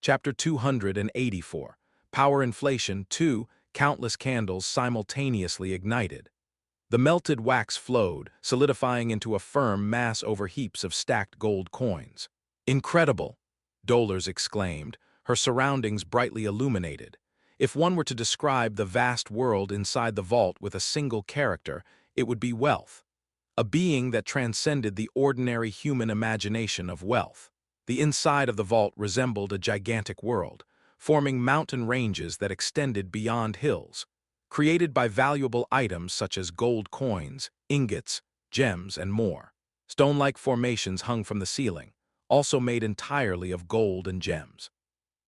Chapter 284. Power Inflation 2. Countless candles simultaneously ignited. The melted wax flowed, solidifying into a firm mass over heaps of stacked gold coins. "Incredible!" Dolores exclaimed, her surroundings brightly illuminated. If one were to describe the vast world inside the vault with a single character, it would be wealth. A being that transcended the ordinary human imagination of wealth. The inside of the vault resembled a gigantic world, forming mountain ranges that extended beyond hills, created by valuable items such as gold coins, ingots, gems, and more. Stone-like formations hung from the ceiling, also made entirely of gold and gems.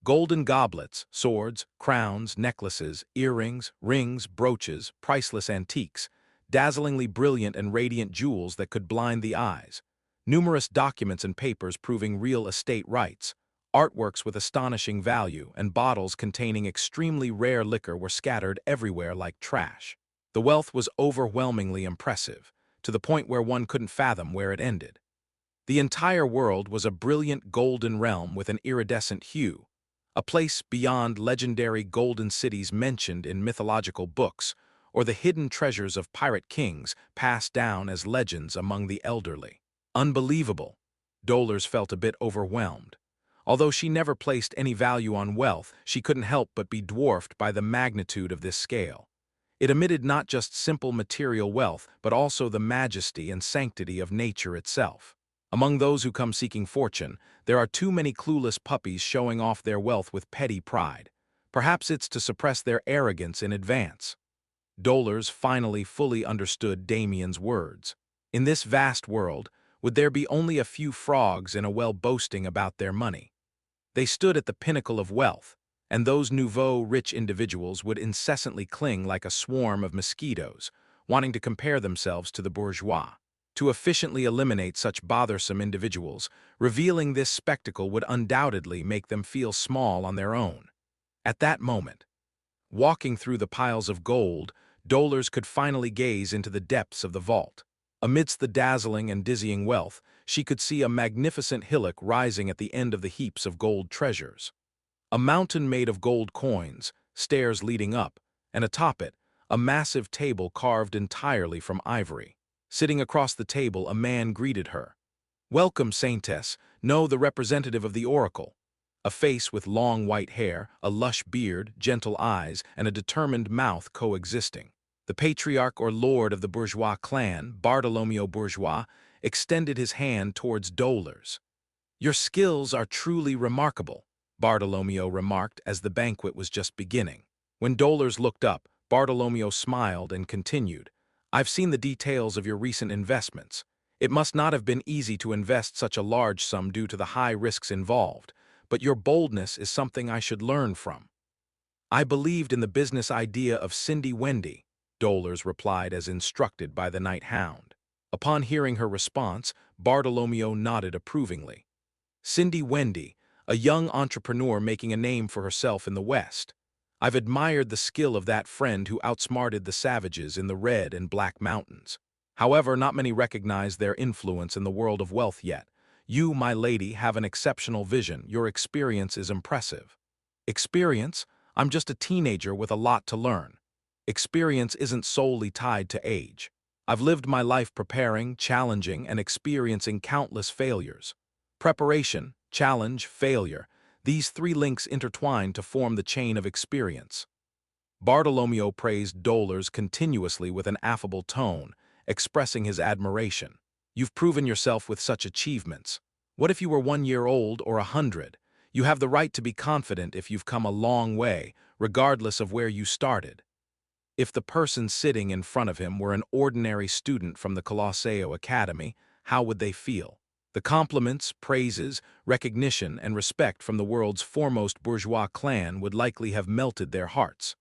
Golden goblets, swords, crowns, necklaces, earrings, rings, brooches, priceless antiques, dazzlingly brilliant and radiant jewels that could blind the eyes, numerous documents and papers proving real estate rights, artworks with astonishing value, and bottles containing extremely rare liquor were scattered everywhere like trash. The wealth was overwhelmingly impressive, to the point where one couldn't fathom where it ended. The entire world was a brilliant golden realm with an iridescent hue, a place beyond legendary golden cities mentioned in mythological books, or the hidden treasures of pirate kings passed down as legends among the elderly. Unbelievable. Dolores felt a bit overwhelmed. Although she never placed any value on wealth, she couldn't help but be dwarfed by the magnitude of this scale. It emitted not just simple material wealth, but also the majesty and sanctity of nature itself. Among those who come seeking fortune, there are too many clueless puppies showing off their wealth with petty pride. Perhaps it's to suppress their arrogance in advance. Dolores finally fully understood Damien's words. In this vast world, would there be only a few frogs in a well boasting about their money? They stood at the pinnacle of wealth, and those nouveau rich individuals would incessantly cling like a swarm of mosquitoes, wanting to compare themselves to the bourgeois. To efficiently eliminate such bothersome individuals, revealing this spectacle would undoubtedly make them feel small on their own. At that moment, walking through the piles of gold, Dolores could finally gaze into the depths of the vault. Amidst the dazzling and dizzying wealth, she could see a magnificent hillock rising at the end of the heaps of gold treasures. A mountain made of gold coins, stairs leading up, and atop it, a massive table carved entirely from ivory. Sitting across the table, a man greeted her. "Welcome, Saintess. No, the representative of the Oracle." A face with long white hair, a lush beard, gentle eyes, and a determined mouth coexisting. The patriarch or lord of the bourgeois clan, Bartolomeo Bourgeois, extended his hand towards Dolores. "Your skills are truly remarkable," Bartolomeo remarked as the banquet was just beginning. When Dolores looked up, Bartolomeo smiled and continued, "I've seen the details of your recent investments. It must not have been easy to invest such a large sum due to the high risks involved, but your boldness is something I should learn from." "I believed in the business idea of Cindy Wendy," Dolores replied as instructed by the night hound. Upon hearing her response, Bartolomeo nodded approvingly. "Cindy Wendy, a young entrepreneur making a name for herself in the West. I've admired the skill of that friend who outsmarted the savages in the Red and Black Mountains. However, not many recognize their influence in the world of wealth yet. You, my lady, have an exceptional vision. Your experience is impressive." "Experience? I'm just a teenager with a lot to learn." "Experience isn't solely tied to age. I've lived my life preparing, challenging, and experiencing countless failures. Preparation, challenge, failure, these three links intertwine to form the chain of experience." Bartolomeo praised Dolores continuously with an affable tone, expressing his admiration. "You've proven yourself with such achievements. What if you were 1 year old or 100? You have the right to be confident if you've come a long way, regardless of where you started." If the person sitting in front of him were an ordinary student from the Colosseo Academy, how would they feel? The compliments, praises, recognition, and respect from the world's foremost bourgeois clan would likely have melted their hearts.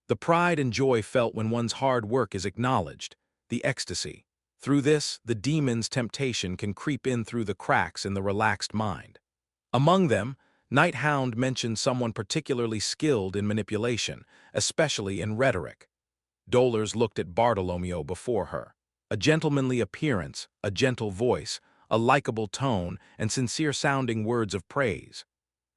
The pride and joy felt when one's hard work is acknowledged, the ecstasy. Through this, the demon's temptation can creep in through the cracks in the relaxed mind. Among them, Night Hound mentioned someone particularly skilled in manipulation, especially in rhetoric. Dolores looked at Bartolomeo before her. A gentlemanly appearance, a gentle voice, a likable tone, and sincere-sounding words of praise.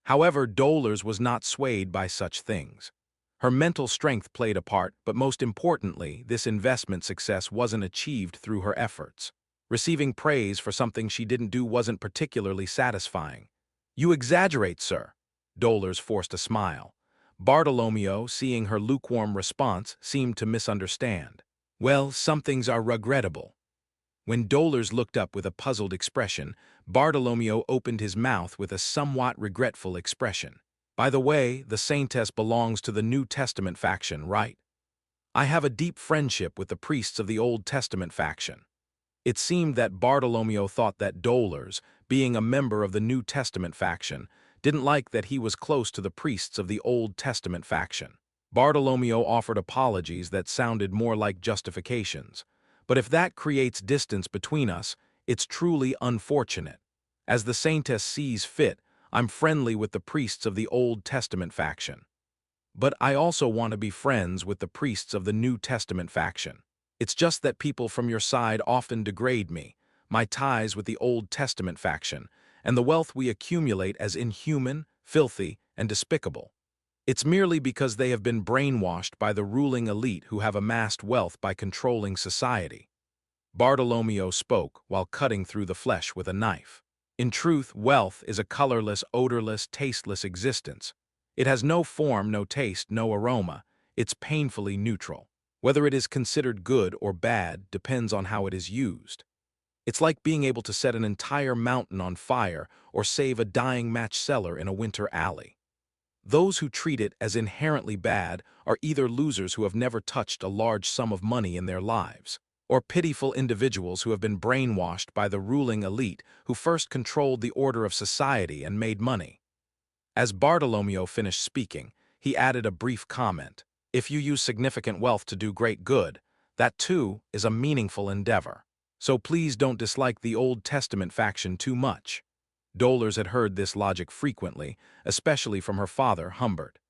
However, Dollars was not swayed by such things. Her mental strength played a part, but most importantly, this investment success wasn't achieved through her efforts. Receiving praise for something she didn't do wasn't particularly satisfying. "You exaggerate, sir." Dollars forced a smile. Bartolomeo, seeing her lukewarm response, seemed to misunderstand. "Well, some things are regrettable." When Dollars looked up with a puzzled expression, Bartolomeo opened his mouth with a somewhat regretful expression. "By the way, the Saintess belongs to the New Testament faction, right? I have a deep friendship with the priests of the Old Testament faction." It seemed that Bartolomeo thought that Dollars, being a member of the New Testament faction, didn't like that he was close to the priests of the Old Testament faction. Bartolomeo offered apologies that sounded more like justifications. "But if that creates distance between us, it's truly unfortunate. As the Saintess sees fit, I'm friendly with the priests of the Old Testament faction. But I also want to be friends with the priests of the New Testament faction. It's just that people from your side often degrade me, my ties with the Old Testament faction, and the wealth we accumulate as inhuman, filthy, and despicable. It's merely because they have been brainwashed by the ruling elite who have amassed wealth by controlling society." Bartolomeo spoke while cutting through the flesh with a knife. "In truth, wealth is a colorless, odorless, tasteless existence. It has no form, no taste, no aroma. It's painfully neutral. Whether it is considered good or bad depends on how it is used. It's like being able to set an entire mountain on fire or save a dying match seller in a winter alley. Those who treat it as inherently bad are either losers who have never touched a large sum of money in their lives, or pitiful individuals who have been brainwashed by the ruling elite who first controlled the order of society and made money." As Bartolomeo finished speaking, he added a brief comment. "If you use significant wealth to do great good, that too is a meaningful endeavor. So please don't dislike the Old Testament faction too much." Dollars had heard this logic frequently, especially from her father, Humbert.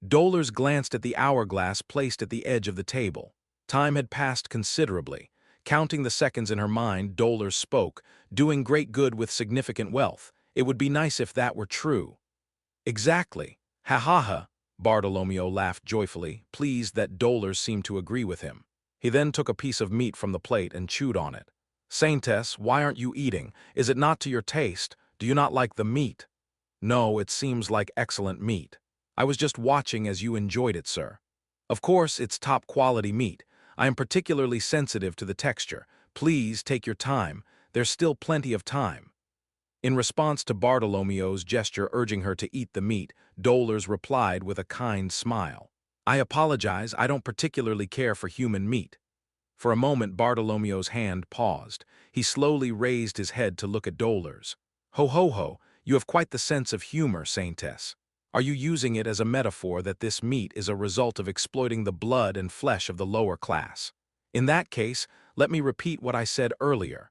Dollars glanced at the hourglass placed at the edge of the table. Time had passed considerably. Counting the seconds in her mind, Dollars spoke, "Doing great good with significant wealth. It would be nice if that were true." "Exactly. Ha ha ha." Bartolomeo laughed joyfully, pleased that Dollars seemed to agree with him. He then took a piece of meat from the plate and chewed on it. "Saintess, why aren't you eating? Is it not to your taste? Do you not like the meat?" "No, it seems like excellent meat. I was just watching as you enjoyed it, sir." "Of course, it's top-quality meat. I am particularly sensitive to the texture. Please take your time. There's still plenty of time." In response to Bartolomeo's gesture urging her to eat the meat, Dollars replied with a kind smile. "I apologize, I don't particularly care for human meat." For a moment, Bartolomeo's hand paused. He slowly raised his head to look at Dollars. "Ho ho ho, you have quite the sense of humor, Saintess. Are you using it as a metaphor that this meat is a result of exploiting the blood and flesh of the lower class? In that case, let me repeat what I said earlier.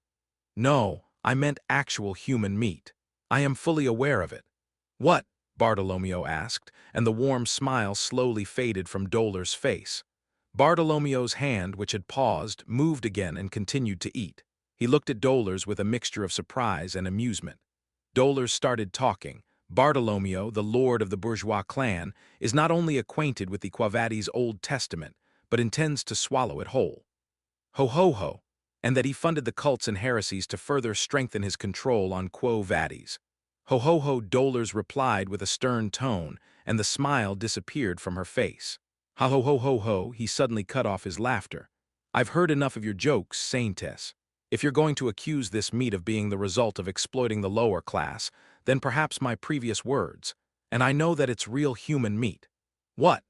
No, I meant actual human meat. I am fully aware of it." "What?" Bartolomeo asked, and the warm smile slowly faded from Dollars' face. Bartolomeo's hand, which had paused, moved again and continued to eat. He looked at Dollars with a mixture of surprise and amusement. Dollars started talking. "Bartolomeo, the lord of the bourgeois clan, is not only acquainted with the Quo Vadis' Old Testament, but intends to swallow it whole. Ho ho ho, and that he funded the cults and heresies to further strengthen his control on Quo Vadis." "Ho ho ho," Dollars replied with a stern tone, and the smile disappeared from her face. "Ha ho ho ho ho," he suddenly cut off his laughter. "I've heard enough of your jokes, Saintess. If you're going to accuse this meat of being the result of exploiting the lower class, then perhaps my previous words, and I know that it's real human meat." "What?"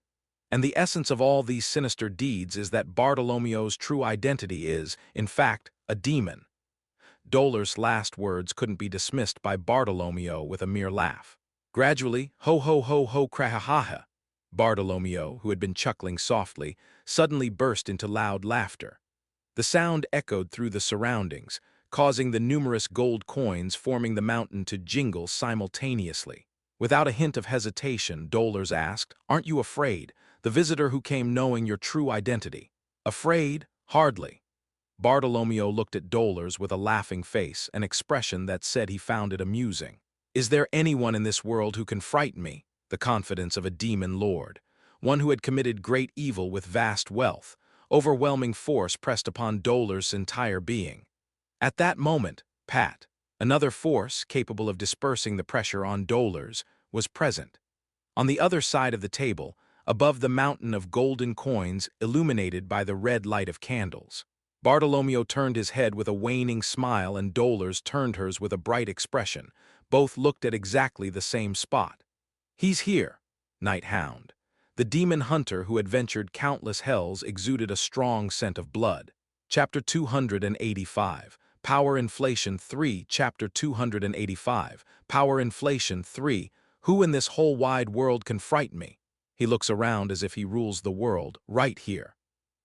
"And the essence of all these sinister deeds is that Bartolomeo's true identity is, in fact, a demon." Dollars' last words couldn't be dismissed by Bartolomeo with a mere laugh. Gradually, "Ho ho ho ho crahahaha." Bartolomeo, who had been chuckling softly, suddenly burst into loud laughter. The sound echoed through the surroundings, causing the numerous gold coins forming the mountain to jingle simultaneously. Without a hint of hesitation, Dollars asked, "Aren't you afraid, the visitor who came knowing your true identity?" "Afraid? Hardly." Bartolomeo looked at Dollars with a laughing face, an expression that said he found it amusing. Is there anyone in this world who can frighten me? The confidence of a demon lord, one who had committed great evil with vast wealth, overwhelming force pressed upon Dolar's entire being. At that moment, Pat, another force capable of dispersing the pressure on Dolar's, was present. On the other side of the table, above the mountain of golden coins illuminated by the red light of candles, Bartolomeo turned his head with a waning smile and Dolar's turned hers with a bright expression. Both looked at exactly the same spot. He's here, Night Hound. The demon hunter who had ventured countless hells exuded a strong scent of blood. Chapter 285, Power Inflation 3. Chapter 285, Power Inflation 3. Who in this whole wide world can frighten me? He looks around as if he rules the world, right here.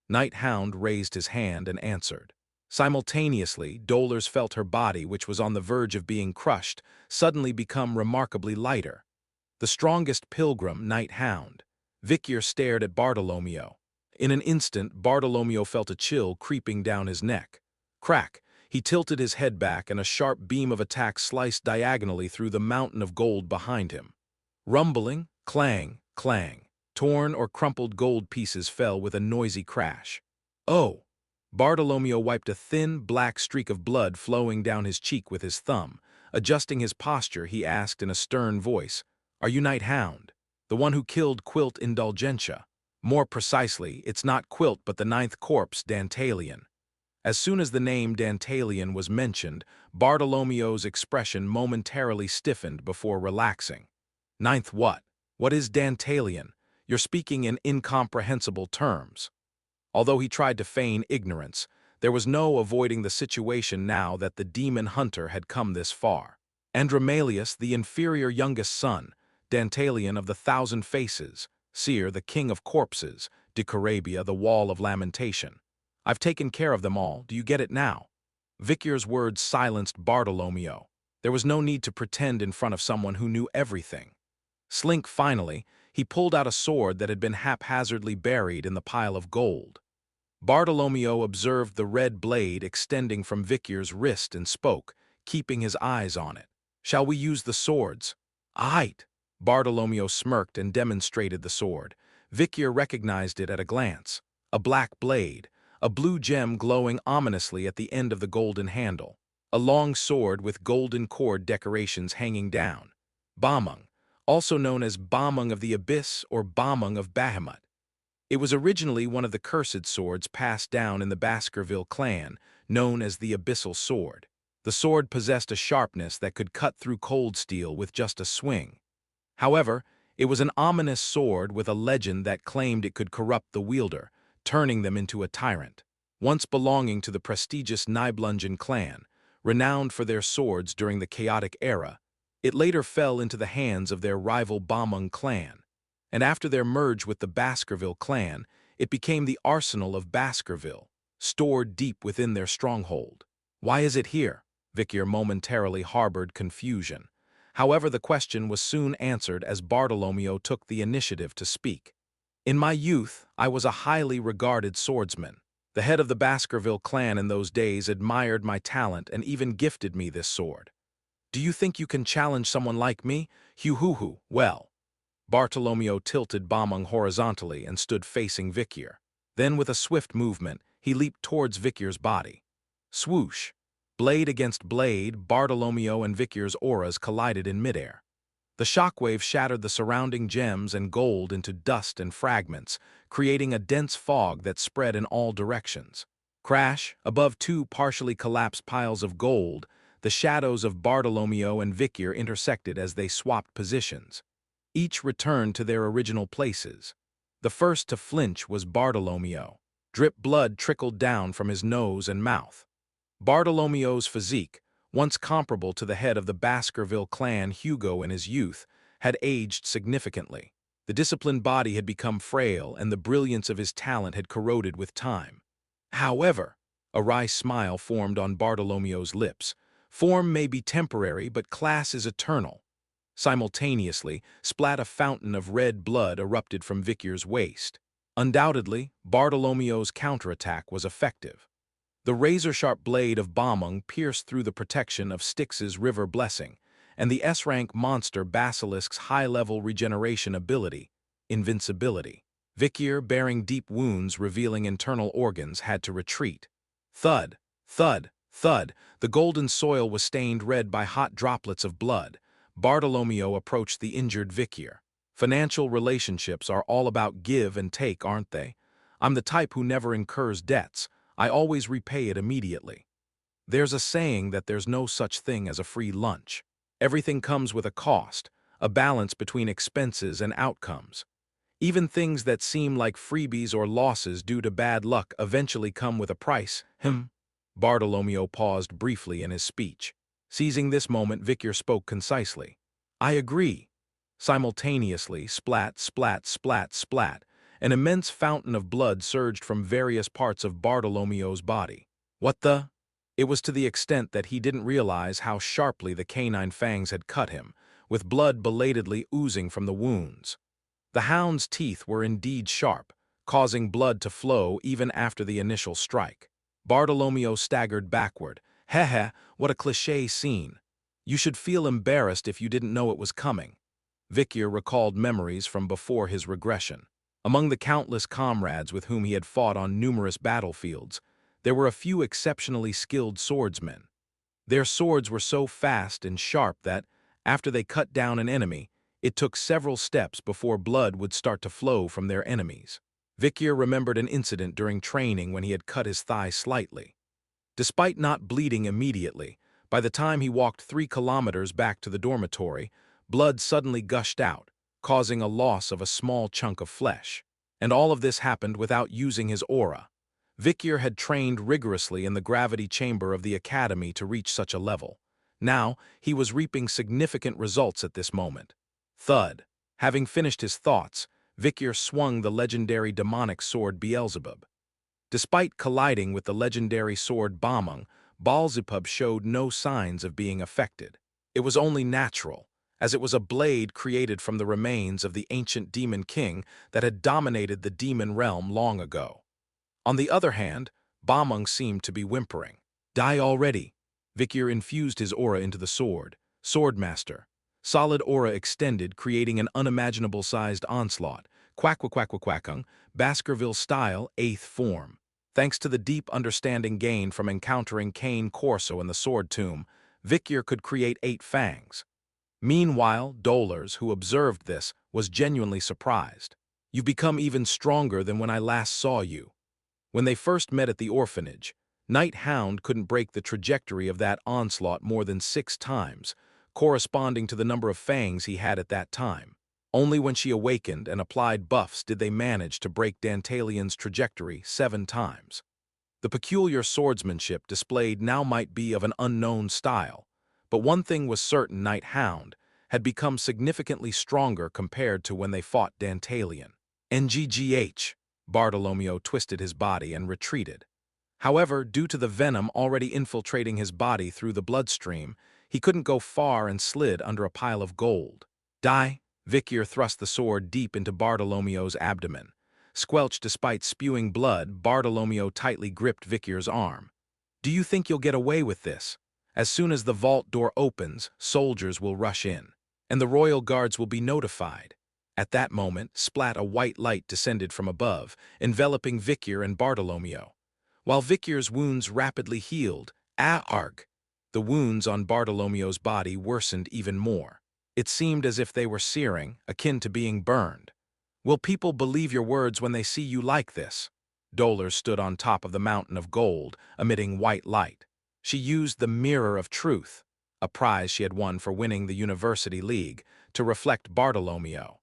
Night Hound raised his hand and answered. Simultaneously, Dolar's felt her body, which was on the verge of being crushed, suddenly become remarkably lighter. The strongest pilgrim, Night Hound. Vicyr stared at Bartolomeo. In an instant, Bartolomeo felt a chill creeping down his neck. Crack! He tilted his head back and a sharp beam of attack sliced diagonally through the mountain of gold behind him. Rumbling, clang, clang. Torn or crumpled gold pieces fell with a noisy crash. Oh! Bartolomeo wiped a thin, black streak of blood flowing down his cheek with his thumb. Adjusting his posture, he asked in a stern voice, "Are you Night Hound? The one who killed Quilt Indulgentia? More precisely, it's not Quilt but the ninth corpse, Dantalion." As soon as the name Dantalion was mentioned, Bartolomeo's expression momentarily stiffened before relaxing. "Ninth what? What is Dantalion? You're speaking in incomprehensible terms." Although he tried to feign ignorance, there was no avoiding the situation now that the demon hunter had come this far. Andromalius, the inferior youngest son, Dantalion of the Thousand Faces, Seer, the King of Corpses, Decorabia, the Wall of Lamentation. I've taken care of them all, do you get it now? Vicyr's words silenced Bartolomeo. There was no need to pretend in front of someone who knew everything. Slink, finally, he pulled out a sword that had been haphazardly buried in the pile of gold. Bartolomeo observed the red blade extending from Vicyr's wrist and spoke, keeping his eyes on it. "Shall we use the swords?" "Aight." Bartolomeo smirked and demonstrated the sword. Vicyr recognized it at a glance. A black blade, a blue gem glowing ominously at the end of the golden handle. A long sword with golden cord decorations hanging down. Bamung, also known as Bamung of the Abyss or Bamung of Bahamut. It was originally one of the cursed swords passed down in the Baskerville clan, known as the Abyssal Sword. The sword possessed a sharpness that could cut through cold steel with just a swing. However, it was an ominous sword with a legend that claimed it could corrupt the wielder, turning them into a tyrant. Once belonging to the prestigious Nibelungen clan, renowned for their swords during the chaotic era, it later fell into the hands of their rival Bamung clan, and after their merge with the Baskerville clan, it became the arsenal of Baskerville, stored deep within their stronghold. Why is it here? Vicyr momentarily harbored confusion. However, the question was soon answered as Bartolomeo took the initiative to speak. "In my youth, I was a highly regarded swordsman. The head of the Baskerville clan in those days admired my talent and even gifted me this sword. Do you think you can challenge someone like me? Hu-hu-hu, well." Bartolomeo tilted Bamung horizontally and stood facing Vicyr. Then, with a swift movement, he leaped towards Vicyr's body. Swoosh! Blade against blade, Bartolomeo and Vicyr's auras collided in midair. The shockwave shattered the surrounding gems and gold into dust and fragments, creating a dense fog that spread in all directions. Crash! Above two partially collapsed piles of gold, the shadows of Bartolomeo and Vicyr intersected as they swapped positions. Each returned to their original places. The first to flinch was Bartolomeo. Drip blood trickled down from his nose and mouth. Bartolomeo's physique, once comparable to the head of the Baskerville clan Hugo in his youth, had aged significantly. The disciplined body had become frail and the brilliance of his talent had corroded with time. However, a wry smile formed on Bartolomeo's lips. Form may be temporary, but class is eternal. Simultaneously, a fountain of red blood erupted from Vicyr's waist. Undoubtedly, Bartolomeo's counterattack was effective. The razor-sharp blade of Bamung pierced through the protection of Styx's river blessing, and the S-rank monster Basilisk's high-level regeneration ability, invincibility. Vikir, bearing deep wounds revealing internal organs, had to retreat. Thud, thud, thud. The golden soil was stained red by hot droplets of blood. Bartolomeo approached the injured Vikir. Financial relationships are all about give and take, aren't they? I'm the type who never incurs debts. I always repay it immediately. There's a saying that there's no such thing as a free lunch. Everything comes with a cost, a balance between expenses and outcomes. Even things that seem like freebies or losses due to bad luck eventually come with a price. Bartolomeo paused briefly in his speech. Seizing this moment, Vikir spoke concisely. I agree. Simultaneously, splat, splat, splat, splat, an immense fountain of blood surged from various parts of Bartolomeo's body. What the? It was to the extent that he didn't realize how sharply the canine fangs had cut him, with blood belatedly oozing from the wounds. The hound's teeth were indeed sharp, causing blood to flow even after the initial strike. Bartolomeo staggered backward. Heh, what a cliché scene. You should feel embarrassed if you didn't know it was coming. Vikir recalled memories from before his regression. Among the countless comrades with whom he had fought on numerous battlefields, there were a few exceptionally skilled swordsmen. Their swords were so fast and sharp that, after they cut down an enemy, it took several steps before blood would start to flow from their enemies. Vikir remembered an incident during training when he had cut his thigh slightly. Despite not bleeding immediately, by the time he walked 3 kilometers back to the dormitory, blood suddenly gushed out, causing a loss of a small chunk of flesh. And all of this happened without using his aura. Vikir had trained rigorously in the gravity chamber of the academy to reach such a level. Now, he was reaping significant results at this moment. Thud. Having finished his thoughts, Vikir swung the legendary demonic sword Beelzebub. Despite colliding with the legendary sword Bamung, Beelzebub showed no signs of being affected. It was only natural, as it was a blade created from the remains of the ancient demon king that had dominated the demon realm long ago. On the other hand, Bamung seemed to be whimpering. Die already. Vikir infused his aura into the sword. Swordmaster. Solid aura extended, creating an unimaginable-sized onslaught. Quack-quack-quack-quackung, Baskerville style, 8th form. Thanks to the deep understanding gained from encountering Cane Corso in the Sword Tomb, Vikir could create 8 fangs. Meanwhile, Dolores, who observed this, was genuinely surprised. You've become even stronger than when I last saw you. When they first met at the orphanage, Night Hound couldn't break the trajectory of that onslaught more than 6 times, corresponding to the number of fangs he had at that time. Only when she awakened and applied buffs did they manage to break Dantalion's trajectory 7 times. The peculiar swordsmanship displayed now might be of an unknown style, but one thing was certain: Night Hound had become significantly stronger compared to when they fought Dantalion. NGGH. Bartolomeo twisted his body and retreated. However, due to the venom already infiltrating his body through the bloodstream, he couldn't go far and slid under a pile of gold. Die. Vikir thrust the sword deep into Bartolomeo's abdomen. Squelched despite spewing blood, Bartolomeo tightly gripped Vikir's arm. Do you think you'll get away with this? As soon as the vault door opens, soldiers will rush in, and the royal guards will be notified. At that moment, splat, a white light descended from above, enveloping Vikir and Bartolomeo. While Vikir's wounds rapidly healed, the wounds on Bartolomeo's body worsened even more. It seemed as if they were searing, akin to being burned. Will people believe your words when they see you like this? Dolores stood on top of the mountain of gold, emitting white light. She used the Mirror of Truth, a prize she had won for winning the University League, to reflect Bartolomeo.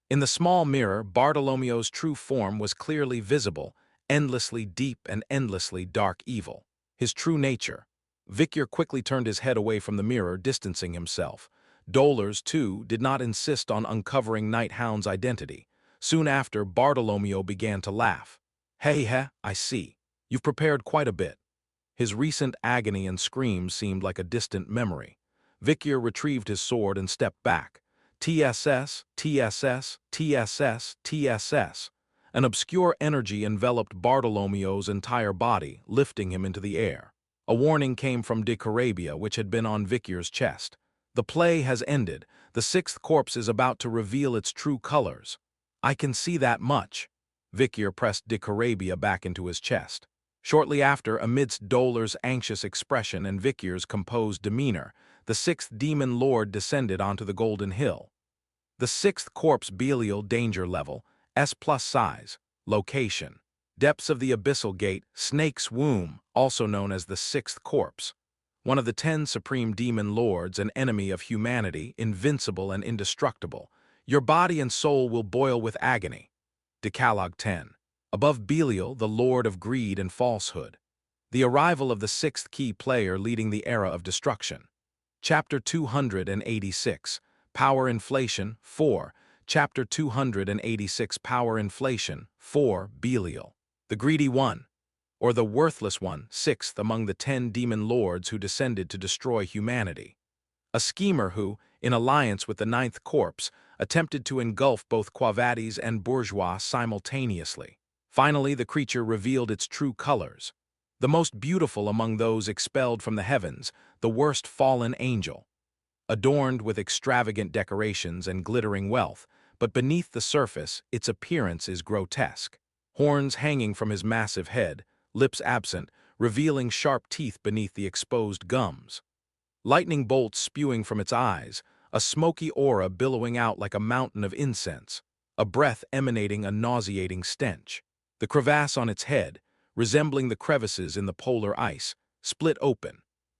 In the small mirror, Bartolomeo's true form was clearly visible, endlessly deep and endlessly dark evil. His true nature. Vikir quickly turned his head away from the mirror, distancing himself. Dolores, too, did not insist on uncovering Night Hound's identity. Soon after, Bartolomeo began to laugh. Hey, I see. You've prepared quite a bit. His recent agony and screams seemed like a distant memory. Vikir retrieved his sword and stepped back. TSS, TSS, TSS, TSS. An obscure energy enveloped Bartolomeo's entire body, lifting him into the air. A warning came from De Carabia, which had been on Vikir's chest. The play has ended. The sixth corpse is about to reveal its true colors. I can see that much. Vikyr pressed de Carabia back into his chest. Shortly after, amidst Dolar's anxious expression and Vikyr's composed demeanor, the sixth demon lord descended onto the Golden Hill. The sixth corpse, Belial, danger level, S+ size, location. Depths of the abyssal gate, Snake's womb, also known as the sixth corpse. One of the 10 supreme demon lords, an enemy of humanity, invincible and indestructible. Your body and soul will boil with agony. Decalogue 10. Above Belial, the lord of greed and falsehood. The arrival of the sixth key player leading the era of destruction. Chapter 286. Power Inflation 4. Chapter 286. Power Inflation 4. Belial. The Greedy One, or the Worthless One, sixth among the 10 demon lords who descended to destroy humanity. A schemer who, in alliance with the ninth corpse, attempted to engulf both Quo Vadis and bourgeois simultaneously. Finally, the creature revealed its true colors. The most beautiful among those expelled from the heavens, the worst fallen angel. Adorned with extravagant decorations and glittering wealth, but beneath the surface, its appearance is grotesque. Horns hanging from his massive head, lips absent, revealing sharp teeth beneath the exposed gums. Lightning bolts spewing from its eyes, a smoky aura billowing out like a mountain of incense, a breath emanating a nauseating stench. The crevasse on its head, resembling the crevices in the polar ice, split open,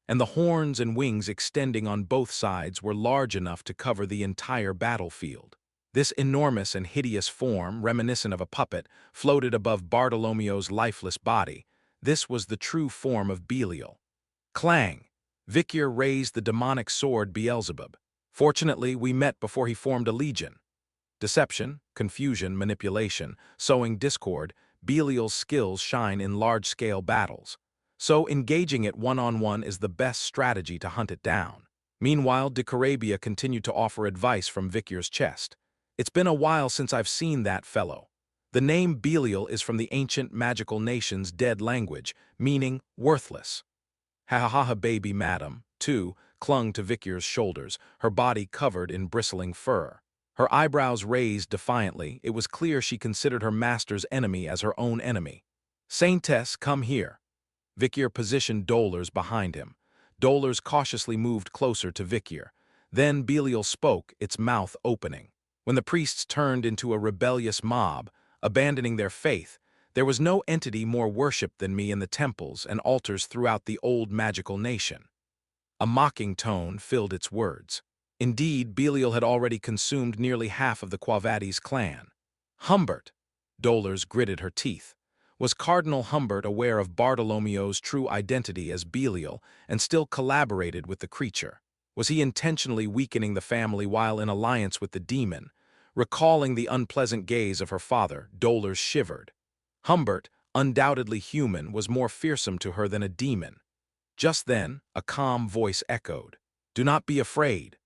and the horns and wings extending on both sides were large enough to cover the entire battlefield. This enormous and hideous form, reminiscent of a puppet, floated above Bartolomeo's lifeless body. This was the true form of Belial. Clang! Vikyr raised the demonic sword Beelzebub. Fortunately, we met before he formed a legion. Deception, confusion, manipulation, sowing discord, Belial's skills shine in large-scale battles. So engaging it one-on-one is the best strategy to hunt it down. Meanwhile, de Carabia continued to offer advice from Vikyr's chest. It's been a while since I've seen that fellow. The name Belial is from the ancient magical nation's dead language, meaning worthless. Ha-ha-ha, baby madam, too, clung to Vikyr's shoulders, her body covered in bristling fur. Her eyebrows raised defiantly. It was clear she considered her master's enemy as her own enemy. Saintess, come here. Vikyr positioned Dolors behind him. Dolors cautiously moved closer to Vikyr. Then Belial spoke, its mouth opening. When the priests turned into a rebellious mob, abandoning their faith, there was no entity more worshipped than me in the temples and altars throughout the old magical nation. A mocking tone filled its words. Indeed, Belial had already consumed nearly half of the Quo Vadis clan. Humbert, Dolors gritted her teeth. Was Cardinal Humbert aware of Bartolomeo's true identity as Belial and still collaborated with the creature? Was he intentionally weakening the family while in alliance with the demon? Recalling the unpleasant gaze of her father, Dolors shivered. Humbert, undoubtedly human, was more fearsome to her than a demon. Just then, a calm voice echoed. Do not be afraid.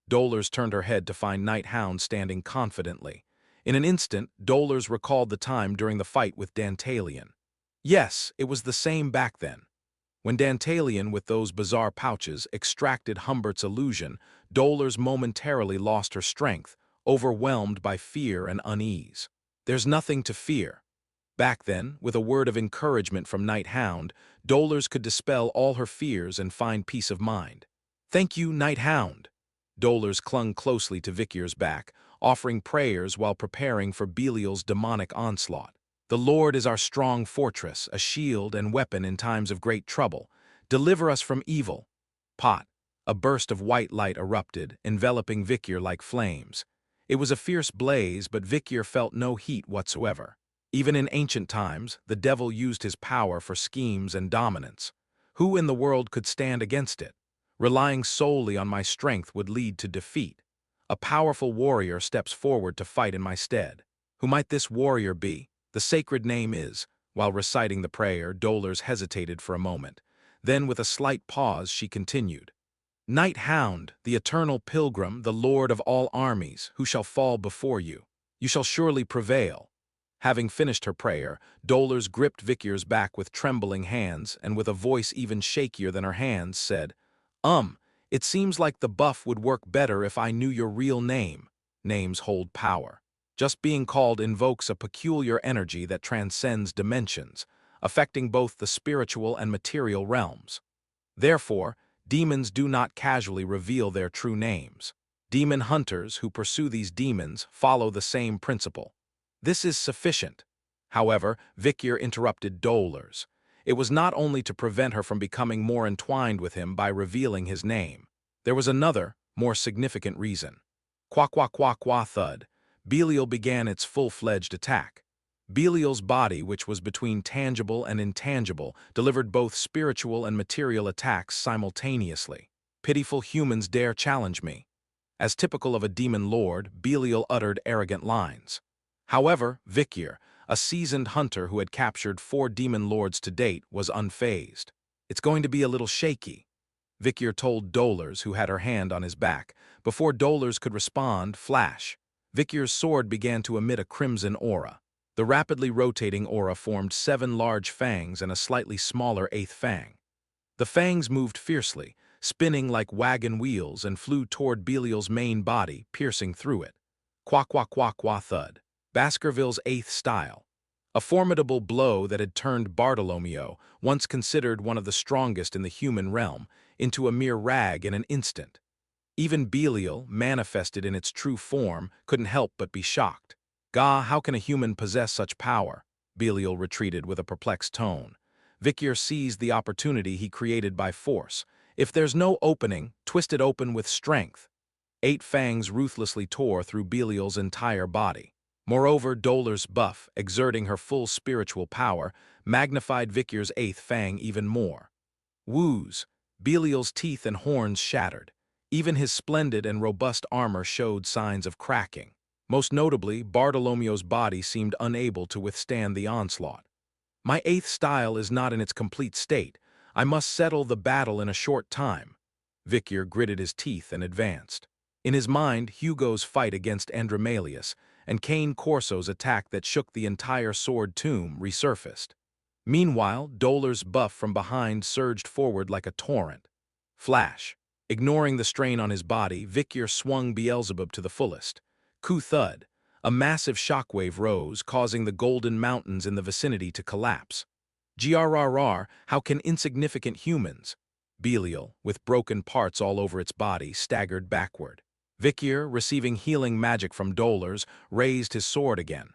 Dolors turned her head to find Night Hound standing confidently. In an instant, Dolors recalled the time during the fight with Dantalion. Yes, it was the same back then. When Dantalion, with those bizarre pouches, extracted Humbert's illusion, Dolors momentarily lost her strength, overwhelmed by fear and unease. There's nothing to fear. Back then, with a word of encouragement from Night Hound, Dolors could dispel all her fears and find peace of mind. Thank you, Night Hound. Dolors clung closely to Vikyr's back, offering prayers while preparing for Belial's demonic onslaught. The Lord is our strong fortress, a shield and weapon in times of great trouble. Deliver us from evil. Pot. A burst of white light erupted, enveloping Vikyr like flames. It was a fierce blaze, but Vikyr felt no heat whatsoever. Even in ancient times, the devil used his power for schemes and dominance. Who in the world could stand against it? Relying solely on my strength would lead to defeat. A powerful warrior steps forward to fight in my stead. Who might this warrior be? The sacred name is. While reciting the prayer, Dolors hesitated for a moment. Then, with a slight pause, she continued. Night Hound, the eternal pilgrim, the lord of all armies, who shall fall before you? You shall surely prevail. Having finished her prayer, Dolors gripped Vikyr's back with trembling hands and with a voice even shakier than her hands said, It seems like the buff would work better if I knew your real name. Names hold power. Just being called invokes a peculiar energy that transcends dimensions, affecting both the spiritual and material realms. Therefore, demons do not casually reveal their true names. Demon hunters who pursue these demons follow the same principle. This is sufficient. However, Vikir interrupted Dolors. It was not only to prevent her from becoming more entwined with him by revealing his name. There was another, more significant reason. Qua qua qua qua thud. Belial began its full-fledged attack. Belial's body, which was between tangible and intangible, delivered both spiritual and material attacks simultaneously. Pitiful humans dare challenge me. As typical of a demon lord, Belial uttered arrogant lines. However, Vikir, a seasoned hunter who had captured 4 demon lords to date, was unfazed. It's going to be a little shaky, Vikir told Dolors, who had her hand on his back. Before Dolors could respond, flash. Vikir's sword began to emit a crimson aura. The rapidly rotating aura formed 7 large fangs and a slightly smaller 8th fang. The fangs moved fiercely, spinning like wagon wheels, and flew toward Belial's main body, piercing through it. Qua qua qua qua thud. Baskerville's 8th style. A formidable blow that had turned Bartolomeo, once considered one of the strongest in the human realm, into a mere rag in an instant. Even Belial, manifested in its true form, couldn't help but be shocked. Gah, how can a human possess such power? Belial retreated with a perplexed tone. Vikir seized the opportunity he created by force. If there's no opening, twist it open with strength. 8 fangs ruthlessly tore through Belial's entire body. Moreover, Dolor's buff, exerting her full spiritual power, magnified Vikir's 8th fang even more. Woos! Belial's teeth and horns shattered. Even his splendid and robust armor showed signs of cracking. Most notably, Bartolomeo's body seemed unable to withstand the onslaught. My 8th style is not in its complete state. I must settle the battle in a short time. Vikir gritted his teeth and advanced. In his mind, Hugo's fight against Andromalius and Cane Corso's attack that shook the entire sword tomb resurfaced. Meanwhile, Dolor's buff from behind surged forward like a torrent. Flash. Ignoring the strain on his body, Vikir swung Beelzebub to the fullest. Ku-thud. A massive shockwave rose, causing the golden mountains in the vicinity to collapse. Grrr, how can insignificant humans? Belial, with broken parts all over its body, staggered backward. Vikir, receiving healing magic from Dolors, raised his sword again.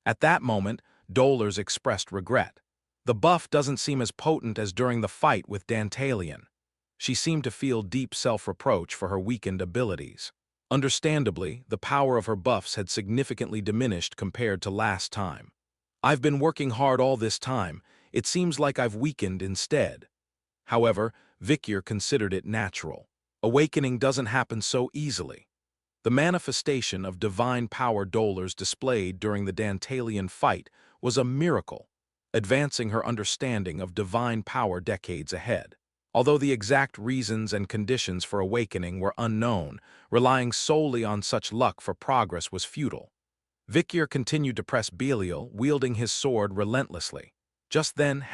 At that moment, Dolors expressed regret. The buff doesn't seem as potent as during the fight with Dantalion. She seemed to feel deep self-reproach for her weakened abilities. Understandably, the power of her buffs had significantly diminished compared to last time. I've been working hard all this time. It seems like I've weakened instead. However, Vikir considered it natural. Awakening doesn't happen so easily. The manifestation of divine power Dolors displayed during the Dantalion fight was a miracle, advancing her understanding of divine power decades ahead. Although the exact reasons and conditions for awakening were unknown, relying solely on such luck for progress was futile. Vikir continued to press Belial, wielding his sword relentlessly. Just then,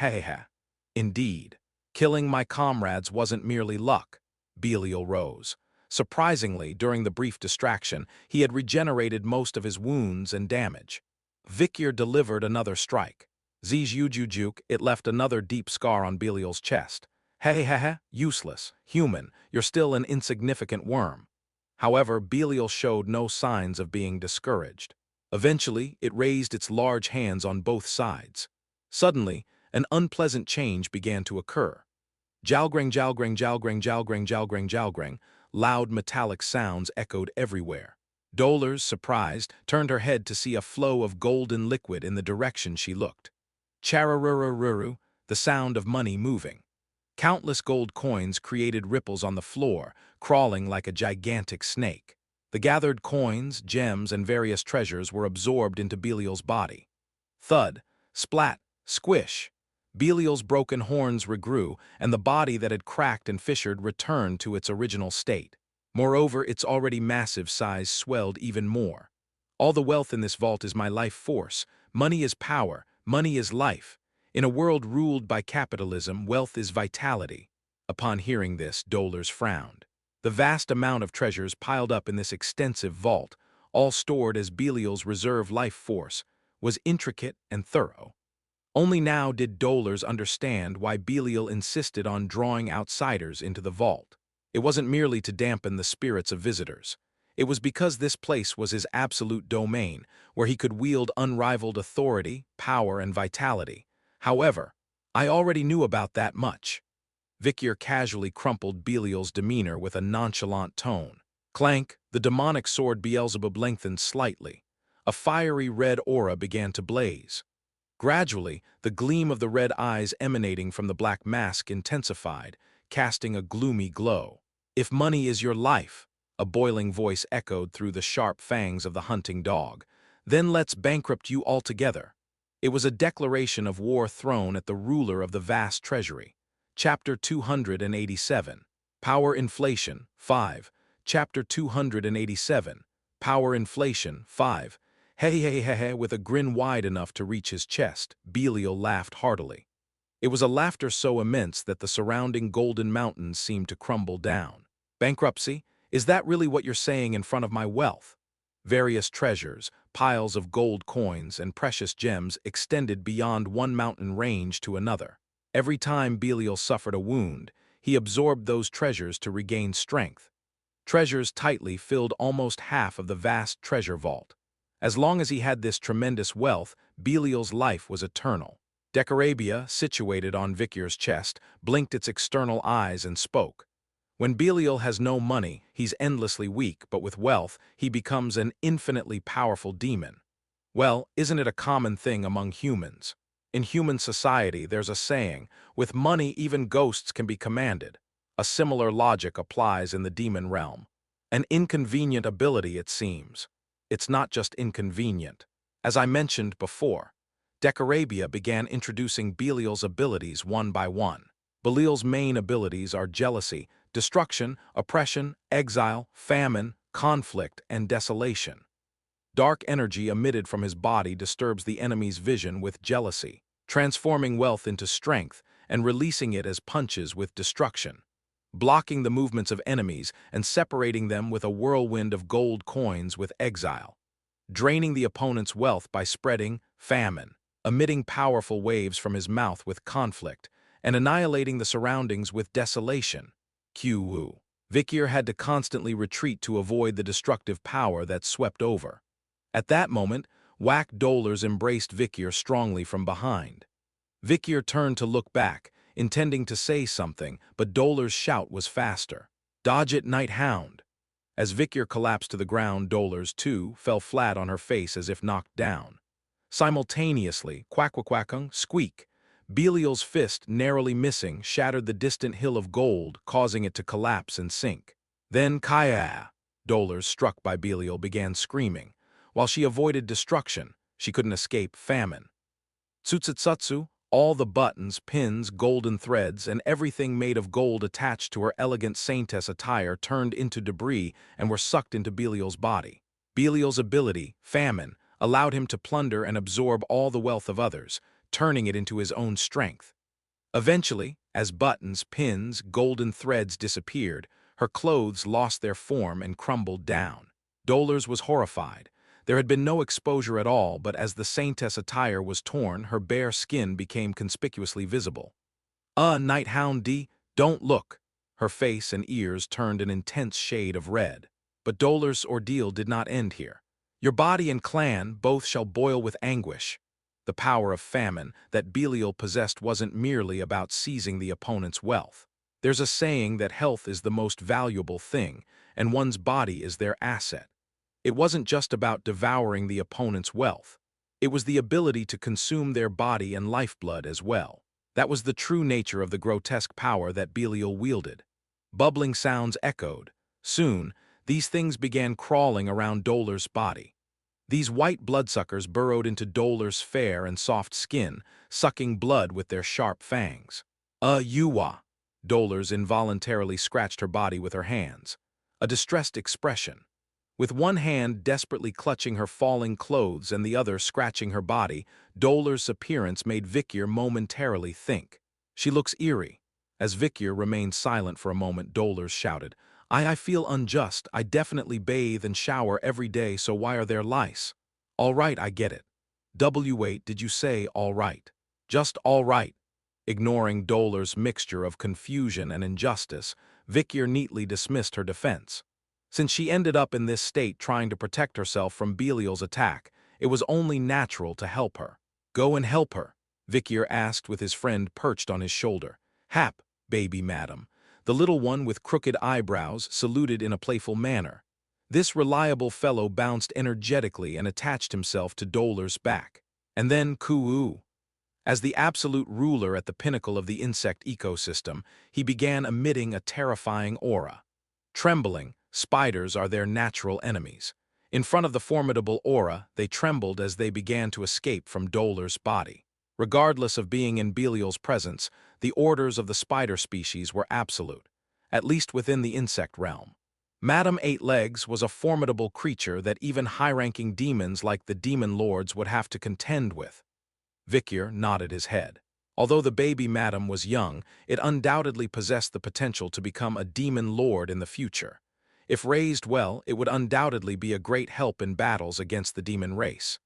indeed. Killing my comrades wasn't merely luck. Belial rose. Surprisingly, during the brief distraction, he had regenerated most of his wounds and damage. Vikir delivered another strike. Zjujujuk, it left another deep scar on Belial's chest. Useless, human, you're still an insignificant worm. However, Belial showed no signs of being discouraged. Eventually, it raised its large hands on both sides. Suddenly, an unpleasant change began to occur. Jalgrang, jalgrang, jalgrang, jalgrang, jalgrang, jalgrang, loud metallic sounds echoed everywhere. Dolors, surprised, turned her head to see a flow of golden liquid in the direction she looked. Chararurururu, the sound of money moving. Countless gold coins created ripples on the floor, crawling like a gigantic snake. The gathered coins, gems, and various treasures were absorbed into Belial's body. Thud, splat, squish. Belial's broken horns regrew, and the body that had cracked and fissured returned to its original state. Moreover, its already massive size swelled even more. All the wealth in this vault is my life force. Money is power. Money is life. In a world ruled by capitalism, wealth is vitality. Upon hearing this, Dolors frowned. The vast amount of treasures piled up in this extensive vault, all stored as Belial's reserve life force, was intricate and thorough. Only now did Dolores understand why Belial insisted on drawing outsiders into the vault. It wasn't merely to dampen the spirits of visitors. It was because this place was his absolute domain, where he could wield unrivaled authority, power, and vitality. However, I already knew about that much. Vikyr casually crumpled Belial's demeanor with a nonchalant tone. Clank, the demonic sword Beelzebub lengthened slightly. A fiery red aura began to blaze. Gradually, the gleam of the red eyes emanating from the black mask intensified, casting a gloomy glow. "If money is your life," a boiling voice echoed through the sharp fangs of the hunting dog, "then let's bankrupt you altogether." It was a declaration of war thrown at the ruler of the vast treasury. Chapter 287. Power Inflation, 5. Chapter 287. Power Inflation, 5. Hey, with a grin wide enough to reach his chest, Belial laughed heartily. It was a laughter so immense that the surrounding golden mountains seemed to crumble down. "Bankruptcy? Is that really what you're saying in front of my wealth?" Various treasures, piles of gold coins, and precious gems extended beyond one mountain range to another. Every time Belial suffered a wound, he absorbed those treasures to regain strength. Treasures tightly filled almost half of the vast treasure vault. As long as he had this tremendous wealth, Belial's life was eternal. Decorabia, situated on Vikyr's chest, blinked its external eyes and spoke. "When Belial has no money, he's endlessly weak, but with wealth, he becomes an infinitely powerful demon." Well, isn't it a common thing among humans? In human society, there's a saying, "With money, even ghosts can be commanded." A similar logic applies in the demon realm. An inconvenient ability, it seems. It's not just inconvenient. As I mentioned before, Decorabia began introducing Belial's abilities one by one. Belial's main abilities are jealousy, destruction, oppression, exile, famine, conflict, and desolation. Dark energy emitted from his body disturbs the enemy's vision with jealousy, transforming wealth into strength and releasing it as punches with destruction, blocking the movements of enemies and separating them with a whirlwind of gold coins with exile, draining the opponent's wealth by spreading famine, emitting powerful waves from his mouth with conflict, and annihilating the surroundings with desolation. Q. Vikyr had to constantly retreat to avoid the destructive power that swept over. At that moment, Whack Dolores embraced Vikyr strongly from behind. Vikyr turned to look back, intending to say something, but Dolores' shout was faster. "Dodge it, night hound!" As Vikyr collapsed to the ground, Dolores, too, fell flat on her face as if knocked down. Simultaneously, quack-quack-quackung, squeak, Belial's fist, narrowly missing, shattered the distant hill of gold, causing it to collapse and sink. Then Kaya! Dolores, struck by Belial, began screaming. While she avoided destruction, she couldn't escape famine. Tsutsutsu, all the buttons, pins, golden threads, and everything made of gold attached to her elegant saintess attire turned into debris and were sucked into Belial's body. Belial's ability, famine, allowed him to plunder and absorb all the wealth of others, turning it into his own strength. Eventually, as buttons, pins, golden threads disappeared, her clothes lost their form and crumbled down. Dolores was horrified. There had been no exposure at all, but as the saintess attire was torn, her bare skin became conspicuously visible. Night hound D, don't look." Her face and ears turned an intense shade of red. But Dolores' ordeal did not end here. "Your body and clan both shall boil with anguish." The power of famine that Belial possessed wasn't merely about seizing the opponent's wealth. There's a saying that health is the most valuable thing, and one's body is their asset. It wasn't just about devouring the opponent's wealth. It was the ability to consume their body and lifeblood as well. That was the true nature of the grotesque power that Belial wielded. Bubbling sounds echoed. Soon, these things began crawling around Dolores' body. These white bloodsuckers burrowed into Dolores' fair and soft skin, sucking blood with their sharp fangs. Yuwa! Dolores involuntarily scratched her body with her hands. A distressed expression. With one hand desperately clutching her falling clothes and the other scratching her body, Dolores' appearance made Vikyr momentarily think. "She looks eerie." As Vikyr remained silent for a moment, Dolores shouted, I feel unjust. I definitely bathe and shower every day, so why are there lice? All right, I get it. Wait, did you say all right? Just all right. Ignoring Dolar's mixture of confusion and injustice, Vikyr neatly dismissed her defense. Since she ended up in this state trying to protect herself from Belial's attack, it was only natural to help her. Go and help her, Vikyr asked with his friend perched on his shoulder. Hap, baby madam. The little one with crooked eyebrows saluted in a playful manner. This reliable fellow bounced energetically and attached himself to Dolar's back. And then coo-oo. As the absolute ruler at the pinnacle of the insect ecosystem, he began emitting a terrifying aura. Trembling, spiders are their natural enemies. In front of the formidable aura, they trembled as they began to escape from Dolar's body. Regardless of being in Belial's presence, the orders of the spider species were absolute, at least within the insect realm. Madame Eight Legs was a formidable creature that even high-ranking demons like the demon lords would have to contend with. Vikyr nodded his head. Although the baby madam was young, it undoubtedly possessed the potential to become a demon lord in the future. If raised well, it would undoubtedly be a great help in battles against the demon race.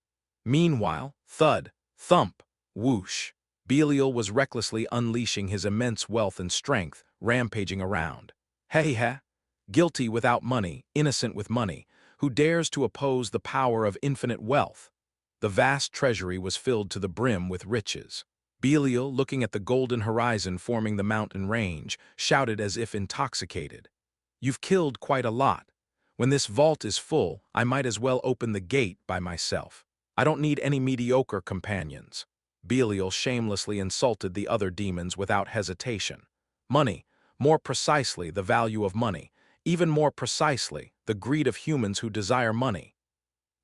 Meanwhile, thud, thump, whoosh. Belial was recklessly unleashing his immense wealth and strength, rampaging around. Hey, guilty without money, innocent with money, who dares to oppose the power of infinite wealth? The vast treasury was filled to the brim with riches. Belial, looking at the golden horizon forming the mountain range, shouted as if intoxicated. You've killed quite a lot. When this vault is full, I might as well open the gate by myself. I don't need any mediocre companions. Belial shamelessly insulted the other demons without hesitation. Money, more precisely the value of money, even more precisely the greed of humans who desire money.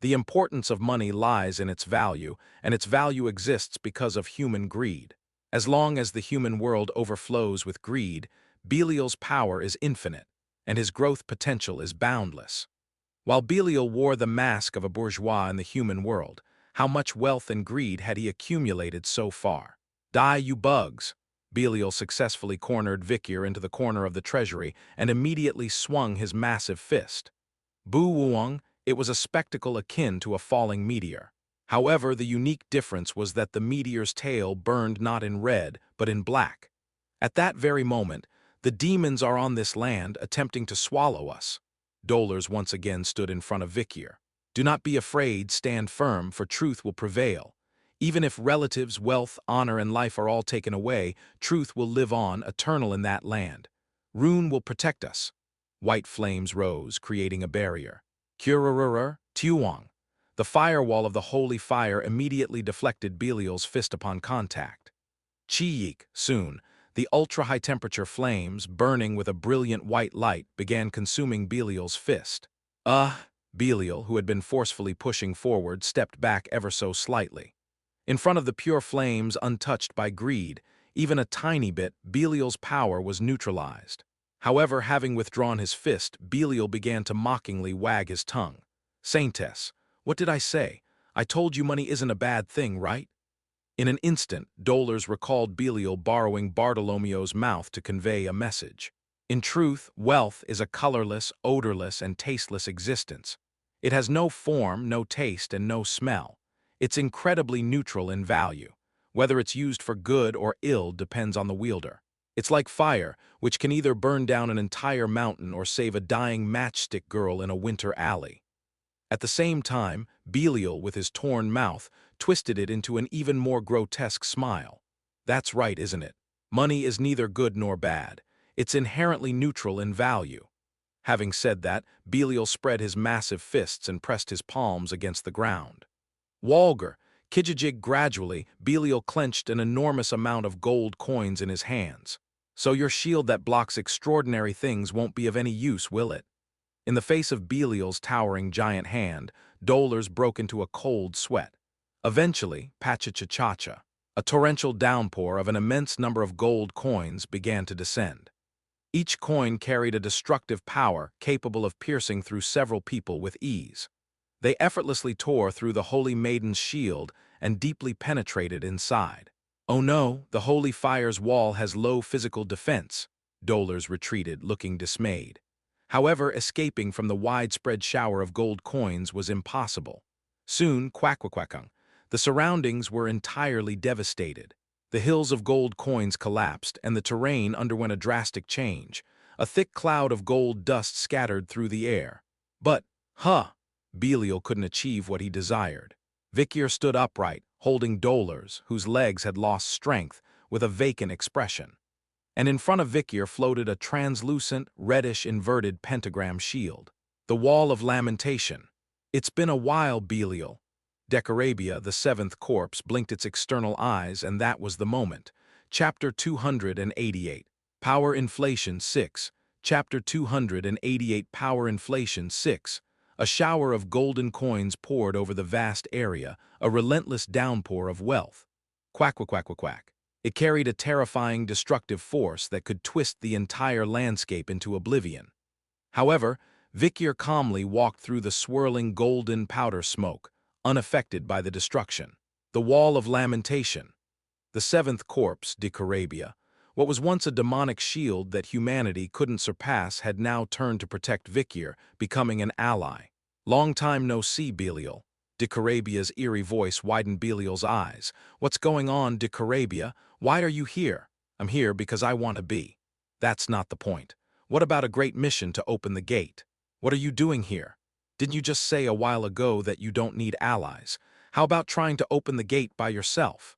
The importance of money lies in its value, and its value exists because of human greed. As long as the human world overflows with greed, Belial's power is infinite, and his growth potential is boundless. While Belial wore the mask of a bourgeois in the human world, how much wealth and greed had he accumulated so far? Die, you bugs! Belial successfully cornered Vikyr into the corner of the treasury and immediately swung his massive fist. Boo-woong! It was a spectacle akin to a falling meteor. However, the unique difference was that the meteor's tail burned not in red, but in black. At that very moment, the demons are on this land attempting to swallow us. Dolars once again stood in front of Vikyr. Do not be afraid, stand firm, for truth will prevail. Even if relatives, wealth, honor, and life are all taken away, truth will live on, eternal in that land. Rune will protect us. White flames rose, creating a barrier. Kururur, Tuong. The firewall of the holy fire immediately deflected Belial's fist upon contact. Chiyik, soon, the ultra-high-temperature flames, burning with a brilliant white light, began consuming Belial's fist. Belial, who had been forcefully pushing forward, stepped back ever so slightly. In front of the pure flames untouched by greed, even a tiny bit, Belial's power was neutralized. However, having withdrawn his fist, Belial began to mockingly wag his tongue. Saintess, what did I say? I told you money isn't a bad thing, right? In an instant, Dolars recalled Belial borrowing Bartolomeo's mouth to convey a message. In truth, wealth is a colorless, odorless, and tasteless existence. It has no form, no taste, and no smell. It's incredibly neutral in value. Whether it's used for good or ill depends on the wielder. It's like fire, which can either burn down an entire mountain or save a dying matchstick girl in a winter alley. At the same time, Belial, with his torn mouth, twisted it into an even more grotesque smile. That's right, isn't it? Money is neither good nor bad. It's inherently neutral in value. Having said that, Belial spread his massive fists and pressed his palms against the ground. Walger, Kijijig gradually, Belial clenched an enormous amount of gold coins in his hands. So your shield that blocks extraordinary things won't be of any use, will it? In the face of Belial's towering giant hand, Dolars broke into a cold sweat. Eventually, pacha-cha-cha-cha, a torrential downpour of an immense number of gold coins began to descend. Each coin carried a destructive power capable of piercing through several people with ease. They effortlessly tore through the Holy Maiden's shield and deeply penetrated inside. Oh no, the Holy Fire's wall has low physical defense. Dolars retreated, looking dismayed. However, escaping from the widespread shower of gold coins was impossible. Soon, quack-quack-quackung, the surroundings were entirely devastated. The hills of gold coins collapsed, and the terrain underwent a drastic change. A thick cloud of gold dust scattered through the air. But, Belial couldn't achieve what he desired. Vikir stood upright, holding Dolors, whose legs had lost strength, with a vacant expression. And in front of Vikir floated a translucent, reddish inverted pentagram shield. The Wall of Lamentation. It's been a while, Belial. Decorabia, the seventh corpse, blinked its external eyes, and that was the moment. Chapter 288. Power Inflation 6. Chapter 288. Power Inflation 6. A shower of golden coins poured over the vast area, a relentless downpour of wealth. Quack-quack-quack-quack. It carried a terrifying, destructive force that could twist the entire landscape into oblivion. However, Vikir calmly walked through the swirling golden powder smoke, unaffected by the destruction. The Wall of Lamentation. The seventh corpse, Decorabia, what was once a demonic shield that humanity couldn't surpass, had now turned to protect Vikir, becoming an ally. Long time no see, Belial. Decarabia's eerie voice widened Belial's eyes. What's going on, Decorabia? Why are you here? I'm here because I want to be. That's not the point. What about a great mission to open the gate? What are you doing here? Didn't you just say a while ago that you don't need allies? How about trying to open the gate by yourself?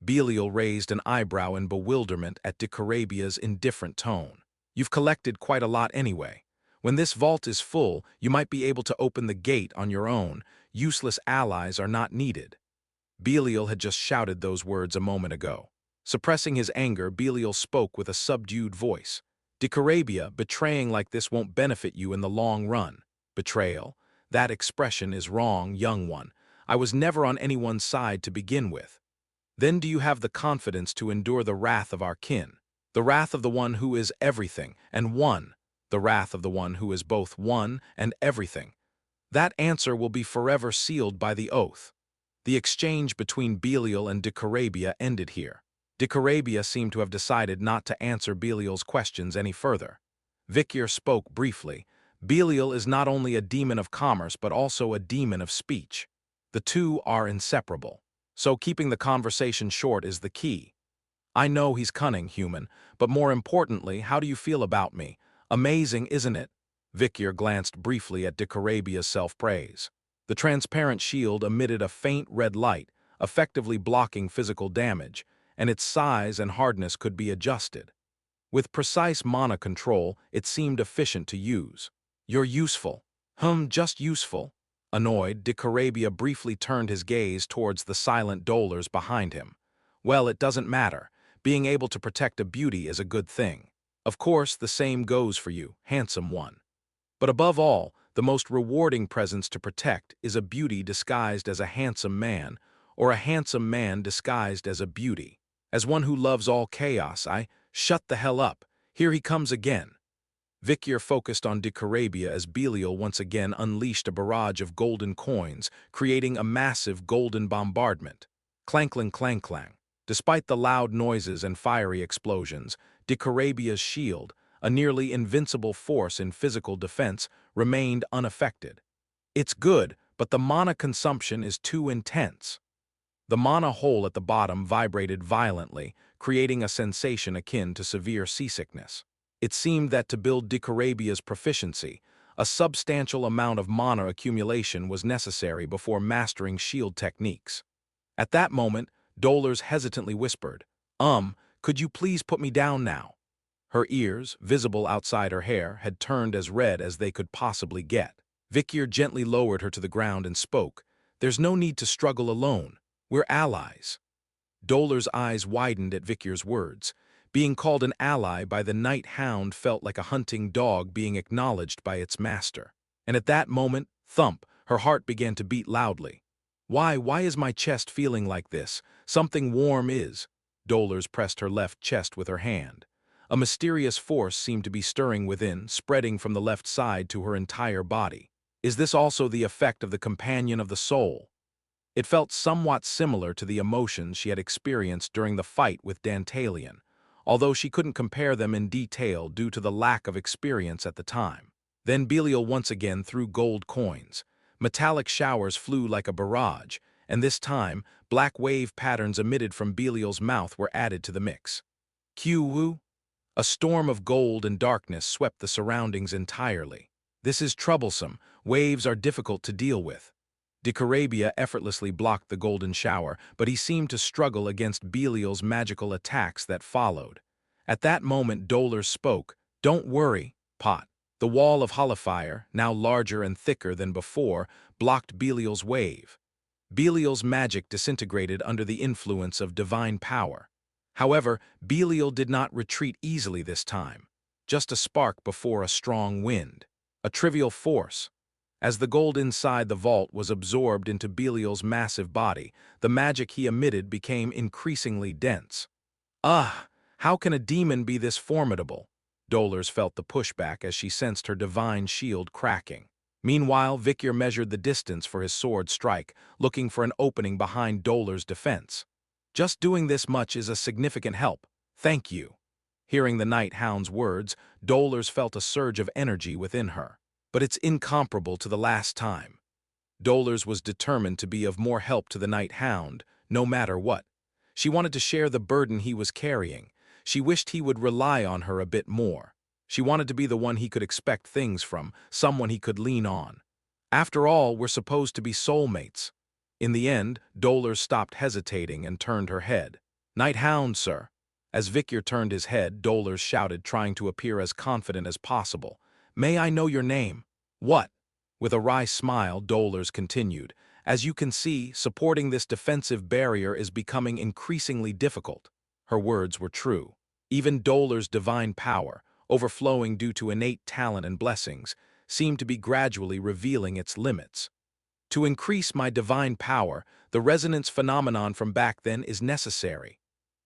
Belial raised an eyebrow in bewilderment at Decarabia's indifferent tone. You've collected quite a lot anyway. When this vault is full, you might be able to open the gate on your own. Useless allies are not needed. Belial had just shouted those words a moment ago. Suppressing his anger, Belial spoke with a subdued voice. Decorabia, betraying like this won't benefit you in the long run. Betrayal? That expression is wrong, young one. I was never on anyone's side to begin with. Then do you have the confidence to endure the wrath of our kin? The wrath of the one who is everything and one. The wrath of the one who is both one and everything. That answer will be forever sealed by the oath. The exchange between Belial and Decorabia ended here. Decorabia seemed to have decided not to answer Belial's questions any further. Vikir spoke briefly. Belial is not only a demon of commerce but also a demon of speech. The two are inseparable. So keeping the conversation short is the key. I know he's cunning, human, but more importantly, how do you feel about me? Amazing, isn't it? Vikir glanced briefly at Decorabia's self-praise. The transparent shield emitted a faint red light, effectively blocking physical damage, and its size and hardness could be adjusted. With precise mana control, it seemed efficient to use. You're useful. Just useful. Annoyed, Decorabia briefly turned his gaze towards the silent dolors behind him. Well, it doesn't matter. Being able to protect a beauty is a good thing. Of course, the same goes for you, handsome one. But above all, the most rewarding presence to protect is a beauty disguised as a handsome man, or a handsome man disguised as a beauty. As one who loves all chaos, shut the hell up. Here he comes again. Vikir focused on Decorabia as Belial once again unleashed a barrage of golden coins, creating a massive golden bombardment. Clank-clang-clang-clang. Despite the loud noises and fiery explosions, Decorabia's shield, a nearly invincible force in physical defense, remained unaffected. It's good, but the mana consumption is too intense. The mana hole at the bottom vibrated violently, creating a sensation akin to severe seasickness. It seemed that to build Decorabia's proficiency, a substantial amount of mana accumulation was necessary before mastering shield techniques. At that moment, Dolors hesitantly whispered, could you please put me down now? Her ears, visible outside her hair, had turned as red as they could possibly get. Vikir gently lowered her to the ground and spoke, There's no need to struggle alone. We're allies. Dolors' eyes widened at Vikir's words. Being called an ally by the night hound felt like a hunting dog being acknowledged by its master. And at that moment, thump, her heart began to beat loudly. Why is my chest feeling like this? Something warm is. Dolors pressed her left chest with her hand. A mysterious force seemed to be stirring within, spreading from the left side to her entire body. Is this also the effect of the companion of the soul? It felt somewhat similar to the emotions she had experienced during the fight with Dantalion, although she couldn't compare them in detail due to the lack of experience at the time. Then Belial once again threw gold coins. Metallic showers flew like a barrage, and this time, black wave patterns emitted from Belial's mouth were added to the mix. Q-woo? A storm of gold and darkness swept the surroundings entirely. This is troublesome. Waves are difficult to deal with. Dicarabia effortlessly blocked the golden shower, but he seemed to struggle against Belial's magical attacks that followed. At that moment Dolor spoke. "Don't worry, Pot." The wall of holofire, now larger and thicker than before, blocked Belial's wave. Belial's magic disintegrated under the influence of divine power. However, Belial did not retreat easily this time. Just a spark before a strong wind. A trivial force. As the gold inside the vault was absorbed into Belial's massive body, the magic he emitted became increasingly dense. Ah! How can a demon be this formidable? Dolores felt the pushback as she sensed her divine shield cracking. Meanwhile, Victor measured the distance for his sword strike, looking for an opening behind Dolores' defense. "Just doing this much is a significant help. Thank you." Hearing the night hound's words, Dolores felt a surge of energy within her. "But it's incomparable to the last time." Dolores was determined to be of more help to the night hound, no matter what. She wanted to share the burden he was carrying. She wished he would rely on her a bit more. She wanted to be the one he could expect things from, someone he could lean on. After all, we're supposed to be soulmates. In the end, Dolores stopped hesitating and turned her head. "Night hound, sir." As Victor turned his head, Dolores shouted, trying to appear as confident as possible. "May I know your name?" "What?" With a wry smile, Dolores continued. "As you can see, supporting this defensive barrier is becoming increasingly difficult." Her words were true. Even Dolores' divine power, overflowing due to innate talent and blessings, seemed to be gradually revealing its limits. "To increase my divine power, the resonance phenomenon from back then is necessary."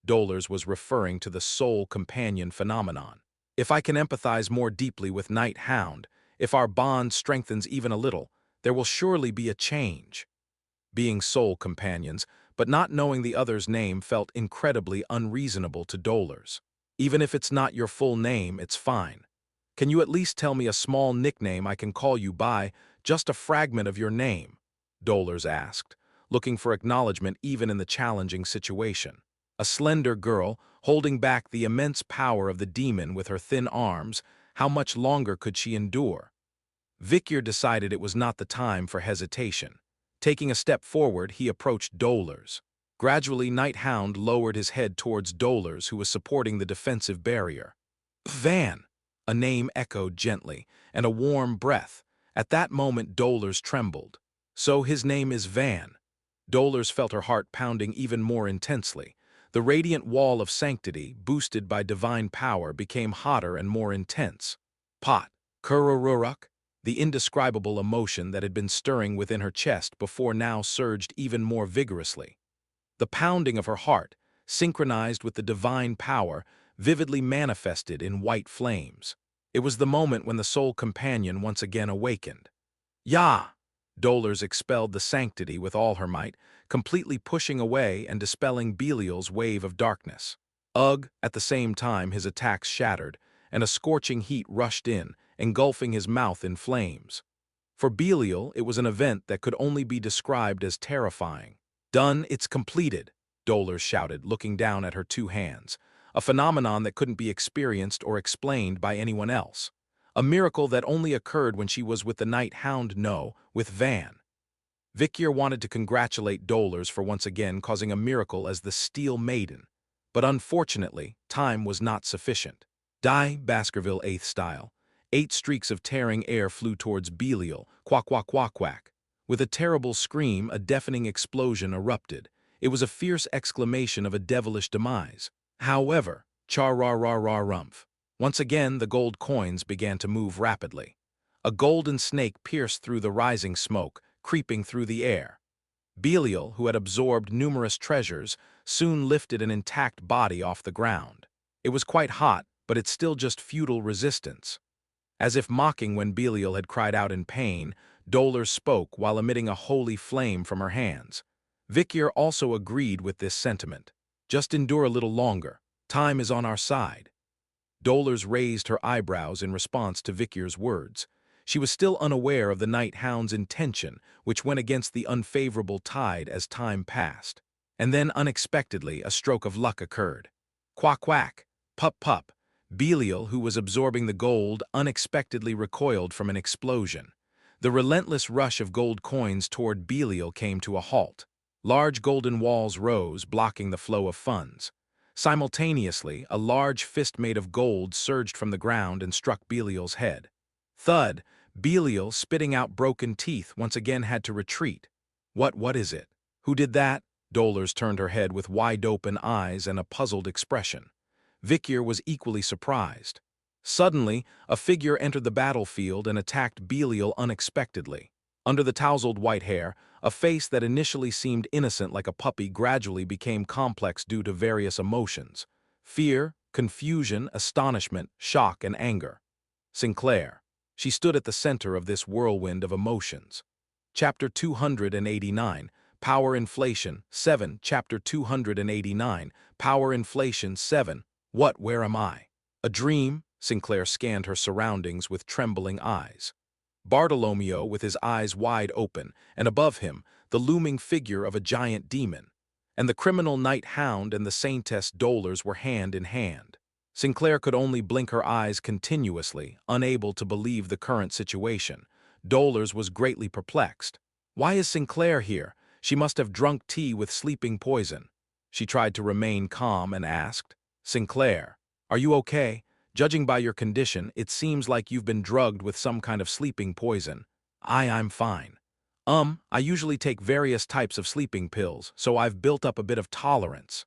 Dolores was referring to the soul companion phenomenon. "If I can empathize more deeply with Night Hound, if our bond strengthens even a little, there will surely be a change." Being soul companions, but not knowing the other's name felt incredibly unreasonable to Dolores. "Even if it's not your full name, it's fine. Can you at least tell me a small nickname I can call you by, just a fragment of your name?" Dolores asked, looking for acknowledgement even in the challenging situation. A slender girl, holding back the immense power of the demon with her thin arms, how much longer could she endure? Victor decided it was not the time for hesitation. Taking a step forward, he approached Dolores. Gradually, Night Hound lowered his head towards Dolores, who was supporting the defensive barrier. "Van!" A name echoed gently, and a warm breath. At that moment, Dolores trembled. "So his name is Van." Dolores felt her heart pounding even more intensely. The radiant wall of sanctity, boosted by divine power, became hotter and more intense. Pot, Kurururuk, the indescribable emotion that had been stirring within her chest before now surged even more vigorously. The pounding of her heart, synchronized with the divine power, vividly manifested in white flames. It was the moment when the soul companion once again awakened. "Yah!" Dolores expelled the sanctity with all her might, completely pushing away and dispelling Belial's wave of darkness. Ugh! At the same time, his attacks shattered, and a scorching heat rushed in, engulfing his mouth in flames. For Belial, it was an event that could only be described as terrifying. "Done, it's completed," Dolores shouted, looking down at her two hands. A phenomenon that couldn't be experienced or explained by anyone else. A miracle that only occurred when she was with the Night Hound, no, with Van. Victor wanted to congratulate Dolores for once again causing a miracle as the Steel Maiden. But unfortunately, time was not sufficient. Die, Baskerville 8th style. 8 streaks of tearing air flew towards Belial, quack quack quack quack. With a terrible scream, a deafening explosion erupted. It was a fierce exclamation of a devilish demise. However, char-ra-ra-ra-rumph. Once again, the gold coins began to move rapidly. A golden snake pierced through the rising smoke, creeping through the air. Belial, who had absorbed numerous treasures, soon lifted an intact body off the ground. It was quite hot, but it's still just futile resistance. As if mocking when Belial had cried out in pain, Dolores spoke while emitting a holy flame from her hands. Victor also agreed with this sentiment. "Just endure a little longer. Time is on our side." Dolores raised her eyebrows in response to Victor's words. She was still unaware of the night hound's intention, which went against the unfavorable tide as time passed. And then, unexpectedly, a stroke of luck occurred. Quack quack, pup pup. Belial, who was absorbing the gold, unexpectedly recoiled from an explosion. The relentless rush of gold coins toward Belial came to a halt. Large golden walls rose, blocking the flow of funds. Simultaneously, a large fist made of gold surged from the ground and struck Belial's head. Thud! Belial, spitting out broken teeth, once again had to retreat. What is it? Who did that? Dolores turned her head with wide-open eyes and a puzzled expression. Vikyr was equally surprised. Suddenly, a figure entered the battlefield and attacked Belial unexpectedly. Under the tousled white hair, a face that initially seemed innocent like a puppy gradually became complex due to various emotions: fear, confusion, astonishment, shock, and anger. Sinclair. She stood at the center of this whirlwind of emotions. Chapter 289, Power Inflation 7. Chapter 289, Power Inflation 7. Where am I? A dream? Sinclair scanned her surroundings with trembling eyes. Bartolomeo with his eyes wide open, and above him, the looming figure of a giant demon. And the criminal night hound and the saintess Dolores were hand in hand. Sinclair could only blink her eyes continuously, unable to believe the current situation. Dolores was greatly perplexed. Why is Sinclair here? She must have drunk tea with sleeping poison. She tried to remain calm and asked, Sinclair, are you okay? Judging by your condition, it seems like you've been drugged with some kind of sleeping poison. I'm fine. I usually take various types of sleeping pills, so I've built up a bit of tolerance.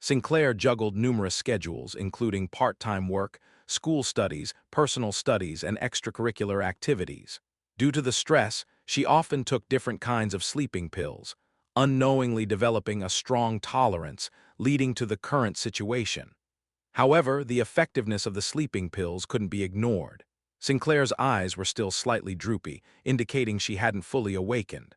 Sinclair juggled numerous schedules, including part-time work, school studies, personal studies, and extracurricular activities. Due to the stress, she often took different kinds of sleeping pills, unknowingly developing a strong tolerance, leading to the current situation. However, the effectiveness of the sleeping pills couldn't be ignored. Sinclair's eyes were still slightly droopy, indicating she hadn't fully awakened.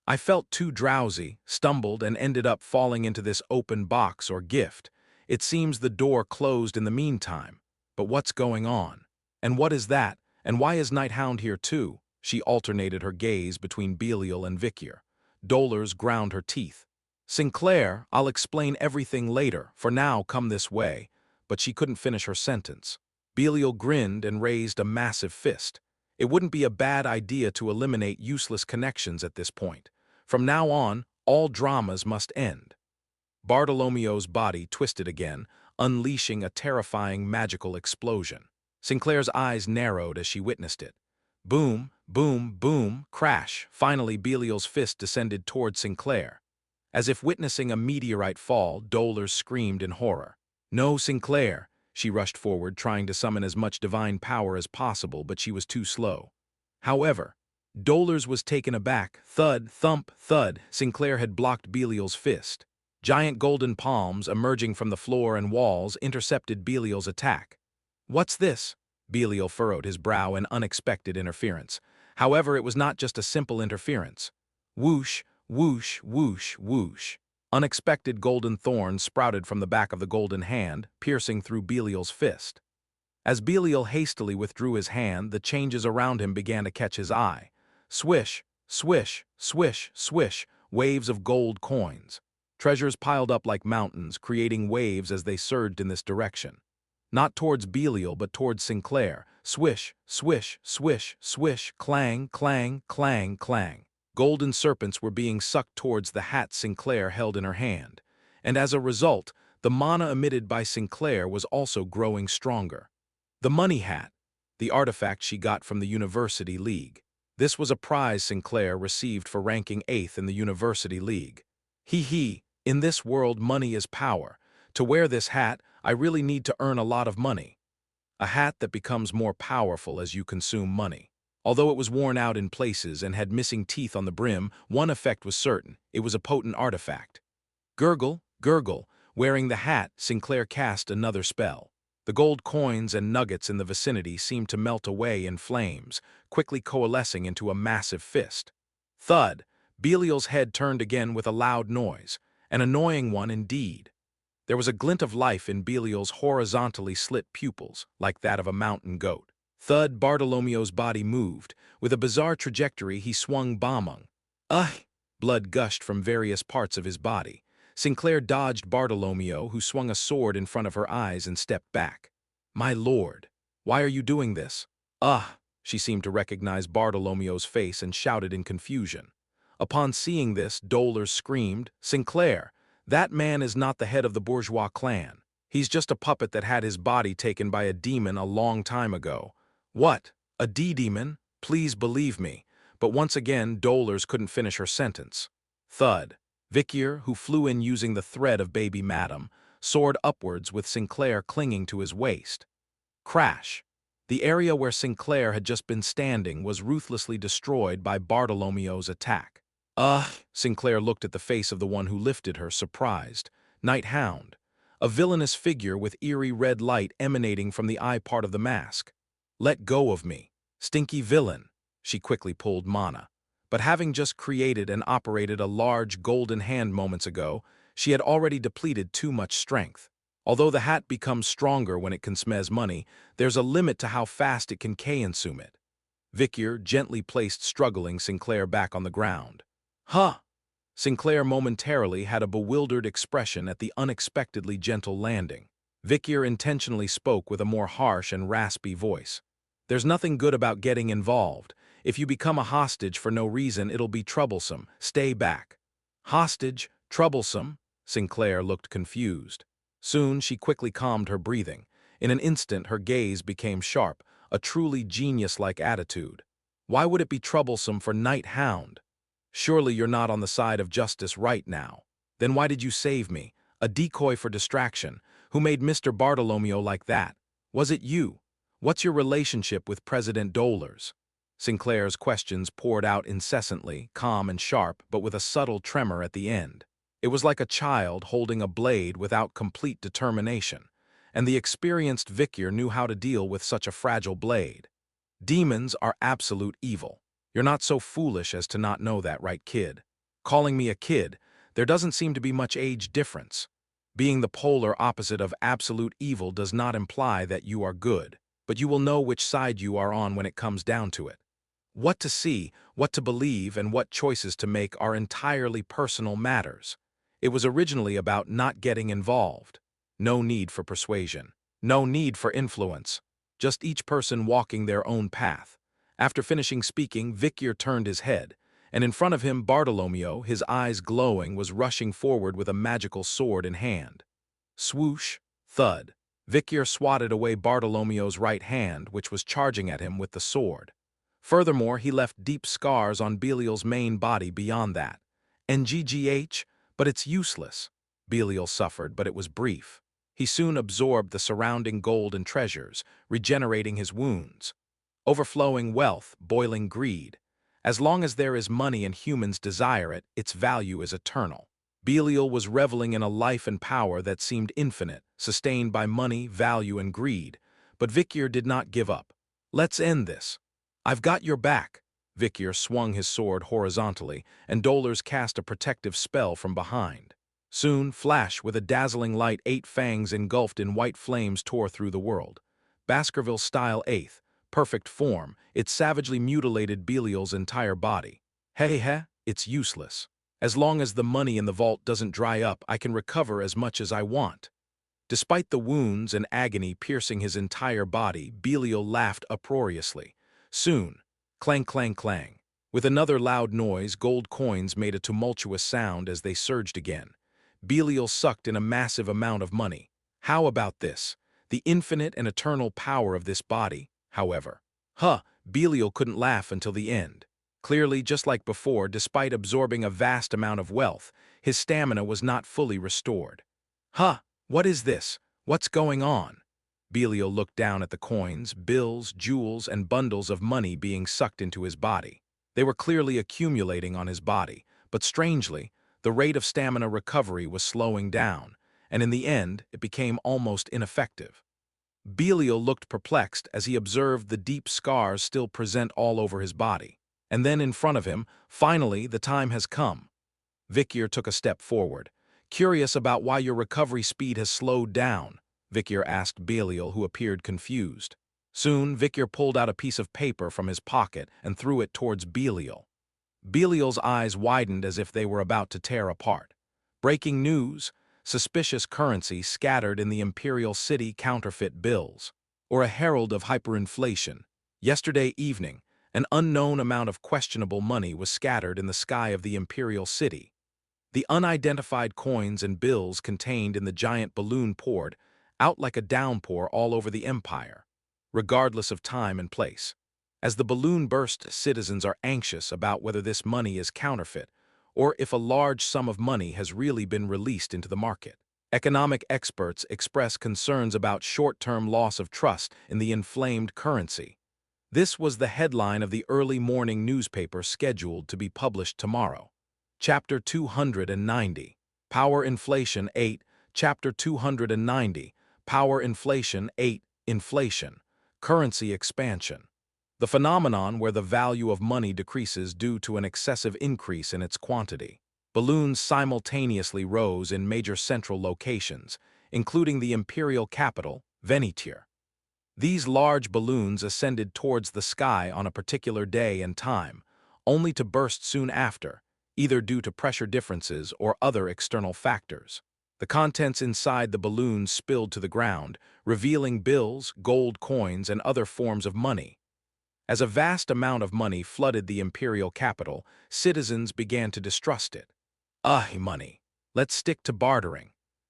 I felt too drowsy, stumbled, and ended up falling into this open box or gift. It seems the door closed in the meantime. But what's going on? And what is that? And why is Nighthound here too? She alternated her gaze between Belial and Vikyr. Dolores ground her teeth. Sinclair, I'll explain everything later. For now, come this way. But she couldn't finish her sentence. Belial grinned and raised a massive fist. It wouldn't be a bad idea to eliminate useless connections at this point. From now on, all dramas must end. Bartolomeo's body twisted again, unleashing a terrifying magical explosion. Sinclair's eyes narrowed as she witnessed it. Boom, boom, boom, crash. Finally, Belial's fist descended toward Sinclair. As if witnessing a meteorite fall, Dolores screamed in horror. No, Sinclair! She rushed forward, trying to summon as much divine power as possible, but she was too slow. However, Dolores was taken aback. Thud, thump, thud. Sinclair had blocked Belial's fist. Giant golden palms, emerging from the floor and walls, intercepted Belial's attack. What's this? Belial furrowed his brow in unexpected interference. However, it was not just a simple interference. Whoosh, whoosh, whoosh, whoosh. Unexpected golden thorns sprouted from the back of the golden hand, piercing through Belial's fist. As Belial hastily withdrew his hand, the changes around him began to catch his eye. Swish, swish, swish, swish, waves of gold coins. Treasures piled up like mountains, creating waves as they surged in this direction. Not towards Belial, but towards Sinclair. Swish, swish, swish, swish, clang, clang, clang, clang. Golden serpents were being sucked towards the hat Sinclair held in her hand. And as a result, the mana emitted by Sinclair was also growing stronger. The money hat, the artifact she got from the University League. This was a prize Sinclair received for ranking 8th in the University League. In this world money is power. To wear this hat, I really need to earn a lot of money. A hat that becomes more powerful as you consume money. Although it was worn out in places and had missing teeth on the brim, one effect was certain: it was a potent artifact. Gurgle, gurgle. Wearing the hat, Sinclair cast another spell. The gold coins and nuggets in the vicinity seemed to melt away in flames, quickly coalescing into a massive fist. Thud! Belial's head turned again with a loud noise, an annoying one indeed. There was a glint of life in Belial's horizontally slit pupils, like that of a mountain goat. Thud, Bartolomeo's body moved. With a bizarre trajectory, he swung bombing. Ugh! Blood gushed from various parts of his body. Sinclair dodged Bartolomeo, who swung a sword in front of her eyes and stepped back. My lord, why are you doing this? Ugh! She seemed to recognize Bartolomeo's face and shouted in confusion. Upon seeing this, Dolores screamed, Sinclair, that man is not the head of the bourgeois clan. He's just a puppet that had his body taken by a demon a long time ago. What? A demon? Please believe me. But once again, Dolores couldn't finish her sentence. Thud. Vikier, who flew in using the thread of baby Madam, soared upwards with Sinclair clinging to his waist. Crash. The area where Sinclair had just been standing was ruthlessly destroyed by Bartolomeo's attack. Sinclair looked at the face of the one who lifted her, surprised. Hound. A villainous figure with eerie red light emanating from the eye part of the mask. Let go of me. Stinky villain. She quickly pulled mana. But having just created and operated a large golden hand moments ago, she had already depleted too much strength. Although the hat becomes stronger when it can smez money, there's a limit to how fast it can consume it. Vikier gently placed struggling Sinclair back on the ground. Huh! Sinclair momentarily had a bewildered expression at the unexpectedly gentle landing. Vikier intentionally spoke with a more harsh and raspy voice. There's nothing good about getting involved. If you become a hostage for no reason, it'll be troublesome. Stay back. Hostage? Troublesome? Sinclair looked confused. Soon she quickly calmed her breathing. In an instant her gaze became sharp, a truly genius-like attitude. Why would it be troublesome for Hound? Surely you're not on the side of justice right now. Then why did you save me? A decoy for distraction. Who made Mr. Bartolomeo like that? Was it you? What's your relationship with President Dolores? Sinclair's questions poured out incessantly, calm and sharp, but with a subtle tremor at the end. It was like a child holding a blade without complete determination, and the experienced Vikier knew how to deal with such a fragile blade. Demons are absolute evil. You're not so foolish as to not know that, right, kid? Calling me a kid, there doesn't seem to be much age difference. Being the polar opposite of absolute evil does not imply that you are good, but you will know which side you are on when it comes down to it. What to see, what to believe, and what choices to make are entirely personal matters. It was originally about not getting involved. No need for persuasion. No need for influence. Just each person walking their own path. After finishing speaking, Vikier turned his head, and in front of him Bartolomeo, his eyes glowing, was rushing forward with a magical sword in hand. Swoosh, thud. Vikier swatted away Bartolomeo's right hand, which was charging at him with the sword. Furthermore, he left deep scars on Belial's main body beyond that. NGGH, but it's useless. Belial suffered, but it was brief. He soon absorbed the surrounding gold and treasures, regenerating his wounds. Overflowing wealth, boiling greed. As long as there is money and humans desire it, its value is eternal. Belial was reveling in a life and power that seemed infinite, sustained by money, value, and greed. But Vikier did not give up. Let's end this. I've got your back. Vikier swung his sword horizontally, and Dolores cast a protective spell from behind. Soon, flash, with a dazzling light, 8 fangs engulfed in white flames tore through the world. Baskerville-style 8th, perfect form, it savagely mutilated Belial's entire body. Hey, it's useless. As long as the money in the vault doesn't dry up, I can recover as much as I want. Despite the wounds and agony piercing his entire body, Belial laughed uproariously. Soon, clang, clang, clang. With another loud noise, gold coins made a tumultuous sound as they surged again. Belial sucked in a massive amount of money. How about this? The infinite and eternal power of this body, however. Belial couldn't laugh until the end. Clearly, just like before, despite absorbing a vast amount of wealth, his stamina was not fully restored. What is this? What's going on? Belial looked down at the coins, bills, jewels, and bundles of money being sucked into his body. They were clearly accumulating on his body, but strangely, the rate of stamina recovery was slowing down, and in the end, it became almost ineffective. Belial looked perplexed as he observed the deep scars still present all over his body. And then in front of him, finally, the time has come. Vikier took a step forward. Curious about why your recovery speed has slowed down, Vikier asked Belial, who appeared confused. Soon, Victor pulled out a piece of paper from his pocket and threw it towards Belial. Belial's eyes widened as if they were about to tear apart. Breaking news: suspicious currency scattered in the imperial city, counterfeit bills. Or a herald of hyperinflation. Yesterday evening, an unknown amount of questionable money was scattered in the sky of the imperial city. The unidentified coins and bills contained in the giant balloon poured out like a downpour all over the empire, regardless of time and place. As the balloon burst, citizens are anxious about whether this money is counterfeit or if a large sum of money has really been released into the market. Economic experts express concerns about short-term loss of trust in the inflamed currency. This was the headline of the early morning newspaper scheduled to be published tomorrow. Chapter 290, Power Inflation 8, Chapter 290, Power Inflation 8, Inflation, Currency Expansion. The phenomenon where the value of money decreases due to an excessive increase in its quantity. Balloons simultaneously rose in major central locations, including the imperial capital, Venetia. These large balloons ascended towards the sky on a particular day and time, only to burst soon after, either due to pressure differences or other external factors. The contents inside the balloons spilled to the ground, revealing bills, gold coins, and other forms of money. As a vast amount of money flooded the imperial capital, citizens began to distrust it. Money. Let's stick to bartering.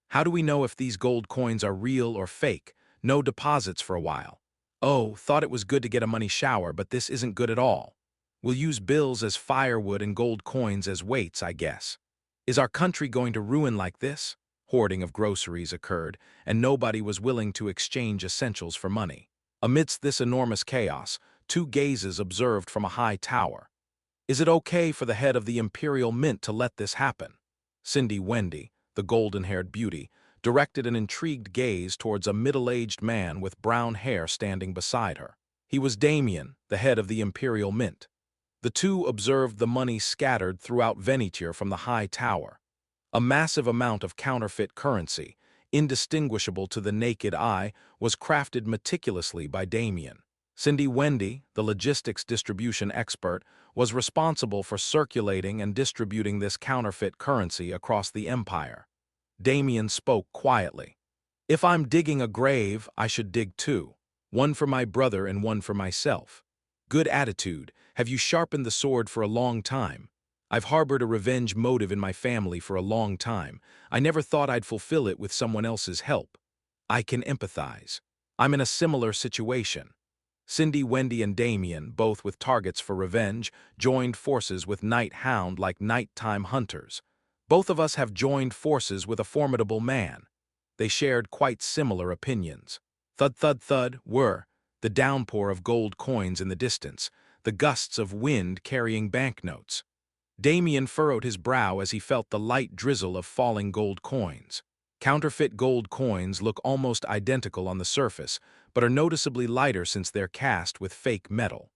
How do we know if these gold coins are real or fake? No deposits for a while. Oh, thought it was good to get a money shower, but this isn't good at all. We'll use bills as firewood and gold coins as weights, I guess. Is our country going to ruin like this? Hoarding of groceries occurred, and nobody was willing to exchange essentials for money. Amidst this enormous chaos, two gazes observed from a high tower. Is it okay for the head of the Imperial Mint to let this happen? Cindy Wendy, the golden-haired beauty, directed an intrigued gaze towards a middle-aged man with brown hair standing beside her. He was Damien, the head of the Imperial Mint. The two observed the money scattered throughout Venetia from the high tower. A massive amount of counterfeit currency, indistinguishable to the naked eye, was crafted meticulously by Damien. Cindy Wendy, the logistics distribution expert, was responsible for circulating and distributing this counterfeit currency across the empire. Damien spoke quietly. If I'm digging a grave, I should dig two. One for my brother and one for myself. Good attitude. Have you sharpened the sword for a long time? I've harbored a revenge motive in my family for a long time. I never thought I'd fulfill it with someone else's help. I can empathize. I'm in a similar situation. Cindy, Wendy, and Damien, both with targets for revenge, joined forces with Night Hound like nighttime hunters. Both of us have joined forces with a formidable man. They shared quite similar opinions. Thud, thud, thud were the downpour of gold coins in the distance, the gusts of wind carrying banknotes. Damien furrowed his brow as he felt the light drizzle of falling gold coins. Counterfeit gold coins look almost identical on the surface, but are noticeably lighter since they're cast with fake metal.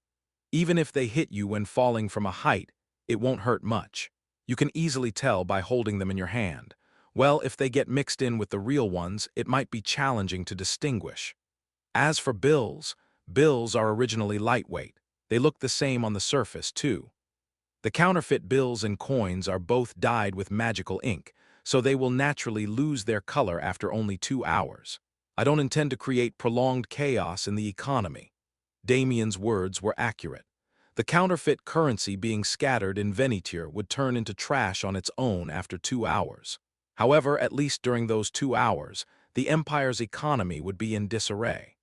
Even if they hit you when falling from a height, it won't hurt much. You can easily tell by holding them in your hand. Well, if they get mixed in with the real ones, it might be challenging to distinguish. As for bills, bills are originally lightweight. They look the same on the surface, too. The counterfeit bills and coins are both dyed with magical ink, so they will naturally lose their color after only 2 hours. I don't intend to create prolonged chaos in the economy. Damien's words were accurate. The counterfeit currency being scattered in Venetia would turn into trash on its own after 2 hours. However, at least during those 2 hours, the empire's economy would be in disarray.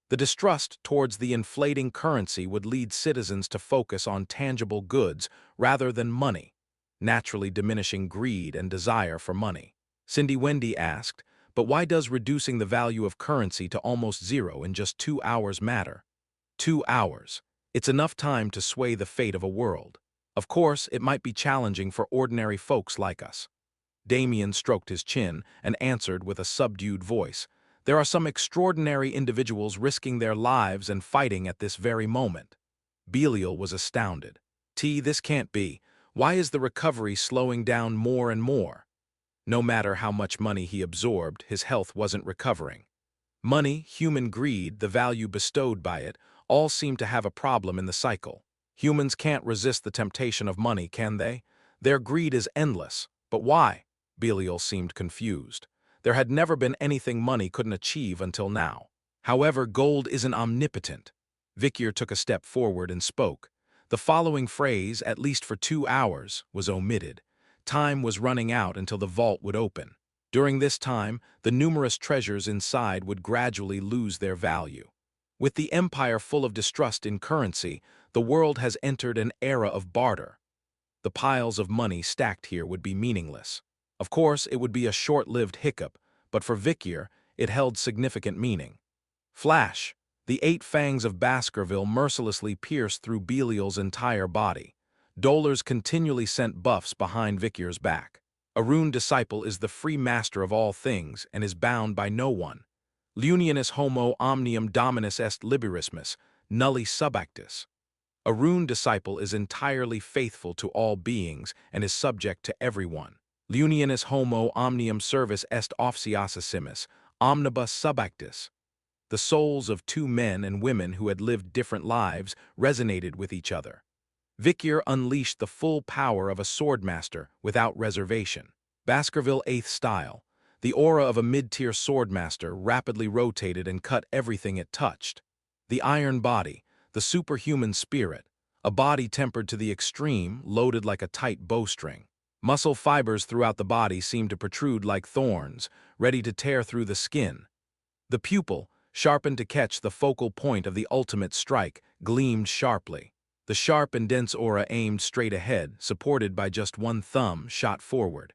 The distrust towards the inflating currency would lead citizens to focus on tangible goods rather than money, naturally diminishing greed and desire for money. Cindy Wendy asked, but why does reducing the value of currency to almost zero in just 2 hours matter? 2 hours. It's enough time to sway the fate of a world. Of course, it might be challenging for ordinary folks like us. Damien stroked his chin and answered with a subdued voice. There are some extraordinary individuals risking their lives and fighting at this very moment. Belial was astounded. This can't be. Why is the recovery slowing down more and more? No matter how much money he absorbed, his health wasn't recovering. Money, human greed, the value bestowed by it, all seem to have a problem in the cycle. Humans can't resist the temptation of money, can they? Their greed is endless. But why? Belial seemed confused. There had never been anything money couldn't achieve until now. However, gold isn't omnipotent. Vikier took a step forward and spoke. The following phrase, at least for 2 hours, was omitted. Time was running out until the vault would open. During this time, the numerous treasures inside would gradually lose their value. With the empire full of distrust in currency, the world has entered an era of barter. The piles of money stacked here would be meaningless. Of course, it would be a short-lived hiccup, but for Vikier, it held significant meaning. Flash! The 8 fangs of Baskerville mercilessly pierced through Belial's entire body. Dolars continually sent buffs behind Vikier's back. A rune disciple is the free master of all things and is bound by no one. Leunionis homo omnium dominus est liberismus, nulli subactus. A rune disciple is entirely faithful to all beings and is subject to everyone. Leunionis homo omnium servis est officiosissimus, omnibus subactus. The souls of 2 men and women who had lived different lives resonated with each other. Vikier unleashed the full power of a swordmaster without reservation. Baskerville 8th style. The aura of a mid-tier swordmaster rapidly rotated and cut everything it touched. The iron body, the superhuman spirit, a body tempered to the extreme, loaded like a tight bowstring. Muscle fibers throughout the body seemed to protrude like thorns, ready to tear through the skin. The pupil, sharpened to catch the focal point of the ultimate strike, gleamed sharply. The sharp and dense aura aimed straight ahead, supported by just one thumb shot forward.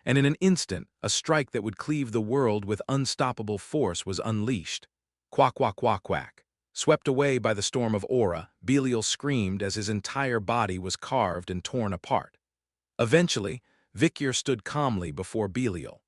And in an instant, a strike that would cleave the world with unstoppable force was unleashed. Quack, quack, quack, quack. Swept away by the storm of aura, Belial screamed as his entire body was carved and torn apart. Eventually, Vikier stood calmly before Belial.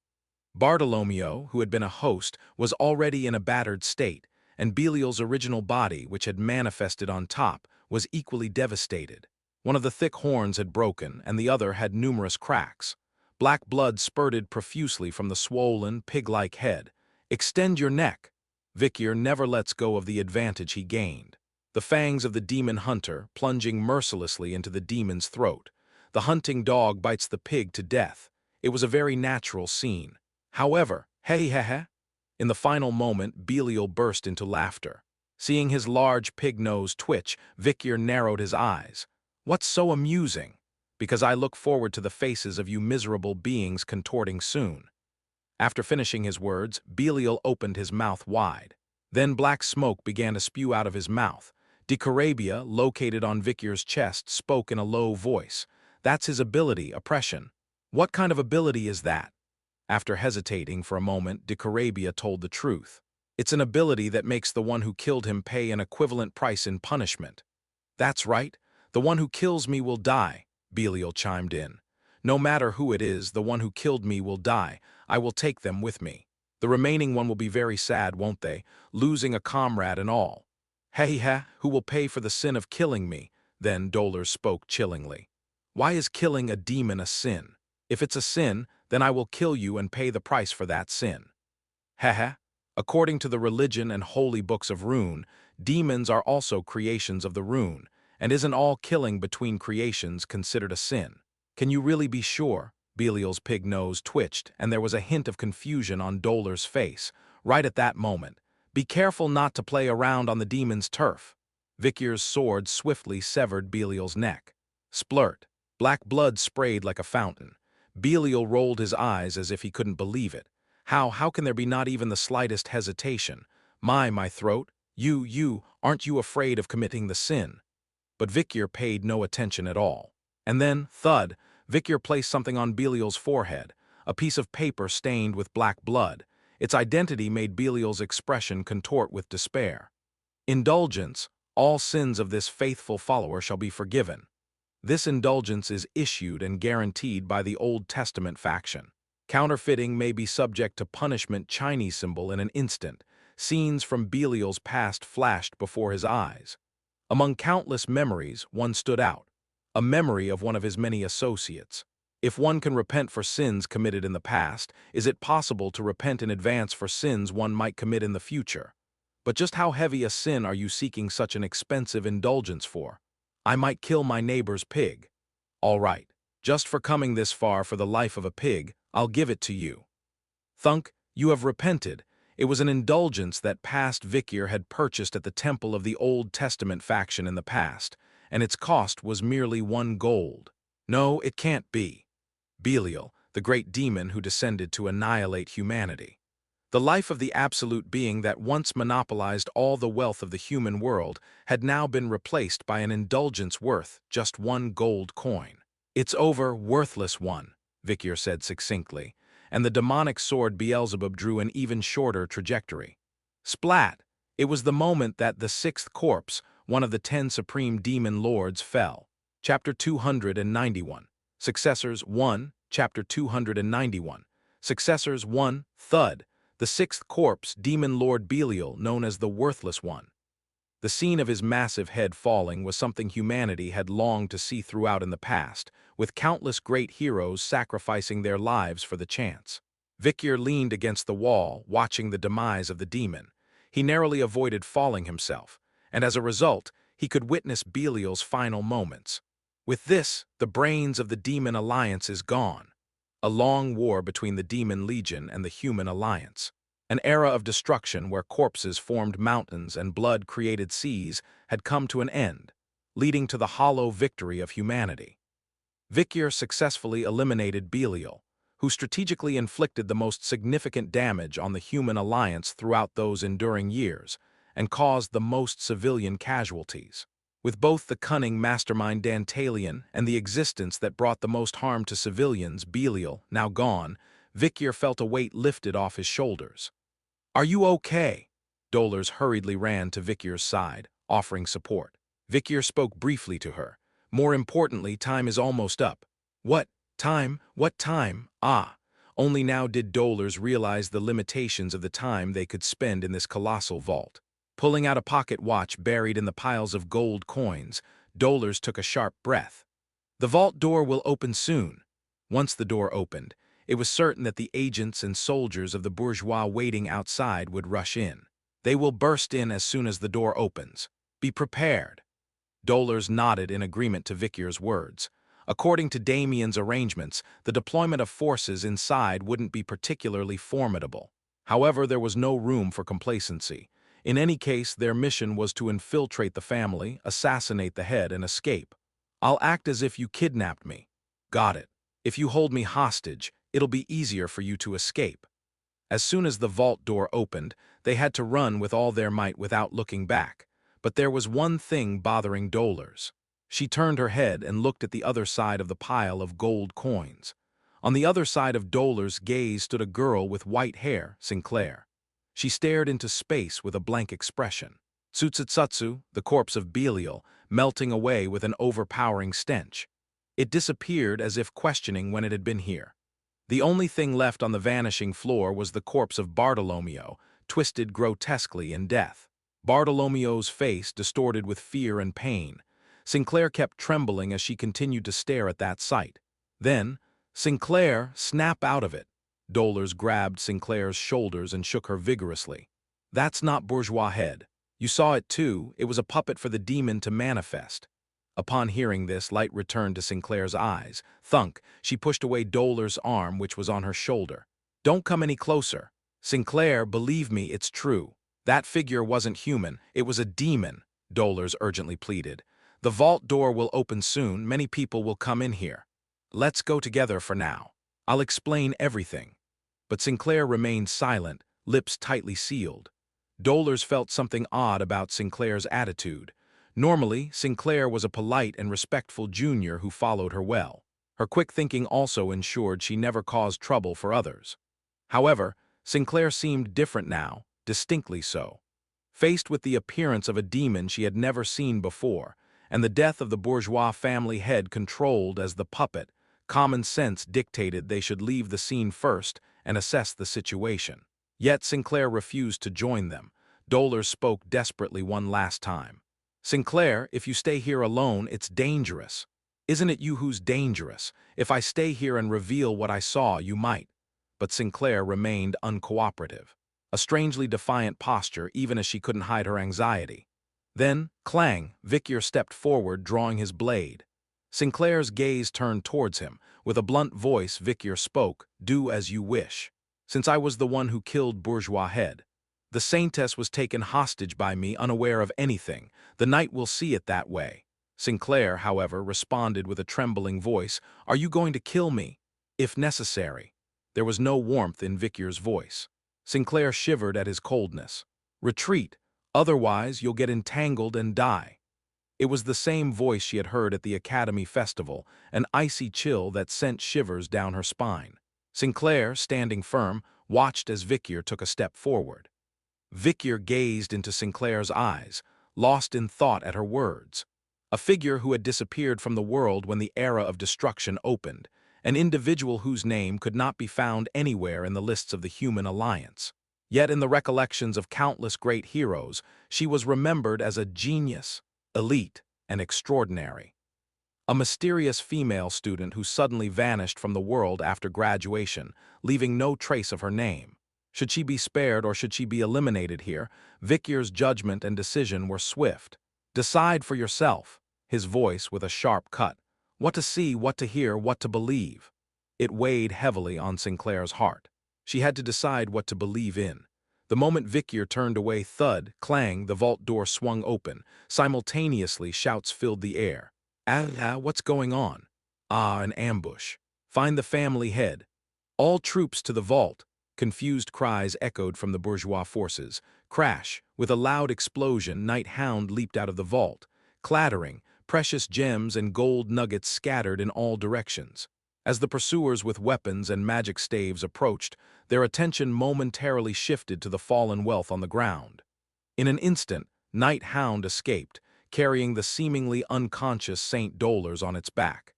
Bartolomeo, who had been a host, was already in a battered state, and Belial's original body, which had manifested on top, was equally devastated. One of the thick horns had broken, and the other had numerous cracks. Black blood spurted profusely from the swollen, pig-like head. "Extend your neck." Vikier never lets go of the advantage he gained. The fangs of the demon hunter plunging mercilessly into the demon's throat. The hunting dog bites the pig to death. It was a very natural scene. However, in the final moment, Belial burst into laughter. Seeing his large pig nose twitch, Vikier narrowed his eyes. "What's so amusing?" "Because I look forward to the faces of you miserable beings contorting soon." After finishing his words, Belial opened his mouth wide. Then black smoke began to spew out of his mouth. Dicarabia, located on Vikier's chest, spoke in a low voice. "That's his ability, oppression." "What kind of ability is that?" After hesitating for a moment, Dicarabia told the truth. "It's an ability that makes the one who killed him pay an equivalent price in punishment." "That's right. The one who kills me will die," Belial chimed in. "No matter who it is, the one who killed me will die. I will take them with me. The remaining one will be very sad, won't they, losing a comrade and all." Who will pay for the sin of killing me?" Then Dolars spoke chillingly. "Why is killing a demon a sin? If it's a sin, then I will kill you and pay the price for that sin." According to the religion and holy books of Rune, demons are also creations of the Rune, and isn't all killing between creations considered a sin? "Can you really be sure?" Belial's pig nose twitched, and there was a hint of confusion on Dolars' face, right at that moment. "Be careful not to play around on the demon's turf." Vikier's sword swiftly severed Belial's neck. Splurt. Black blood sprayed like a fountain. Belial rolled his eyes as if he couldn't believe it. How can there be not even the slightest hesitation? My throat, aren't you afraid of committing the sin?" But Vikier paid no attention at all. And then, thud, Vikier placed something on Belial's forehead, a piece of paper stained with black blood. Its identity made Belial's expression contort with despair. "Indulgence, all sins of this faithful follower shall be forgiven." This indulgence is issued and guaranteed by the Old Testament faction. Counterfeiting may be subject to punishment. Chinese symbol in an instant. Scenes from Belial's past flashed before his eyes. Among countless memories, one stood out. A memory of one of his many associates. If one can repent for sins committed in the past, is it possible to repent in advance for sins one might commit in the future? But just how heavy a sin are you seeking such an expensive indulgence for? I might kill my neighbor's pig. All right, just for coming this far for the life of a pig, I'll give it to you. Thunk, you have repented. It was an indulgence that past Vikyr had purchased at the temple of the Old Testament faction in the past, and its cost was merely 1 gold. No, it can't be. Belial, the great demon who descended to annihilate humanity. The life of the absolute being that once monopolized all the wealth of the human world had now been replaced by an indulgence worth just 1 gold coin. It's over, worthless one, Vikyr said succinctly, and the demonic sword Beelzebub drew an even shorter trajectory. Splat! It was the moment that the 6th corpse, one of the 10 supreme demon lords, fell. Chapter 291. Successors 1, Chapter 291. Successors 1, Thud. The 6th corpse, Demon Lord Belial, known as the Worthless One. The scene of his massive head falling was something humanity had longed to see throughout in the past, with countless great heroes sacrificing their lives for the chance. Vikyr leaned against the wall, watching the demise of the demon. He narrowly avoided falling himself, and as a result, he could witness Belial's final moments. With this, the brains of the Demon Alliance is gone. A long war between the Demon Legion and the Human Alliance. An era of destruction where corpses formed mountains and blood created seas had come to an end, leading to the hollow victory of humanity. Vikyr successfully eliminated Belial, who strategically inflicted the most significant damage on the Human Alliance throughout those enduring years, and caused the most civilian casualties. With both the cunning mastermind Dantalion and the existence that brought the most harm to civilians, Belial, now gone, Vikyr felt a weight lifted off his shoulders. "Are you okay?" Dolores hurriedly ran to Vikyr's side, offering support. Vikyr spoke briefly to her. "More importantly, time is almost up." "What time? What time?" Ah! Only now did Dolores realize the limitations of the time they could spend in this colossal vault. Pulling out a pocket watch buried in the piles of gold coins, Dolores took a sharp breath. "The vault door will open soon." Once the door opened, it was certain that the agents and soldiers of the bourgeois waiting outside would rush in. "They will burst in as soon as the door opens. Be prepared." Dolores nodded in agreement to Vikyr's words. According to Damien's arrangements, the deployment of forces inside wouldn't be particularly formidable. However, there was no room for complacency. In any case, their mission was to infiltrate the family, assassinate the head, and escape. "I'll act as if you kidnapped me." "Got it. If you hold me hostage, it'll be easier for you to escape." As soon as the vault door opened, they had to run with all their might without looking back. But there was one thing bothering Dolores. She turned her head and looked at the other side of the pile of gold coins. On the other side of Dolores' gaze stood a girl with white hair, Sinclair. She stared into space with a blank expression. Tsutsutsu, the corpse of Belial, melting away with an overpowering stench. It disappeared as if questioning when it had been here. The only thing left on the vanishing floor was the corpse of Bartolomeo, twisted grotesquely in death. Bartolomeo's face distorted with fear and pain. Sinclair kept trembling as she continued to stare at that sight. Then, "Sinclair, snap out of it." Dolores grabbed Sinclair's shoulders and shook her vigorously. "That's not bourgeois head. You saw it too, it was a puppet for the demon to manifest." Upon hearing this, light returned to Sinclair's eyes. Thunk, she pushed away Dolores' arm which was on her shoulder. "Don't come any closer. Sinclair, believe me, it's true. That figure wasn't human, it was a demon," Dolores urgently pleaded. "The vault door will open soon, many people will come in here. Let's go together for now. I'll explain everything." But Sinclair remained silent, lips tightly sealed. Dolores felt something odd about Sinclair's attitude. Normally, Sinclair was a polite and respectful junior who followed her well. Her quick thinking also ensured she never caused trouble for others. However, Sinclair seemed different now, distinctly so. Faced with the appearance of a demon she had never seen before, and the death of the bourgeois family head controlled as the puppet, common sense dictated they should leave the scene first and assess the situation. Yet Sinclair refused to join them. Dolores spoke desperately one last time. "Sinclair, if you stay here alone, it's dangerous." Isn't it you who's dangerous? If I stay here and reveal what I saw, you might. But Sinclair remained uncooperative, a strangely defiant posture even as she couldn't hide her anxiety. Then, clang, Vicyr stepped forward, drawing his blade. Sinclair's gaze turned towards him. With a blunt voice, Vicyr spoke, "Do as you wish. Since I was the one who killed Bourgeois Head, the Saintess was taken hostage by me, unaware of anything. The Knight will see it that way." Sinclair, however, responded with a trembling voice, "Are you going to kill me? If necessary." There was no warmth in Vicyr's voice. Sinclair shivered at his coldness. "Retreat, otherwise you'll get entangled and die." It was the same voice she had heard at the Academy Festival, an icy chill that sent shivers down her spine. Sinclair, standing firm, watched as Vicyr took a step forward. Vicyr gazed into Sinclair's eyes, lost in thought at her words. A figure who had disappeared from the world when the era of destruction opened, an individual whose name could not be found anywhere in the lists of the Human Alliance. Yet in the recollections of countless great heroes, she was remembered as a genius, elite, and extraordinary. A mysterious female student who suddenly vanished from the world after graduation, leaving no trace of her name. Should she be spared or should she be eliminated here? Vicyr's judgment and decision were swift. "Decide for yourself," his voice with a sharp cut. "What to see, what to hear, what to believe." It weighed heavily on Sinclair's heart. She had to decide what to believe in. The moment Vicyr turned away, thud, clang, the vault door swung open. Simultaneously, shouts filled the air. What's going on?" "Ah, an ambush. Find the family head." "All troops to the vault." Confused cries echoed from the bourgeois forces. Crash! With a loud explosion, Hound leaped out of the vault. Clattering, precious gems and gold nuggets scattered in all directions. As the pursuers with weapons and magic staves approached, their attention momentarily shifted to the fallen wealth on the ground. In an instant, Hound escaped, carrying the seemingly unconscious Saint Dolors on its back.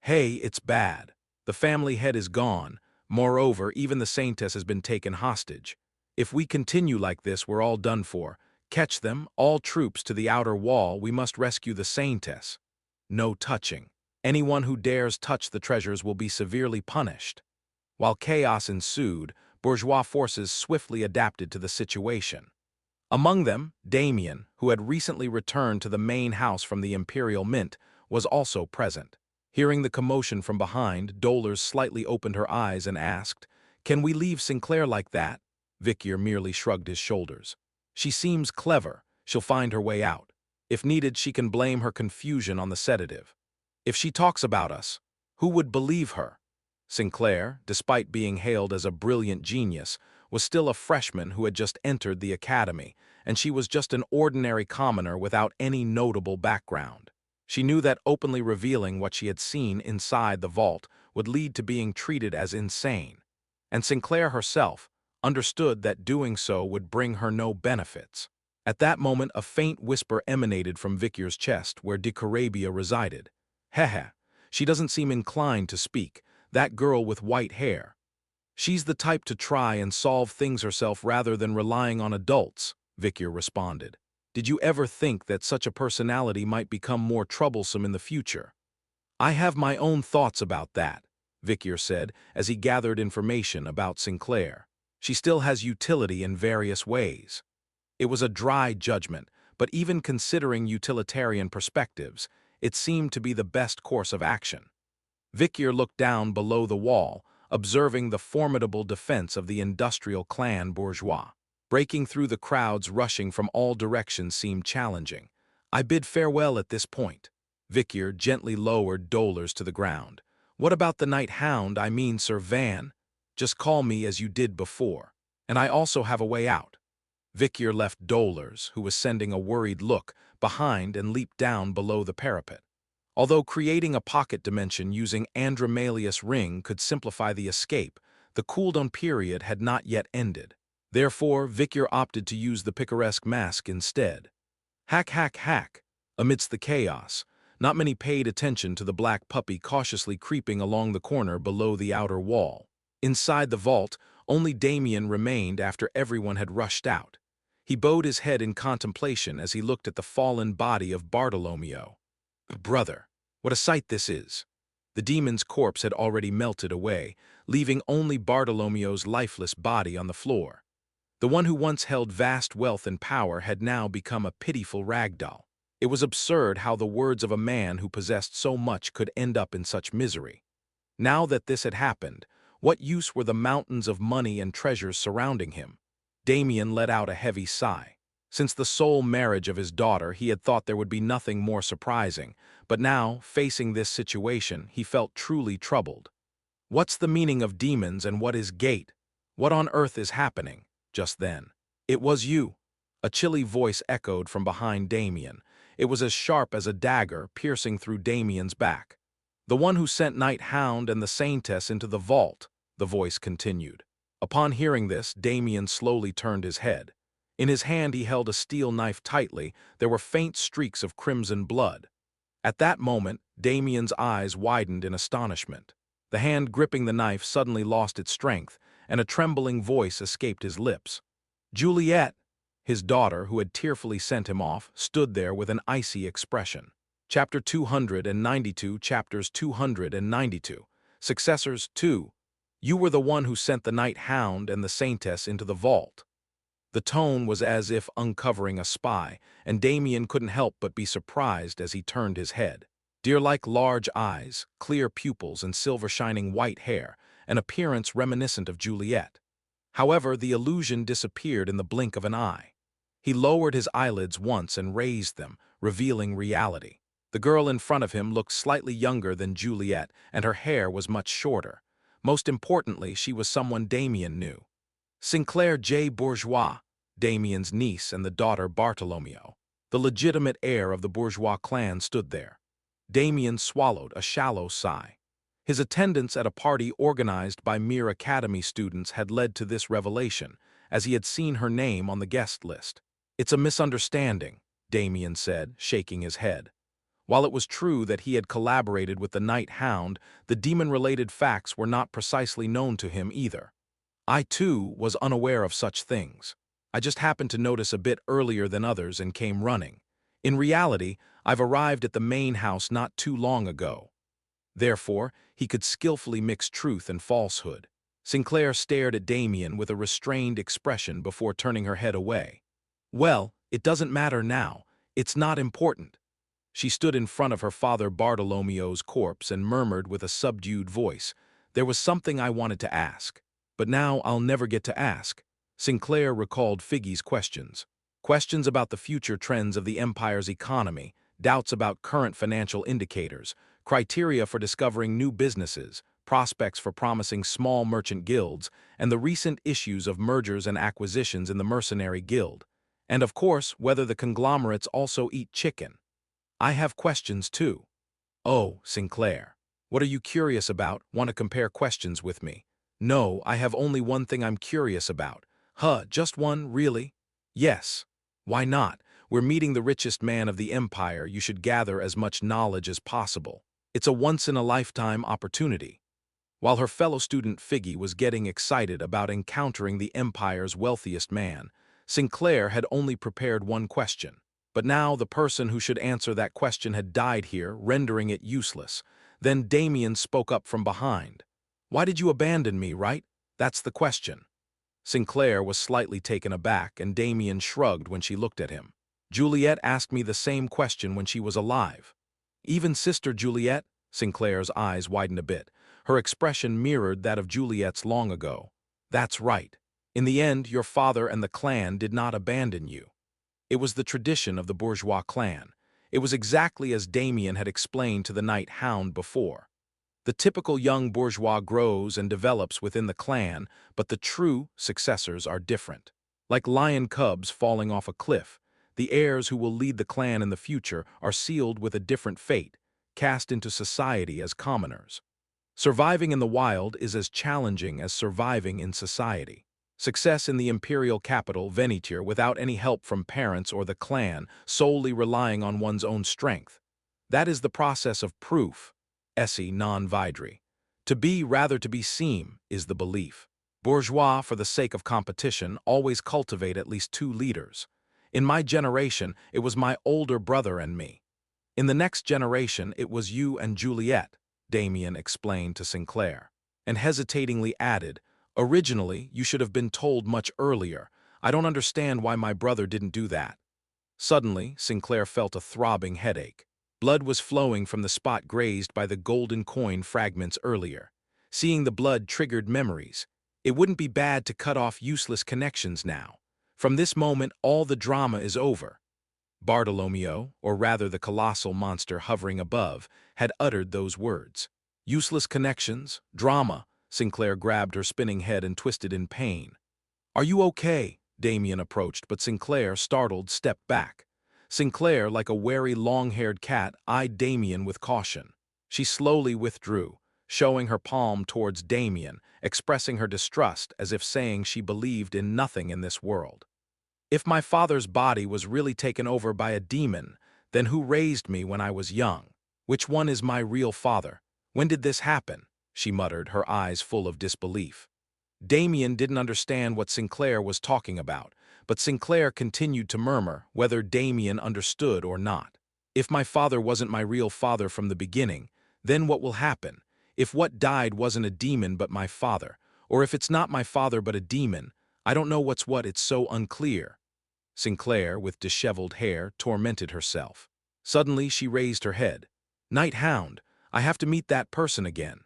"Hey, it's bad. The family head is gone. Moreover, even the Saintess has been taken hostage. If we continue like this, we're all done for. Catch them, all troops to the outer wall. We must rescue the Saintess. No touching. Anyone who dares touch the treasures will be severely punished." While chaos ensued, bourgeois forces swiftly adapted to the situation. Among them, Damien, who had recently returned to the main house from the Imperial Mint, was also present. Hearing the commotion from behind, Dolors slightly opened her eyes and asked, "Can we leave Sinclair like that?" Vicyr merely shrugged his shoulders. "She seems clever. She'll find her way out. If needed, she can blame her confusion on the sedative. If she talks about us, who would believe her?" Sinclair, despite being hailed as a brilliant genius, was still a freshman who had just entered the academy, and she was just an ordinary commoner without any notable background. She knew that openly revealing what she had seen inside the vault would lead to being treated as insane, and Sinclair herself understood that doing so would bring her no benefits. At that moment, a faint whisper emanated from Vicyr's chest, where de Carabia resided. "Heh. She doesn't seem inclined to speak, that girl with white hair. She's the type to try and solve things herself rather than relying on adults," Vicyr responded. "Did you ever think that such a personality might become more troublesome in the future?" "I have my own thoughts about that," Vicyr said as he gathered information about Sinclair. "She still has utility in various ways." It was a dry judgment, but even considering utilitarian perspectives, it seemed to be the best course of action. Vicyr looked down below the wall, observing the formidable defense of the industrial clan bourgeois. Breaking through the crowds rushing from all directions seemed challenging. "I bid farewell at this point." Vicyr gently lowered Dolors to the ground. "What about the Hound? I mean Sir Van? Just call me as you did before. And I also have a way out." Vicyr left Dolors, who was sending a worried look, behind and leaped down below the parapet. Although creating a pocket dimension using Andromalius Ring could simplify the escape, the cooldown period had not yet ended. Therefore, Vicyr opted to use the picaresque mask instead. Hack, hack, hack. Amidst the chaos, not many paid attention to the black puppy cautiously creeping along the corner below the outer wall. Inside the vault, only Damien remained after everyone had rushed out. He bowed his head in contemplation as he looked at the fallen body of Bartolomeo. "Brother." What a sight this is! The demon's corpse had already melted away, leaving only Bartolomeo's lifeless body on the floor. The one who once held vast wealth and power had now become a pitiful ragdoll. It was absurd how the words of a man who possessed so much could end up in such misery. Now that this had happened, what use were the mountains of money and treasures surrounding him? Damien let out a heavy sigh. Since the sole marriage of his daughter, he had thought there would be nothing more surprising, but now, facing this situation, he felt truly troubled. What's the meaning of demons and what is gate? What on earth is happening? Just then, "It was you." A chilly voice echoed from behind Damien. It was as sharp as a dagger piercing through Damien's back. "The one who sent Knight Hound and the Saintess into the vault," the voice continued. Upon hearing this, Damien slowly turned his head. In his hand he held a steel knife tightly. There were faint streaks of crimson blood. At that moment, Damien's eyes widened in astonishment. The hand gripping the knife suddenly lost its strength, and a trembling voice escaped his lips. Juliet, his daughter, who had tearfully sent him off, stood there with an icy expression. Chapter 292, Chapters 292. Successors 2. You were the one who sent the Knight Hound and the Saintess into the vault. The tone was as if uncovering a spy, and Damien couldn't help but be surprised as he turned his head. Deer-like large eyes, clear pupils, and silver-shining white hair, an appearance reminiscent of Juliet. However, the illusion disappeared in the blink of an eye. He lowered his eyelids once and raised them, revealing reality. The girl in front of him looked slightly younger than Juliet, and her hair was much shorter. Most importantly, she was someone Damien knew. Sinclair J. Bourgeois, Damien's niece and the daughter Bartolomeo. The legitimate heir of the bourgeois clan stood there. Damien swallowed a shallow sigh. His attendance at a party organized by mere academy students had led to this revelation, as he had seen her name on the guest list. "It's a misunderstanding," Damien said, shaking his head. While it was true that he had collaborated with the Knight Hound, the demon-related facts were not precisely known to him either. "I, too, was unaware of such things. I just happened to notice a bit earlier than others and came running. In reality, I've arrived at the main house not too long ago." Therefore, he could skillfully mix truth and falsehood. Sinclair stared at Damien with a restrained expression before turning her head away. "Well, it doesn't matter now. It's not important." She stood in front of her father Bartolomeo's corpse and murmured with a subdued voice, "There was something I wanted to ask. But now I'll never get to ask." Sinclair recalled Figgy's questions. Questions about the future trends of the empire's economy, doubts about current financial indicators, criteria for discovering new businesses, prospects for promising small merchant guilds, and the recent issues of mergers and acquisitions in the mercenary guild. And of course, whether the conglomerates also eat chicken. "I have questions too." "Oh, Sinclair. What are you curious about? Want to compare questions with me?" "No, I have only one thing I'm curious about." "Huh, just one, really?" "Yes. Why not? We're meeting the richest man of the empire. You should gather as much knowledge as possible. It's a once-in-a-lifetime opportunity." While her fellow student Figgy was getting excited about encountering the empire's wealthiest man, Sinclair had only prepared one question. But now the person who should answer that question had died here, rendering it useless. Then Damien spoke up from behind. "Why did you abandon me, right? That's the question." Sinclair was slightly taken aback, and Damien shrugged when she looked at him. "Juliet asked me the same question when she was alive." "Even Sister Juliet?" Sinclair's eyes widened a bit. Her expression mirrored that of Juliet's long ago. "That's right. In the end, your father and the clan did not abandon you. It was the tradition of the bourgeois clan. It was exactly as Damien had explained to the Knight Hound before. The typical young bourgeois grows and develops within the clan, but the true successors are different. Like lion cubs falling off a cliff, the heirs who will lead the clan in the future are sealed with a different fate, cast into society as commoners. Surviving in the wild is as challenging as surviving in society. Success in the imperial capital, Venetir, without any help from parents or the clan, solely relying on one's own strength. That is the process of proof. Esse non vidri. To be rather to be seen is the belief. Bourgeois, for the sake of competition, always cultivate at least two leaders. In my generation, it was my older brother and me. In the next generation, it was you and Juliet, Damien explained to Sinclair, and hesitatingly added, originally, you should have been told much earlier. I don't understand why my brother didn't do that. Suddenly, Sinclair felt a throbbing headache. Blood was flowing from the spot grazed by the golden coin fragments earlier. Seeing the blood triggered memories. It wouldn't be bad to cut off useless connections now. From this moment, all the drama is over. Bartolomeo, or rather the colossal monster hovering above, had uttered those words. Useless connections, drama. Sinclair grabbed her spinning head and twisted in pain. Are you okay? Damien approached, but Sinclair, startled, stepped back. Sinclair, like a wary long-haired cat, eyed Damien with caution. She slowly withdrew, showing her palm towards Damien, expressing her distrust as if saying she believed in nothing in this world. If my father's body was really taken over by a demon, then who raised me when I was young? Which one is my real father? When did this happen? She muttered, her eyes full of disbelief. Damien didn't understand what Sinclair was talking about, but Sinclair continued to murmur, whether Damien understood or not. If my father wasn't my real father from the beginning, then what will happen? If what died wasn't a demon but my father, or if it's not my father but a demon, I don't know what's what, it's so unclear. Sinclair, with disheveled hair, tormented herself. Suddenly she raised her head. Night Hound, I have to meet that person again.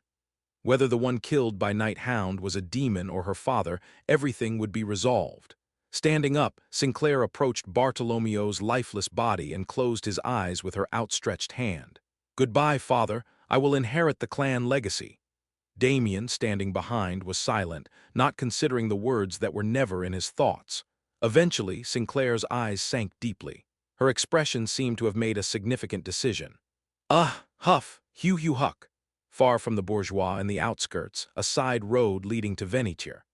Whether the one killed by Night Hound was a demon or her father, everything would be resolved. Standing up, Sinclair approached Bartolomeo's lifeless body and closed his eyes with her outstretched hand. Goodbye, father. I will inherit the clan legacy. Damien, standing behind, was silent, not considering the words that were never in his thoughts. Eventually, Sinclair's eyes sank deeply. Her expression seemed to have made a significant decision. Huff, Hugh Huck. Far from the bourgeois in the outskirts, a side road leading to Venetier.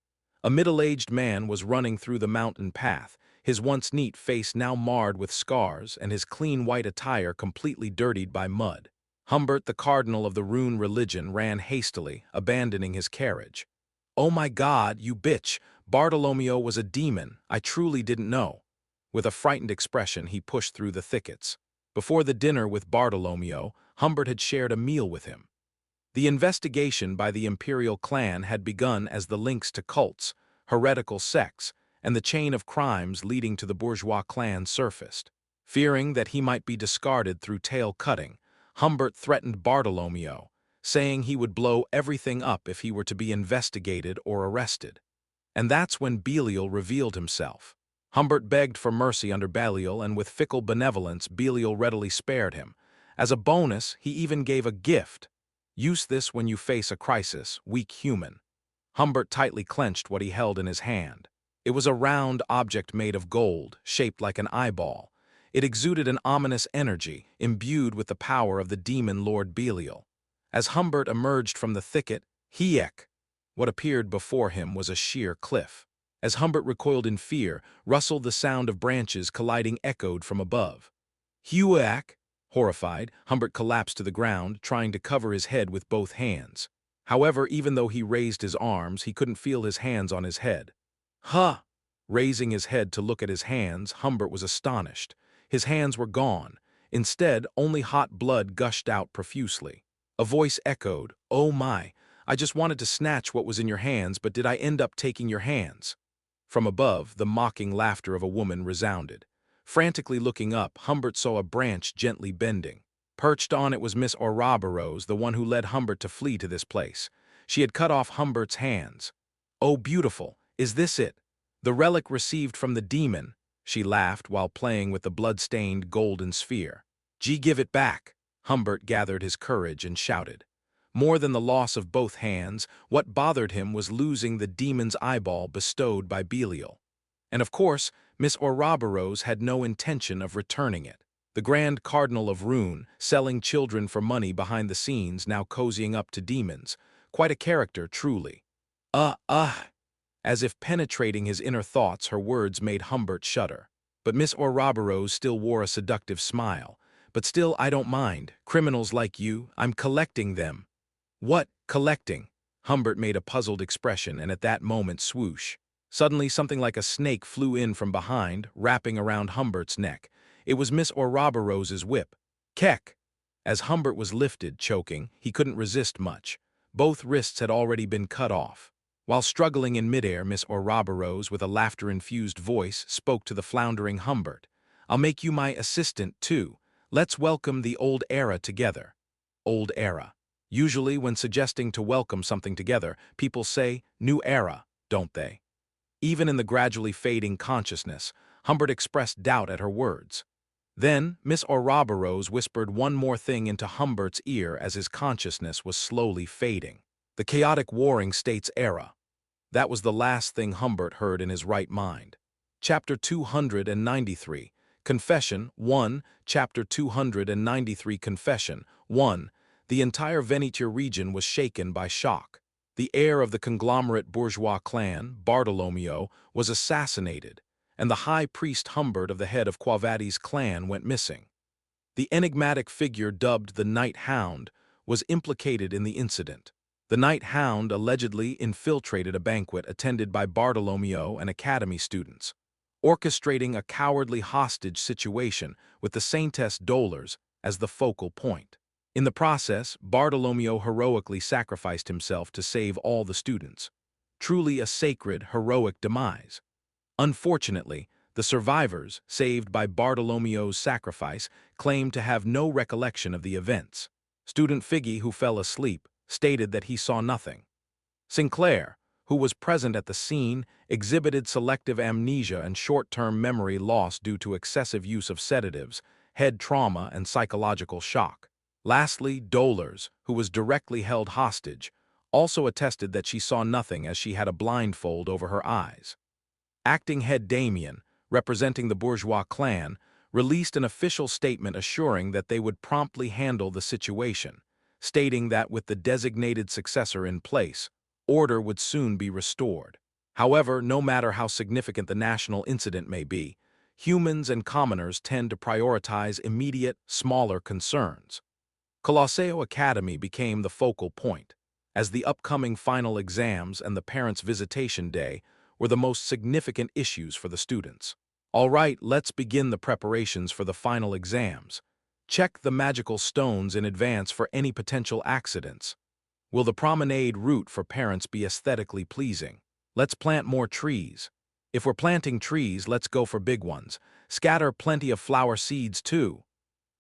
A middle-aged man was running through the mountain path, his once neat face now marred with scars and his clean white attire completely dirtied by mud. Humbert, the cardinal of the Rune religion, ran hastily, abandoning his carriage. Oh my God, you bitch! Bartolomeo was a demon. I truly didn't know. With a frightened expression, he pushed through the thickets. Before the dinner with Bartolomeo, Humbert had shared a meal with him. The investigation by the imperial clan had begun as the links to cults, heretical sects, and the chain of crimes leading to the bourgeois clan surfaced. Fearing that he might be discarded through tail-cutting, Humbert threatened Bartolomeo, saying he would blow everything up if he were to be investigated or arrested. And that's when Belial revealed himself. Humbert begged for mercy under Belial, and with fickle benevolence, Belial readily spared him. As a bonus, he even gave a gift. Use this when you face a crisis, weak human. Humbert tightly clenched what he held in his hand. It was a round object made of gold, shaped like an eyeball. It exuded an ominous energy, imbued with the power of the demon Lord Belial. As Humbert emerged from the thicket, what appeared before him was a sheer cliff. As Humbert recoiled in fear, rustled the sound of branches colliding echoed from above. Horrified, Humbert collapsed to the ground, trying to cover his head with both hands. However, even though he raised his arms, he couldn't feel his hands on his head. Raising his head to look at his hands, Humbert was astonished. His hands were gone. Instead, only hot blood gushed out profusely. A voice echoed, "Oh my, I just wanted to snatch what was in your hands, but did I end up taking your hands?" From above, the mocking laughter of a woman resounded. Frantically looking up, Humbert saw a branch gently bending. Perched on it was Miss Ouroboros, the one who led Humbert to flee to this place. She had cut off Humbert's hands. "Oh, beautiful, is this it? The relic received from the demon," she laughed while playing with the blood-stained golden sphere. Give it back." Humbert gathered his courage and shouted. More than the loss of both hands, what bothered him was losing the demon's eyeball bestowed by Belial. And of course, Miss Ouroboros had no intention of returning it. The Grand Cardinal of Rune, selling children for money behind the scenes, now cozying up to demons. Quite a character, truly. As if penetrating his inner thoughts, her words made Humbert shudder. But Miss Ouroboros still wore a seductive smile. "But still, I don't mind. Criminals like you, I'm collecting them." "What, collecting?" Humbert made a puzzled expression, and at that moment, swoosh. Suddenly, something like a snake flew in from behind, wrapping around Humbert's neck. It was Miss Ouroboros's whip. Keck! As Humbert was lifted, choking, he couldn't resist much. Both wrists had already been cut off. While struggling in midair, Miss Ouroboros, with a laughter-infused voice, spoke to the floundering Humbert. "I'll make you my assistant, too. Let's welcome the old era together." Old era. Usually, when suggesting to welcome something together, people say, "new era," don't they? Even in the gradually fading consciousness, Humbert expressed doubt at her words. Then, Miss Ouroboros whispered one more thing into Humbert's ear as his consciousness was slowly fading. "The chaotic warring states era." That was the last thing Humbert heard in his right mind. Chapter 293, Confession 1, Chapter 293, Confession 1. The entire Venetia region was shaken by shock. The heir of the conglomerate bourgeois clan, Bartolomeo, was assassinated, and the high priest Humbert of the head of Quavati's clan went missing. The enigmatic figure dubbed the Night Hound was implicated in the incident. The Night Hound allegedly infiltrated a banquet attended by Bartolomeo and academy students, orchestrating a cowardly hostage situation with the Saintess Dolores as the focal point. In the process, Bartolomeo heroically sacrificed himself to save all the students. Truly a sacred, heroic demise. Unfortunately, the survivors, saved by Bartolomeo's sacrifice, claimed to have no recollection of the events. Student Figgy, who fell asleep, stated that he saw nothing. Sinclair, who was present at the scene, exhibited selective amnesia and short-term memory loss due to excessive use of sedatives, head trauma, and psychological shock. Lastly, Dolores, who was directly held hostage, also attested that she saw nothing as she had a blindfold over her eyes. Acting head Damien, representing the bourgeois clan, released an official statement assuring that they would promptly handle the situation, stating that with the designated successor in place, order would soon be restored. However, no matter how significant the national incident may be, humans and commoners tend to prioritize immediate, smaller concerns. Colosseo Academy became the focal point, as the upcoming final exams and the parents' visitation day were the most significant issues for the students. All right, let's begin the preparations for the final exams. Check the magical stones in advance for any potential accidents. Will the promenade route for parents be aesthetically pleasing? Let's plant more trees. If we're planting trees, let's go for big ones. Scatter plenty of flower seeds too.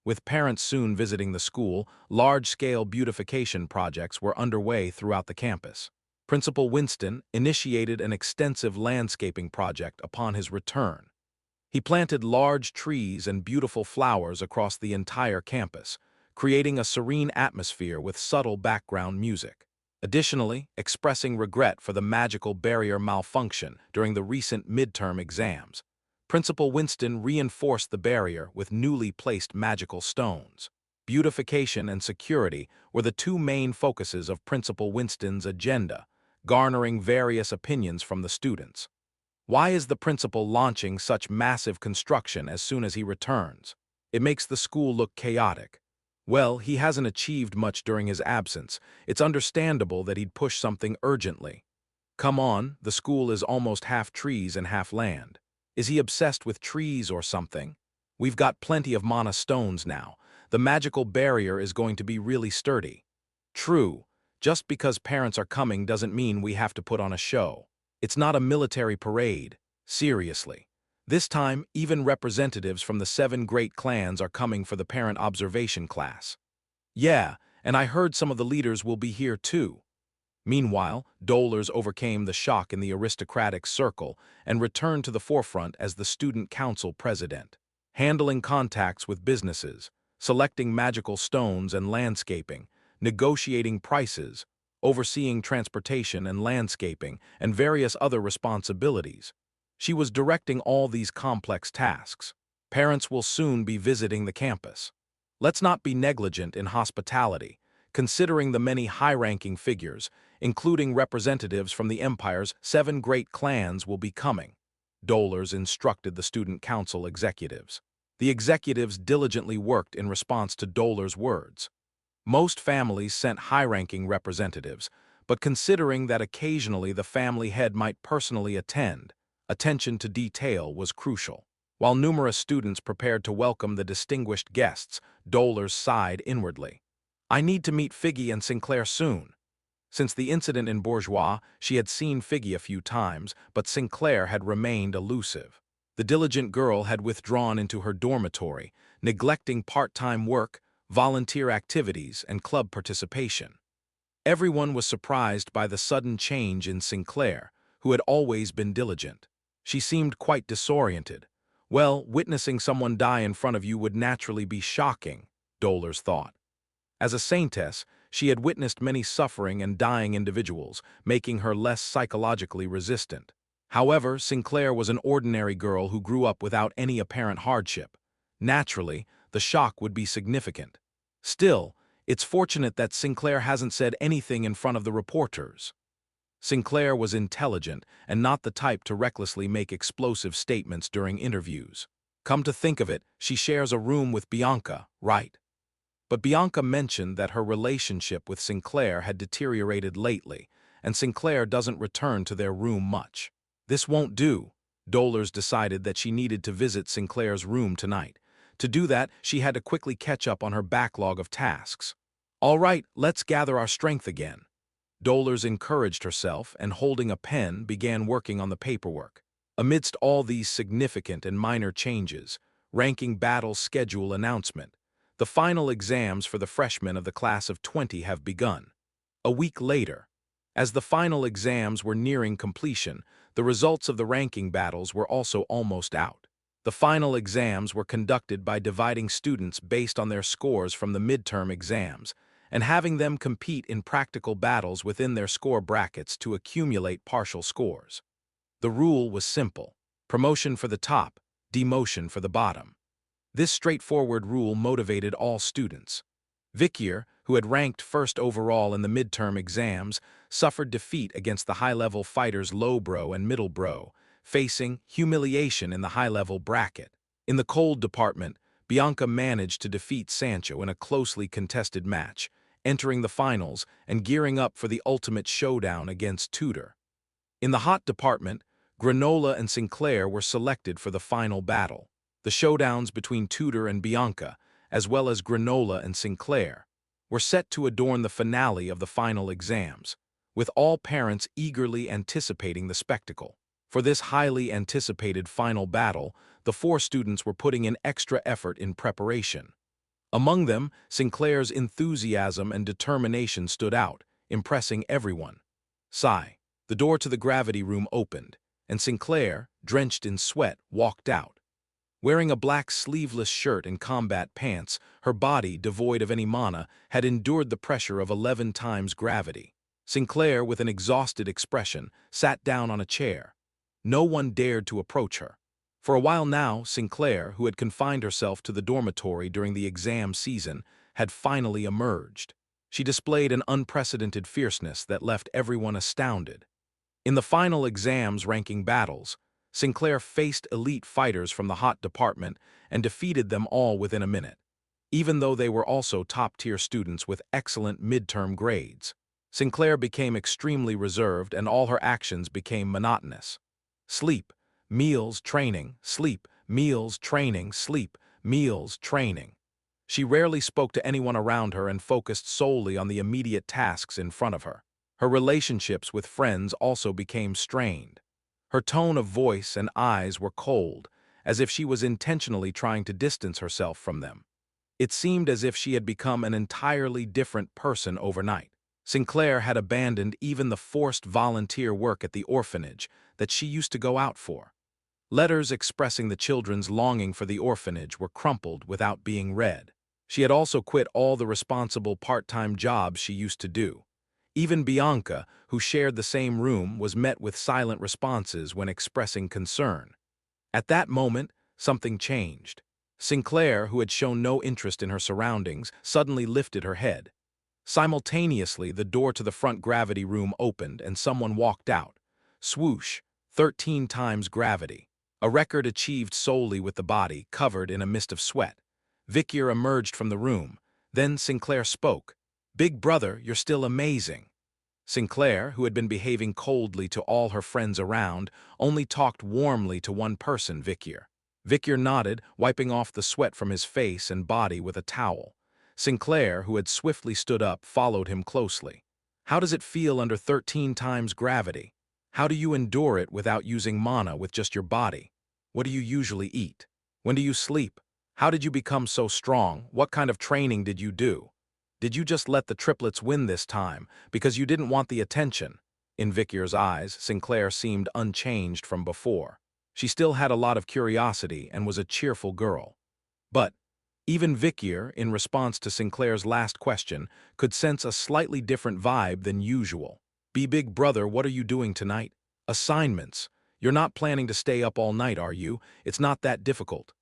With parents soon visiting the school, large-scale beautification projects were underway throughout the campus. Principal Winston initiated an extensive landscaping project upon his return. He planted large trees and beautiful flowers across the entire campus, creating a serene atmosphere with subtle background music. Additionally, expressing regret for the magical barrier malfunction during the recent midterm exams, Principal Winston reinforced the barrier with newly placed magical stones. Beautification and security were the two main focuses of Principal Winston's agenda, garnering various opinions from the students. Why is the principal launching such massive construction as soon as he returns? It makes the school look chaotic. Well, he hasn't achieved much during his absence. It's understandable that he'd push something urgently. Come on, the school is almost half trees and half land. Is he obsessed with trees or something? We've got plenty of mana stones now. The magical barrier is going to be really sturdy. True, just because parents are coming doesn't mean we have to put on a show. It's not a military parade. Seriously. This time, even representatives from the 7 great clans are coming for the parent observation class. Yeah, and I heard some of the leaders will be here too. Meanwhile, Dolores overcame the shock in the aristocratic circle and returned to the forefront as the student council president, handling contacts with businesses, selecting magical stones and landscaping, negotiating prices, overseeing transportation and landscaping, and various other responsibilities. She was directing all these complex tasks. Parents will soon be visiting the campus. Let's not be negligent in hospitality, considering the many high-ranking figures, including representatives from the Empire's 7 great clans, will be coming. Dolores instructed the student council executives. The executives diligently worked in response to Dolores' words. Most families sent high-ranking representatives, but considering that occasionally the family head might personally attend, attention to detail was crucial. While numerous students prepared to welcome the distinguished guests, Dolores sighed inwardly. I need to meet Figgy and Sinclair soon. Since the incident in Bourgeois, she had seen Figgy a few times, but Sinclair had remained elusive. The diligent girl had withdrawn into her dormitory, neglecting part-time work, volunteer activities, and club participation. Everyone was surprised by the sudden change in Sinclair, who had always been diligent. She seemed quite disoriented. Well, witnessing someone die in front of you would naturally be shocking, Dolores thought. As a saintess, she had witnessed many suffering and dying individuals, making her less psychologically resistant. However, Sinclair was an ordinary girl who grew up without any apparent hardship. Naturally, the shock would be significant. Still, it's fortunate that Sinclair hasn't said anything in front of the reporters. Sinclair was intelligent and not the type to recklessly make explosive statements during interviews. Come to think of it, she shares a room with Bianca, right? But Bianca mentioned that her relationship with Sinclair had deteriorated lately, and Sinclair doesn't return to their room much. This won't do. Dolores decided that she needed to visit Sinclair's room tonight. To do that, she had to quickly catch up on her backlog of tasks. All right, let's gather our strength again. Dolores encouraged herself and, holding a pen, began working on the paperwork. Amidst all these significant and minor changes, ranking battle schedule announcement, the final exams for the freshmen of the class of 20 have begun. A week later, as the final exams were nearing completion, the results of the ranking battles were also almost out. The final exams were conducted by dividing students based on their scores from the midterm exams, and having them compete in practical battles within their score brackets to accumulate partial scores. The rule was simple: promotion for the top, demotion for the bottom. This straightforward rule motivated all students. Vikier, who had ranked first overall in the midterm exams, suffered defeat against the high-level fighters Lowbro and Middlebro, facing humiliation in the high-level bracket. In the cold department, Bianca managed to defeat Sancho in a closely contested match, entering the finals and gearing up for the ultimate showdown against Tudor. In the hot department, Granola and Sinclair were selected for the final battle. The showdowns between Tudor and Bianca, as well as Granola and Sinclair, were set to adorn the finale of the final exams, with all parents eagerly anticipating the spectacle. For this highly anticipated final battle, the four students were putting in extra effort in preparation. Among them, Sinclair's enthusiasm and determination stood out, impressing everyone. Sigh. The door to the gravity room opened, and Sinclair, drenched in sweat, walked out. Wearing a black sleeveless shirt and combat pants, her body, devoid of any mana, had endured the pressure of 11 times gravity. Sinclair, with an exhausted expression, sat down on a chair. No one dared to approach her. For a while now, Sinclair, who had confined herself to the dormitory during the exam season, had finally emerged. She displayed an unprecedented fierceness that left everyone astounded. In the final exams ranking battles, Sinclair faced elite fighters from the hot department and defeated them all within a minute, even though they were also top-tier students with excellent midterm grades. Sinclair became extremely reserved and all her actions became monotonous. Sleep, meals, training, sleep, meals, training, sleep, meals, training. She rarely spoke to anyone around her and focused solely on the immediate tasks in front of her. Her relationships with friends also became strained. Her tone of voice and eyes were cold, as if she was intentionally trying to distance herself from them. It seemed as if she had become an entirely different person overnight. Sinclair had abandoned even the forced volunteer work at the orphanage that she used to go out for. Letters expressing the children's longing for the orphanage were crumpled without being read. She had also quit all the responsible part-time jobs she used to do. Even Bianca, who shared the same room, was met with silent responses when expressing concern. At that moment, something changed. Sinclair, who had shown no interest in her surroundings, suddenly lifted her head. Simultaneously, the door to the front gravity room opened and someone walked out. Swoosh, 13 times gravity. A record achieved solely with the body covered in a mist of sweat. Vikier emerged from the room. Then Sinclair spoke. "Big brother, you're still amazing." Sinclair, who had been behaving coldly to all her friends around, only talked warmly to one person, Vikier. Vicyr nodded, wiping off the sweat from his face and body with a towel. Sinclair, who had swiftly stood up, followed him closely. How does it feel under 13 times gravity? How do you endure it without using mana with just your body? What do you usually eat? When do you sleep? How did you become so strong? What kind of training did you do? Did you just let the triplets win this time because you didn't want the attention? In Vicyr's eyes, Sinclair seemed unchanged from before. She still had a lot of curiosity and was a cheerful girl. But even Vicyr, in response to Sinclair's last question, could sense a slightly different vibe than usual. Big brother, what are you doing tonight? Assignments. You're not planning to stay up all night, are you? It's not that difficult.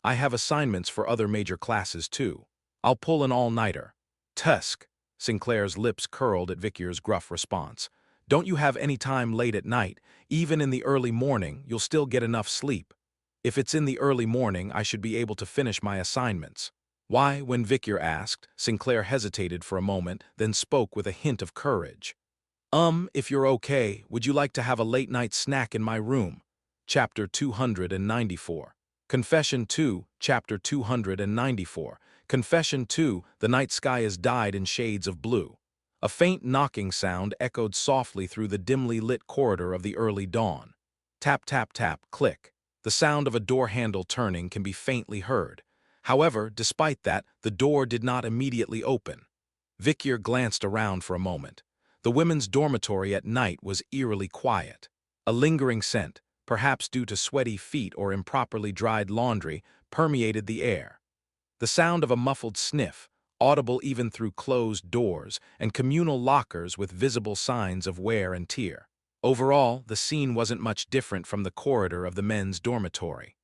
I have assignments for other major classes, too. I'll pull an all-nighter. Tusk. Sinclair's lips curled at Vicyr's gruff response. Don't you have any time late at night? Even in the early morning, you'll still get enough sleep. If it's in the early morning, I should be able to finish my assignments. Why, when Vicyr asked, Sinclair hesitated for a moment, then spoke with a hint of courage. If you're okay, would you like to have a late-night snack in my room? Chapter 294. Confession 2, Chapter 294. Confession 2, the night sky is dyed in shades of blue. A faint knocking sound echoed softly through the dimly lit corridor of the early dawn. Tap, tap, tap, click. The sound of a door handle turning can be faintly heard. However, despite that, the door did not immediately open. Vicyr glanced around for a moment. The women's dormitory at night was eerily quiet. A lingering scent, perhaps due to sweaty feet or improperly dried laundry, permeated the air. The sound of a muffled sniff, audible even through closed doors, and communal lockers with visible signs of wear and tear. Overall, the scene wasn't much different from the corridor of the men's dormitory.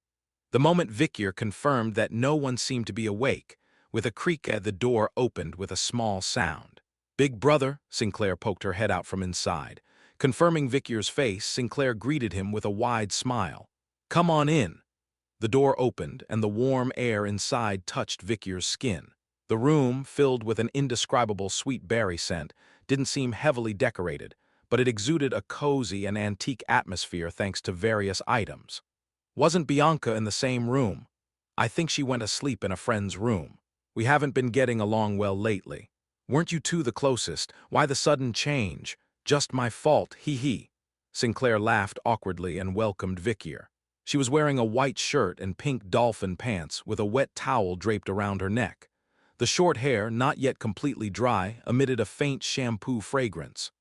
The moment Vicyr confirmed that no one seemed to be awake, with a creak the door opened with a small sound. Big brother, Sinclair poked her head out from inside. Confirming Vicyr's face, Sinclair greeted him with a wide smile. Come on in. The door opened, and the warm air inside touched Vicyr's skin. The room, filled with an indescribable sweet berry scent, didn't seem heavily decorated, but it exuded a cozy and antique atmosphere thanks to various items. Wasn't Bianca in the same room? I think she went asleep in a friend's room. We haven't been getting along well lately. Weren't you two the closest? Why the sudden change? Just my fault, hee. Sinclair laughed awkwardly and welcomed Vicyr. She was wearing a white shirt and pink dolphin pants with a wet towel draped around her neck. The short hair, not yet completely dry, emitted a faint shampoo fragrance.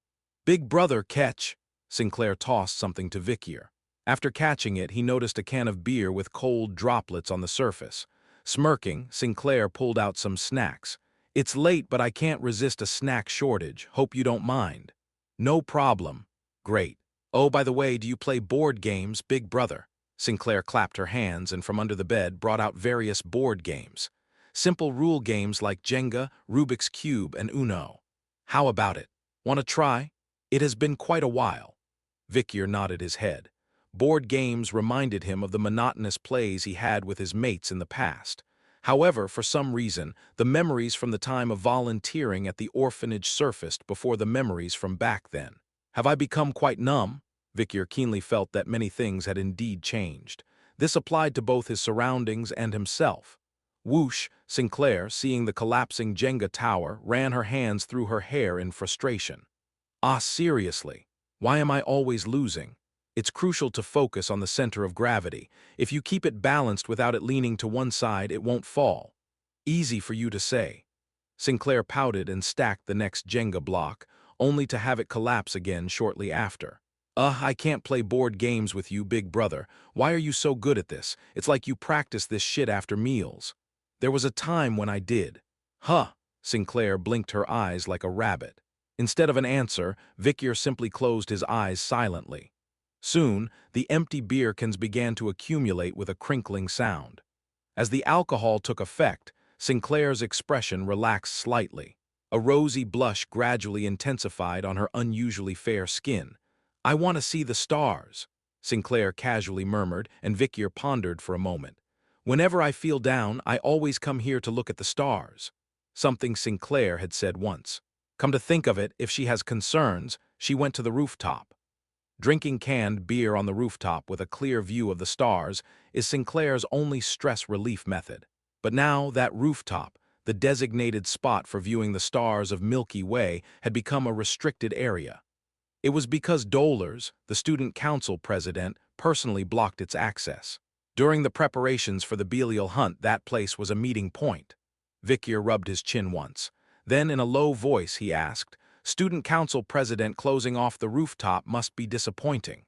Big brother, catch! Sinclair tossed something to Vicyr. After catching it, he noticed a can of beer with cold droplets on the surface. Smirking, Sinclair pulled out some snacks. It's late, but I can't resist a snack shortage. Hope you don't mind. No problem. Great. Oh, by the way, do you play board games, big brother? Sinclair clapped her hands and from under the bed brought out various board games. Simple rule games like Jenga, Rubik's Cube, and Uno. How about it? Want to try? It has been quite a while. Vicyr nodded his head. Board games reminded him of the monotonous plays he had with his mates in the past. However, for some reason, the memories from the time of volunteering at the orphanage surfaced before the memories from back then. Have I become quite numb? Vicyr keenly felt that many things had indeed changed. This applied to both his surroundings and himself. Whoosh, Sinclair, seeing the collapsing Jenga tower, ran her hands through her hair in frustration. Ah, seriously, why am I always losing? It's crucial to focus on the center of gravity. If you keep it balanced without it leaning to one side, it won't fall. Easy for you to say. Sinclair pouted and stacked the next Jenga block, only to have it collapse again shortly after. I can't play board games with you, big brother. Why are you so good at this? It's like you practice this shit after meals. There was a time when I did. Huh, Sinclair blinked her eyes like a rabbit. Instead of an answer, Vicyr simply closed his eyes silently. Soon, the empty beer cans began to accumulate with a crinkling sound. As the alcohol took effect, Sinclair's expression relaxed slightly. A rosy blush gradually intensified on her unusually fair skin. I want to see the stars, Sinclair casually murmured, and Vicyr pondered for a moment. Whenever I feel down, I always come here to look at the stars. Something Sinclair had said once. Come to think of it, if she has concerns, she went to the rooftop. Drinking canned beer on the rooftop with a clear view of the stars is Sinclair's only stress relief method. But now that rooftop, the designated spot for viewing the stars of Milky Way, had become a restricted area. It was because Dolers, the student council president, personally blocked its access. During the preparations for the Belial hunt, that place was a meeting point. Vikier rubbed his chin once. Then, in a low voice, he asked, "Student council president closing off the rooftop must be disappointing."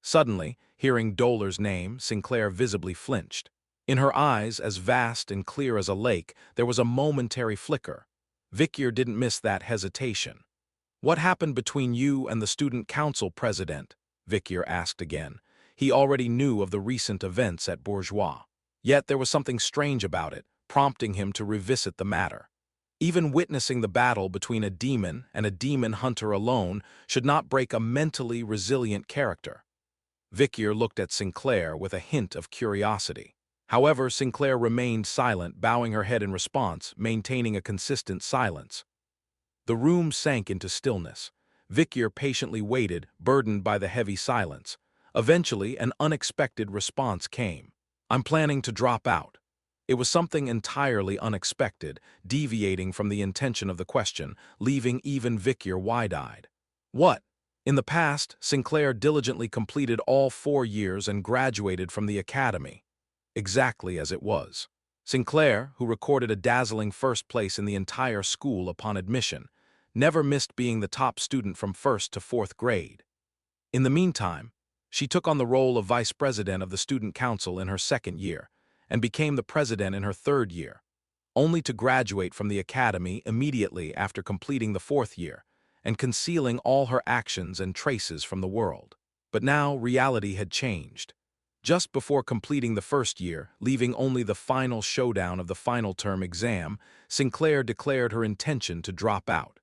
Suddenly, hearing Dolers' name, Sinclair visibly flinched. In her eyes, as vast and clear as a lake, there was a momentary flicker. Vikier didn't miss that hesitation. "What happened between you and the student council president?" Vikier asked again. He already knew of the recent events at Bourgeois. Yet there was something strange about it, prompting him to revisit the matter. Even witnessing the battle between a demon and a demon hunter alone should not break a mentally resilient character. Vikier looked at Sinclair with a hint of curiosity. However, Sinclair remained silent, bowing her head in response, maintaining a consistent silence. The room sank into stillness. Vikier patiently waited, burdened by the heavy silence. Eventually, an unexpected response came. "I'm planning to drop out." It was something entirely unexpected, deviating from the intention of the question, leaving even Vikier wide-eyed. "What?" In the past, Sinclair diligently completed all 4 years and graduated from the academy. Exactly as it was. Sinclair, who recorded a dazzling first place in the entire school upon admission, never missed being the top student from 1st to 4th grade. In the meantime, she took on the role of vice president of the student council in her 2nd year, and became the president in her 3rd year, only to graduate from the academy immediately after completing the 4th year, and concealing all her actions and traces from the world. But now reality had changed. Just before completing the 1st year, leaving only the final showdown of the final term exam, Sinclair declared her intention to drop out.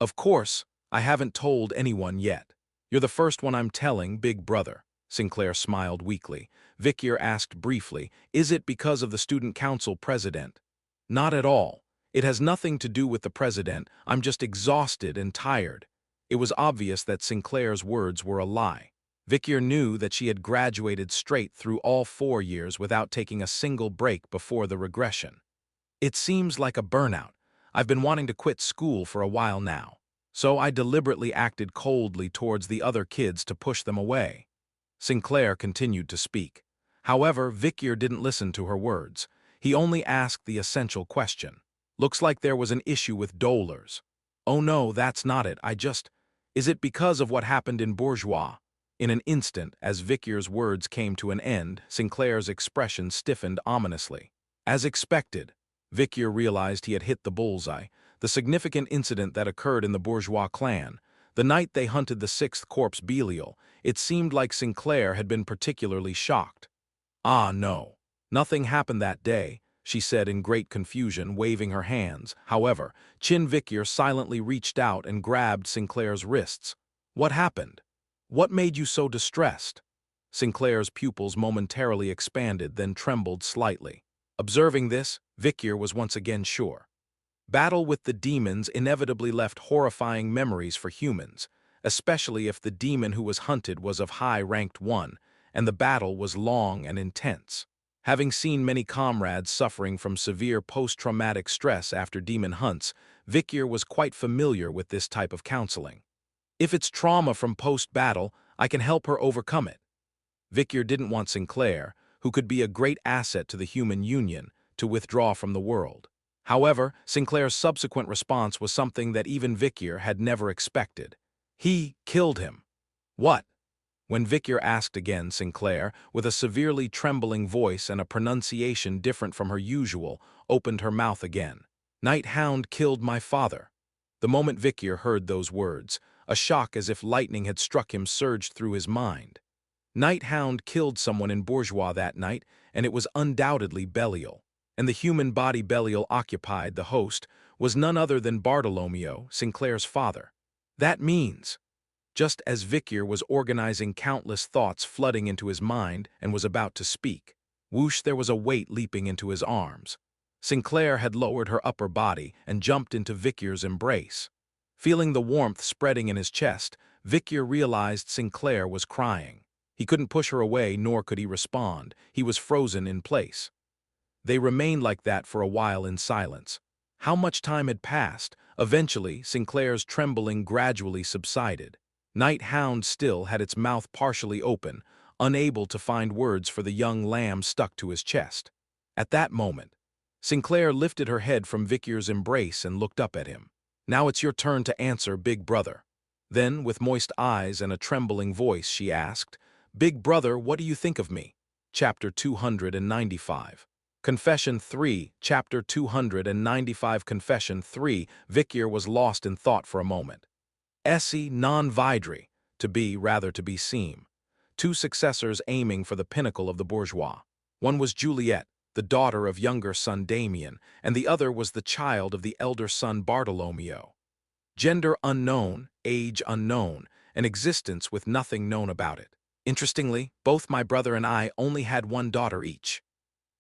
"Of course, I haven't told anyone yet. You're the first one I'm telling, big brother." Sinclair smiled weakly. Vikier asked briefly, "Is it because of the student council president?" "Not at all. It has nothing to do with the president. I'm just exhausted and tired." It was obvious that Sinclair's words were a lie. Vikier knew that she had graduated straight through all 4 years without taking a single break before the regression. "It seems like a burnout. I've been wanting to quit school for a while now. So I deliberately acted coldly towards the other kids to push them away." Sinclair continued to speak. However, Vikier didn't listen to her words. He only asked the essential question. "Looks like there was an issue with Dolers." "Oh no, that's not it. Is it because of what happened in Bourgeois?" In an instant, as Vikier's words came to an end, Sinclair's expression stiffened ominously. As expected, Vikier realized he had hit the bullseye. The significant incident that occurred in the Bourgeois clan, the night they hunted the 6th corpse Belial, it seemed like Sinclair had been particularly shocked. "Ah, no. Nothing happened that day," she said in great confusion, waving her hands. However, Chin Vikier silently reached out and grabbed Sinclair's wrists. "What happened? What made you so distressed?" Sinclair's pupils momentarily expanded, then trembled slightly. Observing this, Vikier was once again sure. Battle with the demons inevitably left horrifying memories for humans, especially if the demon who was hunted was of high-ranked one, and the battle was long and intense. Having seen many comrades suffering from severe post-traumatic stress after demon hunts, Vikier was quite familiar with this type of counseling. "If it's trauma from post-battle, I can help her overcome it." Vikier didn't want Sinclair, who could be a great asset to the human union, to withdraw from the world. However, Sinclair's subsequent response was something that even Vikier had never expected. "He killed him." "What?" When Vikier asked again, Sinclair, with a severely trembling voice and a pronunciation different from her usual, opened her mouth again. "Night Hound killed my father." The moment Vikier heard those words, a shock as if lightning had struck him surged through his mind. Night Hound killed someone in Bourgeois that night, and it was undoubtedly Belial. And the human body Belial occupied, the host, was none other than Bartolomeo, Sinclair's father. That means... Just as Vikier was organizing, countless thoughts flooding into his mind and was about to speak, whoosh, there was a weight leaping into his arms. Sinclair had lowered her upper body and jumped into Vikier's embrace. Feeling the warmth spreading in his chest, Victor realized Sinclair was crying. He couldn't push her away, nor could he respond. He was frozen in place. They remained like that for a while in silence. How much time had passed? Eventually, Sinclair's trembling gradually subsided. Night Hound still had its mouth partially open, unable to find words for the young lamb stuck to his chest. At that moment, Sinclair lifted her head from Victor's embrace and looked up at him. "Now it's your turn to answer, Big Brother." Then, with moist eyes and a trembling voice, she asked, "Big Brother, what do you think of me?" Chapter 295. Confession 3, Chapter 295 Confession 3. Victor was lost in thought for a moment. Esse non vidri, to be, rather to be seen. Two successors aiming for the pinnacle of the bourgeois. One was Juliet, the daughter of younger son Damien, and the other was the child of the elder son Bartolomeo. Gender unknown, age unknown, an existence with nothing known about it. Interestingly, both my brother and I only had one daughter each.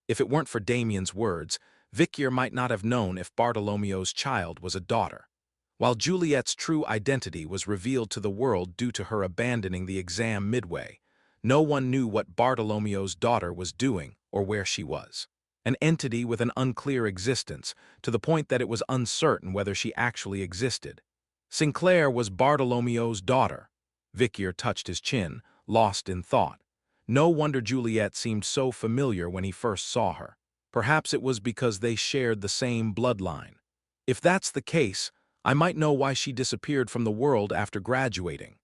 If it weren't for Damien's words, Victor might not have known if Bartolomeo's child was a daughter. While Juliet's true identity was revealed to the world due to her abandoning the exam midway, no one knew what Bartolomeo's daughter was doing or where she was. An entity with an unclear existence, to the point that it was uncertain whether she actually existed. Sinclair was Bartolomeo's daughter. Victor touched his chin, lost in thought. No wonder Juliet seemed so familiar when he first saw her. Perhaps it was because they shared the same bloodline. If that's the case, I might know why she disappeared from the world after graduating.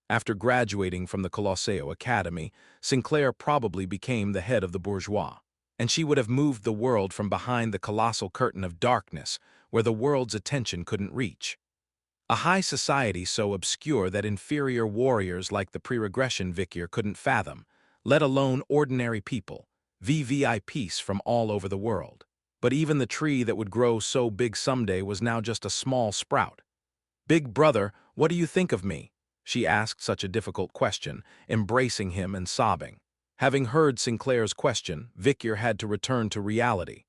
After graduating from the Colosseo Academy, Sinclair probably became the head of the bourgeois, and she would have moved the world from behind the colossal curtain of darkness where the world's attention couldn't reach. A high society so obscure that inferior warriors like the pre-regression Victor couldn't fathom, let alone ordinary people, VVIPs from all over the world. But even the tree that would grow so big someday was now just a small sprout. "Big Brother, what do you think of me?" She asked such a difficult question, embracing him and sobbing. Having heard Sinclair's question, Victor had to return to reality.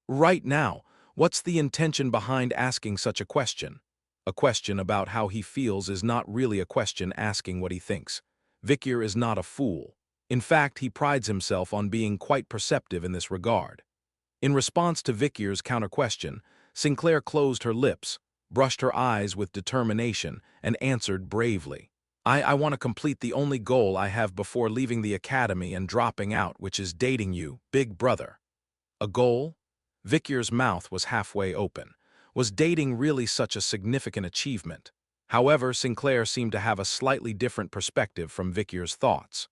"Right now, what's the intention behind asking such a question?" A question about how he feels is not really a question asking what he thinks. Victor is not a fool. In fact, he prides himself on being quite perceptive in this regard. In response to Victor's counter-question, Sinclair closed her lips, brushed her eyes with determination, and answered bravely. I want to complete the only goal I have before leaving the academy and dropping out, which is dating you, Big Brother." A goal? Victor's mouth was halfway open. Was dating really such a significant achievement? However, Sinclair seemed to have a slightly different perspective from Victor's thoughts.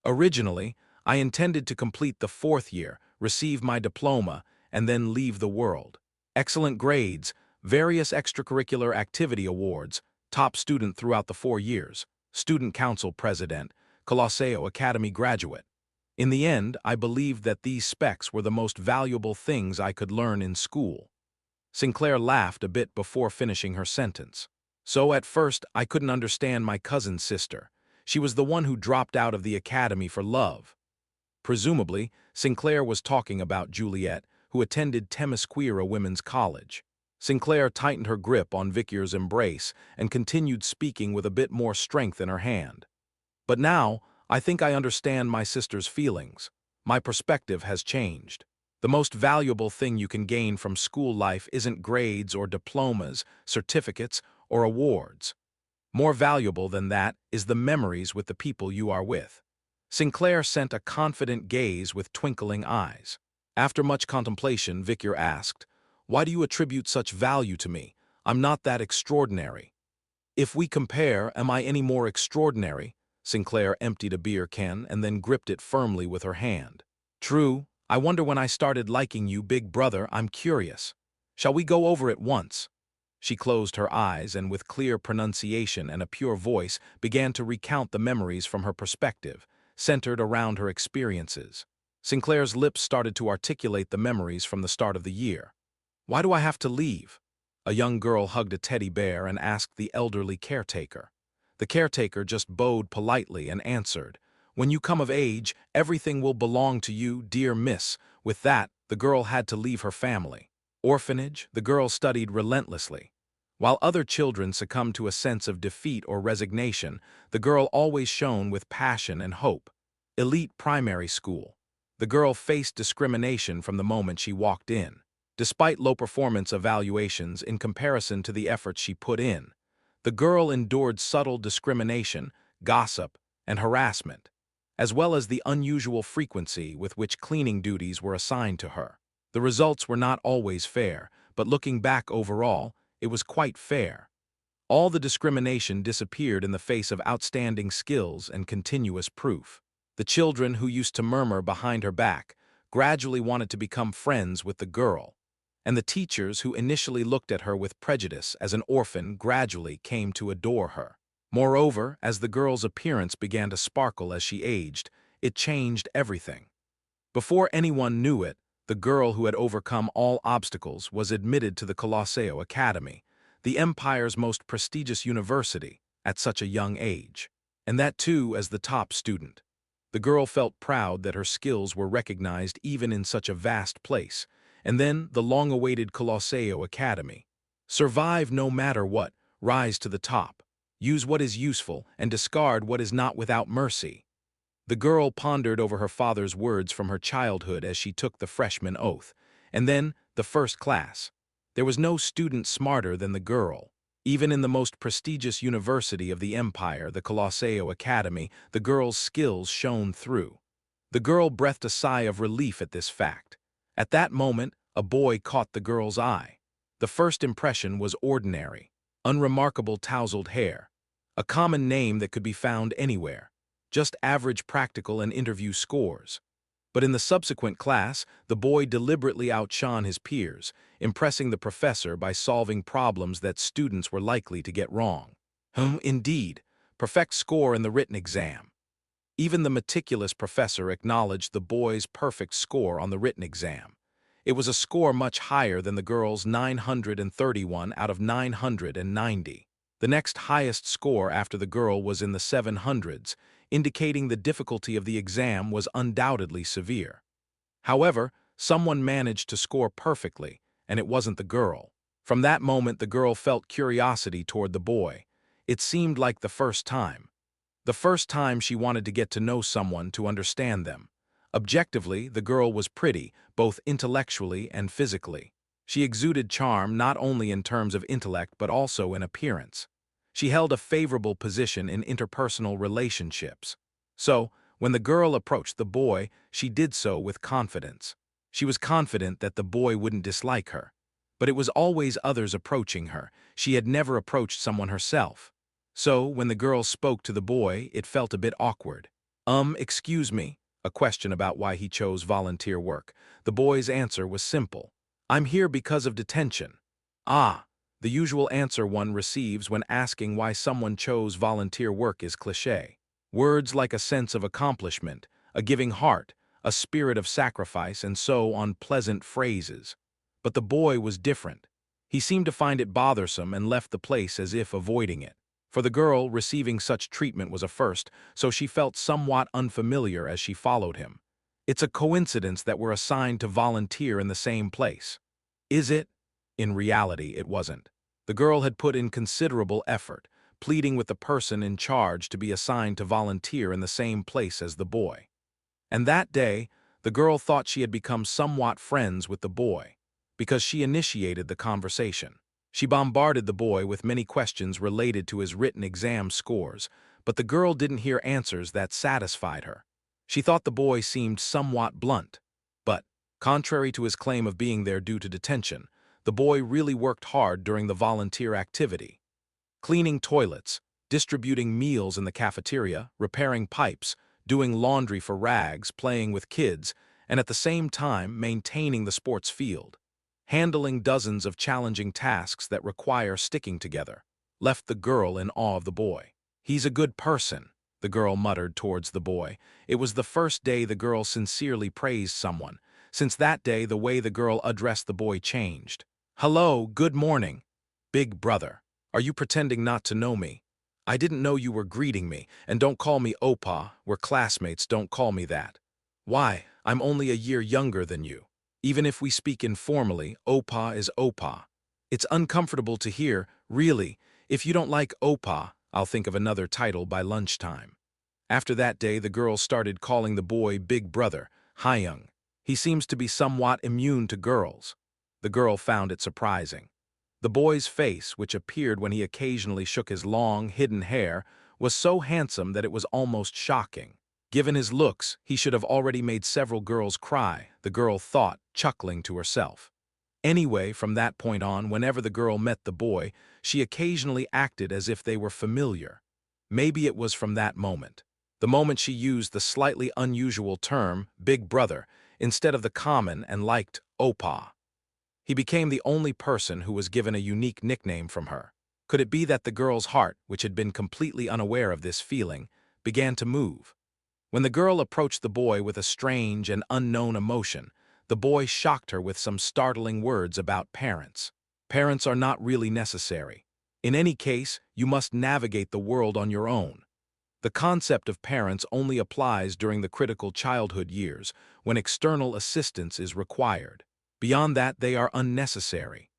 "Originally, I intended to complete the 4th year, receive my diploma, and then leave the world. Excellent grades, various extracurricular activity awards, top student throughout the 4 years, student council president, Colosseo Academy graduate. In the end, I believed that these specs were the most valuable things I could learn in school." Sinclair laughed a bit before finishing her sentence. "So at first, I couldn't understand my cousin's sister. She was the one who dropped out of the academy for love." Presumably, Sinclair was talking about Juliet, who attended Temisquira Women's College. Sinclair tightened her grip on Victor's embrace and continued speaking with a bit more strength in her hand. "But now, I think I understand my sister's feelings. My perspective has changed. The most valuable thing you can gain from school life isn't grades or diplomas, certificates, or awards. More valuable than that is the memories with the people you are with." Sinclair sent a confident gaze with twinkling eyes. After much contemplation, Victor asked, "Why do you attribute such value to me? I'm not that extraordinary." "If we compare, am I any more extraordinary?" Sinclair emptied a beer can and then gripped it firmly with her hand. "True. I wonder when I started liking you, Big Brother. I'm curious. Shall we go over it once?" She closed her eyes and with clear pronunciation and a pure voice began to recount the memories from her perspective, centered around her experiences. Sinclair's lips started to articulate the memories from the start of the year. "Why do I have to leave?" A young girl hugged a teddy bear and asked the elderly caretaker. The caretaker just bowed politely and answered, "When you come of age, everything will belong to you, dear miss." With that, the girl had to leave her family. Orphanage, the girl studied relentlessly. While other children succumbed to a sense of defeat or resignation, the girl always shone with passion and hope. Elite primary school. The girl faced discrimination from the moment she walked in. Despite low performance evaluations in comparison to the efforts she put in, the girl endured subtle discrimination, gossip, and harassment, as well as the unusual frequency with which cleaning duties were assigned to her. The results were not always fair, but looking back overall, it was quite fair. All the discrimination disappeared in the face of outstanding skills and continuous proof. The children who used to murmur behind her back gradually wanted to become friends with the girl, and the teachers who initially looked at her with prejudice as an orphan gradually came to adore her. Moreover, as the girl's appearance began to sparkle as she aged, it changed everything. Before anyone knew it, the girl who had overcome all obstacles was admitted to the Colosseo Academy, the Empire's most prestigious university, at such a young age. And that too as the top student. The girl felt proud that her skills were recognized even in such a vast place. And then the long-awaited Colosseo Academy. Survive no matter what, rise to the top. Use what is useful and discard what is not without mercy. The girl pondered over her father's words from her childhood as she took the freshman oath. And then, the first class. There was no student smarter than the girl. Even in the most prestigious university of the Empire, the Colosseo Academy, the girl's skills shone through. The girl breathed a sigh of relief at this fact. At that moment, a boy caught the girl's eye. The first impression was ordinary, unremarkable tousled hair, a common name that could be found anywhere, just average practical and interview scores. But in the subsequent class, the boy deliberately outshone his peers, impressing the professor by solving problems that students were likely to get wrong. Indeed, perfect score in the written exam. Even the meticulous professor acknowledged the boy's perfect score on the written exam. It was a score much higher than the girl's 931 out of 990. The next highest score after the girl was in the 700s, indicating the difficulty of the exam was undoubtedly severe. However, someone managed to score perfectly, and it wasn't the girl. From that moment, the girl felt curiosity toward the boy. It seemed like the first time. The first time she wanted to get to know someone to understand them. Objectively, the girl was pretty, both intellectually and physically. She exuded charm not only in terms of intellect but also in appearance. She held a favorable position in interpersonal relationships. So, when the girl approached the boy, she did so with confidence. She was confident that the boy wouldn't dislike her. But it was always others approaching her. She had never approached someone herself. So, when the girl spoke to the boy, it felt a bit awkward. Excuse me, a question about why he chose volunteer work. The boy's answer was simple. I'm here because of detention. Ah, the usual answer one receives when asking why someone chose volunteer work is cliché. Words like a sense of accomplishment, a giving heart, a spirit of sacrifice, and so on pleasant phrases. But the boy was different. He seemed to find it bothersome and left the place as if avoiding it. For the girl, receiving such treatment was a first, so she felt somewhat unfamiliar as she followed him. It's a coincidence that we're assigned to volunteer in the same place. Is it? In reality, it wasn't. The girl had put in considerable effort, pleading with the person in charge to be assigned to volunteer in the same place as the boy. And that day, the girl thought she had become somewhat friends with the boy, because she initiated the conversation. She bombarded the boy with many questions related to his written exam scores, but the girl didn't hear answers that satisfied her. She thought the boy seemed somewhat blunt. But, contrary to his claim of being there due to detention, the boy really worked hard during the volunteer activity. Cleaning toilets, distributing meals in the cafeteria, repairing pipes, doing laundry for rags, playing with kids, and at the same time maintaining the sports field. Handling dozens of challenging tasks that require sticking together, left the girl in awe of the boy. He's a good person, the girl muttered towards the boy. It was the first day the girl sincerely praised someone. Since that day, the way the girl addressed the boy changed. Hello, good morning. Big brother, are you pretending not to know me? I didn't know you were greeting me, and don't call me Opa, we're classmates, don't call me that. Why, I'm only a year younger than you. Even if we speak informally, Opa is Opa. It's uncomfortable to hear, really. If you don't like Opa, I'll think of another title by lunchtime. After that day, the girl started calling the boy Big Brother, Hyung. He seems to be somewhat immune to girls. The girl found it surprising. The boy's face, which appeared when he occasionally shook his long, hidden hair, was so handsome that it was almost shocking. Given his looks, he should have already made several girls cry, the girl thought, chuckling to herself. Anyway, from that point on, whenever the girl met the boy, she occasionally acted as if they were familiar. Maybe it was from that moment. The moment she used the slightly unusual term, Big Brother, instead of the common and liked Opa. He became the only person who was given a unique nickname from her. Could it be that the girl's heart, which had been completely unaware of this feeling, began to move? When the girl approached the boy with a strange and unknown emotion, the boy shocked her with some startling words about parents. Parents are not really necessary. In any case, you must navigate the world on your own. The concept of parents only applies during the critical childhood years, when external assistance is required. Beyond that, they are unnecessary.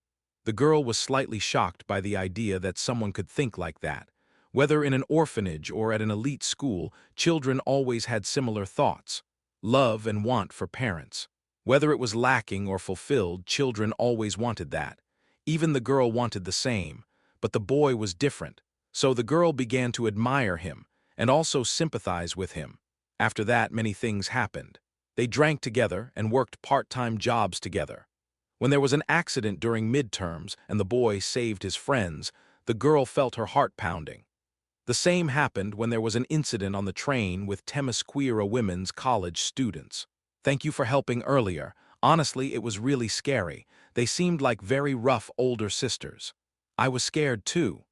The girl was slightly shocked by the idea that someone could think like that. Whether in an orphanage or at an elite school, children always had similar thoughts: love and want for parents. Whether it was lacking or fulfilled, children always wanted that. Even the girl wanted the same, but the boy was different, so the girl began to admire him and also sympathize with him. After that, many things happened. They drank together and worked part-time jobs together. When there was an accident during midterms and the boy saved his friends, the girl felt her heart pounding. The same happened when there was an incident on the train with Themyscira women's college students. Thank you for helping earlier. Honestly, it was really scary. They seemed like very rough older sisters. I was scared too.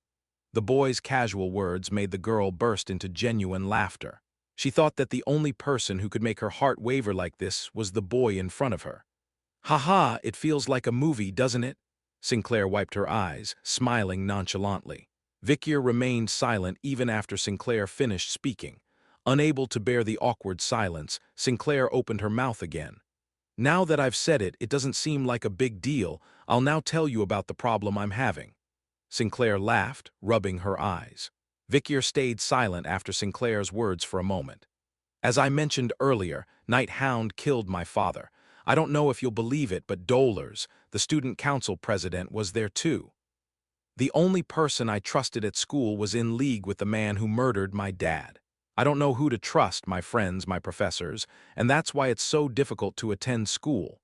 The boy's casual words made the girl burst into genuine laughter. She thought that the only person who could make her heart waver like this was the boy in front of her. "Haha, it feels like a movie, doesn't it?" Sinclair wiped her eyes, smiling nonchalantly. Vicyr remained silent even after Sinclair finished speaking. Unable to bear the awkward silence, Sinclair opened her mouth again. "Now that I've said it, it doesn't seem like a big deal. I'll now tell you about the problem I'm having." Sinclair laughed, rubbing her eyes. Vicyr stayed silent after Sinclair's words for a moment. "As I mentioned earlier, Hound killed my father. I don't know if you'll believe it, but Dolers, the student council president, was there too. The only person I trusted at school was in league with the man who murdered my dad. I don't know who to trust, my friends, my professors, and that's why it's so difficult to attend school."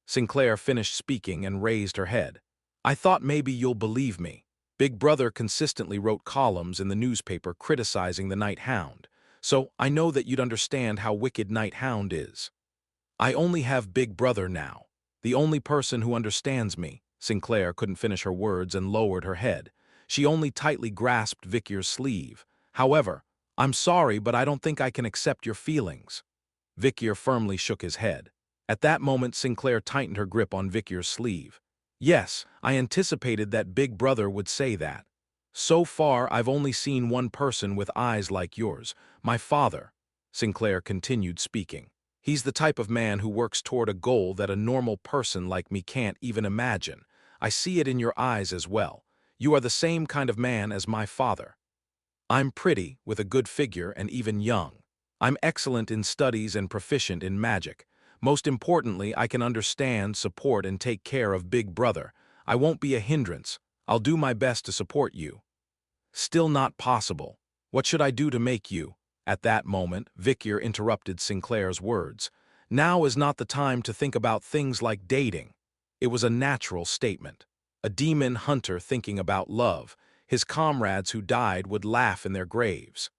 Sinclair finished speaking and raised her head. "I thought maybe you'll believe me. Big Brother consistently wrote columns in the newspaper criticizing the Hound, so I know that you'd understand how wicked Hound is. I only have Big Brother now, the only person who understands me." Sinclair couldn't finish her words and lowered her head. She only tightly grasped Vicyr's sleeve. "However, I'm sorry, but I don't think I can accept your feelings." Vicyr firmly shook his head. At that moment, Sinclair tightened her grip on Vicyr's sleeve. "Yes, I anticipated that Big Brother would say that. So far, I've only seen one person with eyes like yours, my father." Sinclair continued speaking. "He's the type of man who works toward a goal that a normal person like me can't even imagine. I see it in your eyes as well. You are the same kind of man as my father. I'm pretty, with a good figure, and even young. I'm excellent in studies and proficient in magic. Most importantly, I can understand, support, and take care of Big Brother. I won't be a hindrance. I'll do my best to support you." "Still not possible. What should I do to make you—" At that moment, Vicyr interrupted Sinclair's words. "Now is not the time to think about things like dating." It was a natural statement. A demon hunter thinking about love. His comrades who died would laugh in their graves.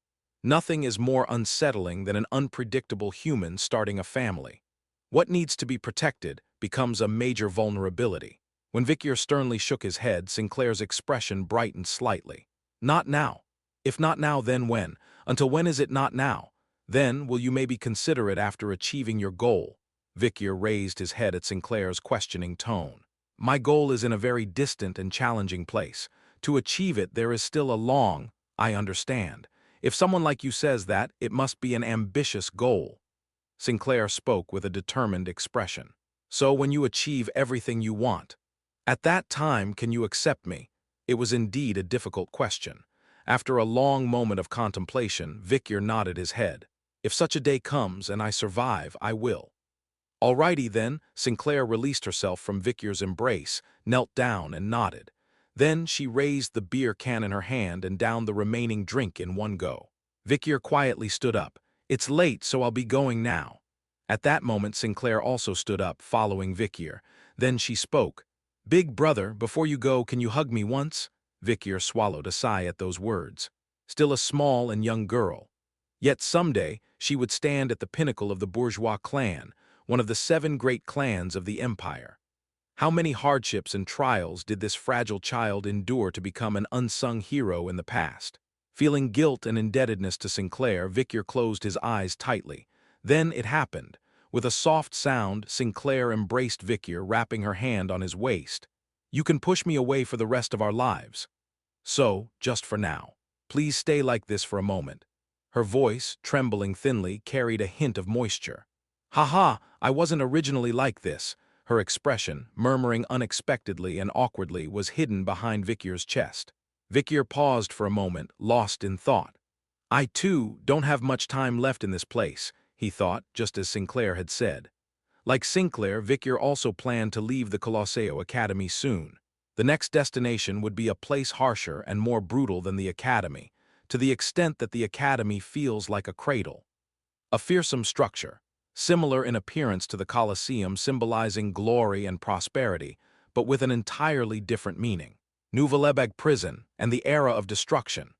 Nothing is more unsettling than an unpredictable human starting a family. What needs to be protected becomes a major vulnerability. When Vicyr sternly shook his head, Sinclair's expression brightened slightly. "Not now. If not now, then when? Until when is it not now? Then will you maybe consider it after achieving your goal?" Vicyr raised his head at Sinclair's questioning tone. "My goal is in a very distant and challenging place. To achieve it, there is still a long— I understand. If someone like you says that, it must be an ambitious goal." Sinclair spoke with a determined expression. "So when you achieve everything you want, At that time, can you accept me? It was indeed a difficult question. After a long moment of contemplation, Victor nodded his head. If such a day comes and I survive, I will. Alrighty then, Sinclair released herself from Victor's embrace, knelt down and nodded. Then she raised the beer can in her hand and downed the remaining drink in one go. Victor quietly stood up. It's late, so I'll be going now. At that moment, Sinclair also stood up, following Victor. Then she spoke. Big brother, before you go, can you hug me once? Victor swallowed a sigh at those words. Still a small and young girl. Yet someday, she would stand at the pinnacle of the bourgeois clan, one of the 7 great clans of the empire. How many hardships and trials did this fragile child endure to become an unsung hero in the past? Feeling guilt and indebtedness to Sinclair, Victor closed his eyes tightly. Then it happened. With a soft sound, Sinclair embraced Victor, wrapping her hand on his waist. You can push me away for the rest of our lives. So, just for now. Please stay like this for a moment. Her voice, trembling thinly, carried a hint of moisture. Ha, I wasn't originally like this. Her expression, murmuring unexpectedly and awkwardly, was hidden behind Victor's chest. Victor paused for a moment, lost in thought. I, too, don't have much time left in this place, he thought, just as Sinclair had said. Like Sinclair, Victor also planned to leave the Colosseo Academy soon. The next destination would be a place harsher and more brutal than the Academy, to the extent that the Academy feels like a cradle. A fearsome structure, similar in appearance to the Colosseum, symbolizing glory and prosperity, but with an entirely different meaning. Nouvelebeg prison and the era of destruction.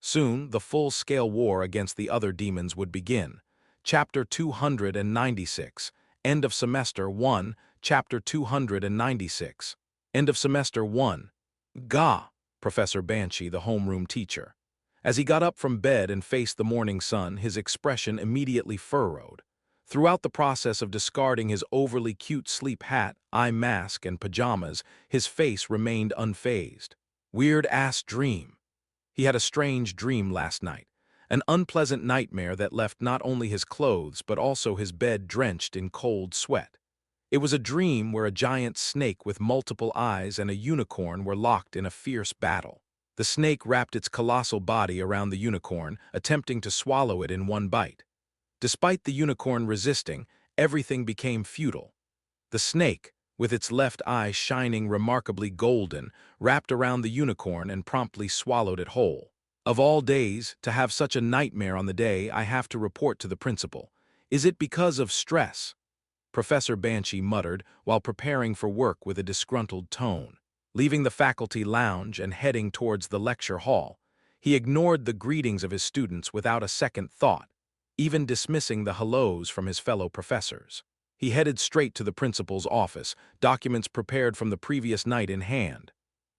Soon, the full-scale war against the other demons would begin. Chapter 296. End of Semester 1, Chapter 296. End of Semester 1. Gah! Professor Banshee, the homeroom teacher. As he got up from bed and faced the morning sun, his expression immediately furrowed. Throughout the process of discarding his overly cute sleep hat, eye mask, and pajamas, his face remained unfazed. Weird-ass dream. He had a strange dream last night. An unpleasant nightmare that left not only his clothes but also his bed drenched in cold sweat. It was a dream where a giant snake with multiple eyes and a unicorn were locked in a fierce battle. The snake wrapped its colossal body around the unicorn, attempting to swallow it in one bite. Despite the unicorn resisting, everything became futile. The snake, with its left eye shining remarkably golden, wrapped around the unicorn and promptly swallowed it whole. Of all days, to have such a nightmare on the day I have to report to the principal. Is it because of stress? Professor Banshee muttered while preparing for work with a disgruntled tone. Leaving the faculty lounge and heading towards the lecture hall, he ignored the greetings of his students without a second thought, even dismissing the hellos from his fellow professors. He headed straight to the principal's office, documents prepared from the previous night in hand.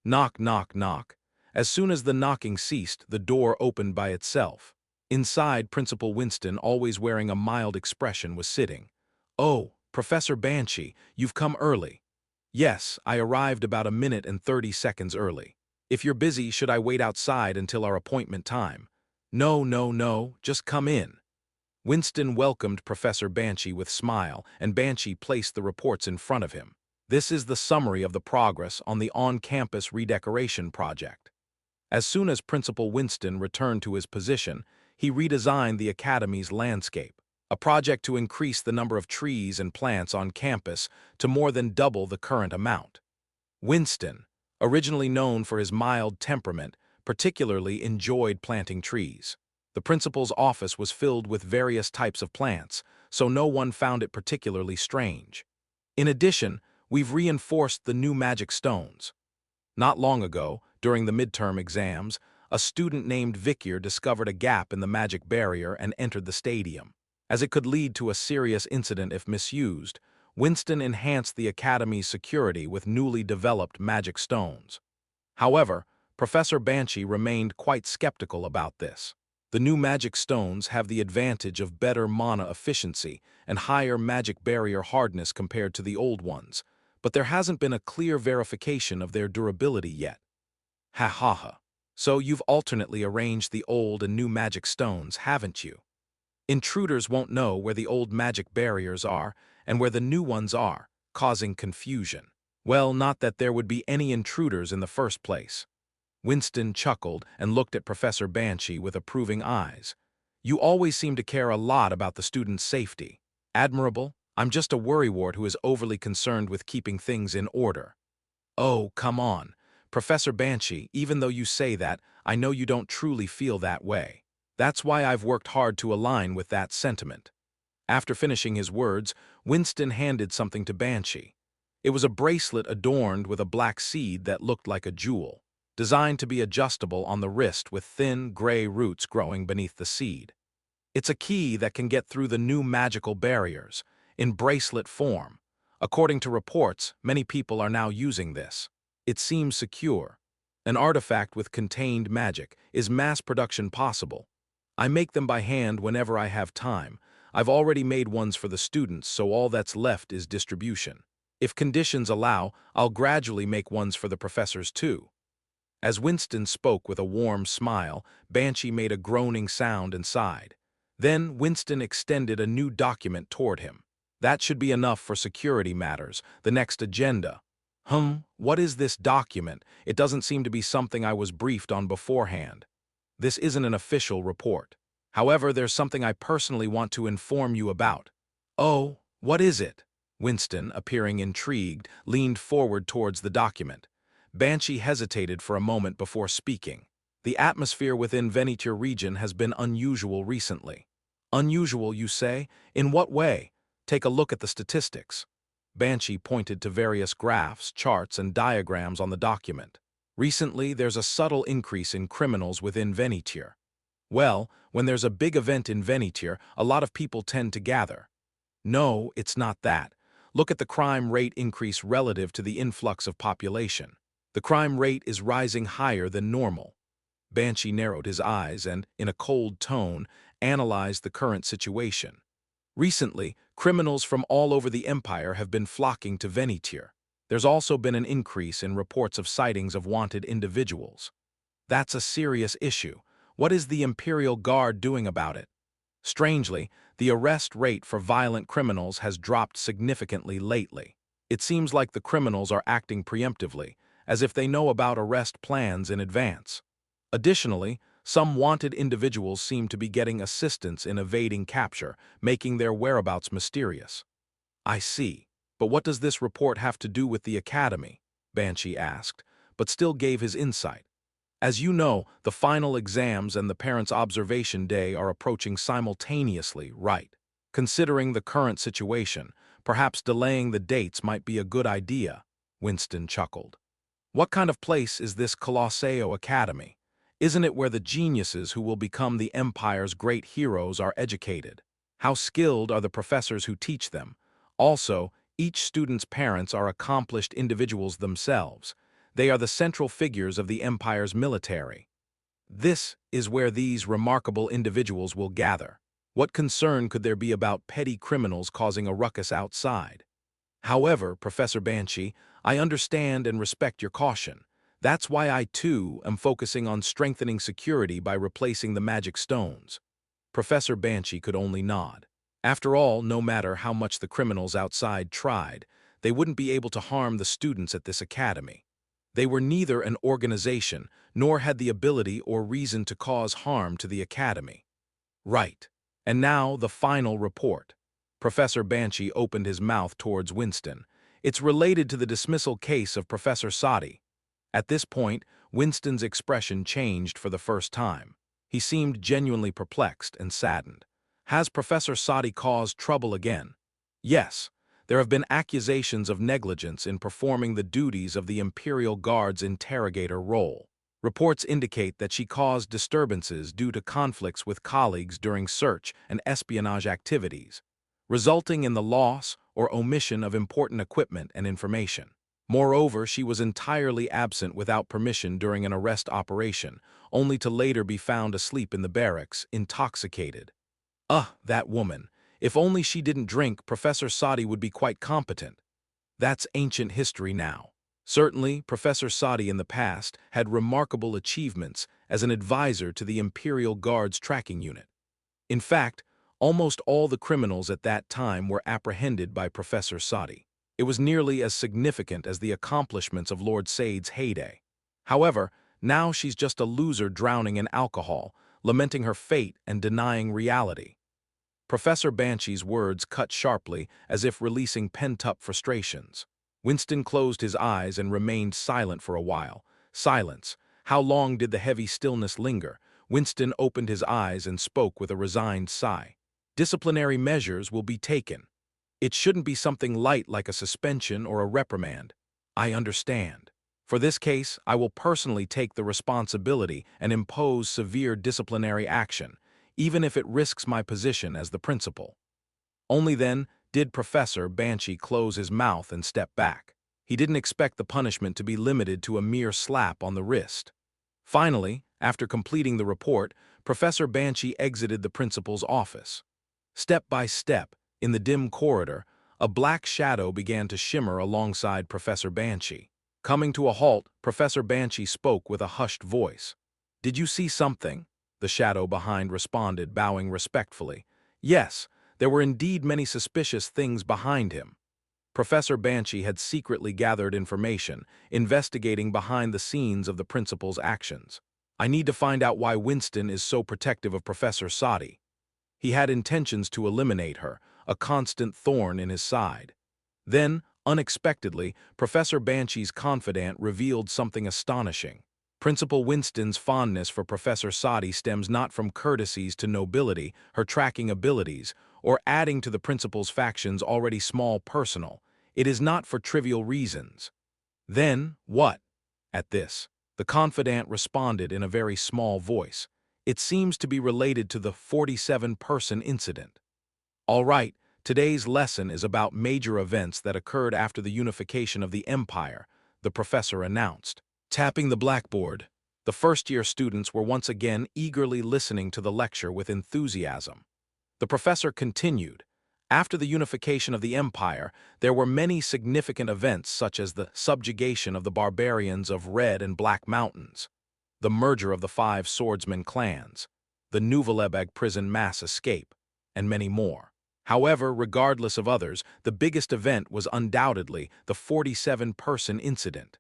Knock, knock, knock. As soon as the knocking ceased, the door opened by itself. Inside, Principal Winston, always wearing a mild expression, was sitting. Oh, Professor Banshee, you've come early. Yes, I arrived about a minute and 30 seconds early. If you're busy, should I wait outside until our appointment time? No, just come in. Winston welcomed Professor Banshee with smile, and Banshee placed the reports in front of him. This is the summary of the progress on the on-campus redecoration project. As soon as Principal Winston returned to his position, he redesigned the academy's landscape, a project to increase the number of trees and plants on campus to more than double the current amount. Winston, originally known for his mild temperament, particularly enjoyed planting trees. The principal's office was filled with various types of plants, so no one found it particularly strange. In addition, we've reinforced the new magic stones. Not long ago, during the midterm exams, a student named Victor discovered a gap in the magic barrier and entered the stadium. As it could lead to a serious incident if misused, Winston enhanced the academy's security with newly developed magic stones. However, Professor Banshee remained quite skeptical about this. The new magic stones have the advantage of better mana efficiency and higher magic barrier hardness compared to the old ones, but there hasn't been a clear verification of their durability yet. Ha. So you've alternately arranged the old and new magic stones, haven't you? Intruders won't know where the old magic barriers are and where the new ones are, causing confusion. Well, not that there would be any intruders in the first place. Winston chuckled and looked at Professor Banshee with approving eyes. You always seem to care a lot about the student's safety. Admirable. I'm just a worrywart who is overly concerned with keeping things in order. Oh, come on. Professor Banshee, even though you say that, I know you don't truly feel that way. That's why I've worked hard to align with that sentiment. After finishing his words, Winston handed something to Banshee. It was a bracelet adorned with a black seed that looked like a jewel, designed to be adjustable on the wrist with thin, gray roots growing beneath the seed. It's a key that can get through the new magical barriers, in bracelet form. According to reports, many people are now using this. It seems secure. An artifact with contained magic. Is mass production possible? I make them by hand whenever I have time. I've already made ones for the students, so all that's left is distribution. If conditions allow, I'll gradually make ones for the professors too. As Winston spoke with a warm smile, Banshee made a groaning sound and sighed. Then Winston extended a new document toward him. That should be enough for security matters, the next agenda. What is this document? It doesn't seem to be something I was briefed on beforehand. This isn't an official report. However, there's something I personally want to inform you about. Oh, what is it? Winston, appearing intrigued, leaned forward towards the document. Banshee hesitated for a moment before speaking. The atmosphere within Venetia region has been unusual recently. Unusual, you say? In what way? Take a look at the statistics. Banshee pointed to various graphs, charts, and diagrams on the document. Recently, there's a subtle increase in criminals within Venetia. Well, when there's a big event in Venetia, a lot of people tend to gather. No, it's not that. Look at the crime rate increase relative to the influx of population. The crime rate is rising higher than normal. Banshee narrowed his eyes and, in a cold tone, analyzed the current situation. Recently, criminals from all over the empire have been flocking to Venetia. There's also been an increase in reports of sightings of wanted individuals. That's a serious issue. What is the Imperial Guard doing about it? Strangely, the arrest rate for violent criminals has dropped significantly lately. It seems like the criminals are acting preemptively, as if they know about arrest plans in advance. Additionally, some wanted individuals seem to be getting assistance in evading capture, making their whereabouts mysterious. I see. But what does this report have to do with the Academy? Banshee asked, but still gave his insight. As you know, the final exams and the parents' observation day are approaching simultaneously, right? Considering the current situation, perhaps delaying the dates might be a good idea, Winston chuckled. What kind of place is this Colosseo Academy? Isn't it where the geniuses who will become the Empire's great heroes are educated? How skilled are the professors who teach them? Also, each student's parents are accomplished individuals themselves. They are the central figures of the Empire's military. This is where these remarkable individuals will gather. What concern could there be about petty criminals causing a ruckus outside? However, Professor Banshee, I understand and respect your caution. That's why I, too, am focusing on strengthening security by replacing the magic stones. Professor Banshee could only nod. After all, no matter how much the criminals outside tried, they wouldn't be able to harm the students at this academy. They were neither an organization, nor had the ability or reason to cause harm to the academy. Right. And now the final report. Professor Banshee opened his mouth towards Winston. It's related to the dismissal case of Professor Sadi. At this point, Winston's expression changed for the first time. He seemed genuinely perplexed and saddened. Has Professor Sadi caused trouble again? Yes. There have been accusations of negligence in performing the duties of the Imperial Guard's interrogator role. Reports indicate that she caused disturbances due to conflicts with colleagues during search and espionage activities, resulting in the loss or omission of important equipment and information. Moreover, she was entirely absent without permission during an arrest operation, only to later be found asleep in the barracks, intoxicated. That woman. If only she didn't drink, Professor Sadi would be quite competent. That's ancient history now. Certainly, Professor Sadi in the past had remarkable achievements as an advisor to the Imperial Guard's tracking unit. In fact, almost all the criminals at that time were apprehended by Professor Sadi. It was nearly as significant as the accomplishments of Lord Sade's heyday. However, now she's just a loser drowning in alcohol, lamenting her fate and denying reality. Professor Banshee's words cut sharply, as if releasing pent-up frustrations. Winston closed his eyes and remained silent for a while. Silence. How long did the heavy stillness linger? Winston opened his eyes and spoke with a resigned sigh. Disciplinary measures will be taken. It shouldn't be something light like a suspension or a reprimand. I understand. For this case, I will personally take the responsibility and impose severe disciplinary action, even if it risks my position as the principal. Only then did Professor Banshee close his mouth and step back. He didn't expect the punishment to be limited to a mere slap on the wrist. Finally, after completing the report, Professor Banshee exited the principal's office. Step by step, in the dim corridor, a black shadow began to shimmer alongside Professor Banshee. Coming to a halt, Professor Banshee spoke with a hushed voice. "Did you see something?" The shadow behind responded, bowing respectfully. Yes, there were indeed many suspicious things behind him. Professor Banshee had secretly gathered information, investigating behind the scenes of the principal's actions. I need to find out why Winston is so protective of Professor Sadi. He had intentions to eliminate her, a constant thorn in his side. Then, unexpectedly, Professor Banshee's confidant revealed something astonishing. Principal Winston's fondness for Professor Sadi stems not from courtesies to nobility, her tracking abilities, or adding to the principal's faction's already small personal. It is not for trivial reasons. Then, what? At this, the confidant responded in a very small voice. It seems to be related to the 47-person incident. All right, today's lesson is about major events that occurred after the unification of the Empire, the professor announced. Tapping the blackboard, the first-year students were once again eagerly listening to the lecture with enthusiasm. The professor continued. After the unification of the Empire, there were many significant events such as the subjugation of the barbarians of Red and Black Mountains, the merger of the 5 swordsman clans, the Nouvelebeg prison mass escape, and many more. However, regardless of others, the biggest event was undoubtedly the 47-person incident.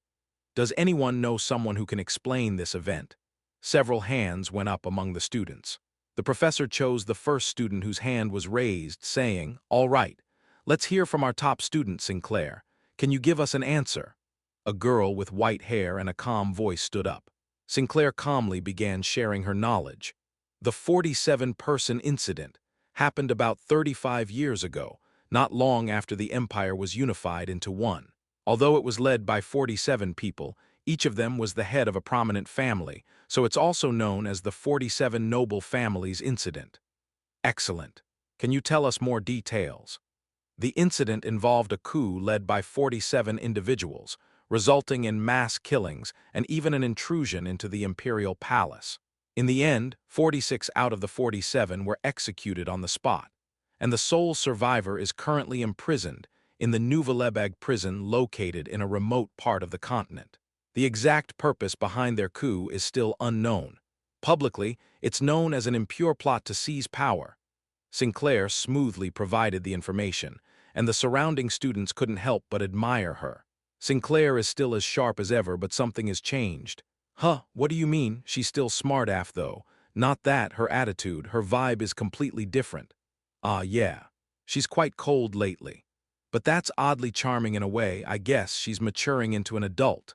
Does anyone know someone who can explain this event? Several hands went up among the students. The professor chose the first student whose hand was raised, saying, "All right, let's hear from our top student, Sinclair. Can you give us an answer?" A girl with white hair and a calm voice stood up. Sinclair calmly began sharing her knowledge. The 47-person incident happened about 35 years ago, not long after the Empire was unified into one. Although it was led by 47 people, each of them was the head of a prominent family, so it's also known as the 47 Noble Families Incident. Excellent. Can you tell us more details? The incident involved a coup led by 47 individuals, resulting in mass killings and even an intrusion into the imperial palace. In the end, 46 out of the 47 were executed on the spot, and the sole survivor is currently imprisoned in the Nouvelebeg prison located in a remote part of the continent. The exact purpose behind their coup is still unknown. Publicly, it's known as an impure plot to seize power. Sinclair smoothly provided the information, and the surrounding students couldn't help but admire her. Sinclair is still as sharp as ever, but something has changed. Huh, what do you mean? She's still smart-ass though. Not that, her attitude, her vibe is completely different. Ah, yeah. She's quite cold lately. But that's oddly charming in a way. I guess she's maturing into an adult.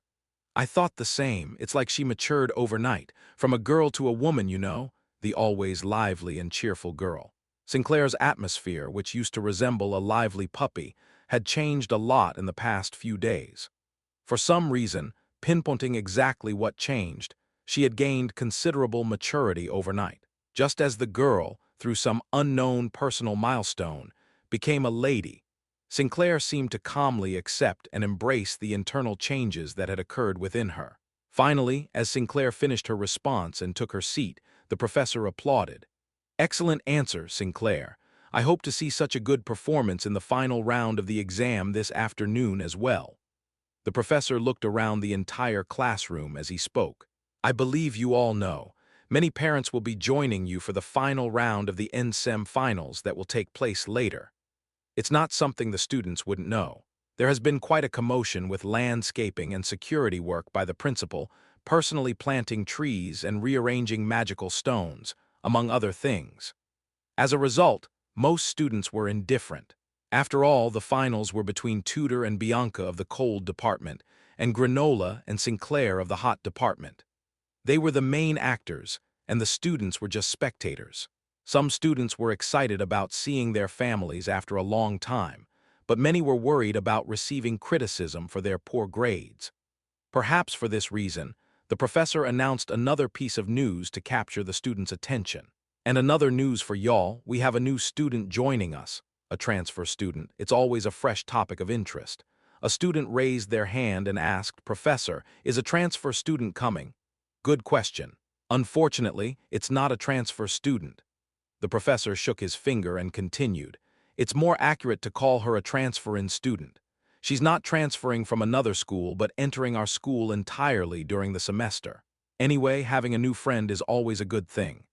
I thought the same. It's like she matured overnight, from a girl to a woman, you know, the always lively and cheerful girl. Sinclair's atmosphere, which used to resemble a lively puppy, had changed a lot in the past few days. For some reason, pinpointing exactly what changed, she had gained considerable maturity overnight. Just as the girl, through some unknown personal milestone, became a lady, Sinclair seemed to calmly accept and embrace the internal changes that had occurred within her. Finally, as Sinclair finished her response and took her seat, the professor applauded. "Excellent answer, Sinclair. I hope to see such a good performance in the final round of the exam this afternoon as well." The professor looked around the entire classroom as he spoke. "I believe you all know. Many parents will be joining you for the final round of the NSEM finals that will take place later. It's not something the students wouldn't know. There has been quite a commotion with landscaping and security work by the principal, personally planting trees and rearranging magical stones, among other things. As a result, most students were indifferent. After all, the finals were between Tudor and Bianca of the cold department, and Granola and Sinclair of the hot department. They were the main actors, and the students were just spectators. Some students were excited about seeing their families after a long time, but many were worried about receiving criticism for their poor grades. Perhaps for this reason, the professor announced another piece of news to capture the students' attention. And another news for y'all, we have a new student joining us, a transfer student. It's always a fresh topic of interest. A student raised their hand and asked, "Professor, is a transfer student coming?" Good question. Unfortunately, it's not a transfer student. The professor shook his finger and continued. It's more accurate to call her a transfer-in student. She's not transferring from another school but entering our school entirely during the semester. Anyway, having a new friend is always a good thing.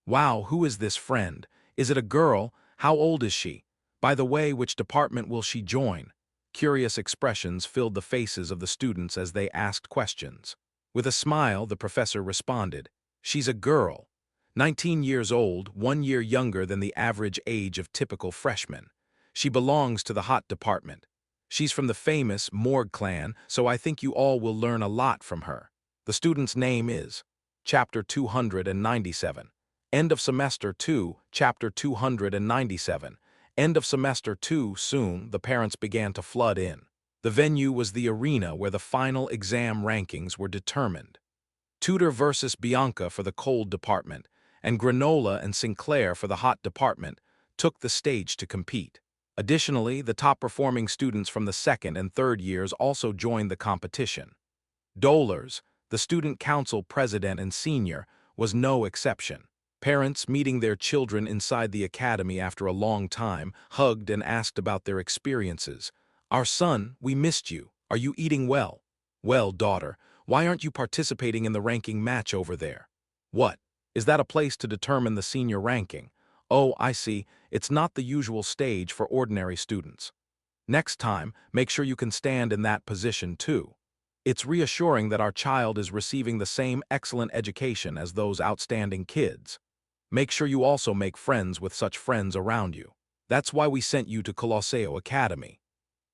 Wow, who is this friend? Is it a girl? How old is she? By the way, which department will she join? Curious expressions filled the faces of the students as they asked questions. With a smile, the professor responded, "She's a girl. 19 years old, 1 year younger than the average age of typical freshmen. She belongs to the hot department. She's from the famous Morgue clan, so I think you all will learn a lot from her. The student's name is Chapter 297. End of Semester 2, Chapter 297. End of Semester 2. Soon, the parents began to flood in. The venue was the arena where the final exam rankings were determined. Tudor versus Bianca for the cold department, and Granola and Sinclair for the hot department took the stage to compete. Additionally, the top-performing students from the second and third years also joined the competition. Dolers, the student council president and senior, was no exception. Parents, meeting their children inside the academy after a long time, hugged and asked about their experiences. "Our son, we missed you. Are you eating well?" "Well, daughter, why aren't you participating in the ranking match over there?" "What? Is that a place to determine the senior ranking?" "Oh, I see. It's not the usual stage for ordinary students. Next time, make sure you can stand in that position too. It's reassuring that our child is receiving the same excellent education as those outstanding kids. Make sure you also make friends with such friends around you. That's why we sent you to Colosseo Academy."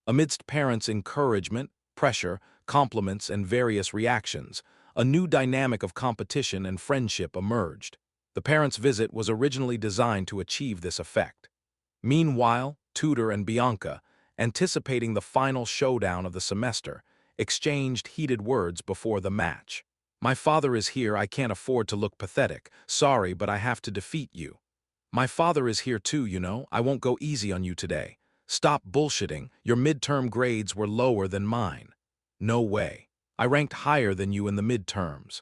Amidst parents' encouragement, pressure, compliments, and various reactions, a new dynamic of competition and friendship emerged. The parents' visit was originally designed to achieve this effect. Meanwhile, Tudor and Bianca, anticipating the final showdown of the semester, exchanged heated words before the match. "My father is here, I can't afford to look pathetic. Sorry, but I have to defeat you." "My father is here too, you know. I won't go easy on you today." "Stop bullshitting. Your midterm grades were lower than mine." "No way. I ranked higher than you in the midterms."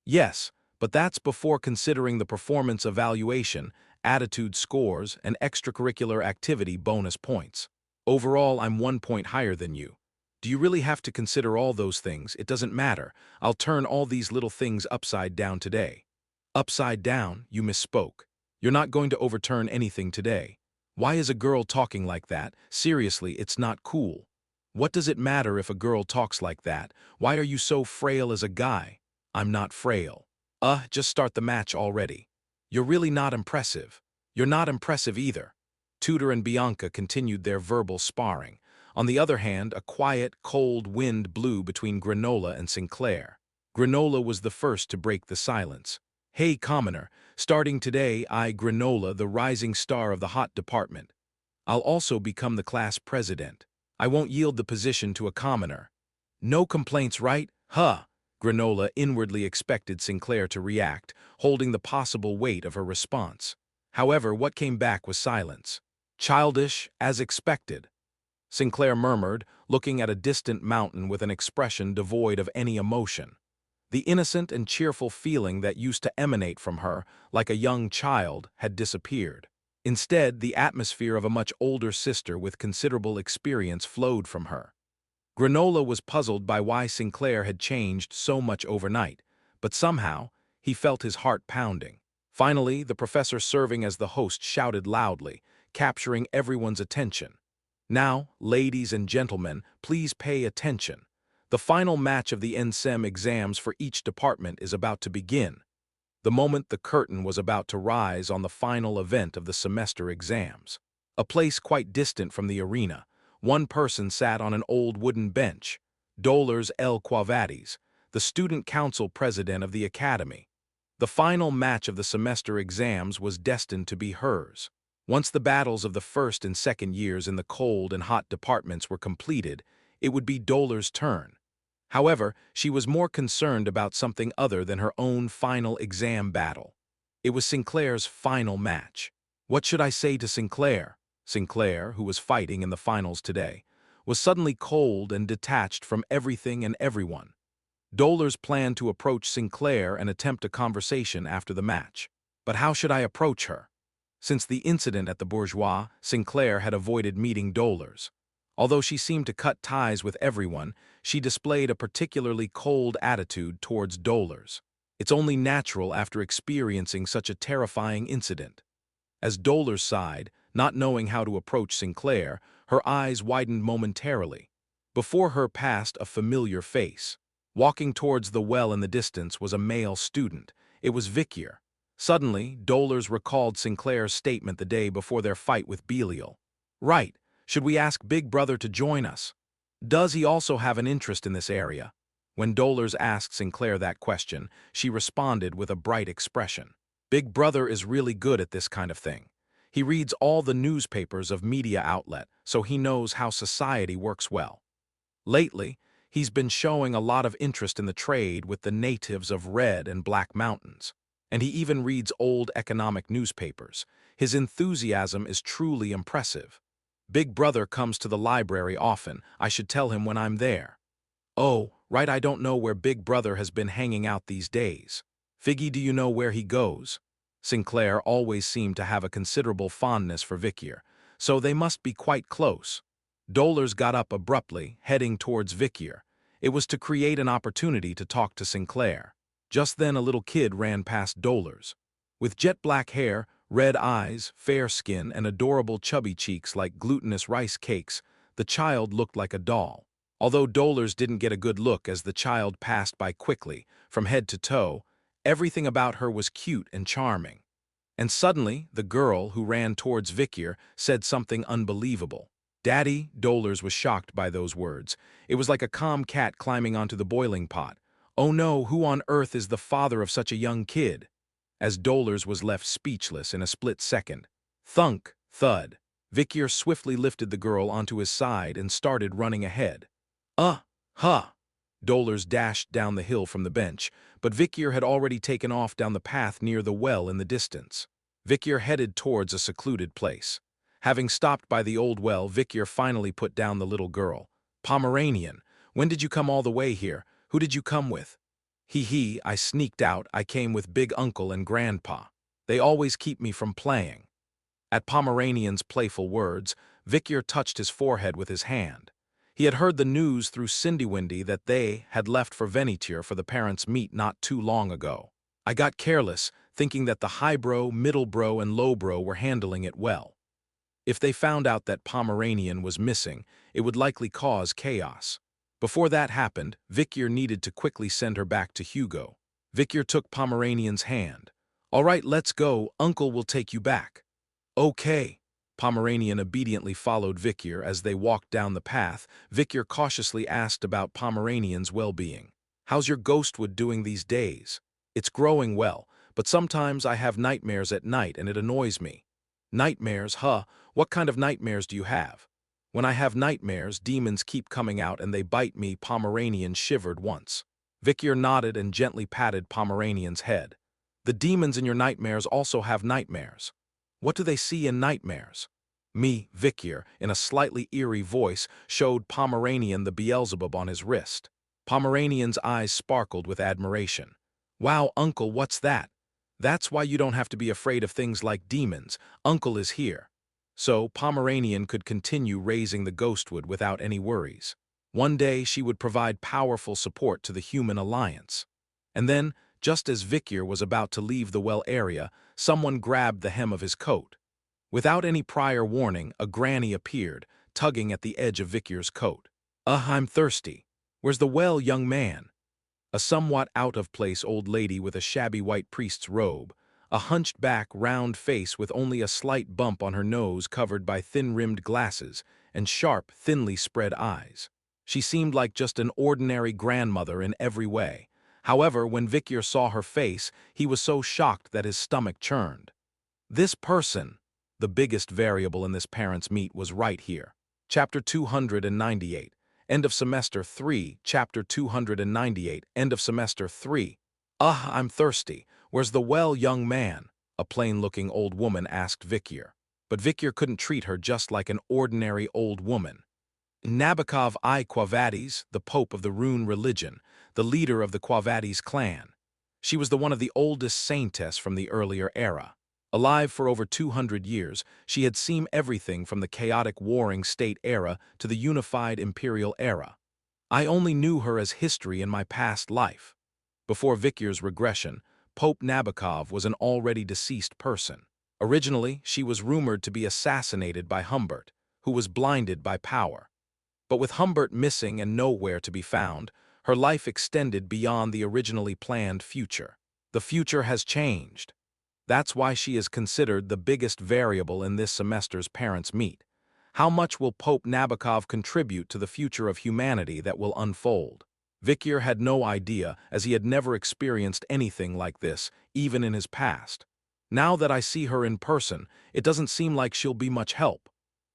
"Yes, but that's before considering the performance evaluation, attitude scores, and extracurricular activity bonus points. Overall, I'm 1 point higher than you. Do you really have to consider all those things? It doesn't matter. I'll turn all these little things upside down today." "Upside down? You misspoke. You're not going to overturn anything today. Why is a girl talking like that? Seriously, it's not cool. What does it matter if a girl talks like that? Why are you so frail as a guy?" "I'm not frail." Just start the match already. You're really not impressive." "You're not impressive either." Tudor and Bianca continued their verbal sparring. On the other hand, a quiet, cold wind blew between Granola and Sinclair. Granola was the first to break the silence. "Hey, commoner, starting today, I, Granola, the rising star of the hot department. I'll also become the class president. I won't yield the position to a commoner." "No complaints, right? Huh." Granola inwardly expected Sinclair to react, holding the possible weight of her response. However, what came back was silence. "Childish, as expected," Sinclair murmured, looking at a distant mountain with an expression devoid of any emotion. The innocent and cheerful feeling that used to emanate from her, like a young child, had disappeared. Instead, the atmosphere of a much older sister with considerable experience flowed from her. Granola was puzzled by why Sinclair had changed so much overnight, but somehow, he felt his heart pounding. Finally, the professor serving as the host shouted loudly, capturing everyone's attention. Now, ladies and gentlemen, please pay attention. The final match of the NSEM exams for each department is about to begin. The moment the curtain was about to rise on the final event of the semester exams. A place quite distant from the arena, one person sat on an old wooden bench, Dolores L. Quavades, the student council president of the academy. The final match of the semester exams was destined to be hers. Once the battles of the first and second years in the cold and hot departments were completed, it would be Dolores' turn. However, she was more concerned about something other than her own final exam battle. It was Sinclair's final match. What should I say to Sinclair? Sinclair, who was fighting in the finals today, was suddenly cold and detached from everything and everyone. Dolores planned to approach Sinclair and attempt a conversation after the match. But how should I approach her? Since the incident at the Bourgeois, Sinclair had avoided meeting Dolores. Although she seemed to cut ties with everyone, she displayed a particularly cold attitude towards Dolores. It's only natural after experiencing such a terrifying incident. As Dolores sighed, not knowing how to approach Sinclair, her eyes widened momentarily. Before her passed a familiar face. Walking towards the well in the distance was a male student. It was Vikier. Suddenly, Dolores recalled Sinclair's statement the day before their fight with Belial. Right. Should we ask Big Brother to join us? Does he also have an interest in this area? When Dolores asked Sinclair that question, she responded with a bright expression. Big Brother is really good at this kind of thing. He reads all the newspapers of media outlet, so he knows how society works well. Lately, he's been showing a lot of interest in the trade with the natives of Red and Black Mountains. And he even reads old economic newspapers. His enthusiasm is truly impressive. Big Brother comes to the library often. I should tell him when I'm there. Oh, right, I don't know where Big Brother has been hanging out these days. Figgy, do you know where he goes? Sinclair always seemed to have a considerable fondness for Vikier, so they must be quite close. Dolores got up abruptly, heading towards Vikier. It was to create an opportunity to talk to Sinclair. Just then a little kid ran past Dolores. With jet black hair, red eyes, fair skin, and adorable chubby cheeks like glutinous rice cakes, the child looked like a doll. Although Dolores didn't get a good look as the child passed by quickly, from head to toe, everything about her was cute and charming. And suddenly, the girl who ran towards Vikier said something unbelievable. Daddy, Dolores was shocked by those words. It was like a calm cat climbing onto the boiling pot. Oh no, who on earth is the father of such a young kid? As Dolores was left speechless in a split second. Thunk, thud. Vikier swiftly lifted the girl onto his side and started running ahead. Huh. Dolores dashed down the hill from the bench, but Vikier had already taken off down the path near the well in the distance. Vikier headed towards a secluded place. Having stopped by the old well, Vikier finally put down the little girl. Pomeranian, when did you come all the way here? Who did you come with? Hee, I sneaked out. I came with Big Uncle and Grandpa. They always keep me from playing. At Pomeranian's playful words, Vikier touched his forehead with his hand. He had heard the news through Cindy that they had left for Venetier for the parents' meet not too long ago. I got careless, thinking that the highbrow, middlebrow, and lowbrow were handling it well. If they found out that Pomeranian was missing, it would likely cause chaos. Before that happened, Vikier needed to quickly send her back to Hugo. Vikier took Pomeranian's hand. All right, let's go. Uncle will take you back. Okay. Pomeranian obediently followed Vikier as they walked down the path. Vikier cautiously asked about Pomeranian's well-being. How's your ghostwood doing these days? It's growing well, but sometimes I have nightmares at night and it annoys me. Nightmares, huh? What kind of nightmares do you have? When I have nightmares, demons keep coming out and they bite me. Pomeranian shivered once. Vikier nodded and gently patted Pomeranian's head. The demons in your nightmares also have nightmares. What do they see in nightmares? Me, Vikier, in a slightly eerie voice, showed Pomeranian the Beelzebub on his wrist. Pomeranian's eyes sparkled with admiration. Wow, Uncle, what's that? That's why you don't have to be afraid of things like demons. Uncle is here. So Pomeranian could continue raising the ghostwood without any worries. One day she would provide powerful support to the human alliance. And then, just as Vikier was about to leave the well area, someone grabbed the hem of his coat. Without any prior warning, a granny appeared, tugging at the edge of Vicky's coat. I'm thirsty. Where's the well, young man?" A somewhat out-of-place old lady with a shabby white priest's robe, a hunched-back, round face with only a slight bump on her nose covered by thin-rimmed glasses, and sharp, thinly spread eyes. She seemed like just an ordinary grandmother in every way. However, when Vicyr saw her face, he was so shocked that his stomach churned. This person, the biggest variable in this parent's meet, was right here. Chapter 298. End of Semester 3, Chapter 298, End of Semester 3. I'm thirsty. Where's the well, young man?" a plain-looking old woman asked Vicyr. But Vicyr couldn't treat her just like an ordinary old woman. Nabokov I Quavades, the Pope of the Rune religion, the leader of the Quavades clan. She was one of the oldest saintess from the earlier era. Alive for over 200 years, she had seen everything from the chaotic warring state era to the unified imperial era. I only knew her as history in my past life. Before Vicyr's regression, Pope Nabokov was an already deceased person. Originally, she was rumored to be assassinated by Humbert, who was blinded by power. But with Humbert missing and nowhere to be found, her life extended beyond the originally planned future. The future has changed. That's why she is considered the biggest variable in this semester's parents' meet. How much will Pope Nabokov contribute to the future of humanity that will unfold? Vicyr had no idea, as he had never experienced anything like this, even in his past. Now that I see her in person, it doesn't seem like she'll be much help.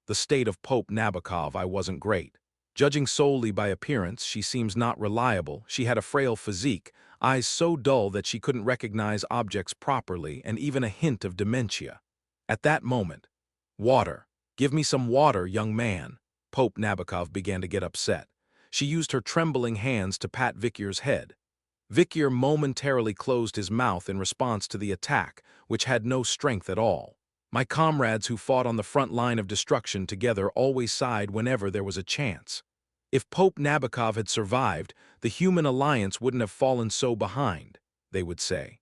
The state of Pope Nabokov I wasn't great. Judging solely by appearance, she seems not reliable. She had a frail physique, eyes so dull that she couldn't recognize objects properly, and even a hint of dementia. At that moment, "Water. Give me some water, young man." Pope Nabokov began to get upset. She used her trembling hands to pat Vicyr's head. Vicyr momentarily closed his mouth in response to the attack, which had no strength at all. My comrades who fought on the front line of destruction together always sighed whenever there was a chance. If Pope Nabokov had survived, the human alliance wouldn't have fallen so behind, they would say.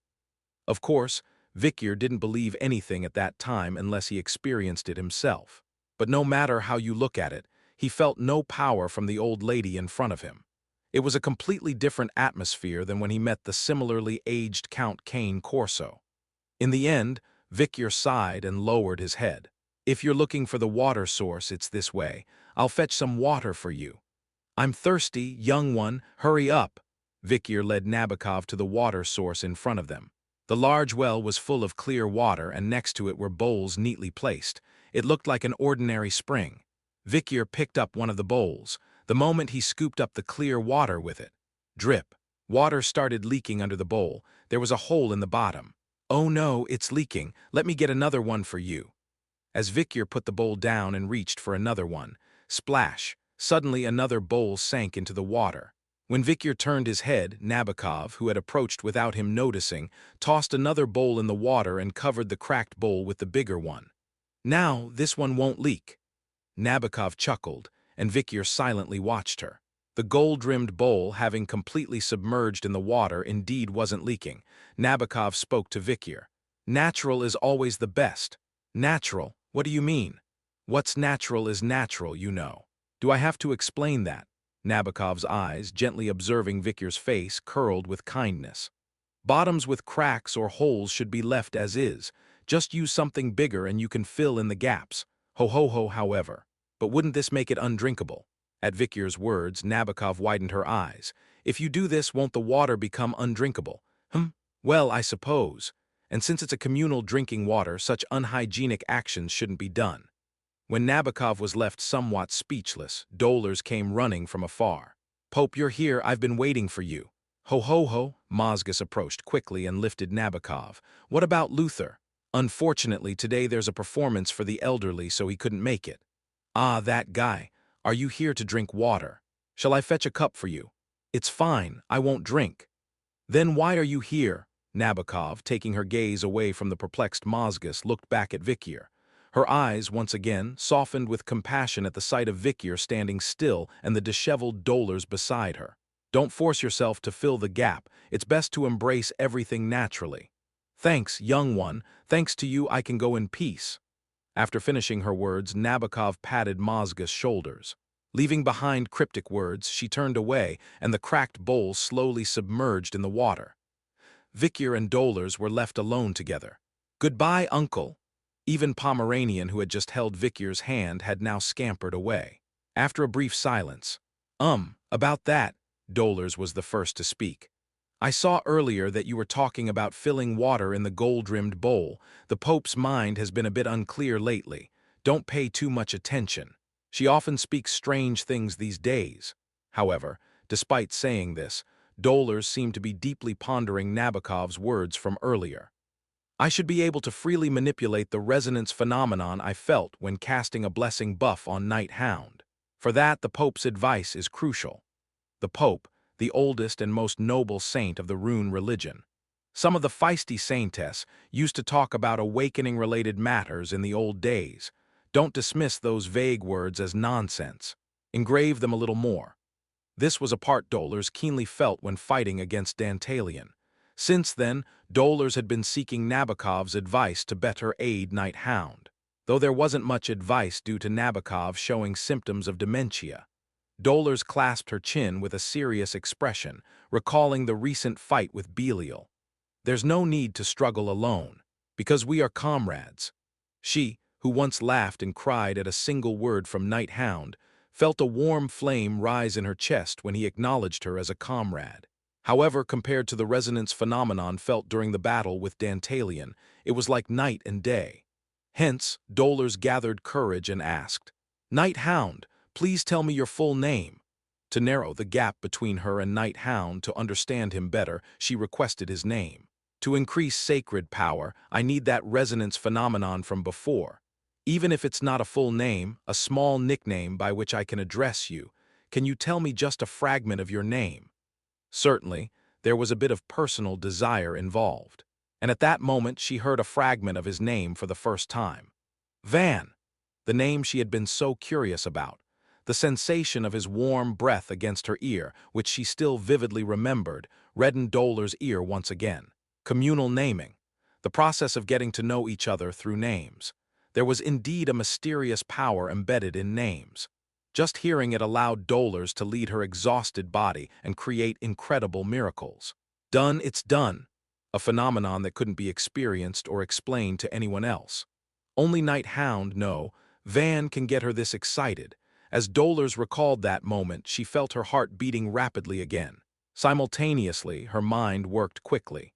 Of course, Vicyr didn't believe anything at that time unless he experienced it himself. But no matter how you look at it, he felt no power from the old lady in front of him. It was a completely different atmosphere than when he met the similarly aged Count Cane Corso. In the end, Vicyr sighed and lowered his head. "If you're looking for the water source, it's this way. I'll fetch some water for you." "I'm thirsty, young one, hurry up." Vicyr led Nabokov to the water source in front of them. The large well was full of clear water, and next to it were bowls neatly placed. It looked like an ordinary spring. Vicyr picked up one of the bowls. The moment he scooped up the clear water with it, drip. Water started leaking under the bowl. There was a hole in the bottom. "Oh no, it's leaking. Let me get another one for you." As Vicyr put the bowl down and reached for another one, splash, suddenly another bowl sank into the water. When Vicyr turned his head, Nabokov, who had approached without him noticing, tossed another bowl in the water and covered the cracked bowl with the bigger one. "Now, this one won't leak." Nabokov chuckled, and Vicyr silently watched her. The gold-rimmed bowl, having completely submerged in the water, indeed wasn't leaking. Nabokov spoke to Vicyr. "Natural is always the best." "Natural? What do you mean?" "What's natural is natural, you know." "Do I have to explain that?" Nabokov's eyes, gently observing Vicyr's face, curled with kindness. "Bottoms with cracks or holes should be left as is. Just use something bigger and you can fill in the gaps. Ho ho ho, however. But wouldn't this make it undrinkable?" At Vicyr's words, Nabokov widened her eyes. "If you do this, won't the water become undrinkable?" Well, I suppose. And since it's a communal drinking water, such unhygienic actions shouldn't be done." When Nabokov was left somewhat speechless, dolers came running from afar. "Pope, you're here. I've been waiting for you." "Ho ho ho." Mozgus approached quickly and lifted Nabokov. "What about Luther?" "Unfortunately, today there's a performance for the elderly, so he couldn't make it." "Ah, that guy. Are you here to drink water? Shall I fetch a cup for you?" "It's fine. I won't drink." "Then why are you here?" Nabokov, taking her gaze away from the perplexed Mozgus, looked back at Vicyr. Her eyes, once again, softened with compassion at the sight of Vicyr standing still and the disheveled dolers beside her. "Don't force yourself to fill the gap. It's best to embrace everything naturally." "Thanks, young one. Thanks to you I can go in peace." After finishing her words, Nabokov patted Mozga's shoulders. Leaving behind cryptic words, she turned away, and the cracked bowl slowly submerged in the water. Vikyr and Dolores were left alone together. "Goodbye, uncle." Even Pomeranian, who had just held Vikyr's hand, had now scampered away. After a brief silence, about that," Dolores was the first to speak. "I saw earlier that you were talking about filling water in the gold-rimmed bowl. The Pope's mind has been a bit unclear lately. Don't pay too much attention. She often speaks strange things these days." However, despite saying this, Dolores seemed to be deeply pondering Nabokov's words from earlier. "I should be able to freely manipulate the resonance phenomenon I felt when casting a blessing buff on Night Hound. For that, the Pope's advice is crucial." The Pope, the oldest and most noble saint of the rune religion. Some of the feisty saintess used to talk about awakening-related matters in the old days. Don't dismiss those vague words as nonsense. Engrave them a little more. This was a part Dolores keenly felt when fighting against Dantalion. Since then, Dolores had been seeking Nabokov's advice to better aid Night Hound. Though there wasn't much advice due to Nabokov showing symptoms of dementia. Dolores clasped her chin with a serious expression, recalling the recent fight with Belial. "There's no need to struggle alone, because we are comrades." She, who once laughed and cried at a single word from Night Hound, felt a warm flame rise in her chest when he acknowledged her as a comrade. However, compared to the resonance phenomenon felt during the battle with Dantalion, it was like night and day. Hence, Dolores gathered courage and asked, "Night Hound, please tell me your full name." To narrow the gap between her and Night Hound to understand him better, she requested his name. "To increase sacred power, I need that resonance phenomenon from before. Even if it's not a full name, a small nickname by which I can address you. Can you tell me just a fragment of your name?" Certainly, there was a bit of personal desire involved. And at that moment she heard a fragment of his name for the first time. Van, the name she had been so curious about. The sensation of his warm breath against her ear, which she still vividly remembered, reddened Dolores' ear once again. Communal naming. The process of getting to know each other through names. There was indeed a mysterious power embedded in names. Just hearing it allowed Dolores to lead her exhausted body and create incredible miracles. Done, it's done. A phenomenon that couldn't be experienced or explained to anyone else. Only Night Hound, no, Van can get her this excited. As Dolores recalled that moment, she felt her heart beating rapidly again. Simultaneously, her mind worked quickly.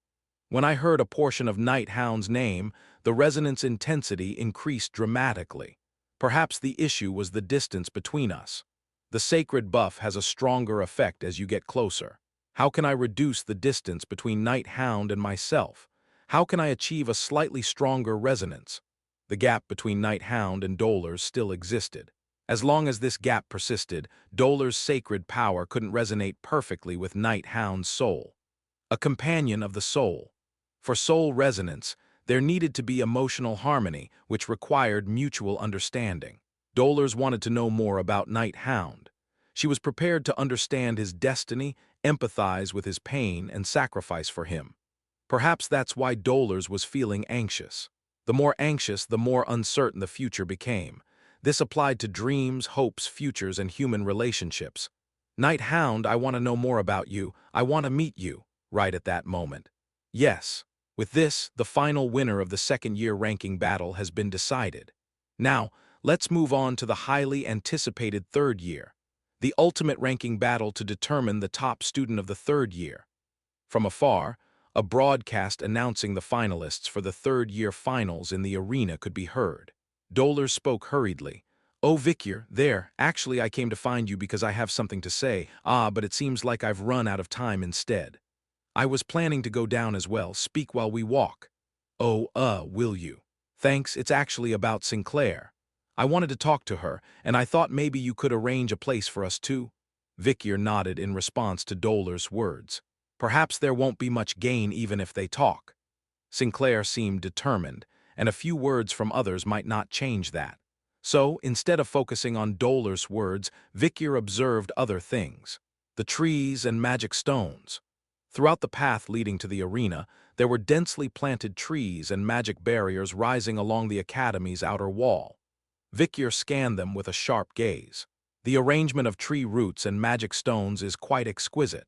When I heard a portion of Night Hound's name, the resonance intensity increased dramatically. Perhaps the issue was the distance between us. The sacred buff has a stronger effect as you get closer. How can I reduce the distance between Night Hound and myself? How can I achieve a slightly stronger resonance? The gap between Night Hound and Dolores still existed. As long as this gap persisted, Dolores' sacred power couldn't resonate perfectly with Night Hound's soul. A companion of the soul. For soul resonance, there needed to be emotional harmony, which required mutual understanding. Dolores wanted to know more about Night Hound. She was prepared to understand his destiny, empathize with his pain, and sacrifice for him. Perhaps that's why Dolores was feeling anxious. The more anxious, the more uncertain the future became. This applied to dreams, hopes, futures, and human relationships. "Night Hound, I want to know more about you. I want to meet you," right at that moment. Yes. With this, the final winner of the second-year ranking battle has been decided. Now, let's move on to the highly anticipated third year. The ultimate ranking battle to determine the top student of the third year. From afar, a broadcast announcing the finalists for the third-year finals in the arena could be heard. Dolores spoke hurriedly. "Oh, Vikyr, there, actually I came to find you because I have something to say. But it seems like I've run out of time instead. I was planning to go down as well, speak while we walk." "Oh, will you?" "Thanks, it's actually about Sinclair. I wanted to talk to her, and I thought maybe you could arrange a place for us too." Vikyr nodded in response to Dolores' words. "Perhaps there won't be much gain even if they talk." Sinclair seemed determined, and a few words from others might not change that. So, instead of focusing on Dolores' words, Vikyr observed other things. The trees and magic stones. Throughout the path leading to the arena, there were densely planted trees and magic barriers rising along the academy's outer wall. Vikyr scanned them with a sharp gaze. The arrangement of tree roots and magic stones is quite exquisite.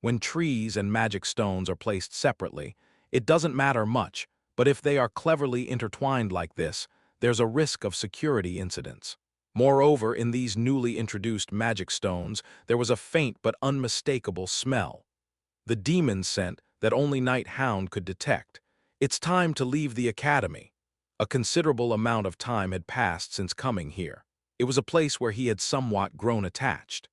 When trees and magic stones are placed separately, it doesn't matter much, but if they are cleverly intertwined like this, there's a risk of security incidents. Moreover, in these newly introduced magic stones, there was a faint but unmistakable smell. The demon scent that only Night Hound could detect. It's time to leave the academy. A considerable amount of time had passed since coming here. It was a place where he had somewhat grown attached.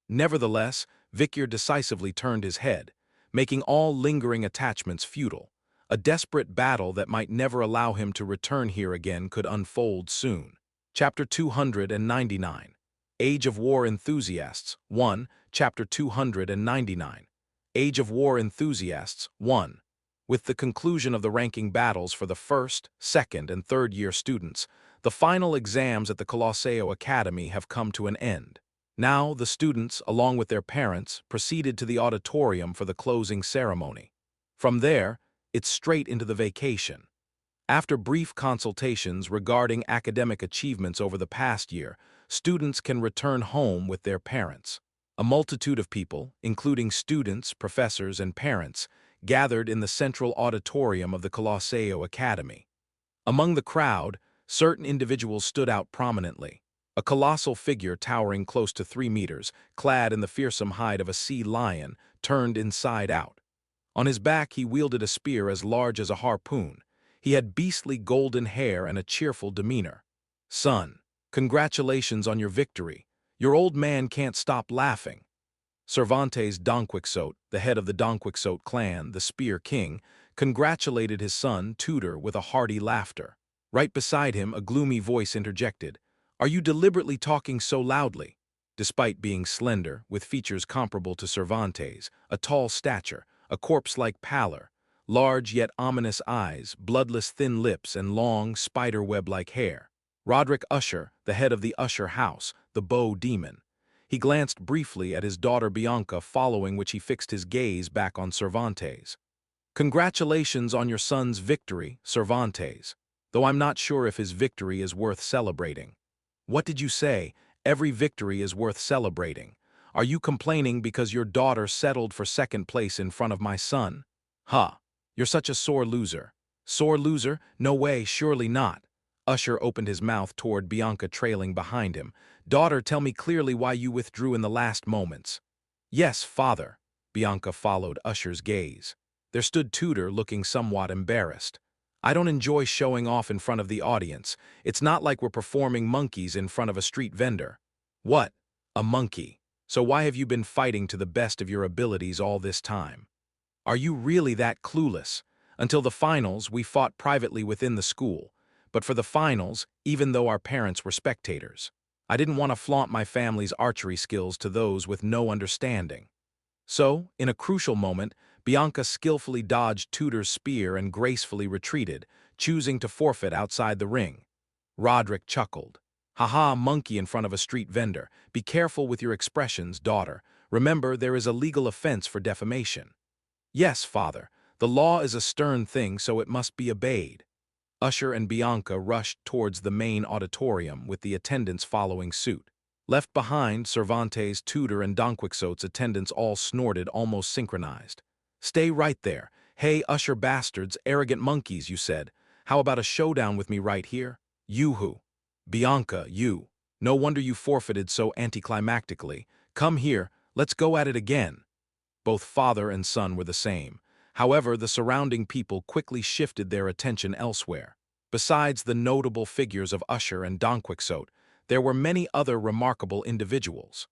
Nevertheless, Vikyr decisively turned his head, making all lingering attachments futile. A desperate battle that might never allow him to return here again could unfold soon. Chapter 299. Age of War Enthusiasts 1. Chapter 299. Age of War Enthusiasts 1. With the conclusion of the ranking battles for the first, second, and third-year students, the final exams at the Colosseo Academy have come to an end. Now, the students, along with their parents, proceeded to the auditorium for the closing ceremony. From there, it's straight into the vacation. After brief consultations regarding academic achievements over the past year, students can return home with their parents. A multitude of people, including students, professors, and parents, gathered in the central auditorium of the Colosseo Academy. Among the crowd, certain individuals stood out prominently. A colossal figure towering close to 3 meters, clad in the fearsome hide of a sea lion, turned inside out. On his back he wielded a spear as large as a harpoon. He had beastly golden hair and a cheerful demeanor. "Son, congratulations on your victory. Your old man can't stop laughing." Cervantes Donquixote, the head of the Donquixote clan, the Spear King, congratulated his son, Tutor, with a hearty laughter. Right beside him, a gloomy voice interjected, "Are you deliberately talking so loudly?" Despite being slender, with features comparable to Cervantes, a tall stature, a corpse-like pallor, large yet ominous eyes, bloodless thin lips, and long, spider-web-like hair. Roderick Usher, the head of the Usher house, the Bow Demon. He glanced briefly at his daughter Bianca, following which he fixed his gaze back on Cervantes. "Congratulations on your son's victory, Cervantes, though I'm not sure if his victory is worth celebrating." "What did you say? Every victory is worth celebrating. Are you complaining because your daughter settled for second place in front of my son? Huh, you're such a sore loser." "Sore loser? No way, surely not." Usher opened his mouth toward Bianca, trailing behind him. "Daughter, tell me clearly why you withdrew in the last moments." "Yes, father." Bianca followed Usher's gaze. There stood Tutor, looking somewhat embarrassed. "I don't enjoy showing off in front of the audience. It's not like we're performing monkeys in front of a street vendor." "What? A monkey? So why have you been fighting to the best of your abilities all this time? Are you really that clueless? Until the finals, we fought privately within the school. But for the finals, even though our parents were spectators, I didn't want to flaunt my family's archery skills to those with no understanding." So, in a crucial moment, Bianca skillfully dodged Tutor's spear and gracefully retreated, choosing to forfeit outside the ring. Roderick chuckled. "Haha, monkey in front of a street vendor. Be careful with your expressions, daughter. Remember, there is a legal offense for defamation." "Yes, father. The law is a stern thing, so it must be obeyed." Usher and Bianca rushed towards the main auditorium, with the attendants following suit. Left behind, Cervantes, Tutor, and Donquixote's attendants all snorted, almost synchronized. "Stay right there. Hey, Usher bastards, arrogant monkeys, you said. How about a showdown with me right here? You who? Bianca, you. No wonder you forfeited so anticlimactically. Come here, let's go at it again." Both father and son were the same. However, the surrounding people quickly shifted their attention elsewhere. Besides the notable figures of Usher and Donquixote, there were many other remarkable individuals.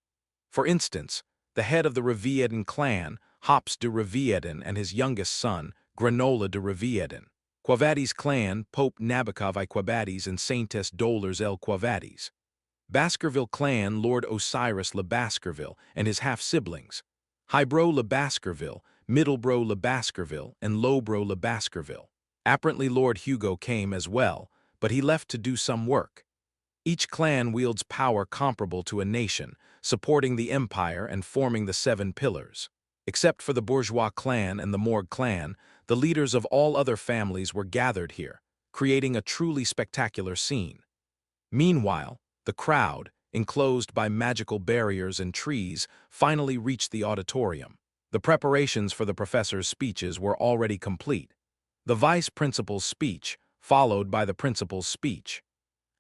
For instance, the head of the Revieden clan, Hops de Revieden, and his youngest son, Granola de Revieden. Quavades clan, Pope Nabokov I Quavades and Saintess Dolores L. Quavades. Baskerville clan, Lord Osiris Le Baskerville and his half-siblings. Highbro Le Baskerville, Middlebro Le Baskerville, and Lowbro Le Baskerville. Apparently Lord Hugo came as well, but he left to do some work. Each clan wields power comparable to a nation, supporting the empire and forming the 7 pillars. Except for the bourgeois clan and the Morgue clan, the leaders of all other families were gathered here, creating a truly spectacular scene. Meanwhile, the crowd, enclosed by magical barriers and trees, finally reached the auditorium. The preparations for the professor's speeches were already complete. The vice principal's speech, followed by the principal's speech.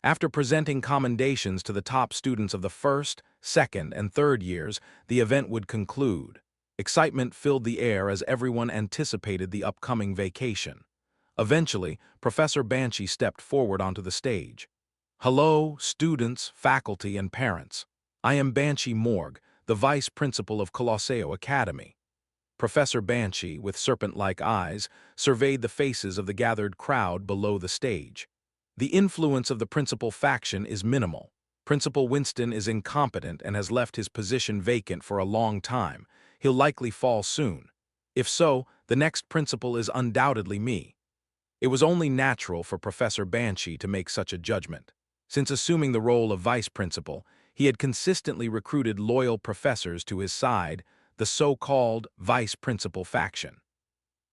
After presenting commendations to the top students of the first, second, and third years, the event would conclude. Excitement filled the air as everyone anticipated the upcoming vacation. Eventually, Professor Banshee stepped forward onto the stage. Hello, students, faculty, and parents. I am Banshee Morgue, the vice principal of Colosseo Academy. Professor Banshee, with serpent-like eyes, surveyed the faces of the gathered crowd below the stage. The influence of the principal faction is minimal. Principal Winston is incompetent and has left his position vacant for a long time. He'll likely fall soon. If so, the next principal is undoubtedly me. It was only natural for Professor Banshee to make such a judgment. Since assuming the role of vice principal, he had consistently recruited loyal professors to his side, the so-called vice principal faction.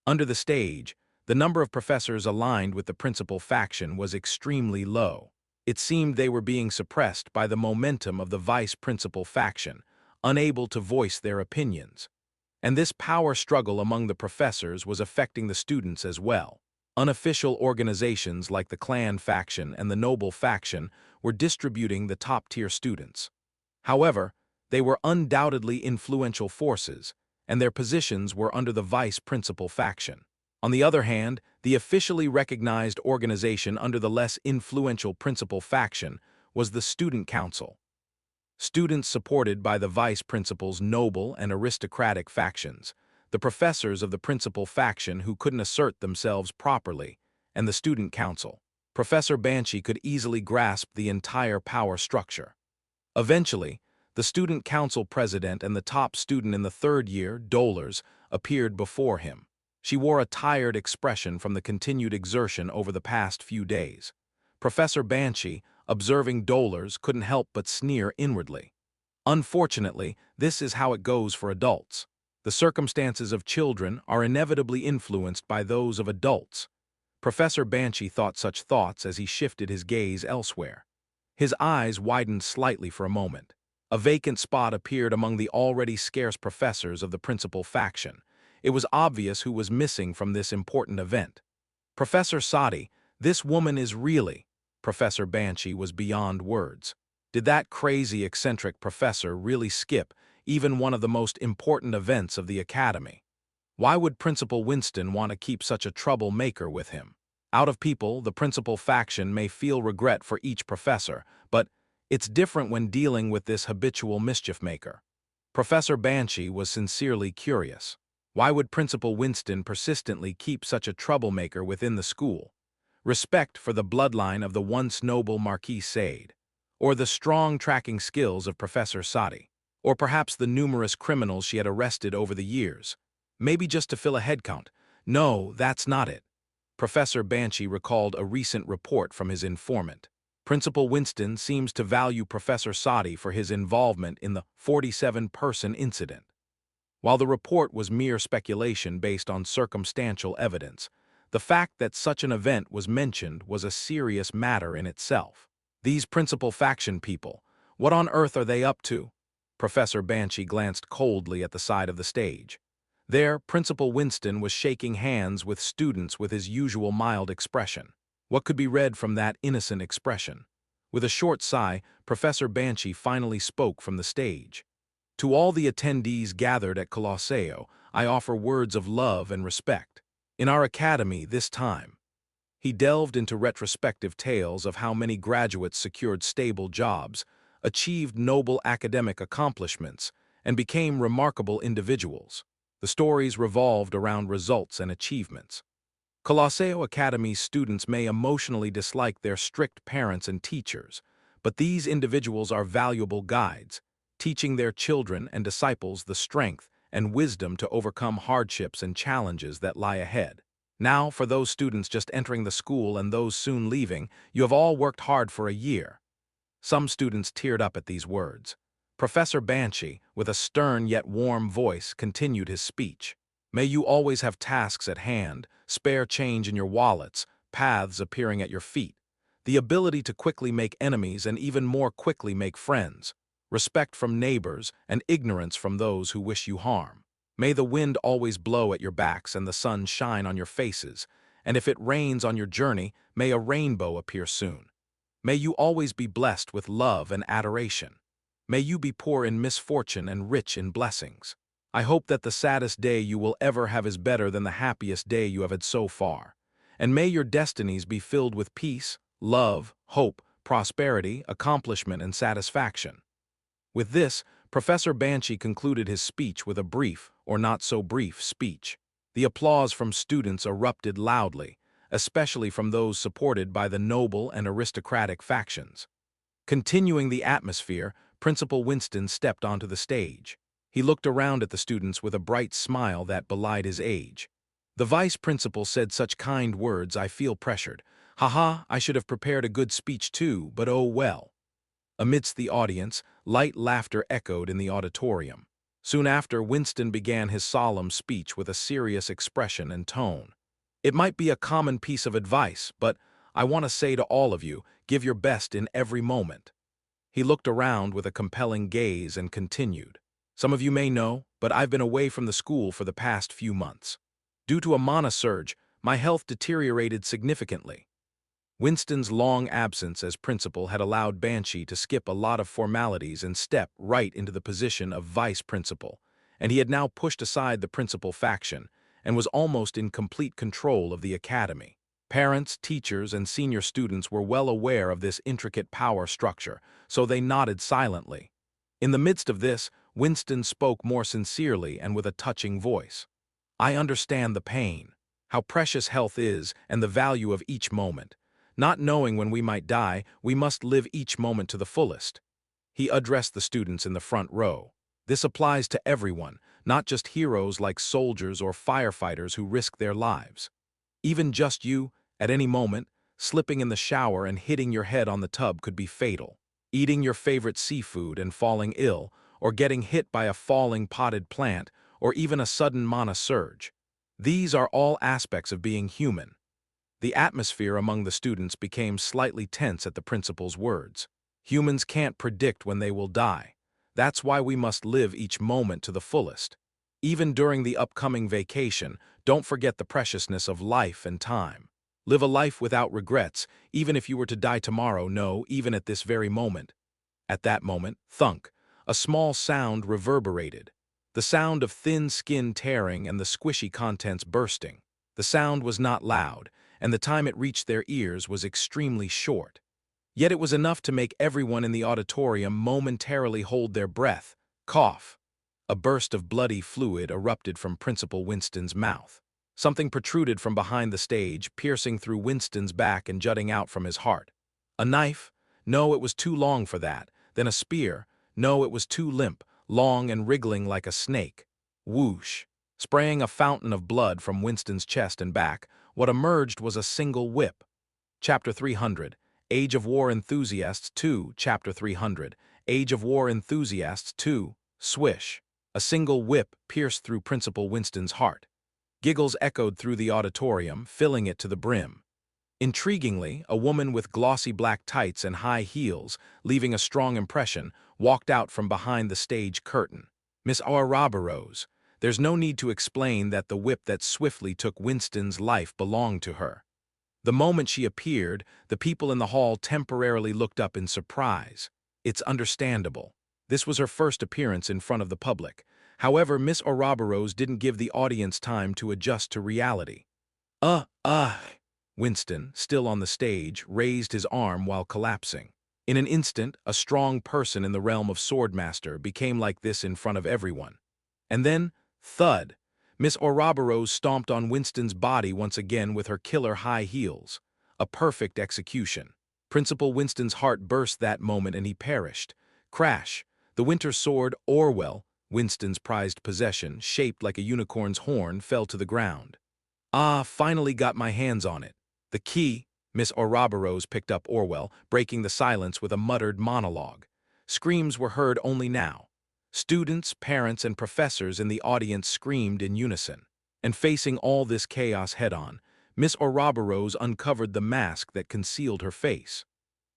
Under the stage, the number of professors aligned with the principal faction was extremely low. It seemed they were being suppressed by the momentum of the vice principal faction, unable to voice their opinions. And this power struggle among the professors was affecting the students as well. Unofficial organizations like the clan faction and the noble faction were distributing the top-tier students. However, they were undoubtedly influential forces, and their positions were under the vice principal faction. On the other hand, the officially recognized organization under the less influential principal faction was the Student Council. Students supported by the vice principal's noble and aristocratic factions, the professors of the principal faction who couldn't assert themselves properly, and the Student Council. Professor Banshee could easily grasp the entire power structure. Eventually, the Student Council president and the top student in the third year, Dolores, appeared before him. She wore a tired expression from the continued exertion over the past few days. Professor Banshee, observing Dolores, couldn't help but sneer inwardly. Unfortunately, this is how it goes for adults. The circumstances of children are inevitably influenced by those of adults. Professor Banshee thought such thoughts as he shifted his gaze elsewhere. His eyes widened slightly for a moment. A vacant spot appeared among the already scarce professors of the principal faction. It was obvious who was missing from this important event. Professor Sadi, this woman is really... Professor Banshee was beyond words. Did that crazy, eccentric professor really skip even one of the most important events of the academy? Why would Principal Winston want to keep such a troublemaker with him? Out of people, the principal faction may feel regret for each professor, but it's different when dealing with this habitual mischief maker. Professor Banshee was sincerely curious. Why would Principal Winston persistently keep such a troublemaker within the school? Respect for the bloodline of the once noble Marquis Sade, or the strong tracking skills of Professor Sadi, or perhaps the numerous criminals she had arrested over the years. Maybe just to fill a head count. No, that's not it. Professor Banshee recalled a recent report from his informant. Principal Winston seems to value Professor Sadi for his involvement in the 47-person incident. While the report was mere speculation based on circumstantial evidence, the fact that such an event was mentioned was a serious matter in itself. These principal faction people, what on earth are they up to? Professor Banshee glanced coldly at the side of the stage. There, Principal Winston was shaking hands with students with his usual mild expression. What could be read from that innocent expression? With a short sigh, Professor Banshee finally spoke from the stage. To all the attendees gathered at Colosseo, I offer words of love and respect. In our academy this time, he delved into retrospective tales of how many graduates secured stable jobs, achieved noble academic accomplishments, and became remarkable individuals. The stories revolved around results and achievements. Colosseo Academy's students may emotionally dislike their strict parents and teachers, but these individuals are valuable guides, teaching their children and disciples the strength and wisdom to overcome hardships and challenges that lie ahead. Now, for those students just entering the school and those soon leaving, you have all worked hard for a year. Some students teared up at these words. Professor Banshee, with a stern yet warm voice, continued his speech. May you always have tasks at hand, spare change in your wallets, paths appearing at your feet, the ability to quickly make enemies and even more quickly make friends, respect from neighbors and ignorance from those who wish you harm. May the wind always blow at your backs and the sun shine on your faces, and if it rains on your journey, may a rainbow appear soon. May you always be blessed with love and adoration. May you be poor in misfortune and rich in blessings. I hope that the saddest day you will ever have is better than the happiest day you have had so far. And may your destinies be filled with peace, love, hope, prosperity, accomplishment, and satisfaction. With this, Professor Banshee concluded his speech with a brief, or not so brief, speech. The applause from students erupted loudly, especially from those supported by the noble and aristocratic factions. Continuing the atmosphere, Principal Winston stepped onto the stage. He looked around at the students with a bright smile that belied his age. The vice principal said such kind words I feel pressured. Haha, I should have prepared a good speech too, but oh well. Amidst the audience, light laughter echoed in the auditorium. Soon after, Winston began his solemn speech with a serious expression and tone. It might be a common piece of advice, but I want to say to all of you, give your best in every moment. He looked around with a compelling gaze and continued. Some of you may know, but I've been away from the school for the past few months. Due to a mana surge, my health deteriorated significantly. Winston's long absence as principal had allowed Banshee to skip a lot of formalities and step right into the position of vice principal, and he had now pushed aside the principal faction and was almost in complete control of the academy. Parents, teachers, and senior students were well aware of this intricate power structure, so they nodded silently. In the midst of this, Winston spoke more sincerely and with a touching voice. I understand the pain, how precious health is, and the value of each moment. Not knowing when we might die, we must live each moment to the fullest. He addressed the students in the front row. This applies to everyone, not just heroes like soldiers or firefighters who risk their lives. Even just you, at any moment, slipping in the shower and hitting your head on the tub could be fatal. Eating your favorite seafood and falling ill, or getting hit by a falling potted plant, or even a sudden mana surge. These are all aspects of being human. The atmosphere among the students became slightly tense at the principal's words. Humans can't predict when they will die. That's why we must live each moment to the fullest. Even during the upcoming vacation, don't forget the preciousness of life and time. Live a life without regrets, even if you were to die tomorrow, no, even at this very moment. At that moment, thunk, a small sound reverberated. The sound of thin skin tearing and the squishy contents bursting. The sound was not loud, and the time it reached their ears was extremely short. Yet it was enough to make everyone in the auditorium momentarily hold their breath, cough. A burst of bloody fluid erupted from Principal Winston's mouth. Something protruded from behind the stage, piercing through Winston's back and jutting out from his heart. A knife? No, it was too long for that. Then a spear? No, it was too limp, long and wriggling like a snake. Whoosh! Spraying a fountain of blood from Winston's chest and back, what emerged was a single whip. Chapter 300, Age of War Enthusiasts 2, Chapter 300, Age of War Enthusiasts 2, Swish. A single whip pierced through Principal Winston's heart. Giggles echoed through the auditorium, filling it to the brim. Intriguingly, a woman with glossy black tights and high heels, leaving a strong impression, walked out from behind the stage curtain. Miss Ouroboros. There's no need to explain that the whip that swiftly took Winston's life belonged to her. The moment she appeared, the people in the hall temporarily looked up in surprise. It's understandable. This was her first appearance in front of the public. However, Miss Ouroboros didn't give the audience time to adjust to reality. Winston, still on the stage, raised his arm while collapsing. In an instant, a strong person in the realm of Swordmaster became like this in front of everyone. And then, thud! Miss Ouroboros stomped on Winston's body once again with her killer high heels. A perfect execution. Principal Winston's heart burst that moment and he perished. Crash! The winter sword, Orwell, Winston's prized possession, shaped like a unicorn's horn, fell to the ground. Ah, finally got my hands on it. The key. Miss Ouroboros picked up Orwell, breaking the silence with a muttered monologue. Screams were heard only now. Students, parents, and professors in the audience screamed in unison. And facing all this chaos head-on, Miss Ouroboros uncovered the mask that concealed her face.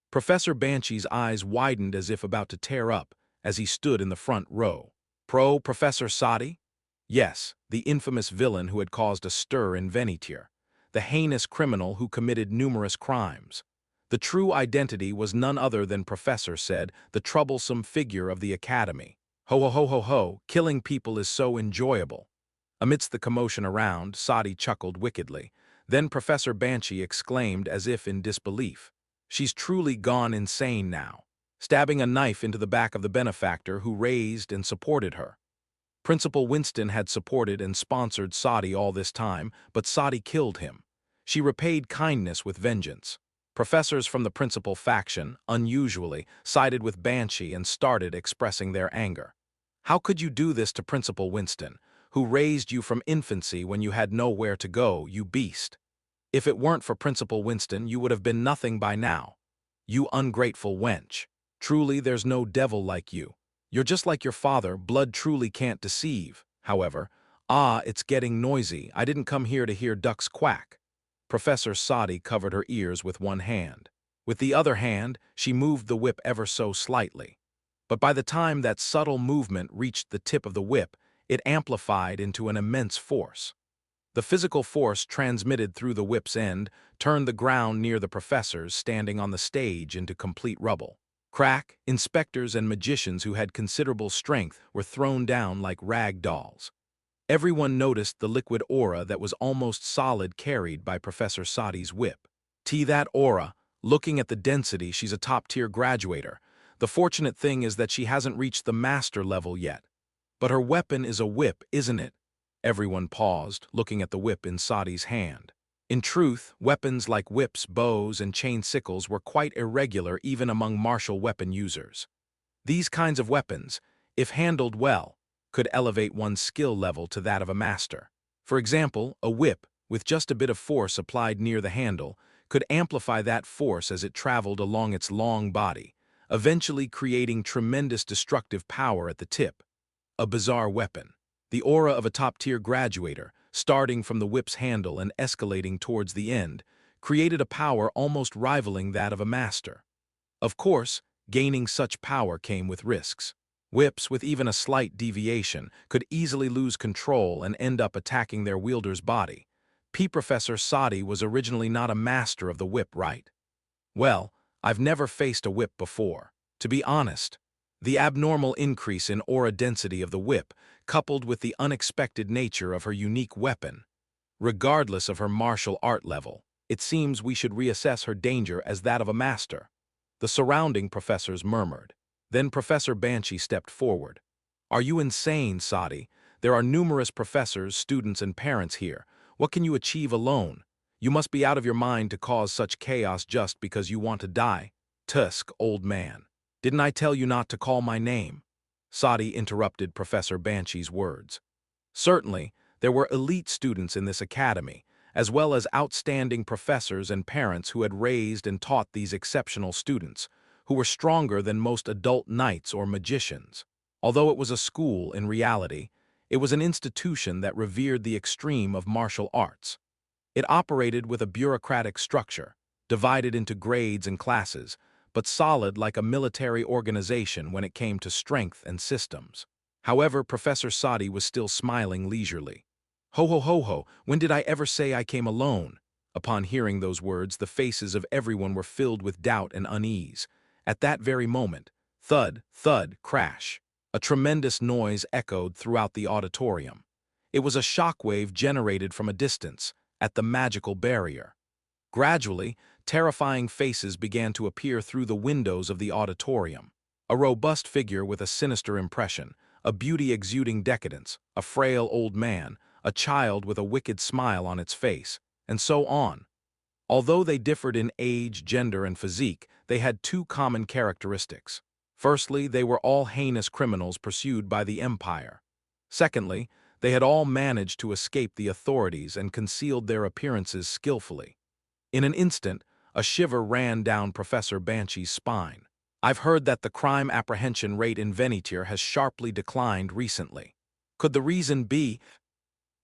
Professor Banshee's eyes widened as if about to tear up as he stood in the front row. Professor Sadi? Yes, the infamous villain who had caused a stir in Venetier, the heinous criminal who committed numerous crimes. The true identity was none other than Professor said, the troublesome figure of the academy. Ho ho ho ho ho, killing people is so enjoyable. Amidst the commotion around, Sadi chuckled wickedly. Then Professor Banshee exclaimed as if in disbelief. She's truly gone insane now, stabbing a knife into the back of the benefactor who raised and supported her. Principal Winston had supported and sponsored Sadi all this time, but Sadi killed him. She repaid kindness with vengeance. Professors from the principal faction, unusually, sided with Banshee and started expressing their anger. How could you do this to Principal Winston, who raised you from infancy when you had nowhere to go, you beast? If it weren't for Principal Winston, you would have been nothing by now. You ungrateful wench. Truly, there's no devil like you. You're just like your father, blood truly can't deceive. However, it's getting noisy. I didn't come here to hear ducks quack. Professor Sadi covered her ears with one hand. With the other hand, she moved the whip ever so slightly. But by the time that subtle movement reached the tip of the whip, it amplified into an immense force. The physical force transmitted through the whip's end turned the ground near the professors standing on the stage into complete rubble. Crack, inspectors and magicians who had considerable strength were thrown down like rag dolls. Everyone noticed the liquid aura that was almost solid carried by Professor Sadi's whip. That aura, looking at the density, she's a top-tier graduator. The fortunate thing is that she hasn't reached the master level yet. But her weapon is a whip, isn't it? Everyone paused, looking at the whip in Sadi's hand. In truth, weapons like whips, bows, and chain sickles were quite irregular even among martial weapon users. These kinds of weapons, if handled well, could elevate one's skill level to that of a master. For example, a whip, with just a bit of force applied near the handle, could amplify that force as it traveled along its long body, eventually creating tremendous destructive power at the tip. A bizarre weapon. The aura of a top-tier graduator, starting from the whip's handle and escalating towards the end, created a power almost rivaling that of a master. Of course, gaining such power came with risks. Whips, with even a slight deviation, could easily lose control and end up attacking their wielder's body. Professor Sadi was originally not a master of the whip, right? Well, I've never faced a whip before. To be honest, the abnormal increase in aura density of the whip, coupled with the unexpected nature of her unique weapon, regardless of her martial art level, it seems we should reassess her danger as that of a master. The surrounding professors murmured. Then Professor Banshee stepped forward. Are you insane, Sadi? There are numerous professors, students, and parents here. What can you achieve alone? You must be out of your mind to cause such chaos just because you want to die. Tusk, old man. Didn't I tell you not to call my name? Sadi interrupted Professor Banshee's words. Certainly, there were elite students in this academy, as well as outstanding professors and parents who had raised and taught these exceptional students, who were stronger than most adult knights or magicians. Although it was a school in reality, it was an institution that revered the extreme of martial arts. It operated with a bureaucratic structure, divided into grades and classes, but solid like a military organization when it came to strength and systems. However, Professor Sadi was still smiling leisurely. Ho ho ho ho, when did I ever say I came alone? Upon hearing those words, the faces of everyone were filled with doubt and unease. At that very moment, thud, thud, crash. A tremendous noise echoed throughout the auditorium. It was a shockwave generated from a distance, at the magical barrier. Gradually, terrifying faces began to appear through the windows of the auditorium. A robust figure with a sinister impression, a beauty exuding decadence, a frail old man, a child with a wicked smile on its face, and so on. Although they differed in age, gender, and physique, they had two common characteristics. Firstly, they were all heinous criminals pursued by the Empire. Secondly, they had all managed to escape the authorities and concealed their appearances skillfully. In an instant, a shiver ran down Professor Banshee's spine. I've heard that the crime apprehension rate in Venetier has sharply declined recently. Could the reason be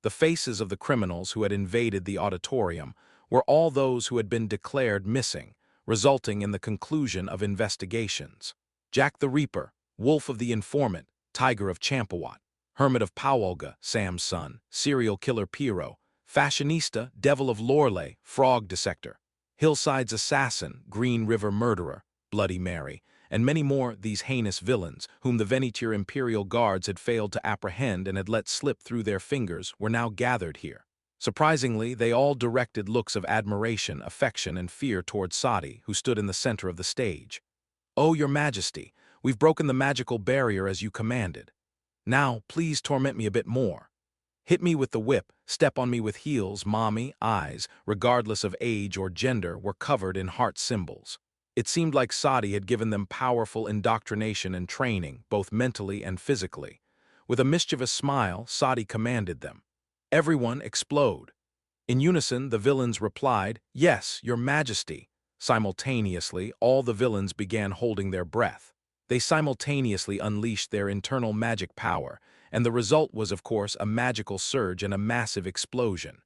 the faces of the criminals who had invaded the auditorium were all those who had been declared missing, resulting in the conclusion of investigations? Jack the Reaper, Wolf of the Informant, Tiger of Champawat, Hermit of Powolga, Sam's son, Serial Killer Piero, Fashionista, Devil of Loreley, Frog Dissector, Hillside's Assassin, Green River Murderer, Bloody Mary, and many more these heinous villains, whom the Venetier Imperial Guards had failed to apprehend and had let slip through their fingers, were now gathered here. Surprisingly, they all directed looks of admiration, affection, and fear toward Sadi, who stood in the center of the stage. "Oh, your Majesty, we've broken the magical barrier as you commanded. Now, please torment me a bit more. Hit me with the whip, step on me with heels, mommy, eyes, regardless of age or gender, were covered in heart symbols." It seemed like Sadi had given them powerful indoctrination and training, both mentally and physically. With a mischievous smile, Sadi commanded them, "Everyone explode." In unison, the villains replied, "Yes, your Majesty." Simultaneously, all the villains began holding their breath. They simultaneously unleashed their internal magic power, and the result was, of course, a magical surge and a massive explosion.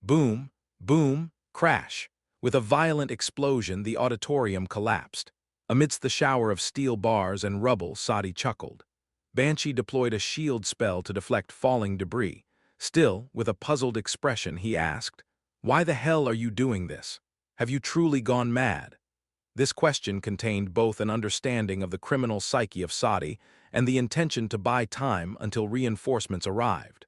Boom, boom, crash. With a violent explosion, the auditorium collapsed. Amidst the shower of steel bars and rubble, Sadi chuckled. Banshee deployed a shield spell to deflect falling debris. Still, with a puzzled expression, he asked, "Why the hell are you doing this? Have you truly gone mad?" This question contained both an understanding of the criminal psyche of Sadi and the intention to buy time until reinforcements arrived.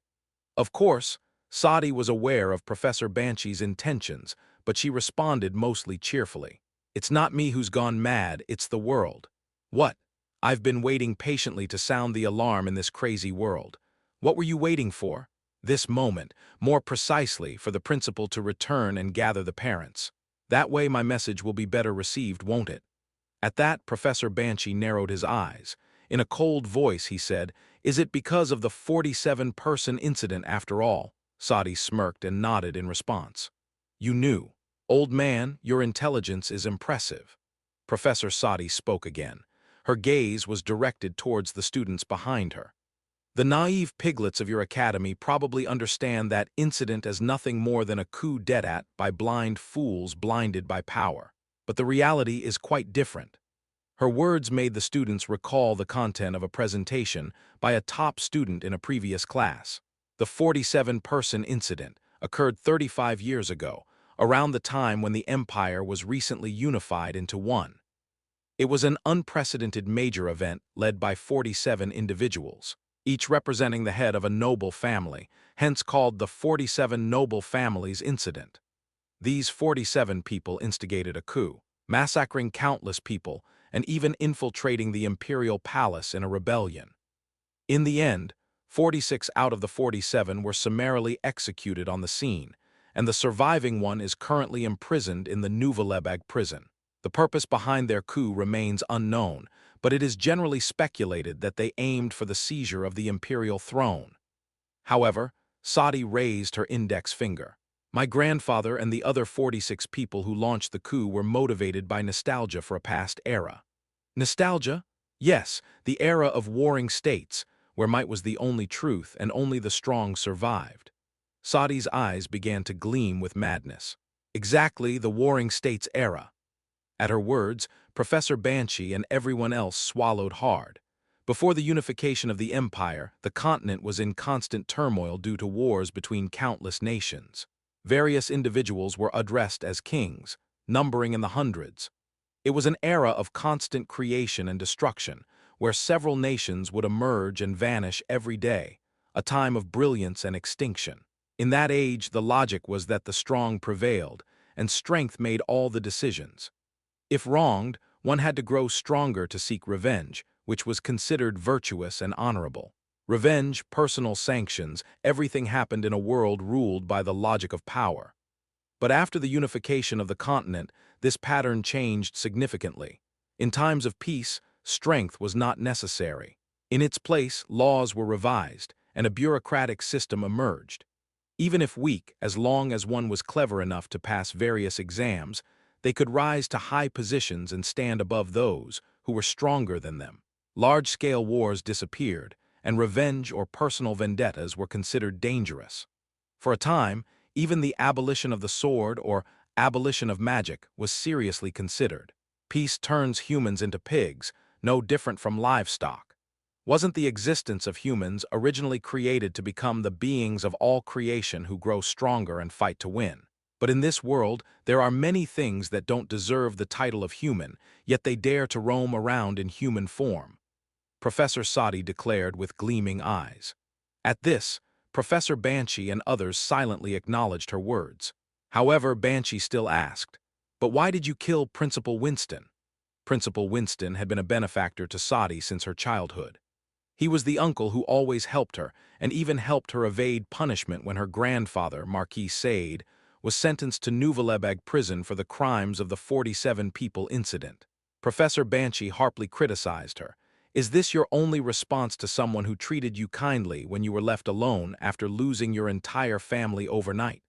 Of course, Sadi was aware of Professor Banshee's intentions, but she responded mostly cheerfully. "It's not me who's gone mad, it's the world." "What? I've been waiting patiently to sound the alarm in this crazy world." "What were you waiting for?" "This moment, more precisely, for the principal to return and gather the parents. That way my message will be better received, won't it?" At that, Professor Banshee narrowed his eyes. In a cold voice, he said, "Is it because of the 47-person incident after all?" Sadi smirked and nodded in response. "You knew. Old man, your intelligence is impressive." Professor Sadi spoke again. Her gaze was directed towards the students behind her. "The naive piglets of your academy probably understand that incident as nothing more than a coup d'etat by blind fools blinded by power. But the reality is quite different." Her words made the students recall the content of a presentation by a top student in a previous class. The 47-person incident occurred 35 years ago, around the time when the empire was recently unified into one. It was an unprecedented major event led by 47 individuals, each representing the head of a noble family, hence called the 47 Noble Families Incident. These 47 people instigated a coup, massacring countless people and even infiltrating the imperial palace in a rebellion. In the end, 46 out of the 47 were summarily executed on the scene, and the surviving one is currently imprisoned in the Nouvelebag prison. The purpose behind their coup remains unknown, but it is generally speculated that they aimed for the seizure of the imperial throne. However, Sadi raised her index finger. "My grandfather and the other 46 people who launched the coup were motivated by nostalgia for a past era." Nostalgia? Yes, the era of warring states, where might was the only truth and only the strong survived. Sadi's eyes began to gleam with madness. Exactly the warring states era. At her words, Professor Banshee and everyone else swallowed hard. Before the unification of the empire, the continent was in constant turmoil due to wars between countless nations. Various individuals were addressed as kings, numbering in the hundreds. It was an era of constant creation and destruction, where several nations would emerge and vanish every day, a time of brilliance and extinction. In that age, the logic was that the strong prevailed, and strength made all the decisions. If wronged, one had to grow stronger to seek revenge, which was considered virtuous and honorable. Revenge, personal sanctions, everything happened in a world ruled by the logic of power. But after the unification of the continent, this pattern changed significantly. In times of peace, strength was not necessary. In its place, laws were revised, and a bureaucratic system emerged. Even if weak, as long as one was clever enough to pass various exams, they could rise to high positions and stand above those who were stronger than them. Large-scale wars disappeared, and revenge or personal vendettas were considered dangerous. For a time, even the abolition of the sword or abolition of magic was seriously considered. Peace turns humans into pigs, no different from livestock. Wasn't the existence of humans originally created to become the beings of all creation who grow stronger and fight to win? But in this world, there are many things that don't deserve the title of human, yet they dare to roam around in human form. Professor Sadi declared with gleaming eyes. At this, Professor Banshee and others silently acknowledged her words. However, Banshee still asked, "But why did you kill Principal Winston?" Principal Winston had been a benefactor to Sadi since her childhood. He was the uncle who always helped her, and even helped her evade punishment when her grandfather, Marquis Sade, was sentenced to Nouvelebeg prison for the crimes of the 47 people incident. Professor Banshee harply criticized her. "Is this your only response to someone who treated you kindly when you were left alone after losing your entire family overnight?"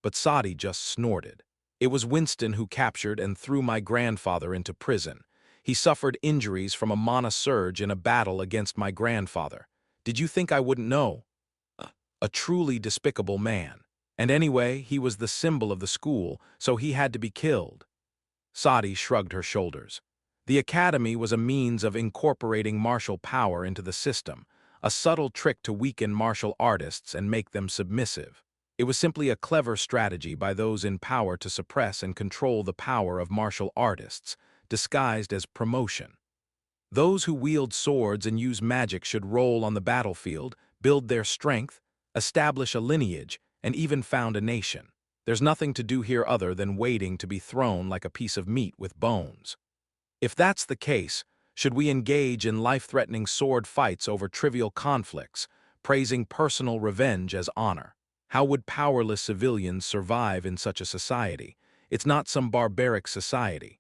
But Sadi just snorted. "It was Winston who captured and threw my grandfather into prison. He suffered injuries from a mana surge in a battle against my grandfather. Did you think I wouldn't know? A truly despicable man. And anyway, he was the symbol of the school, so he had to be killed." Sadi shrugged her shoulders. The academy was a means of incorporating martial power into the system, a subtle trick to weaken martial artists and make them submissive. It was simply a clever strategy by those in power to suppress and control the power of martial artists, disguised as promotion. Those who wield swords and use magic should roll on the battlefield, build their strength, establish a lineage, and even found a nation. There's nothing to do here other than waiting to be thrown like a piece of meat with bones. If that's the case, should we engage in life-threatening sword fights over trivial conflicts, praising personal revenge as honor? How would powerless civilians survive in such a society? It's not some barbaric society.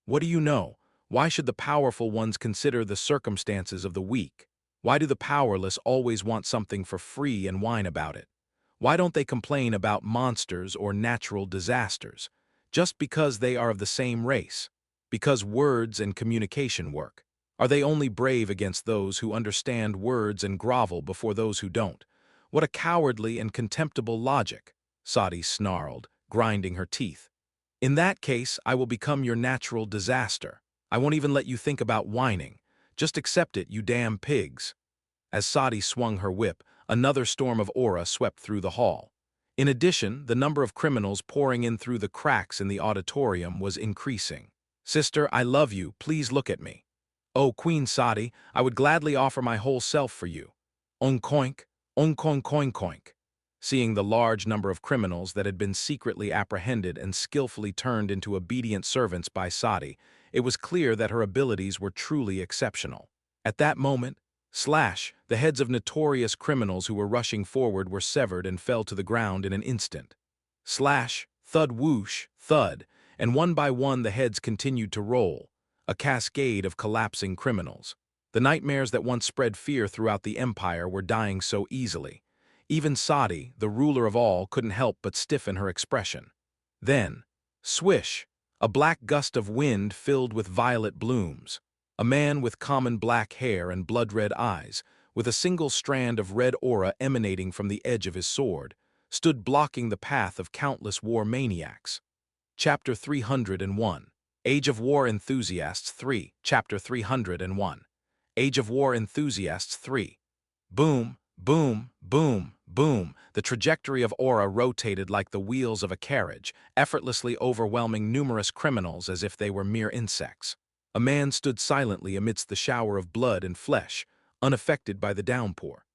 What do you know? Why should the powerful ones consider the circumstances of the weak? Why do the powerless always want something for free and whine about it? Why don't they complain about monsters or natural disasters? Just because they are of the same race. Because words and communication work. Are they only brave against those who understand words and grovel before those who don't? What a cowardly and contemptible logic, Sadi snarled, grinding her teeth. In that case, I will become your natural disaster. I won't even let you think about whining. Just accept it, you damn pigs. As Sadi swung her whip, another storm of aura swept through the hall. In addition, the number of criminals pouring in through the cracks in the auditorium was increasing. "Sister, I love you, please look at me." "Oh, Queen Sadi, I would gladly offer my whole self for you." Onkoink, onkoink. Seeing the large number of criminals that had been secretly apprehended and skillfully turned into obedient servants by Sadi, it was clear that her abilities were truly exceptional. At that moment, slash, the heads of notorious criminals who were rushing forward were severed and fell to the ground in an instant. Slash, thud whoosh, thud, and one by one the heads continued to roll, a cascade of collapsing criminals. The nightmares that once spread fear throughout the empire were dying so easily. Even Sadi, the ruler of all, couldn't help but stiffen her expression. Then, swish, a black gust of wind filled with violet blooms. A man with common black hair and blood-red eyes, with a single strand of red aura emanating from the edge of his sword, stood blocking the path of countless war maniacs. Chapter 301. Age of War Enthusiasts 3. Chapter 301. Age of War Enthusiasts 3. Boom, boom, boom, boom. The trajectory of aura rotated like the wheels of a carriage, effortlessly overwhelming numerous criminals as if they were mere insects. A man stood silently amidst the shower of blood and flesh, unaffected by the downpour.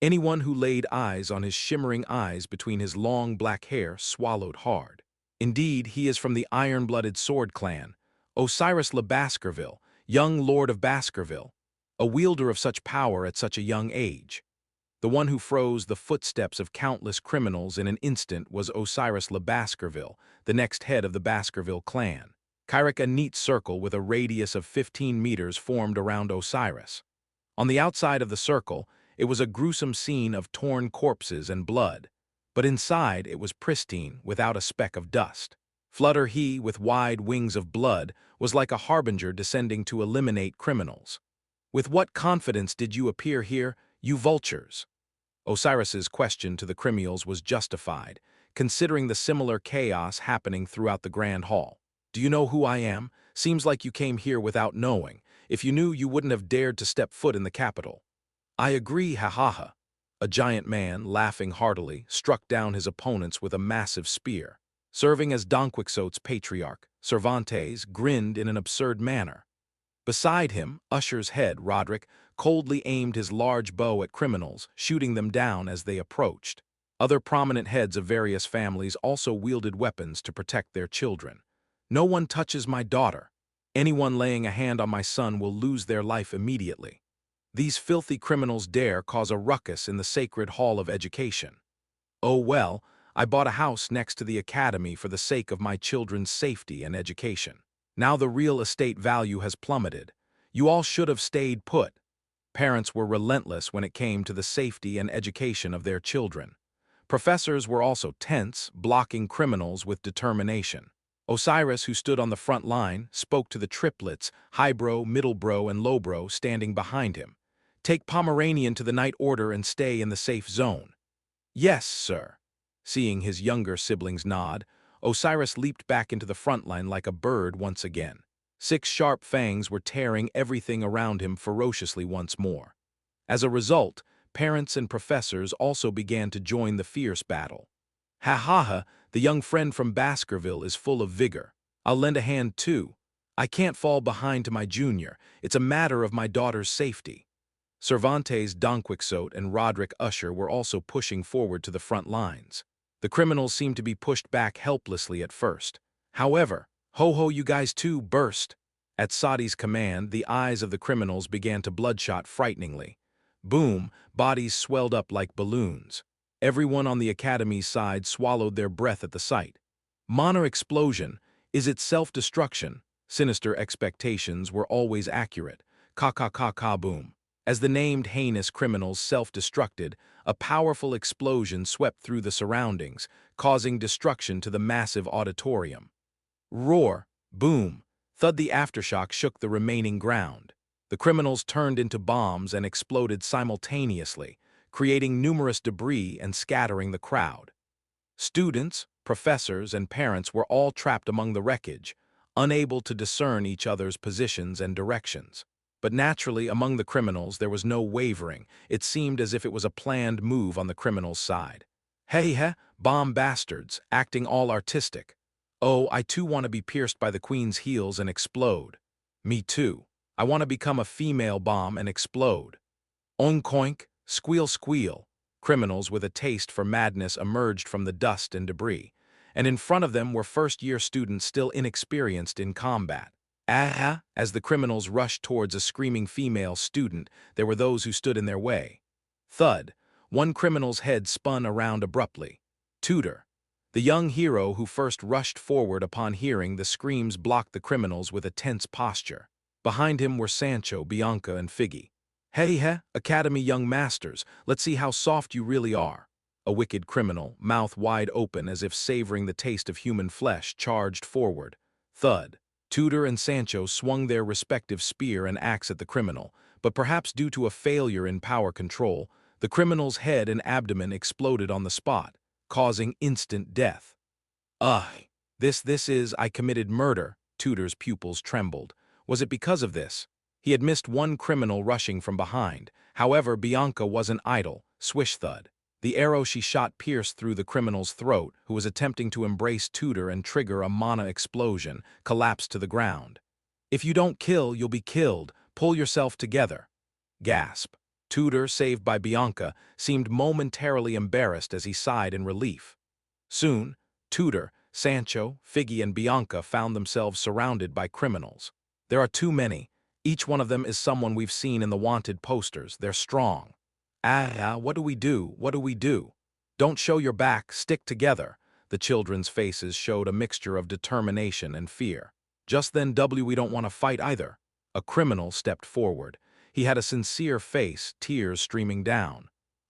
Anyone who laid eyes on his shimmering eyes between his long black hair swallowed hard. Indeed, he is from the iron-blooded sword clan, Osiris le Baskerville, young lord of Baskerville, a wielder of such power at such a young age. The one who froze the footsteps of countless criminals in an instant was Osiris le Baskerville, the next head of the Baskerville clan. A neat circle with a radius of 15 meters formed around Osiris. On the outside of the circle, it was a gruesome scene of torn corpses and blood, but inside it was pristine, without a speck of dust. Flutter he, with wide wings of blood, was like a harbinger descending to eliminate criminals. With what confidence did you appear here, you vultures? Osiris's question to the criminals was justified, considering the similar chaos happening throughout the Grand Hall. Do you know who I am? Seems like you came here without knowing. If you knew, you wouldn't have dared to step foot in the capital. I agree, ha ha ha. A giant man, laughing heartily, struck down his opponents with a massive spear. Serving as Don Quixote's patriarch, Cervantes grinned in an absurd manner. Beside him, Usher's head, Roderick, coldly aimed his large bow at criminals, shooting them down as they approached. Other prominent heads of various families also wielded weapons to protect their children. No one touches my daughter. Anyone laying a hand on my son will lose their life immediately. These filthy criminals dare cause a ruckus in the sacred hall of education. Oh well, I bought a house next to the academy for the sake of my children's safety and education. Now the real estate value has plummeted. You all should have stayed put. Parents were relentless when it came to the safety and education of their children. Professors were also tense, blocking criminals with determination. Osiris, who stood on the front line, spoke to the triplets, highbrow, middlebrow, and lowbrow, standing behind him. Take Pomeranian to the night order and stay in the safe zone. Yes, sir. Seeing his younger siblings nod, Osiris leaped back into the front line like a bird once again. 6 sharp fangs were tearing everything around him ferociously once more. As a result, parents and professors also began to join the fierce battle. Ha ha ha, the young friend from Baskerville is full of vigor. I'll lend a hand too. I can't fall behind to my junior. It's a matter of my daughter's safety. Cervantes, Don Quixote, and Roderick Usher were also pushing forward to the front lines. The criminals seemed to be pushed back helplessly at first. However, ho-ho, you guys too, burst. At Sadi's command, the eyes of the criminals began to bloodshot frighteningly. Boom, bodies swelled up like balloons. Everyone on the academy's side swallowed their breath at the sight. Mono explosion, is it self-destruction? Sinister expectations were always accurate. Ka-ka-ka-ka-boom. As the named heinous criminals self-destructed, a powerful explosion swept through the surroundings, causing destruction to the massive auditorium. Roar, boom, thud, the aftershock shook the remaining ground. The criminals turned into bombs and exploded simultaneously, creating numerous debris and scattering the crowd. Students, professors, and parents were all trapped among the wreckage, unable to discern each other's positions and directions. But naturally, among the criminals, there was no wavering. It seemed as if it was a planned move on the criminals' side. Hey, bomb bastards, acting all artistic. Oh, I too want to be pierced by the queen's heels and explode. Me too. I want to become a female bomb and explode. Oink oink, squeal squeal. Criminals with a taste for madness emerged from the dust and debris, and in front of them were first-year students still inexperienced in combat. As the criminals rushed towards a screaming female student, there were those who stood in their way. Thud, one criminal's head spun around abruptly. Tutor, the young hero who first rushed forward upon hearing the screams, blocked the criminals with a tense posture. Behind him were Sancho, Bianca, and Figgy. Hey, Academy young masters, let's see how soft you really are. A wicked criminal, mouth wide open as if savoring the taste of human flesh, charged forward. Thud. Tutor and Sancho swung their respective spear and axe at the criminal, but perhaps due to a failure in power control, the criminal's head and abdomen exploded on the spot, causing instant death. I committed murder, Tutor's pupils trembled. Was it because of this? He had missed one criminal rushing from behind. However, Bianca wasn't idle. Swish thud. The arrow she shot pierced through the criminal's throat, who was attempting to embrace Tutor and trigger a mana explosion, collapsed to the ground. If you don't kill, you'll be killed. Pull yourself together. Gasp. Tutor, saved by Bianca, seemed momentarily embarrassed as he sighed in relief. Soon, Tutor, Sancho, Figgy, and Bianca found themselves surrounded by criminals. There are too many. Each one of them is someone we've seen in the wanted posters. They're strong. What do we do? What do we do? Don't show your back, stick together. The children's faces showed a mixture of determination and fear. Just then, we don't want to fight either. A criminal stepped forward. He had a sincere face, tears streaming down.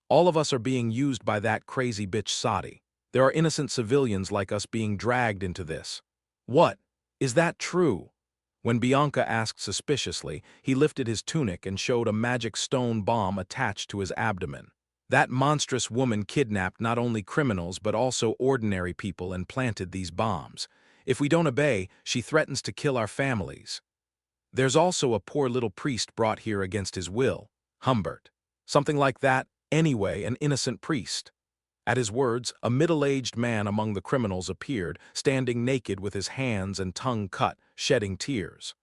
All of us are being used by that crazy bitch Sadi. There are innocent civilians like us being dragged into this. What? Is that true? When Bianca asked suspiciously, he lifted his tunic and showed a magic stone bomb attached to his abdomen. That monstrous woman kidnapped not only criminals but also ordinary people and planted these bombs. If we don't obey, she threatens to kill our families. There's also a poor little priest brought here against his will, Humbert. Something like that, anyway, an innocent priest. At his words, a middle-aged man among the criminals appeared, standing naked with his hands and tongue cut, shedding tears.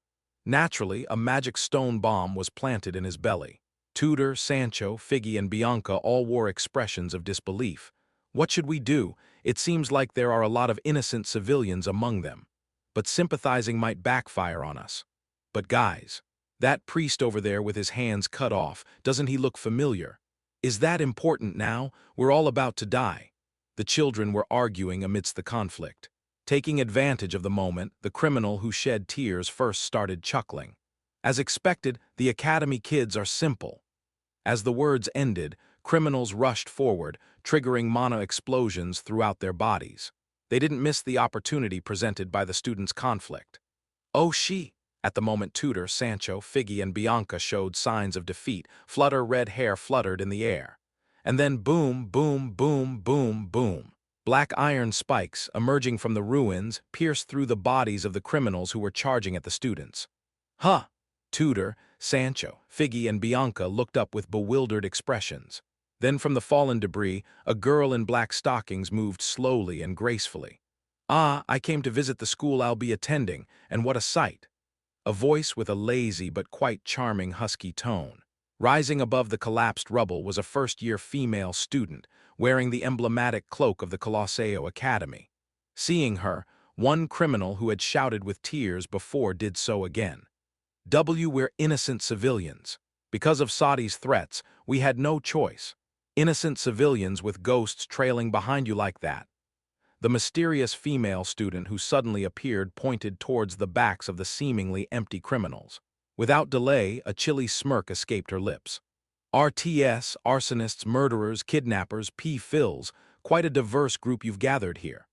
Naturally, a magic stone bomb was planted in his belly. Tudor, Sancho, Figgy, and Bianca all wore expressions of disbelief. What should we do? It seems like there are a lot of innocent civilians among them. But sympathizing might backfire on us. But guys, that priest over there with his hands cut off, doesn't he look familiar? Is that important now? We're all about to die. The children were arguing amidst the conflict. Taking advantage of the moment, the criminal who shed tears first started chuckling. As expected, the academy kids are simple. As the words ended, criminals rushed forward, triggering mono explosions throughout their bodies. They didn't miss the opportunity presented by the students' conflict. Oh, At the moment Tudor, Sancho, Figgy, and Bianca showed signs of defeat, red hair fluttered in the air. And then boom, boom, boom, boom, boom. Black iron spikes, emerging from the ruins, pierced through the bodies of the criminals who were charging at the students. Huh! Tudor, Sancho, Figgy, and Bianca looked up with bewildered expressions. Then from the fallen debris, a girl in black stockings moved slowly and gracefully. Ah, I came to visit the school I'll be attending, and what a sight! A voice with a lazy but quite charming husky tone. Rising above the collapsed rubble was a first-year female student, wearing the emblematic cloak of the Colosseo Academy. Seeing her, one criminal who had shouted with tears before did so again. We're innocent civilians. Because of Saudi's threats, we had no choice. Innocent civilians with ghosts trailing behind you like that. The mysterious female student who suddenly appeared pointed towards the backs of the seemingly empty criminals. Without delay, a chilly smirk escaped her lips. RTS, arsonists, murderers, kidnappers, P-Fills, quite a diverse group you've gathered here.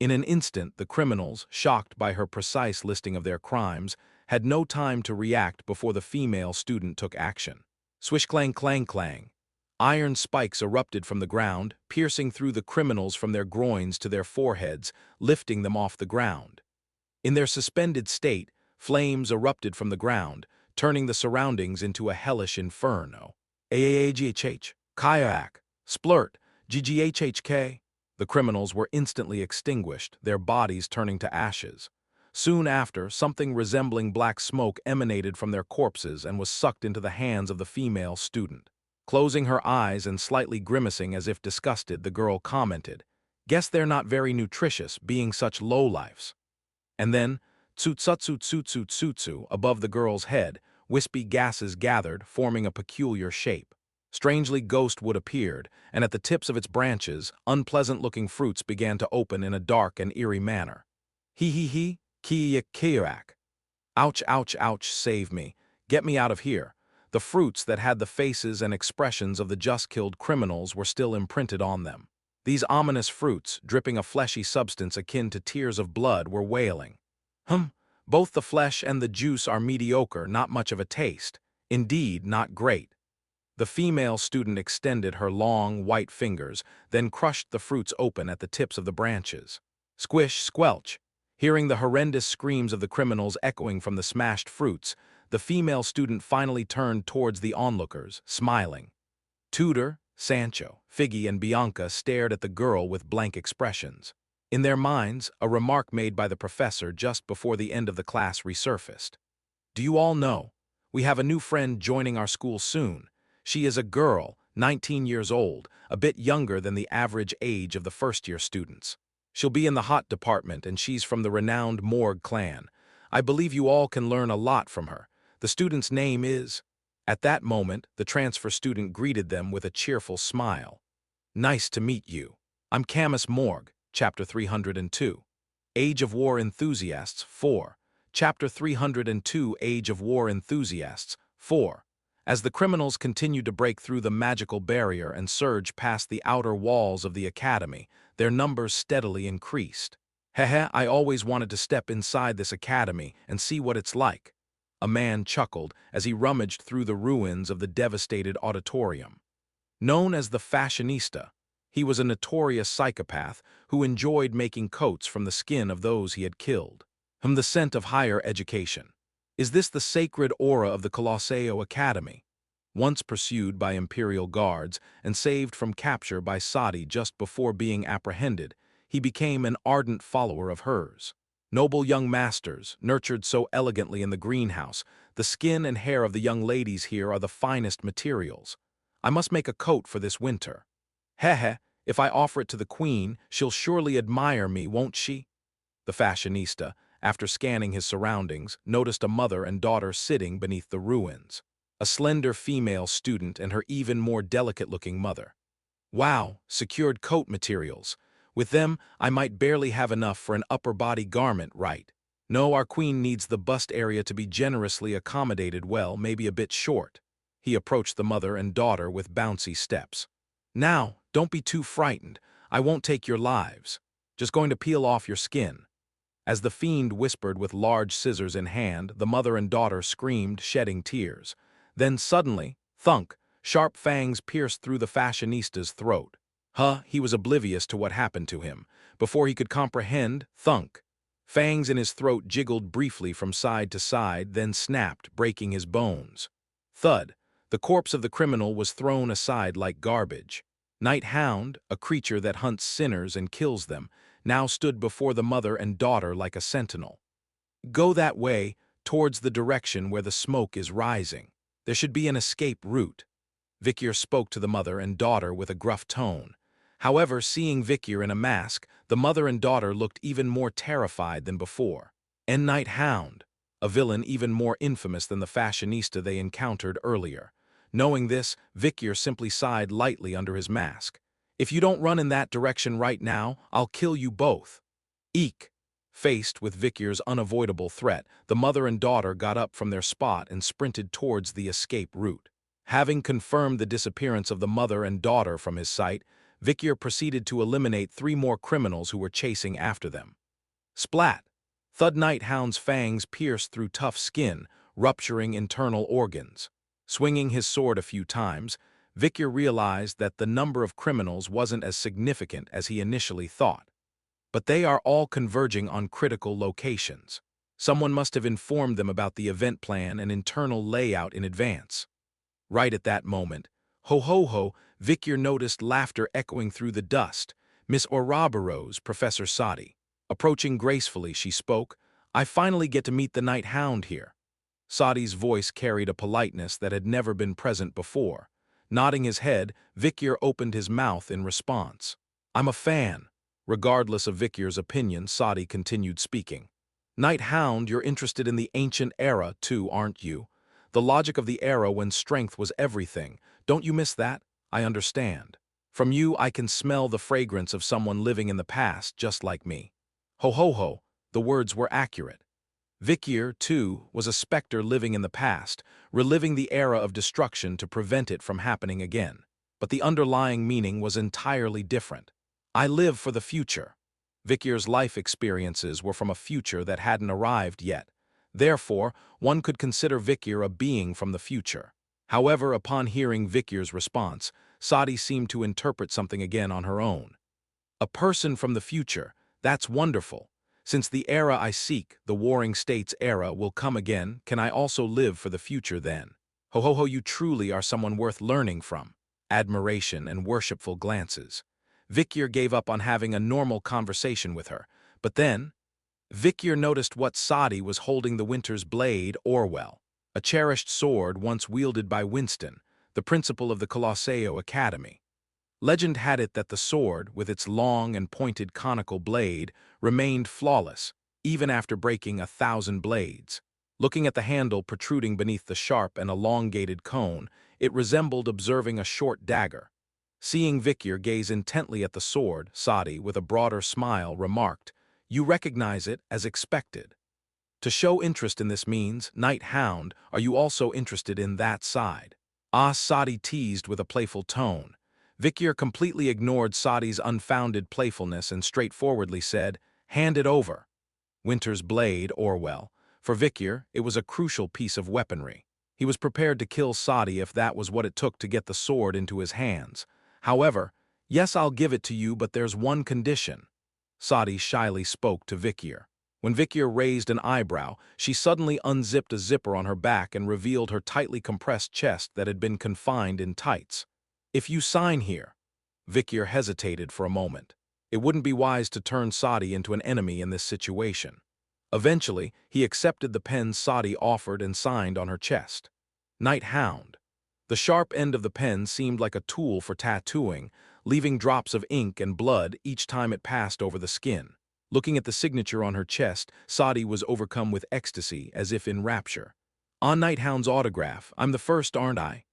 In an instant, the criminals, shocked by her precise listing of their crimes, had no time to react before the female student took action. Swish-clang-clang-clang. Iron spikes erupted from the ground, piercing through the criminals from their groins to their foreheads, lifting them off the ground. In their suspended state, flames erupted from the ground, turning the surroundings into a hellish inferno. AAAGHH, kayak, splurt, GGHHK. The criminals were instantly extinguished, their bodies turning to ashes. Soon after, something resembling black smoke emanated from their corpses and was sucked into the hands of the female student. Closing her eyes and slightly grimacing as if disgusted, the girl commented, "Guess they're not very nutritious, being such lowlifes." And then, tsutsutsu above the girl's head, wispy gases gathered, forming a peculiar shape. Strangely, ghostwood appeared, and at the tips of its branches, unpleasant-looking fruits began to open in a dark and eerie manner. He, kiyak. Ouch, ouch, ouch, save me. Get me out of here. The fruits that had the faces and expressions of the just-killed criminals were still imprinted on them. These ominous fruits, dripping a fleshy substance akin to tears of blood, were wailing. Both the flesh and the juice are mediocre, not much of a taste. Indeed, not great. The female student extended her long, white fingers, then crushed the fruits open at the tips of the branches. Squish, squelch. Hearing the horrendous screams of the criminals echoing from the smashed fruits, the female student finally turned towards the onlookers, smiling. Tudor, Sancho, Figgy, and Bianca stared at the girl with blank expressions. In their minds, a remark made by the professor just before the end of the class resurfaced. "Do you all know? We have a new friend joining our school soon. She is a girl, 19 years old, a bit younger than the average age of the first-year students. She'll be in the hot department, and she's from the renowned Morgue clan. I believe you all can learn a lot from her. The student's name is..." At that moment, the transfer student greeted them with a cheerful smile. "Nice to meet you. I'm Camus Morgue, Chapter 302. Age of War Enthusiasts, 4. Chapter 302, Age of War Enthusiasts, 4. As the criminals continued to break through the magical barrier and surge past the outer walls of the academy, their numbers steadily increased. Heh, I always wanted to step inside this academy and see what it's like. A man chuckled as he rummaged through the ruins of the devastated auditorium. Known as the fashionista, he was a notorious psychopath who enjoyed making coats from the skin of those he had killed. The scent of higher education. Is this the sacred aura of the Colosseo Academy? Once pursued by imperial guards and saved from capture by Sadi just before being apprehended, he became an ardent follower of hers. Noble young masters, nurtured so elegantly in the greenhouse, the skin and hair of the young ladies here are the finest materials. I must make a coat for this winter. Heh, if I offer it to the queen, she'll surely admire me, won't she? The fashionista, after scanning his surroundings, noticed a mother and daughter sitting beneath the ruins. A slender female student and her even more delicate-looking mother. Wow, secured coat materials. With them, I might barely have enough for an upper-body garment, right? No, our queen needs the bust area to be generously accommodated well, maybe a bit short. He approached the mother and daughter with bouncy steps. Now, don't be too frightened. I won't take your lives. Just going to peel off your skin. As the fiend whispered with large scissors in hand, the mother and daughter screamed, shedding tears. Then suddenly, thunk, sharp fangs pierced through the fashionista's throat. He was oblivious to what happened to him. Before he could comprehend, thunk. Fangs in his throat jiggled briefly from side to side, then snapped, breaking his bones. Thud. The corpse of the criminal was thrown aside like garbage. Night Hound, a creature that hunts sinners and kills them, now stood before the mother and daughter like a sentinel. Go that way, towards the direction where the smoke is rising. There should be an escape route. Vikir spoke to the mother and daughter with a gruff tone. However, seeing Vikir in a mask, the mother and daughter looked even more terrified than before. Night Hound, a villain even more infamous than the fashionista they encountered earlier. Knowing this, Vikir simply sighed lightly under his mask. If you don't run in that direction right now, I'll kill you both. Eek! Faced with Vikir's unavoidable threat, the mother and daughter got up from their spot and sprinted towards the escape route. Having confirmed the disappearance of the mother and daughter from his sight, Vikir proceeded to eliminate 3 more criminals who were chasing after them. Splat! Thud Night Hound's fangs pierced through tough skin, rupturing internal organs. Swinging his sword a few times, Vikir realized that the number of criminals wasn't as significant as he initially thought. But they are all converging on critical locations. Someone must have informed them about the event plan and internal layout in advance. Right at that moment, ho, Vikir noticed laughter echoing through the dust. Miss Ouroboros, Professor Sadi. Approaching gracefully, she spoke, I finally get to meet the Night Hound here. Sadi's voice carried a politeness that had never been present before. Nodding his head, Vikir opened his mouth in response. I'm a fan. Regardless of Vikir's opinion, Sadi continued speaking. Night Hound, you're interested in the ancient era too, aren't you? The logic of the era when strength was everything. Don't you miss that? I understand. From you, I can smell the fragrance of someone living in the past just like me. Ho, the words were accurate. Vikir, too, was a specter living in the past, reliving the era of destruction to prevent it from happening again. But the underlying meaning was entirely different. I live for the future. Vikir's life experiences were from a future that hadn't arrived yet. Therefore, one could consider Vikir a being from the future. However, upon hearing Vikir's response, Sadi seemed to interpret something again on her own. A person from the future, that's wonderful. Since the era I seek, the Warring States era, will come again, can I also live for the future then? Ho, you truly are someone worth learning from. Admiration and worshipful glances. Vikir gave up on having a normal conversation with her, but then, Vikir noticed what Sadi was holding the Winter's blade, Orwell, a cherished sword once wielded by Winston, the principal of the Colosseo Academy. Legend had it that the sword, with its long and pointed conical blade, remained flawless, even after breaking 1,000 blades. Looking at the handle protruding beneath the sharp and elongated cone, it resembled observing a short dagger. Seeing Vikir gaze intently at the sword, Sadi, with a broader smile, remarked, You recognize it as expected. To show interest in this means, Night Hound, are you also interested in that side? Sadi teased with a playful tone. Vikir completely ignored Sadi's unfounded playfulness and straightforwardly said, Hand it over. Winter's blade, Orwell. For Vikyr, it was a crucial piece of weaponry. He was prepared to kill Sadi if that was what it took to get the sword into his hands. However, yes, I'll give it to you, but there's one condition. Sadi shyly spoke to Vikyr. When Vikyr raised an eyebrow, she suddenly unzipped a zipper on her back and revealed her tightly compressed chest that had been confined in tights. If you sign here. Vikyr hesitated for a moment. It wouldn't be wise to turn Sadi into an enemy in this situation. Eventually, he accepted the pen Sadi offered and signed on her chest. Night Hound. The sharp end of the pen seemed like a tool for tattooing, leaving drops of ink and blood each time it passed over the skin. Looking at the signature on her chest, Sadi was overcome with ecstasy, as if in rapture. On Night Hound's autograph, I'm the first, aren't I?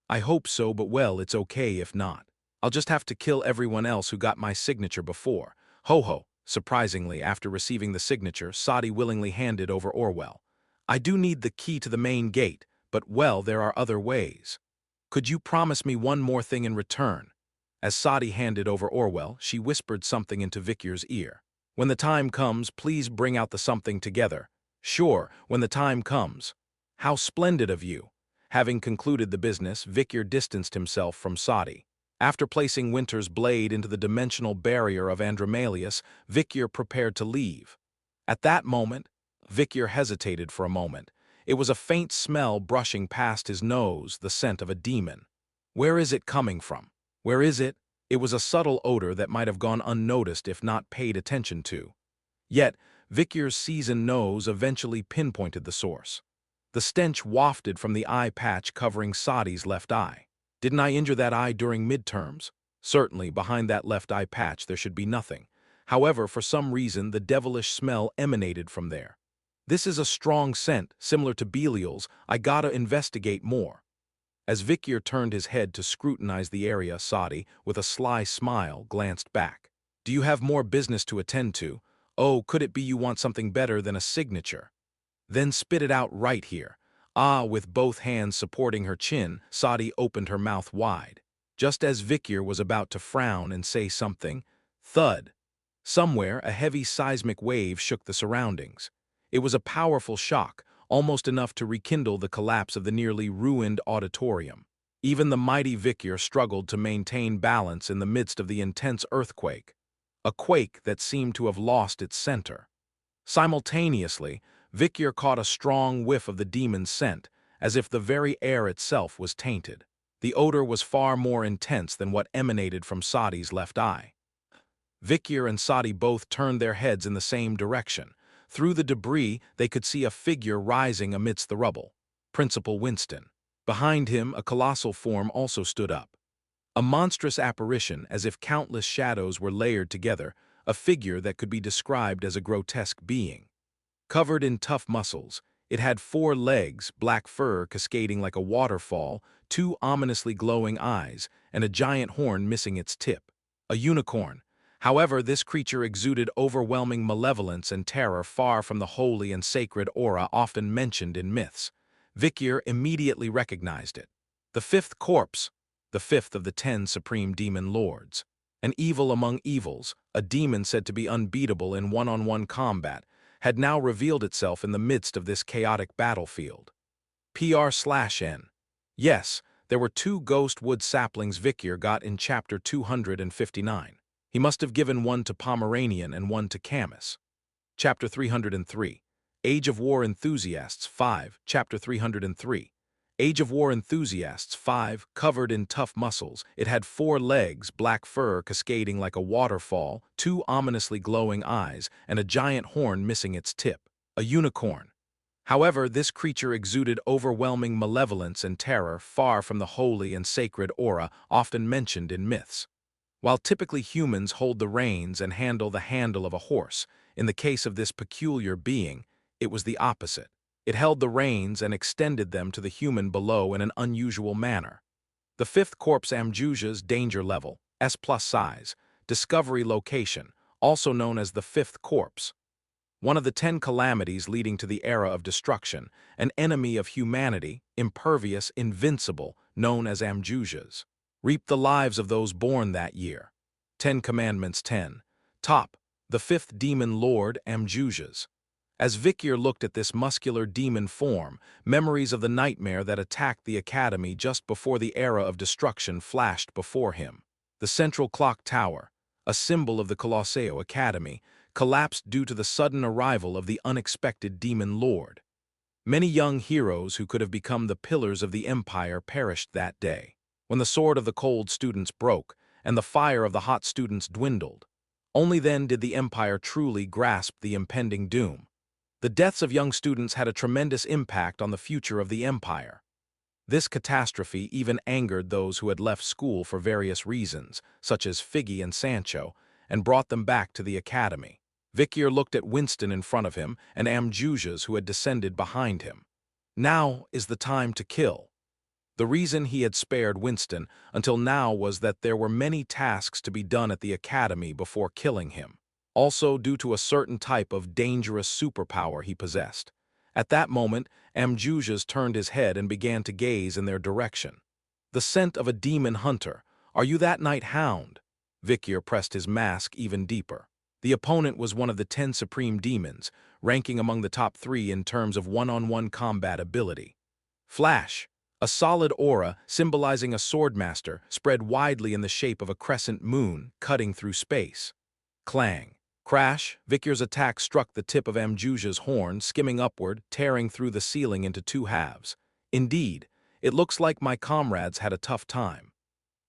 I hope so, but well, it's okay if not. I'll just have to kill everyone else who got my signature before. Ho ho. Surprisingly, after receiving the signature, Sadi willingly handed over Orwell. I do need the key to the main gate, but well, there are other ways. Could you promise me one more thing in return? As Sadi handed over Orwell, she whispered something into Vikyr's ear. When the time comes, please bring out the something together. Sure, when the time comes. How splendid of you. Having concluded the business, Vikyr distanced himself from Sadi. After placing Winter's blade into the dimensional barrier of Andromalius, Vikyr prepared to leave. At that moment, Vikyr hesitated for a moment. It was a faint smell brushing past his nose, the scent of a demon. Where is it coming from? Where is it? It was a subtle odor that might have gone unnoticed if not paid attention to. Yet, Vikyr's seasoned nose eventually pinpointed the source. The stench wafted from the eye patch covering Sadi's left eye. Didn't I injure that eye during midterms? Certainly, behind that left eye patch there should be nothing. However, for some reason, the devilish smell emanated from there. This is a strong scent, similar to Belial's. I gotta investigate more. As Vikyr turned his head to scrutinize the area, Sadi, with a sly smile, glanced back. Do you have more business to attend to? Oh, could it be you want something better than a signature? Then spit it out right here. Ah, with both hands supporting her chin, Sadi opened her mouth wide. Just as Vikyr was about to frown and say something, thud. Somewhere, a heavy seismic wave shook the surroundings. It was a powerful shock, almost enough to rekindle the collapse of the nearly ruined auditorium. Even the mighty Vikyr struggled to maintain balance in the midst of the intense earthquake, a quake that seemed to have lost its center. Simultaneously, Vikyr caught a strong whiff of the demon's scent, as if the very air itself was tainted. The odor was far more intense than what emanated from Sadi's left eye. Vikyr and Sadi both turned their heads in the same direction. Through the debris, they could see a figure rising amidst the rubble. Principal Winston. Behind him, a colossal form also stood up. A monstrous apparition, as if countless shadows were layered together, a figure that could be described as a grotesque being. Covered in tough muscles, it had 4 legs, black fur cascading like a waterfall, 2 ominously glowing eyes, and a giant horn missing its tip. A unicorn. However, this creature exuded overwhelming malevolence and terror far from the holy and sacred aura often mentioned in myths. Vikyr immediately recognized it. The 5th corpse, the 5th of the 10 supreme demon lords. An evil among evils, a demon said to be unbeatable in one-on-one combat, had now revealed itself in the midst of this chaotic battlefield. PR/N. Yes, there were 2 ghost wood saplings Vikyr got in chapter 259. He must have given one to Pomeranian and one to Camus. Chapter 303. Age of War Enthusiasts 5. Chapter 303. Age of War Enthusiasts 5. Covered in tough muscles, it had 4 legs, black fur cascading like a waterfall, 2 ominously glowing eyes, and a giant horn missing its tip. A unicorn. However, this creature exuded overwhelming malevolence and terror far from the holy and sacred aura often mentioned in myths. While typically humans hold the reins and handle the handle of a horse, in the case of this peculiar being, it was the opposite. It held the reins and extended them to the human below in an unusual manner. The 5th corpse Amjuja's danger level, S+ size, discovery location, also known as the 5th corpse. One of the 10 calamities leading to the era of destruction, an enemy of humanity, impervious, invincible, known as Amjujas. Reap the lives of those born that year. 10 Commandments 10. Top. The fifth demon lord, Amjujas. As Vikyr looked at this muscular demon form, memories of the nightmare that attacked the academy just before the era of destruction flashed before him. The central clock tower, a symbol of the Colosseo Academy, collapsed due to the sudden arrival of the unexpected demon lord. Many young heroes who could have become the pillars of the empire perished that day. When the sword of the cold students broke, and the fire of the hot students dwindled, only then did the empire truly grasp the impending doom. The deaths of young students had a tremendous impact on the future of the empire. This catastrophe even angered those who had left school for various reasons, such as Figgy and Sancho, and brought them back to the academy. Vikyr looked at Winston in front of him and Amjujas who had descended behind him. Now is the time to kill. The reason he had spared Winston until now was that there were many tasks to be done at the academy before killing him, also due to a certain type of dangerous superpower he possessed. At that moment, Amjujas turned his head and began to gaze in their direction. The scent of a demon hunter. Are you that night, hound? Vikyr pressed his mask even deeper. The opponent was one of the 10 supreme demons, ranking among the top 3 in terms of one-on-one combat ability. Flash, a solid aura symbolizing a swordmaster, spread widely in the shape of a crescent moon cutting through space. Clang. Crash, Vikyr's attack struck the tip of Amjuja's horn, skimming upward, tearing through the ceiling into 2 halves. Indeed, it looks like my comrades had a tough time.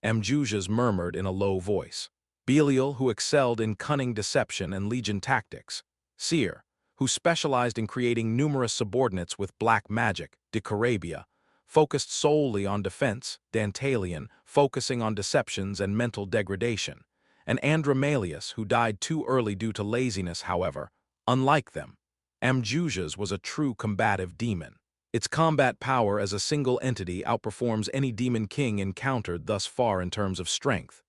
Amjujas murmured in a low voice. Belial, who excelled in cunning deception and legion tactics. Seer, who specialized in creating numerous subordinates with black magic, de Carabia, focused solely on defense, Dantalian, focusing on deceptions and mental degradation, and Andromalius, who died too early due to laziness, however. Unlike them, Amjujas was a true combative demon. Its combat power as a single entity outperforms any demon king encountered thus far in terms of strength.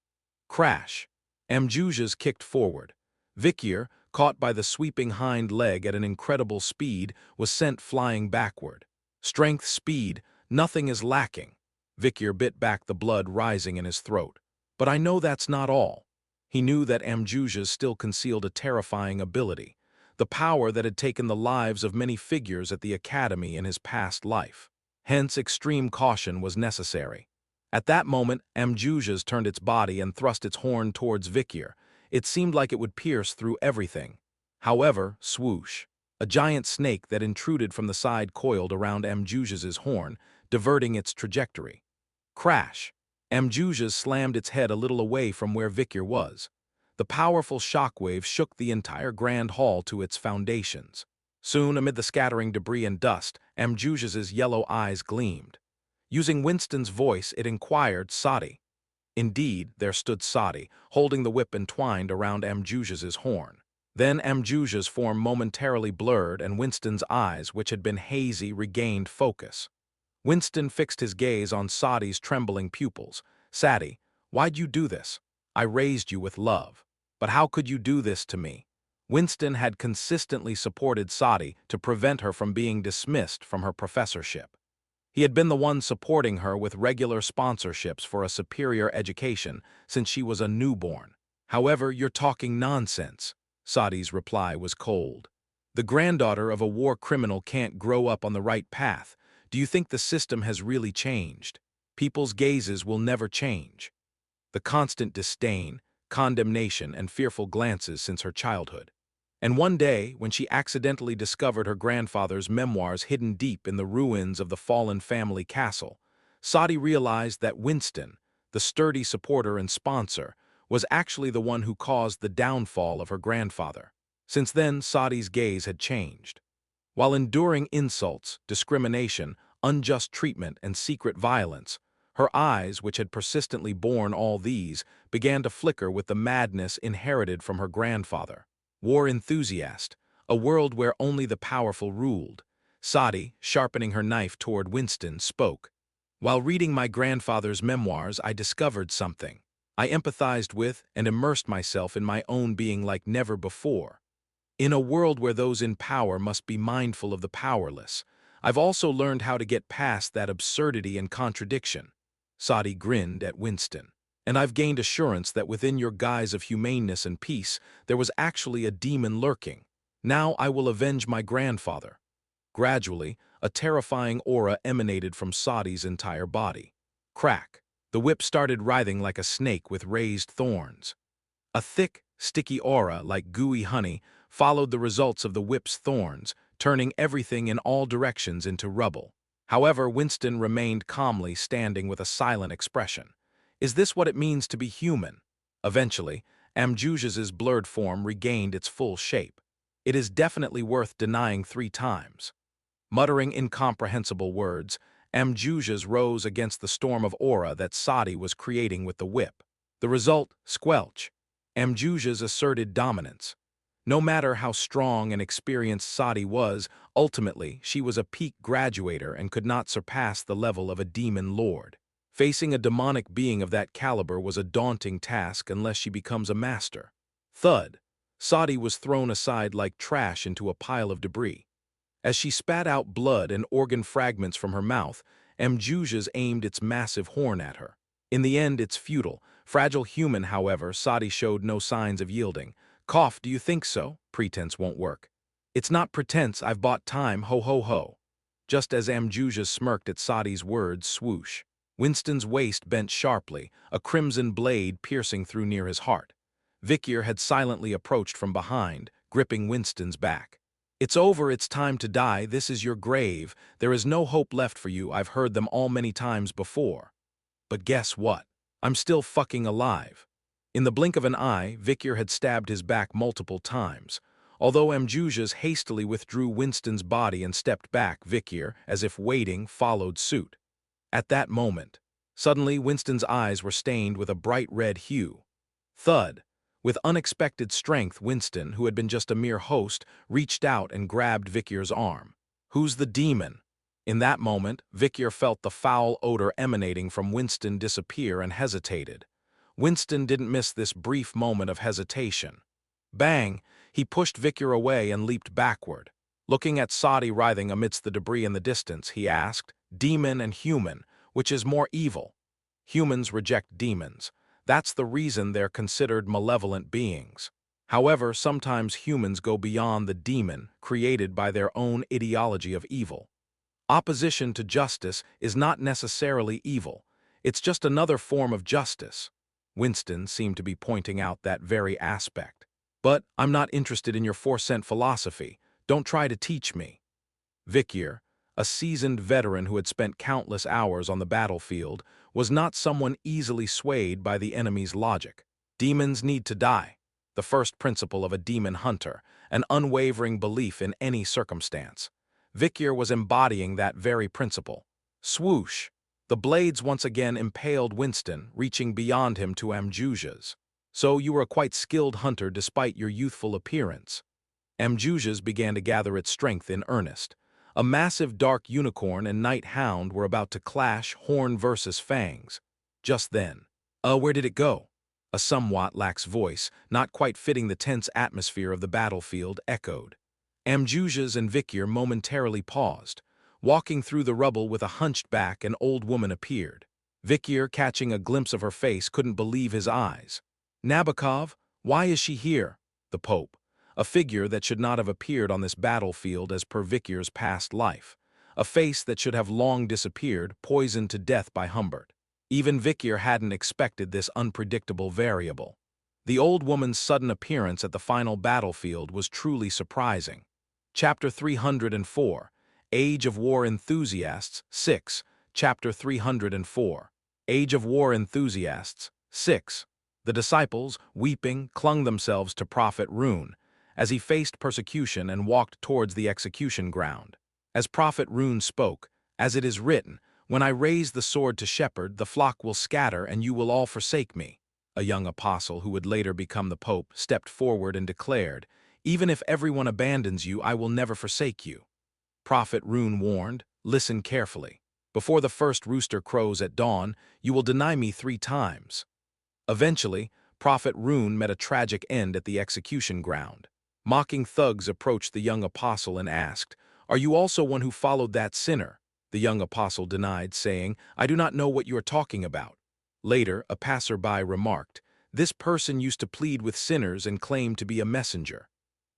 Crash. Amjujas kicked forward. Vikyr, caught by the sweeping hind leg at an incredible speed, was sent flying backward. Strength, speed, nothing is lacking. Vikyr bit back the blood rising in his throat. But I know that's not all. He knew that Amjujas still concealed a terrifying ability, the power that had taken the lives of many figures at the academy in his past life. Hence, extreme caution was necessary. At that moment, Amjujas turned its body and thrust its horn towards Vikyr. It seemed like it would pierce through everything. However, swoosh. A giant snake that intruded from the side coiled around Amjujas's horn, diverting its trajectory. Crash. Amjujas slammed its head a little away from where Vikyr was. The powerful shockwave shook the entire grand hall to its foundations. Soon, amid the scattering debris and dust, Amjujas's yellow eyes gleamed. Using Winston's voice, it inquired, Sadi. Indeed, there stood Sadi, holding the whip entwined around Amjujas's horn. Then Amjuja's form momentarily blurred and Winston's eyes, which had been hazy, regained focus. Winston fixed his gaze on Sadi's trembling pupils. Sadi, why'd you do this? I raised you with love. But how could you do this to me? Winston had consistently supported Sadi to prevent her from being dismissed from her professorship. He had been the one supporting her with regular sponsorships for a superior education since she was a newborn. However, you're talking nonsense. Sadi's reply was cold. The granddaughter of a war criminal can't grow up on the right path. Do you think the system has really changed? People's gazes will never change. The constant disdain, condemnation, and fearful glances since her childhood. And one day, when she accidentally discovered her grandfather's memoirs hidden deep in the ruins of the fallen family castle, Sadi realized that Winston, the sturdy supporter and sponsor, was actually the one who caused the downfall of her grandfather. Since then, Sadi's gaze had changed. While enduring insults, discrimination, unjust treatment, and secret violence, her eyes, which had persistently borne all these, began to flicker with the madness inherited from her grandfather. War enthusiast, a world where only the powerful ruled. Sadi, sharpening her knife toward Winston, spoke. While reading my grandfather's memoirs, I discovered something. I empathized with and immersed myself in my own being like never before. In a world where those in power must be mindful of the powerless, I've also learned how to get past that absurdity and contradiction. Sadi grinned at Winston. and I've gained assurance that within your guise of humaneness and peace, there was actually a demon lurking. Now I will avenge my grandfather." Gradually, a terrifying aura emanated from Sadi's entire body. Crack. The whip started writhing like a snake with raised thorns. A thick, sticky aura, like gooey honey, followed the results of the whip's thorns, turning everything in all directions into rubble. However, Winston remained calmly standing with a silent expression. Is this what it means to be human? Eventually, Amjujas's blurred form regained its full shape. It is definitely worth denying 3 times. Muttering incomprehensible words, Amjujas rose against the storm of aura that Sadi was creating with the whip. The result, squelch. Amjujas asserted dominance. No matter how strong and experienced Sadi was, ultimately she was a peak graduator and could not surpass the level of a demon lord. Facing a demonic being of that caliber was a daunting task unless she becomes a master. Thud. Sadi was thrown aside like trash into a pile of debris. As she spat out blood and organ fragments from her mouth, Amjujas aimed its massive horn at her. In the end, it's futile. Fragile human, however, Sadi showed no signs of yielding. Cough, do you think so? Pretense won't work. It's not pretense, I've bought time, ho ho ho. Just as Amjujas smirked at Sadi's words, swoosh. Winston's waist bent sharply, a crimson blade piercing through near his heart. Vikyr had silently approached from behind, gripping Winston's back. It's over, it's time to die, this is your grave, there is no hope left for you, I've heard them all many times before. But guess what? I'm still fucking alive. In the blink of an eye, Vikyr had stabbed his back multiple times. Although Amjujas hastily withdrew Winston's body and stepped back, Vikyr, as if waiting, followed suit. At that moment, suddenly Winston's eyes were stained with a bright red hue. Thud. With unexpected strength, Winston, who had been just a mere host, reached out and grabbed Vikyr's arm. Who's the demon? In that moment, Vikyr felt the foul odor emanating from Winston disappear and hesitated. Winston didn't miss this brief moment of hesitation. Bang! He pushed Vikyr away and leaped backward. Looking at Sadi writhing amidst the debris in the distance, he asked, "Demon and human, which is more evil?" Humans reject demons. That's the reason they're considered malevolent beings. However, sometimes humans go beyond the demon created by their own ideology of evil. Opposition to justice is not necessarily evil. It's just another form of justice. Winston seemed to be pointing out that very aspect. But I'm not interested in your 4-cent philosophy. Don't try to teach me. Vikyr, a seasoned veteran who had spent countless hours on the battlefield, was not someone easily swayed by the enemy's logic. Demons need to die. The first principle of a demon hunter, an unwavering belief in any circumstance. Vikyr was embodying that very principle. Swoosh! The blades once again impaled Winston, reaching beyond him to Amjujas. So you were a quite skilled hunter despite your youthful appearance. Amjujas began to gather its strength in earnest. A massive dark unicorn and night hound were about to clash, horn versus fangs. Just then, where did it go? A somewhat lax voice, not quite fitting the tense atmosphere of the battlefield, echoed. Amjujas and Vikyr momentarily paused. Walking through the rubble with a hunched back, an old woman appeared. Vikyr, catching a glimpse of her face, couldn't believe his eyes. Nabokov, why is she here? The Pope, a figure that should not have appeared on this battlefield as per Vikyr's past life. A face that should have long disappeared, poisoned to death by Humbert. Even Vikyr hadn't expected this unpredictable variable. The old woman's sudden appearance at the final battlefield was truly surprising. Chapter 304, Age of War Enthusiasts, 6. Chapter 304, Age of War Enthusiasts, 6. The disciples, weeping, clung themselves to Prophet Rune, as he faced persecution and walked towards the execution ground. As Prophet Rune spoke, "As it is written, when I raise the sword to shepherd, the flock will scatter and you will all forsake me." A young apostle who would later become the Pope stepped forward and declared, "Even if everyone abandons you, I will never forsake you." Prophet Rune warned, "Listen carefully. Before the first rooster crows at dawn, you will deny me 3 times." Eventually, Prophet Rune met a tragic end at the execution ground. Mocking thugs approached the young apostle and asked, "Are you also one who followed that sinner?" The young apostle denied, saying, "I do not know what you are talking about." Later, a passerby remarked, "This person used to plead with sinners and claim to be a messenger."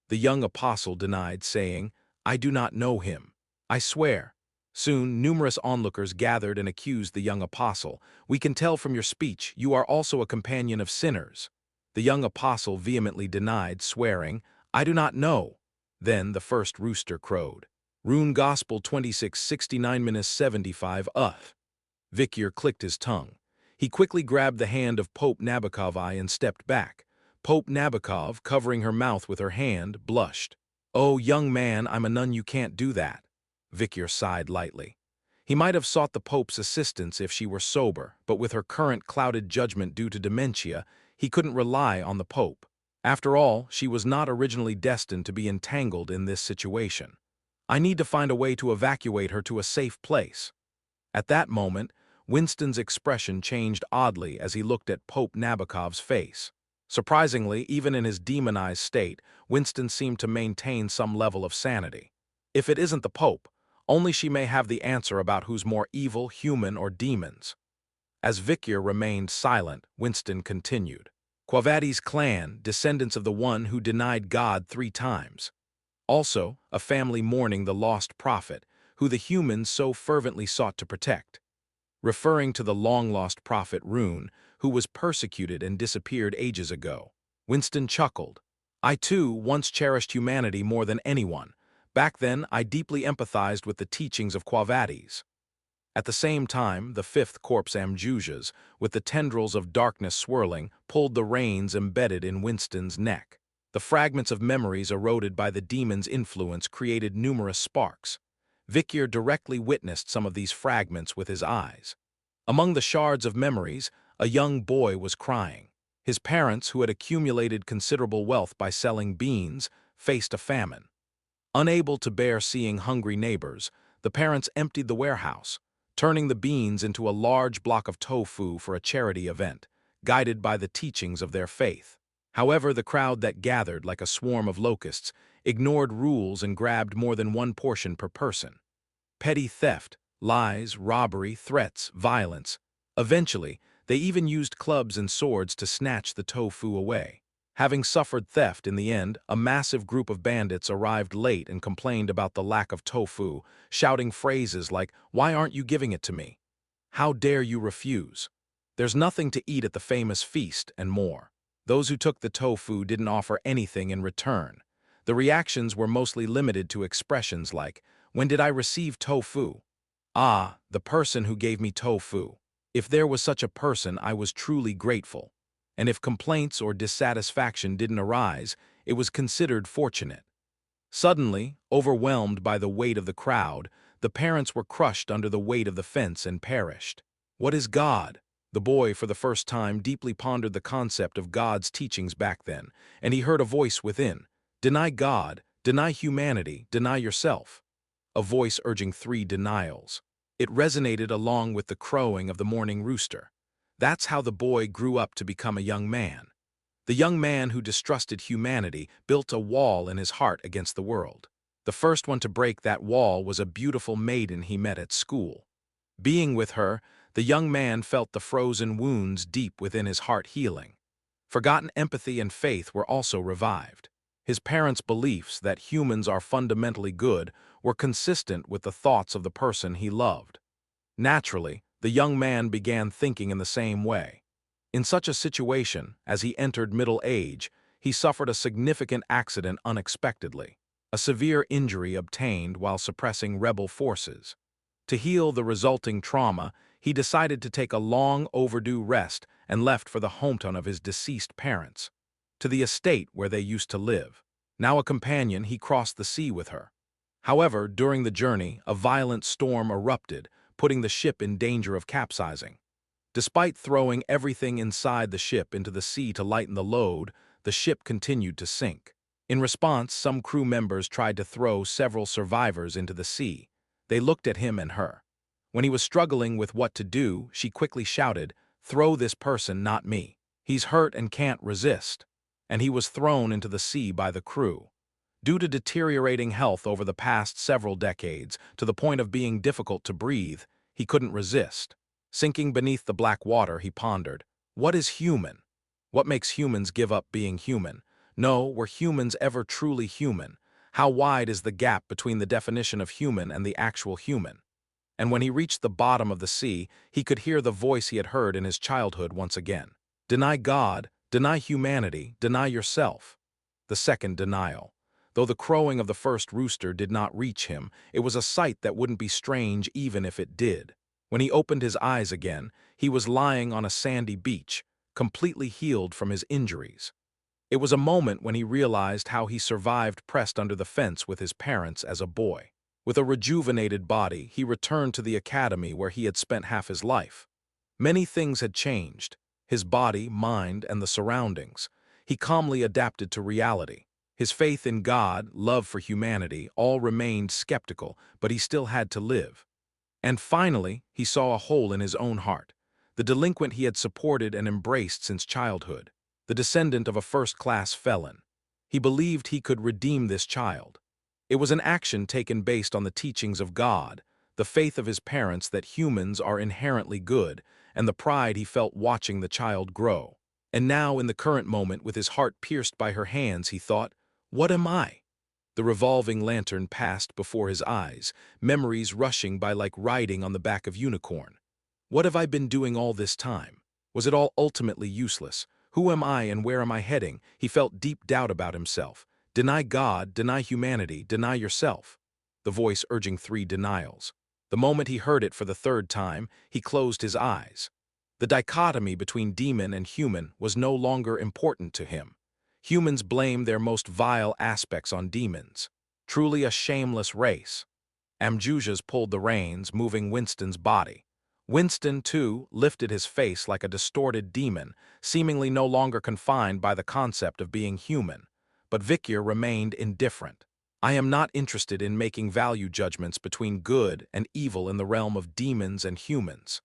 The young apostle denied, saying, "I do not know him. I swear." Soon, numerous onlookers gathered and accused the young apostle. "We can tell from your speech you are also a companion of sinners." The young apostle vehemently denied, swearing, "I do not know." Then the first rooster crowed. Rune Gospel 26:69-75 Vikyr clicked his tongue. He quickly grabbed the hand of Pope Nabokov and stepped back. Pope Nabokov, covering her mouth with her hand, blushed. "Oh, young man, I'm a nun, you can't do that." Vikyr sighed lightly. He might have sought the Pope's assistance if she were sober, but with her current clouded judgment due to dementia, he couldn't rely on the Pope. After all, she was not originally destined to be entangled in this situation. "I need to find a way to evacuate her to a safe place." At that moment, Winston's expression changed oddly as he looked at Pope Nabokov's face. Surprisingly, even in his demonized state, Winston seemed to maintain some level of sanity. If it isn't the Pope, only she may have the answer about who's more evil, human or demons. As Vikyr remained silent, Winston continued. "Quavadi's clan, descendants of the one who denied God 3 times. Also, a family mourning the lost prophet, who the humans so fervently sought to protect." Referring to the long-lost prophet Rune, who was persecuted and disappeared ages ago. Winston chuckled. "I too once cherished humanity more than anyone. Back then, I deeply empathized with the teachings of Quavades." At the same time, the 5th Corpse Amjujas, with the tendrils of darkness swirling, pulled the reins embedded in Winston's neck. The fragments of memories eroded by the demon's influence created numerous sparks. Vikyr directly witnessed some of these fragments with his eyes. Among the shards of memories, a young boy was crying. His parents, who had accumulated considerable wealth by selling beans, faced a famine. Unable to bear seeing hungry neighbors, the parents emptied the warehouse, turning the beans into a large block of tofu for a charity event, guided by the teachings of their faith. However, the crowd that gathered like a swarm of locusts ignored rules and grabbed more than one portion per person. Petty theft, lies, robbery, threats, violence. Eventually, they even used clubs and swords to snatch the tofu away. Having suffered theft in the end, a massive group of bandits arrived late and complained about the lack of tofu, shouting phrases like, "Why aren't you giving it to me? How dare you refuse? There's nothing to eat at the famous feast," and more. Those who took the tofu didn't offer anything in return. The reactions were mostly limited to expressions like, "When did I receive tofu? Ah, the person who gave me tofu. If there was such a person, I was truly grateful." And if complaints or dissatisfaction didn't arise, it was considered fortunate. Suddenly, overwhelmed by the weight of the crowd, the parents were crushed under the weight of the fence and perished. What is God? The boy, for the first time, deeply pondered the concept of God's teachings back then, and he heard a voice within. Deny God, deny humanity, deny yourself. A voice urging 3 denials. It resonated along with the crowing of the morning rooster. That's how the boy grew up to become a young man. The young man who distrusted humanity built a wall in his heart against the world. The first one to break that wall was a beautiful maiden he met at school. Being with her, the young man felt the frozen wounds deep within his heart healing. Forgotten empathy and faith were also revived. His parents' beliefs that humans are fundamentally good were consistent with the thoughts of the person he loved. Naturally, the young man began thinking in the same way. In such a situation, as he entered middle age, he suffered a significant accident unexpectedly, a severe injury obtained while suppressing rebel forces. To heal the resulting trauma, he decided to take a long overdue rest and left for the hometown of his deceased parents, to the estate where they used to live. Now a companion, he crossed the sea with her. However, during the journey, a violent storm erupted, putting the ship in danger of capsizing. Despite throwing everything inside the ship into the sea to lighten the load, the ship continued to sink. In response, some crew members tried to throw several survivors into the sea. They looked at him and her. When he was struggling with what to do, she quickly shouted, "Throw this person, not me. He's hurt and can't resist." And he was thrown into the sea by the crew. Due to deteriorating health over the past several decades, to the point of being difficult to breathe, he couldn't resist. Sinking beneath the black water, he pondered, what is human? What makes humans give up being human? No, were humans ever truly human? How wide is the gap between the definition of human and the actual human? And when he reached the bottom of the sea, he could hear the voice he had heard in his childhood once again. Deny God, deny humanity, deny yourself. The second denial. Though the crowing of the first rooster did not reach him, it was a sight that wouldn't be strange even if it did. When he opened his eyes again, he was lying on a sandy beach, completely healed from his injuries. It was a moment when he realized how he survived pressed under the fence with his parents as a boy. With a rejuvenated body, he returned to the academy where he had spent half his life. Many things had changed: his body, mind, and the surroundings. He calmly adapted to reality. His faith in God, love for humanity, all remained skeptical, but he still had to live. And finally, he saw a hole in his own heart. The delinquent he had supported and embraced since childhood. The descendant of a first-class felon. He believed he could redeem this child. It was an action taken based on the teachings of God, the faith of his parents that humans are inherently good, and the pride he felt watching the child grow. And now, in the current moment, with his heart pierced by her hands, he thought, what am I? The revolving lantern passed before his eyes, memories rushing by like riding on the back of unicorn. What have I been doing all this time? Was it all ultimately useless? Who am I and where am I heading? He felt deep doubt about himself. Deny God, deny humanity, deny yourself. The voice urging 3 denials. The moment he heard it for the 3rd time, he closed his eyes. The dichotomy between demon and human was no longer important to him. Humans blame their most vile aspects on demons. Truly a shameless race. Amjujas pulled the reins, moving Winston's body. Winston, too, lifted his face like a distorted demon, seemingly no longer confined by the concept of being human. But Vikyr remained indifferent. I am not interested in making value judgments between good and evil in the realm of demons and humans.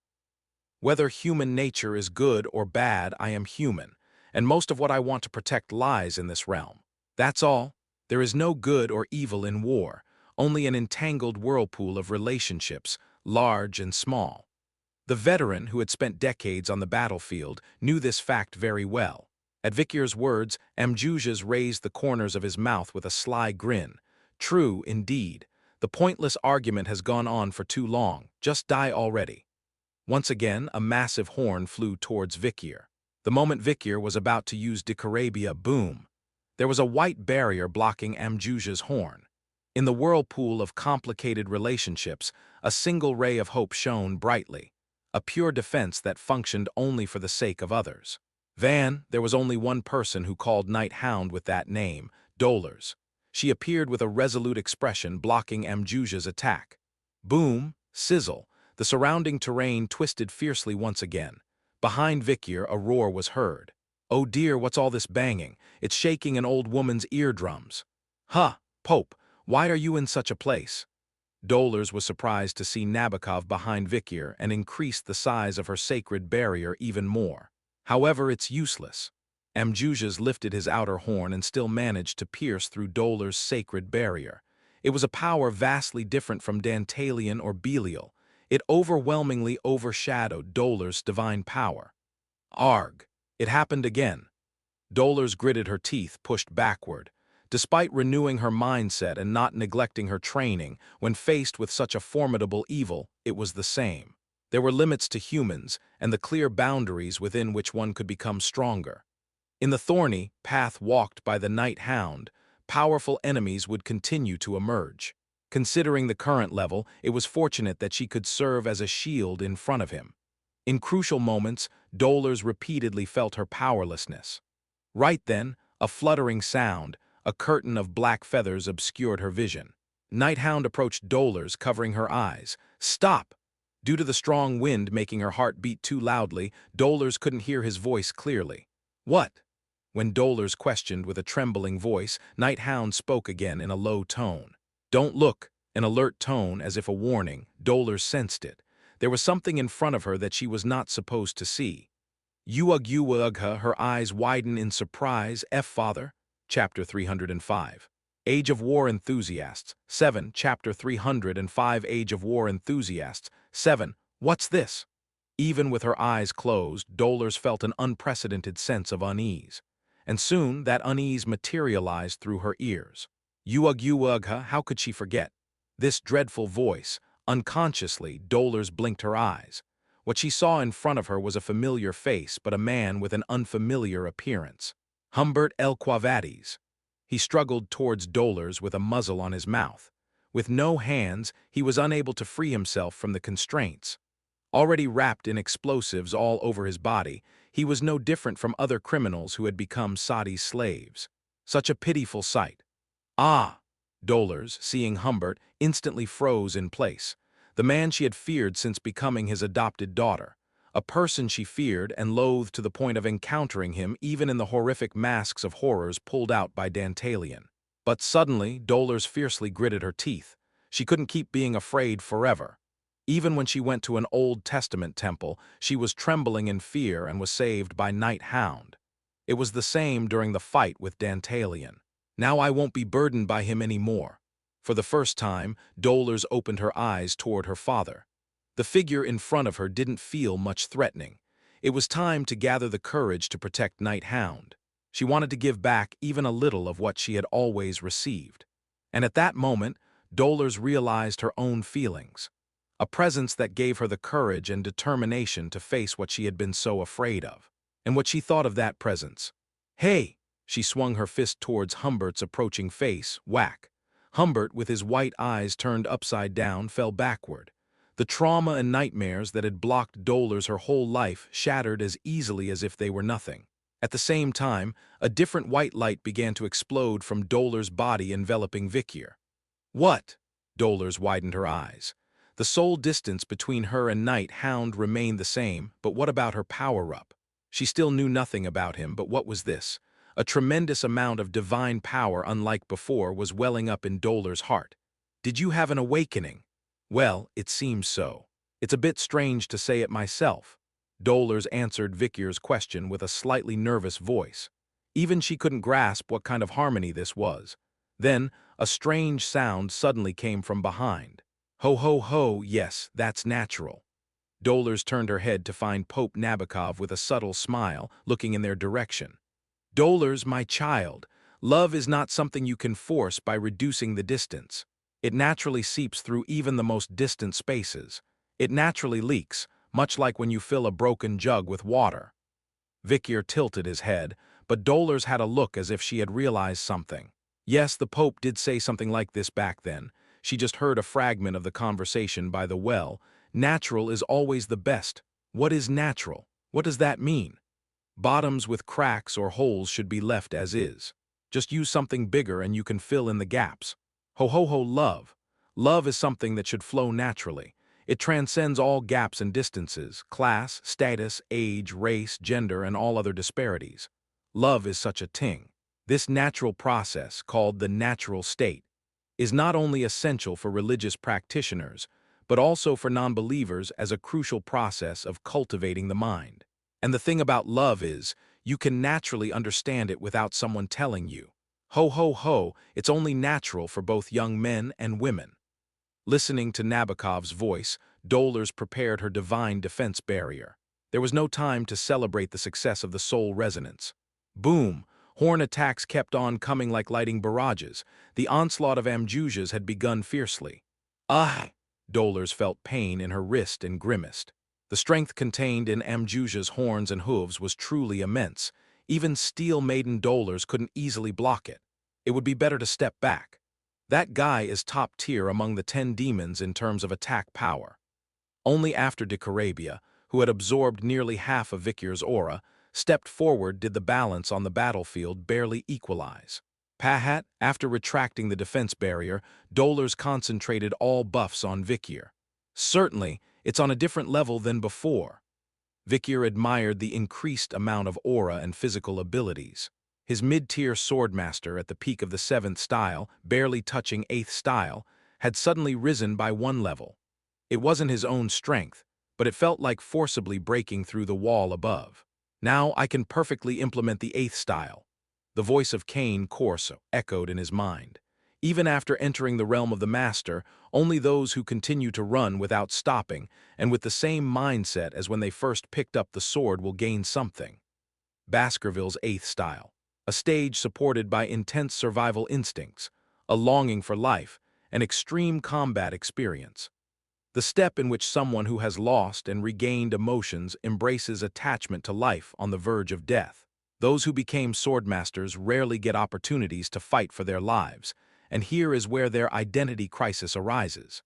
Whether human nature is good or bad, I am human, and most of what I want to protect lies in this realm. That's all. There is no good or evil in war, only an entangled whirlpool of relationships, large and small. The veteran, who had spent decades on the battlefield, knew this fact very well. At Vikyr's words, Amjujas raised the corners of his mouth with a sly grin. True, indeed. The pointless argument has gone on for too long. Just die already. Once again, a massive horn flew towards Vikyr. The moment Vikyr was about to use Dicarabia, boom! There was a white barrier blocking Amjuja's horn. In the whirlpool of complicated relationships, a single ray of hope shone brightly. A pure defense that functioned only for the sake of others. There was only one person who called Night Hound with that name, Dolores. She appeared with a resolute expression, blocking Amjuja's attack. Boom, sizzle, the surrounding terrain twisted fiercely once again. Behind Vikyr, a roar was heard. Oh dear, what's all this banging? It's shaking an old woman's eardrums. Huh, Pope, why are you in such a place? Dolores was surprised to see Nabokov behind Vikyr and increased the size of her sacred barrier even more. However, it's useless. Amjujas lifted his outer horn and still managed to pierce through Dolores' sacred barrier. It was a power vastly different from Dantalian or Belial. It overwhelmingly overshadowed Dolores' divine power. Arg! It happened again. Dolores gritted her teeth, pushed backward. Despite renewing her mindset and not neglecting her training, when faced with such a formidable evil, it was the same. There were limits to humans, and the clear boundaries within which one could become stronger. In the thorny path walked by the Night Hound, powerful enemies would continue to emerge. Considering the current level, it was fortunate that she could serve as a shield in front of him. In crucial moments, Dolores repeatedly felt her powerlessness. Right then, a fluttering sound, a curtain of black feathers obscured her vision. Night Hound approached Dolores, covering her eyes. Stop! Due to the strong wind making her heart beat too loudly, Dolores couldn't hear his voice clearly. What? When Dolores questioned with a trembling voice, Night Hound spoke again in a low tone. Don't look, an alert tone as if a warning. Dolores sensed it. There was something in front of her that she was not supposed to see. Uugha, her eyes widen in surprise. Father? Chapter 305. Age of War Enthusiasts. 7. Chapter 305. Age of War Enthusiasts. 7. What's this? Even with her eyes closed, Dolores felt an unprecedented sense of unease. And soon that unease materialized through her ears. Uugha, how could she forget? This dreadful voice. Unconsciously, Dolores blinked her eyes. What she saw in front of her was a familiar face, but a man with an unfamiliar appearance. Humbert El Quavades. He struggled towards Dolores with a muzzle on his mouth. With no hands, he was unable to free himself from the constraints. Already wrapped in explosives all over his body, he was no different from other criminals who had become Sadi's slaves. Such a pitiful sight. Ah! Dolores, seeing Humbert, instantly froze in place. The man she had feared since becoming his adopted daughter. A person she feared and loathed to the point of encountering him even in the horrific masks of horrors pulled out by Dantalian. But suddenly, Dolores fiercely gritted her teeth. She couldn't keep being afraid forever. Even when she went to an Old Testament temple, she was trembling in fear and was saved by Hound. It was the same during the fight with Dantalian. Now I won't be burdened by him anymore. For the first time, Dolores opened her eyes toward her father. The figure in front of her didn't feel much threatening. It was time to gather the courage to protect Hound. She wanted to give back even a little of what she had always received. And at that moment, Dolores realized her own feelings. A presence that gave her the courage and determination to face what she had been so afraid of. And what she thought of that presence. Hey! She swung her fist towards Humbert's approaching face, whack. Humbert, with his white eyes turned upside down, fell backward. The trauma and nightmares that had blocked Dolores her whole life shattered as easily as if they were nothing. At the same time, a different white light began to explode from Dolores' body enveloping Vikier. What? Dolores widened her eyes. The sole distance between her and Hound remained the same, but what about her power-up? She still knew nothing about him, but what was this? A tremendous amount of divine power unlike before was welling up in Dolores' heart. Did you have an awakening? Well, it seems so. It's a bit strange to say it myself. Dolores answered Vikier's question with a slightly nervous voice. Even she couldn't grasp what kind of harmony this was. Then, a strange sound suddenly came from behind. Ho ho ho, yes, that's natural. Dolores turned her head to find Pope Nabokov with a subtle smile, looking in their direction. Dolores, my child, love is not something you can force by reducing the distance. It naturally seeps through even the most distant spaces. It naturally leaks, much like when you fill a broken jug with water. Vikier tilted his head, but Dolores had a look as if she had realized something. Yes, the Pope did say something like this back then. She just heard a fragment of the conversation by the well. Natural is always the best. What is natural? What does that mean? Bottoms with cracks or holes should be left as is. Just use something bigger and you can fill in the gaps. Ho ho ho, love. Love is something that should flow naturally. It transcends all gaps and distances, class, status, age, race, gender, and all other disparities. Love is such a thing. This natural process, called the natural state, is not only essential for religious practitioners, but also for non-believers as a crucial process of cultivating the mind. And the thing about love is, you can naturally understand it without someone telling you. Ho ho ho, it's only natural for both young men and women. Listening to Nabokov's voice, Dolores prepared her divine defense barrier. There was no time to celebrate the success of the soul resonance. Boom! Horn attacks kept on coming like lighting barrages. The onslaught of Amjujas had begun fiercely. Ah! Dolores felt pain in her wrist and grimaced. The strength contained in Amjuja's horns and hooves was truly immense. Even Steel Maiden Dolores couldn't easily block it. It would be better to step back. That guy is top tier among the 10 demons in terms of attack power. Only after de Carabia, who had absorbed nearly half of Vikier's aura, stepped forward did the balance on the battlefield barely equalize. Pahat, after retracting the defense barrier, Dolores concentrated all buffs on Vikier. Certainly, it's on a different level than before. Vikier admired the increased amount of aura and physical abilities. His mid-tier swordmaster at the peak of the 7th style, barely touching 8th style, had suddenly risen by 1 level. It wasn't his own strength, but it felt like forcibly breaking through the wall above. Now I can perfectly implement the 8th style. The voice of Cain Corso echoed in his mind. Even after entering the realm of the master, only those who continue to run without stopping and with the same mindset as when they first picked up the sword will gain something. Baskerville's eighth style. A stage supported by intense survival instincts, a longing for life, and extreme combat experience. The step in which someone who has lost and regained emotions embraces attachment to life on the verge of death. Those who became swordmasters rarely get opportunities to fight for their lives, and here is where their identity crisis arises.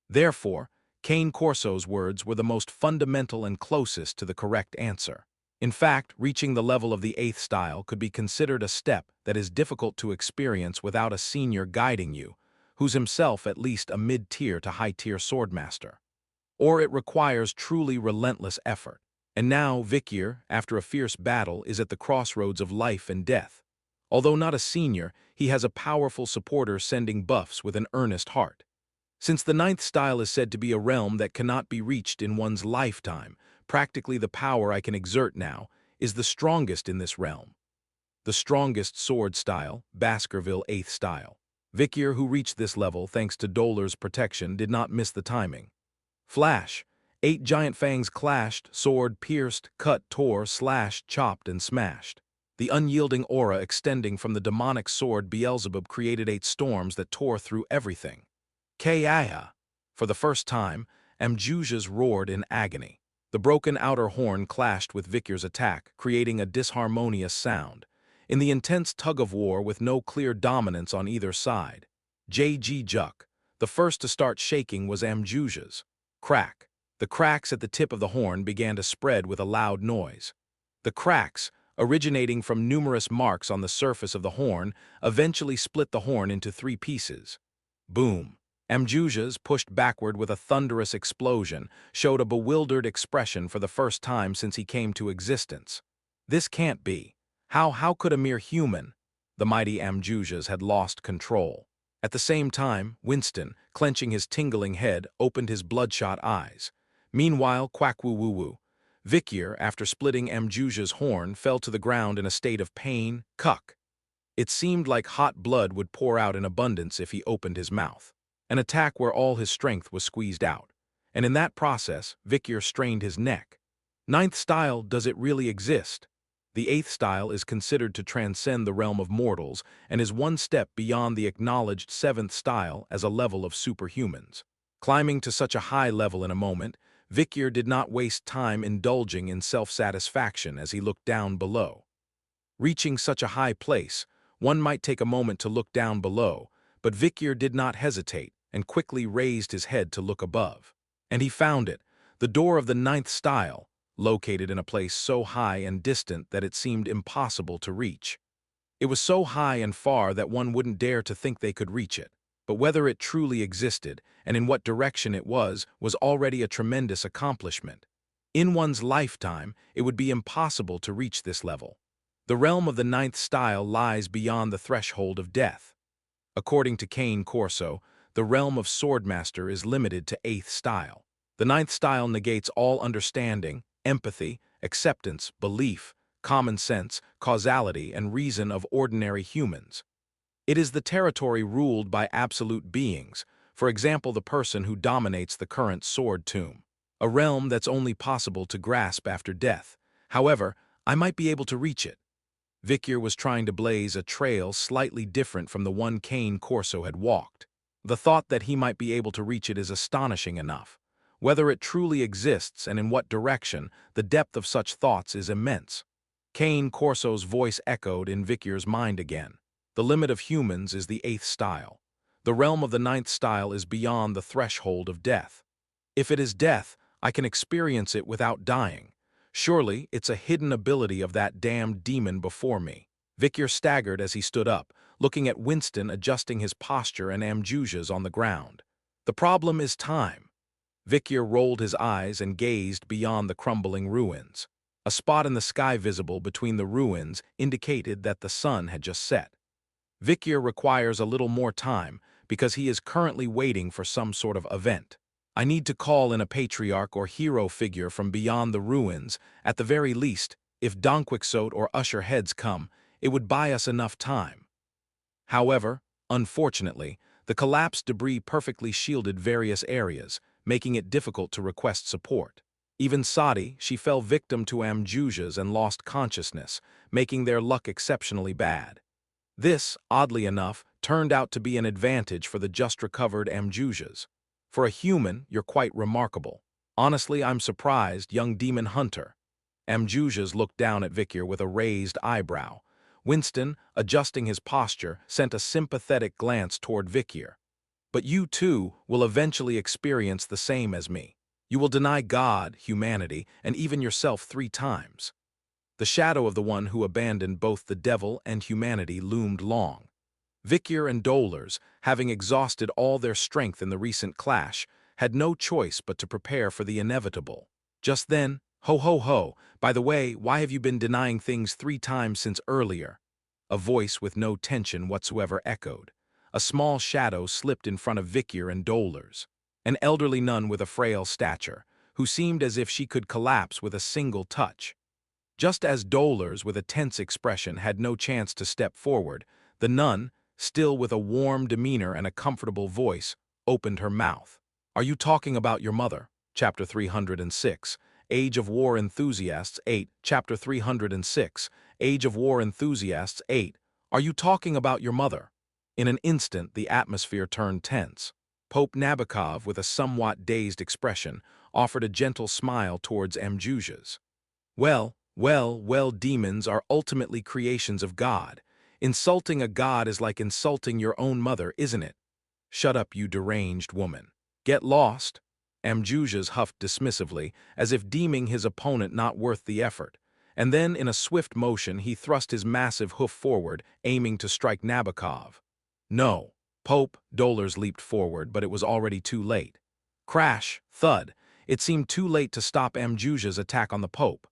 Therefore, Cane Corso's words were the most fundamental and closest to the correct answer. In fact, reaching the level of the eighth style could be considered a step that is difficult to experience without a senior guiding you, who's himself at least a mid-tier to high-tier swordmaster. Or it requires truly relentless effort. And now Vikir, after a fierce battle, is at the crossroads of life and death. Although not a senior, he has a powerful supporter sending buffs with an earnest heart. Since the ninth style is said to be a realm that cannot be reached in one's lifetime, practically the power I can exert now is the strongest in this realm. The strongest sword style, Baskerville eighth style. Vikir, who reached this level thanks to Dolar's protection, did not miss the timing. Flash. 8 giant fangs clashed, sword pierced, cut, tore, slashed, chopped, and smashed. The unyielding aura extending from the demonic sword Beelzebub created 8 storms that tore through everything. Kaya. For the first time, Amjujas roared in agony. The broken outer horn clashed with Vikir's attack, creating a disharmonious sound. In the intense tug-of-war with no clear dominance on either side, J.G. Juk, the first to start shaking was Amjujas. Crack. The cracks at the tip of the horn began to spread with a loud noise. The cracks, originating from numerous marks on the surface of the horn, eventually split the horn into 3 pieces. Boom. Amjujas, pushed backward with a thunderous explosion, showed a bewildered expression for the first time since he came to existence. This can't be. How could a mere human? The mighty Amjujas had lost control. At the same time, Winston, clenching his tingling head, opened his bloodshot eyes. Meanwhile, quack-woo-woo-woo. Vikir, after splitting Amjuja's horn, fell to the ground in a state of pain, cuck. It seemed like hot blood would pour out in abundance if he opened his mouth. An attack where all his strength was squeezed out. And in that process, Vikir strained his neck. Ninth style, does it really exist? The eighth style is considered to transcend the realm of mortals and is one step beyond the acknowledged seventh style as a level of superhumans. Climbing to such a high level in a moment, Vikir did not waste time indulging in self-satisfaction as he looked down below. Reaching such a high place, one might take a moment to look down below, but Vikir did not hesitate and quickly raised his head to look above. And he found it, the door of the ninth style, located in a place so high and distant that it seemed impossible to reach. It was so high and far that one wouldn't dare to think they could reach it. But whether it truly existed, and in what direction it was already a tremendous accomplishment. In one's lifetime, it would be impossible to reach this level. The realm of the ninth style lies beyond the threshold of death. According to Cane Corso, the realm of Swordmaster is limited to eighth style. The ninth style negates all understanding, empathy, acceptance, belief, common sense, causality, and reason of ordinary humans. It is the territory ruled by absolute beings, for example the person who dominates the current sword tomb. A realm that's only possible to grasp after death. However, I might be able to reach it. Vikir was trying to blaze a trail slightly different from the one Cane Corso had walked. The thought that he might be able to reach it is astonishing enough. Whether it truly exists and in what direction, the depth of such thoughts is immense. Cane Corso's voice echoed in Vikir's mind again. The limit of humans is the eighth style. The realm of the ninth style is beyond the threshold of death. If it is death, I can experience it without dying. Surely, it's a hidden ability of that damned demon before me. Vikir staggered as he stood up, looking at Winston adjusting his posture and Amjujas on the ground. The problem is time. Vikir rolled his eyes and gazed beyond the crumbling ruins. A spot in the sky visible between the ruins indicated that the sun had just set. Vikir requires a little more time because he is currently waiting for some sort of event. I need to call in a patriarch or hero figure from beyond the ruins. At the very least, if Don Quixote or Usher heads come, it would buy us enough time. However, Unfortunately, the collapsed debris perfectly shielded various areas, making it difficult to request support. Even Sadi, she fell victim to amjujas and lost consciousness, making their luck exceptionally bad. This, oddly enough, turned out to be an advantage for the just-recovered amjujas. For a human, you're quite remarkable. Honestly, I'm surprised, young demon hunter. Amjujas looked down at Vikir with a raised eyebrow. Winston, adjusting his posture, sent a sympathetic glance toward Vikir. But you, too, will eventually experience the same as me. You will deny God, humanity, and even yourself 3 times. The shadow of the one who abandoned both the devil and humanity loomed long. Vikir and Dolers, having exhausted all their strength in the recent clash, had no choice but to prepare for the inevitable. Just then, ho ho ho, by the way, why have you been denying things 3 times since earlier? A voice with no tension whatsoever echoed. A small shadow slipped in front of Vikir and Dolers. An elderly nun with a frail stature, who seemed as if she could collapse with a single touch. Just as Dolers, with a tense expression, had no chance to step forward, the nun, still with a warm demeanor and a comfortable voice, opened her mouth. Are you talking about your mother? Chapter 306. Age of War Enthusiasts 8. Chapter 306. Age of War Enthusiasts 8. Are you talking about your mother? In an instant, the atmosphere turned tense. Pope Nabokov, with a somewhat dazed expression, offered a gentle smile towards Amjujas. Well, demons are ultimately creations of God. Insulting a god is like insulting your own mother, isn't it? Shut up, you deranged woman. Get lost. Amjujas huffed dismissively, as if deeming his opponent not worth the effort. And then, in a swift motion, he thrust his massive hoof forward, aiming to strike Nabokov. No. Pope, Dolers leaped forward, but it was already too late. Crash, thud. It seemed too late to stop Amjuja's attack on the Pope.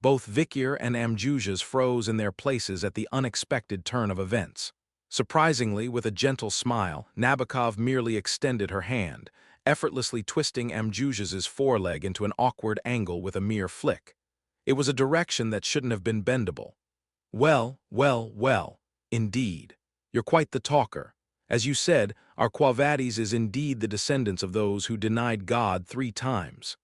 Both Vikir and Amjujas froze in their places at the unexpected turn of events. Surprisingly, with a gentle smile, Nabokov merely extended her hand, effortlessly twisting Amjujas's foreleg into an awkward angle with a mere flick. It was a direction that shouldn't have been bendable. Well, indeed. You're quite the talker. As you said, our Quavadis is indeed the descendants of those who denied God 3 times.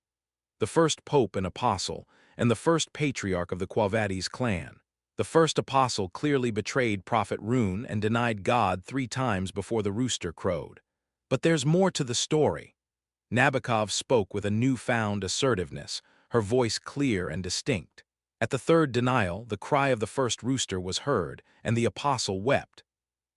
The first pope and apostle, and the first patriarch of the Quavadis clan. The first apostle clearly betrayed Prophet Rune and denied God 3 times before the rooster crowed. But there's more to the story. Nabokov spoke with a newfound assertiveness, her voice clear and distinct. At the 3rd denial, the cry of the first rooster was heard, and the apostle wept.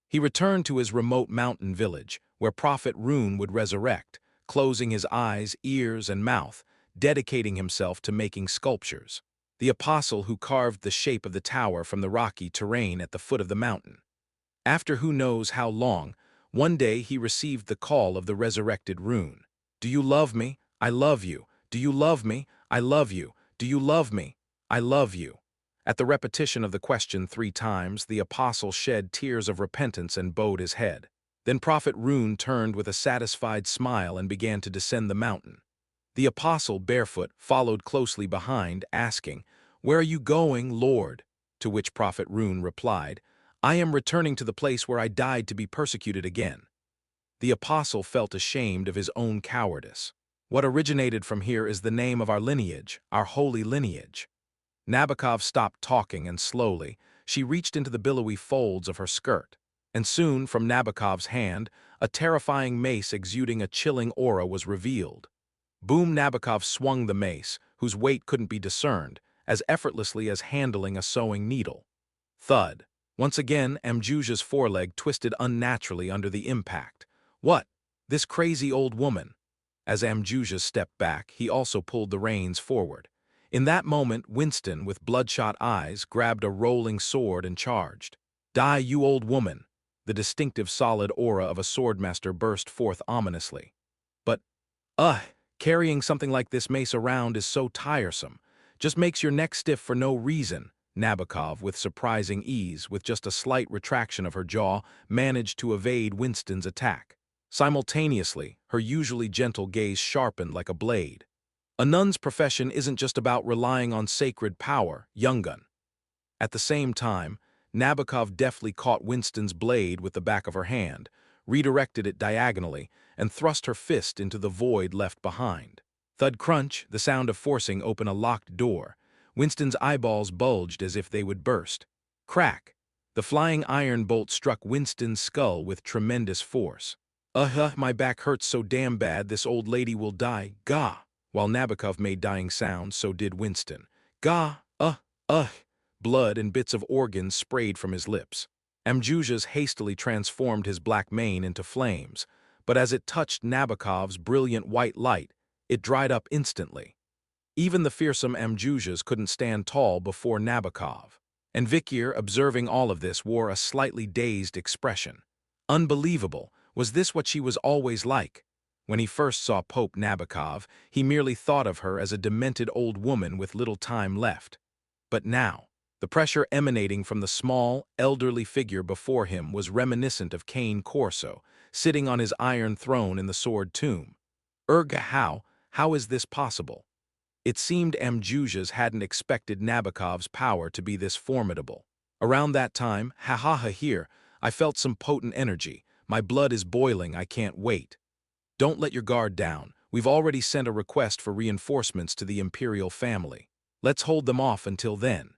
He returned to his remote mountain village, where Prophet Rune would resurrect, closing his eyes, ears, and mouth, dedicating himself to making sculptures. The apostle who carved the shape of the tower from the rocky terrain at the foot of the mountain. After who knows how long, one day he received the call of the resurrected Rune. Do you love me? I love you. Do you love me? I love you. Do you love me? I love you. At the repetition of the question 3 times, the apostle shed tears of repentance and bowed his head. Then Prophet Rune turned with a satisfied smile and began to descend the mountain. The apostle, barefoot, followed closely behind, asking, "Where are you going, Lord?" To which Prophet Rune replied, "I am returning to the place where I died to be persecuted again." The apostle felt ashamed of his own cowardice. What originated from here is the name of our lineage, our holy lineage. Nabokov stopped talking and slowly, she reached into the billowy folds of her skirt. And soon, from Nabokov's hand, a terrifying mace exuding a chilling aura was revealed. Boom! Nabokov swung the mace, whose weight couldn't be discerned, as effortlessly as handling a sewing needle. Thud. Once again, Amjuja's foreleg twisted unnaturally under the impact. What? This crazy old woman. As Amjuja stepped back, he also pulled the reins forward. In that moment, Winston, with bloodshot eyes, grabbed a rolling sword and charged. Die, you old woman! The distinctive solid aura of a swordmaster burst forth ominously. But, carrying something like this mace around is so tiresome. Just makes your neck stiff for no reason. Nabokov, with surprising ease, with just a slight retraction of her jaw, managed to evade Winston's attack. Simultaneously, her usually gentle gaze sharpened like a blade. A nun's profession isn't just about relying on sacred power, young gun. At the same time, Nabokov deftly caught Winston's blade with the back of her hand, redirected it diagonally, and thrust her fist into the void left behind. Thud crunch, the sound of forcing open a locked door. Winston's eyeballs bulged as if they would burst. Crack! The flying iron bolt struck Winston's skull with tremendous force. My back hurts so damn bad this old lady will die, gah! While Nabokov made dying sounds, so did Winston. Gah! Blood and bits of organs sprayed from his lips. Amjujas hastily transformed his black mane into flames, but as it touched Nabokov's brilliant white light, it dried up instantly. Even the fearsome Amjujas couldn't stand tall before Nabokov. And Vikir, observing all of this, wore a slightly dazed expression. Unbelievable, was this what she was always like? When he first saw Pope Nabokov, he merely thought of her as a demented old woman with little time left. But now, the pressure emanating from the small, elderly figure before him was reminiscent of Cain Corso, sitting on his iron throne in the Sword Tomb. How is this possible? It seemed Amjujas hadn't expected Nabokov's power to be this formidable. Around that time, here, I felt some potent energy. My blood is boiling, I can't wait. Don't let your guard down. We've already sent a request for reinforcements to the imperial family. Let's hold them off until then.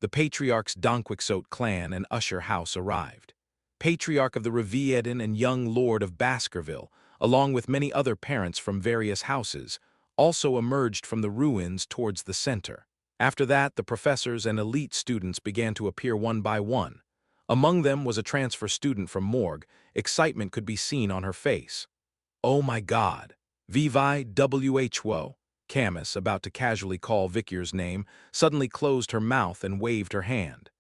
The patriarch's Donquixote clan and Usher house arrived. Patriarch of the Reviedin and young lord of Baskerville, along with many other parents from various houses, also emerged from the ruins towards the center. After that, the professors and elite students began to appear one by one. Among them was a transfer student from Morgue. Excitement could be seen on her face. Oh my God! Vivi who? Camus, about to casually call Vikir's name, suddenly closed her mouth and waved her hand.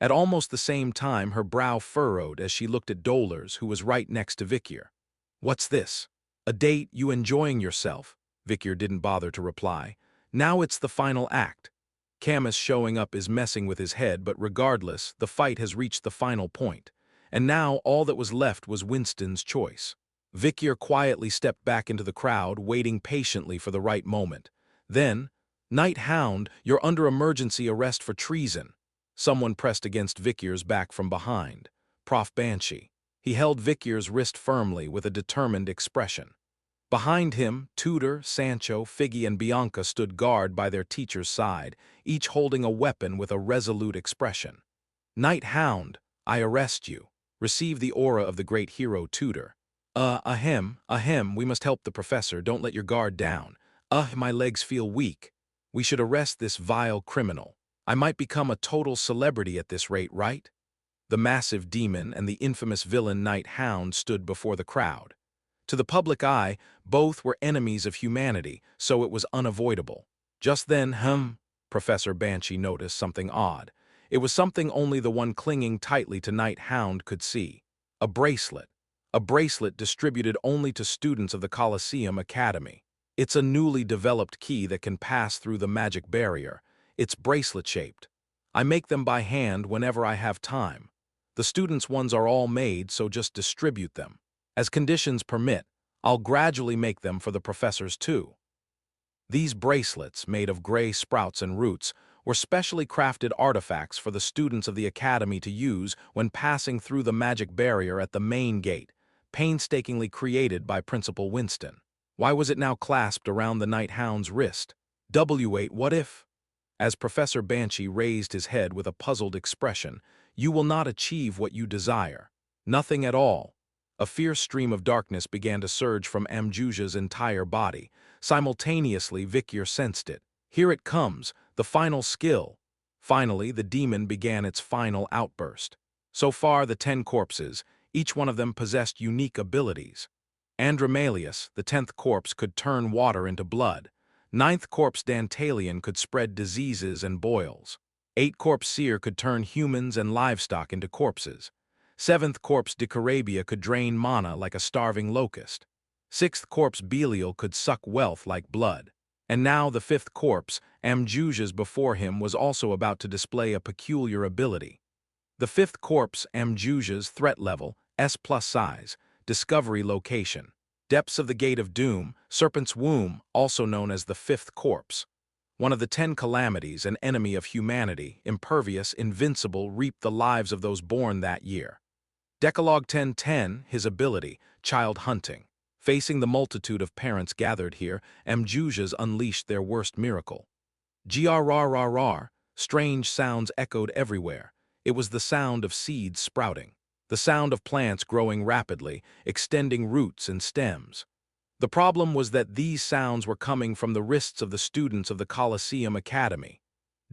At almost the same time, her brow furrowed as she looked at Dolers, who was right next to Vikir. What's this? A date, you enjoying yourself? Vikir didn't bother to reply. Now it's the final act. Camus showing up is messing with his head, but regardless, the fight has reached the final point. And now all that was left was Winston's choice. Vikir quietly stepped back into the crowd, waiting patiently for the right moment. Then, Knight Hound, you're under emergency arrest for treason. Someone pressed against Vikir's back from behind. Prof Banshee. He held Vikir's wrist firmly with a determined expression. Behind him, Tudor, Sancho, Figgy, and Bianca stood guard by their teacher's side, each holding a weapon with a resolute expression. Knight Hound, I arrest you. Receive the aura of the great hero Tudor. We must help the professor, don't let your guard down. My legs feel weak. We should arrest this vile criminal. I might become a total celebrity at this rate, right? The massive demon and the infamous villain Knight Hound stood before the crowd. To the public eye, both were enemies of humanity, so it was unavoidable. Just then, Professor Banshee noticed something odd. It was something only the one clinging tightly to Knight Hound could see. A bracelet. A bracelet distributed only to students of the Colosseum Academy. It's a newly developed key that can pass through the magic barrier. It's bracelet-shaped. I make them by hand whenever I have time. The students' ones are all made, so just distribute them. As conditions permit, I'll gradually make them for the professors too. These bracelets, made of gray sprouts and roots, were specially crafted artifacts for the students of the academy to use when passing through the magic barrier at the main gate, painstakingly created by Principal Winston. Why was it now clasped around the Knight Hound's wrist? What if? As Professor Banshee raised his head with a puzzled expression, you will not achieve what you desire. Nothing at all. A fierce stream of darkness began to surge from Amjuja's entire body. Simultaneously, Vikir sensed it. Here it comes, the final skill. Finally, the demon began its final outburst. So far, the 10 corpses, each one of them possessed unique abilities. Andromalius, the 10th corpse, could turn water into blood. 9th corpse Dantalion could spread diseases and boils. 8th corpse Seer could turn humans and livestock into corpses. 7th corpse Dicarabia could drain mana like a starving locust. 6th corpse Belial could suck wealth like blood. And now the 5th corpse, Amjuja's before him, was also about to display a peculiar ability. The 5th corpse, Amjuja's threat level, S+ size, discovery location. Depths of the Gate of Doom, Serpent's Womb, also known as the 5th corpse. One of the 10 calamities, an enemy of humanity, impervious, invincible, reaped the lives of those born that year. Decalogue 10:10, his ability, child hunting. Facing the multitude of parents gathered here, Mjujas unleashed their worst miracle. Grrrrrr, strange sounds echoed everywhere. It was the sound of seeds sprouting, the sound of plants growing rapidly, extending roots and stems. The problem was that these sounds were coming from the wrists of the students of the Colosseum Academy.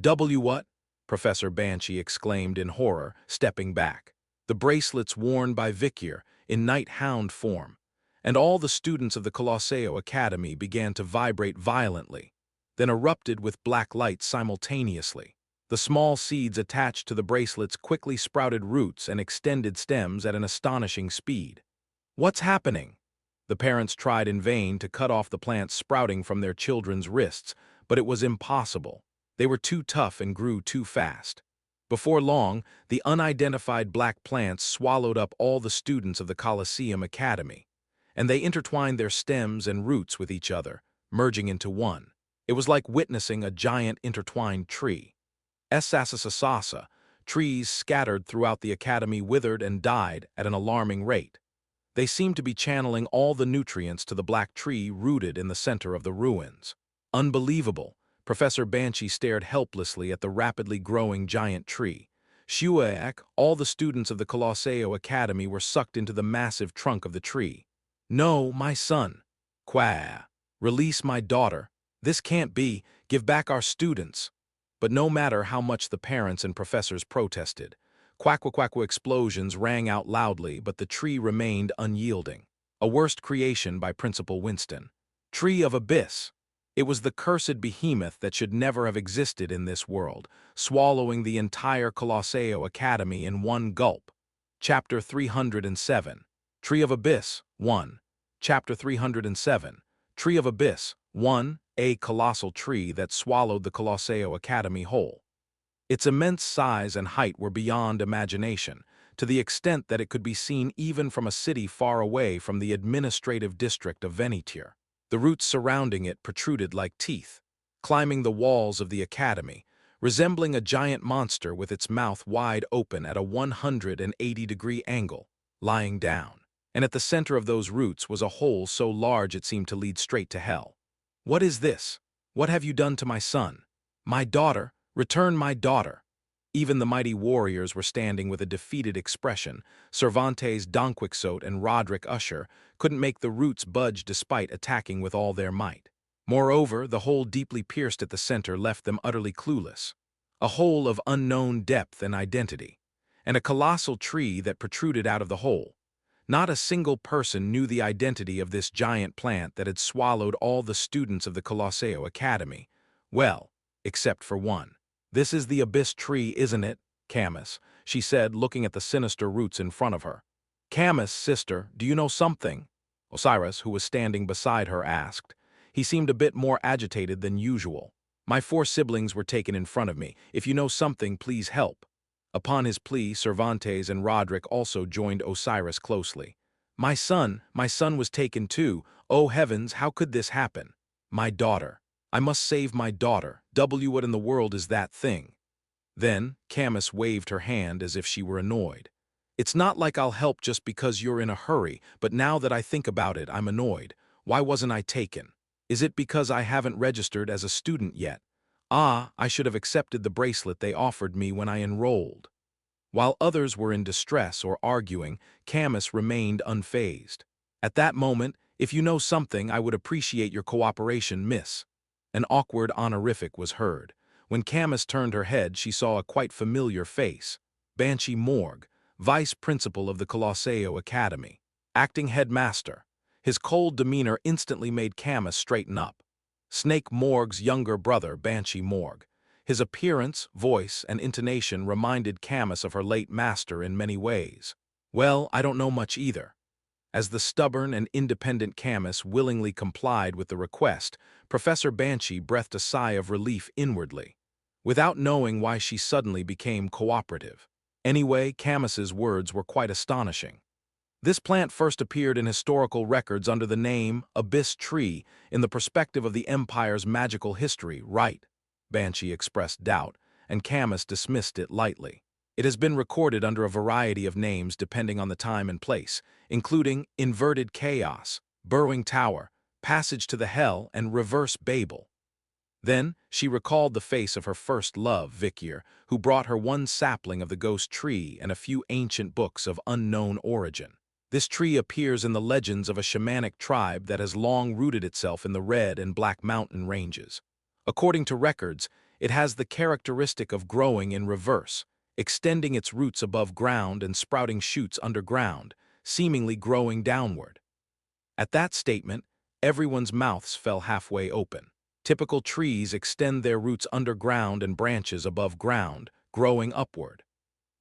What? Professor Banshee exclaimed in horror, stepping back. The bracelets worn by Vicir, in night hound form, and all the students of the Colosseo Academy began to vibrate violently, then erupted with black light simultaneously. The small seeds attached to the bracelets quickly sprouted roots and extended stems at an astonishing speed. What's happening? The parents tried in vain to cut off the plants sprouting from their children's wrists, but it was impossible. They were too tough and grew too fast. Before long, the unidentified black plants swallowed up all the students of the Colosseum Academy, and they intertwined their stems and roots with each other, merging into one. It was like witnessing a giant intertwined tree. Sasa, trees scattered throughout the academy withered and died at an alarming rate. They seemed to be channeling all the nutrients to the black tree rooted in the center of the ruins. Unbelievable. Professor Banshee stared helplessly at the rapidly growing giant tree. Shuaek, all the students of the Colosseo Academy were sucked into the massive trunk of the tree. No, my son. Quah. Release my daughter. This can't be. Give back our students. But no matter how much the parents and professors protested, quack-quack explosions rang out loudly, but the tree remained unyielding. A worst creation by Principal Winston. Tree of Abyss. It was the cursed behemoth that should never have existed in this world, swallowing the entire Colosseo Academy in one gulp. Chapter 307. Tree of Abyss, 1. Chapter 307. Tree of Abyss, 1. A colossal tree that swallowed the Colosseo Academy whole. Its immense size and height were beyond imagination, to the extent that it could be seen even from a city far away from the administrative district of Venitir. The roots surrounding it protruded like teeth, climbing the walls of the academy, resembling a giant monster with its mouth wide open at a 180-degree angle, lying down. And at the center of those roots was a hole so large it seemed to lead straight to hell. What is this? What have you done to my son? My daughter? Return my daughter. Even the mighty warriors were standing with a defeated expression. Cervantes, Don Quixote, and Roderick Usher couldn't make the roots budge despite attacking with all their might. Moreover, the hole deeply pierced at the center left them utterly clueless. A hole of unknown depth and identity, and a colossal tree that protruded out of the hole. Not a single person knew the identity of this giant plant that had swallowed all the students of the Colosseo Academy. Well, except for one. This is the Abyss tree, isn't it, Camus? She said, looking at the sinister roots in front of her. Camus, sister, do you know something? Osiris, who was standing beside her, asked. He seemed a bit more agitated than usual. My 4 siblings were taken in front of me. If you know something, please help. Upon his plea, Cervantes and Roderick also joined Osiris closely. My son was taken too. Oh heavens, how could this happen? My daughter. I must save my daughter. What in the world is that thing? Then, Camus waved her hand as if she were annoyed. It's not like I'll help just because you're in a hurry, but now that I think about it, I'm annoyed. Why wasn't I taken? Is it because I haven't registered as a student yet? Ah, I should have accepted the bracelet they offered me when I enrolled. While others were in distress or arguing, Camus remained unfazed. At that moment, if you know something, I would appreciate your cooperation, miss. An awkward honorific was heard. When Camus turned her head, she saw a quite familiar face. Banshee Morgue, vice principal of the Colosseo Academy, acting headmaster. His cold demeanor instantly made Camus straighten up. Snake Morgue's younger brother, Banshee Morgue. His appearance, voice, and intonation reminded Camus of her late master in many ways. Well, I don't know much either. As the stubborn and independent Camus willingly complied with the request, Professor Banshee breathed a sigh of relief inwardly, without knowing why she suddenly became cooperative. Anyway, Camus's words were quite astonishing. This plant first appeared in historical records under the name Abyss Tree in the perspective of the Empire's magical history, right? Banshee expressed doubt, and Camus dismissed it lightly. It has been recorded under a variety of names depending on the time and place, including inverted chaos, burrowing tower, passage to the hell, and reverse Babel. Then she recalled the face of her first love, Vikyr, who brought her one sapling of the ghost tree and a few ancient books of unknown origin. This tree appears in the legends of a shamanic tribe that has long rooted itself in the Red and Black Mountain ranges. According to records, it has the characteristic of growing in reverse, extending its roots above ground and sprouting shoots underground, seemingly growing downward. At that statement, everyone's mouths fell halfway open. Typical trees extend their roots underground and branches above ground, growing upward.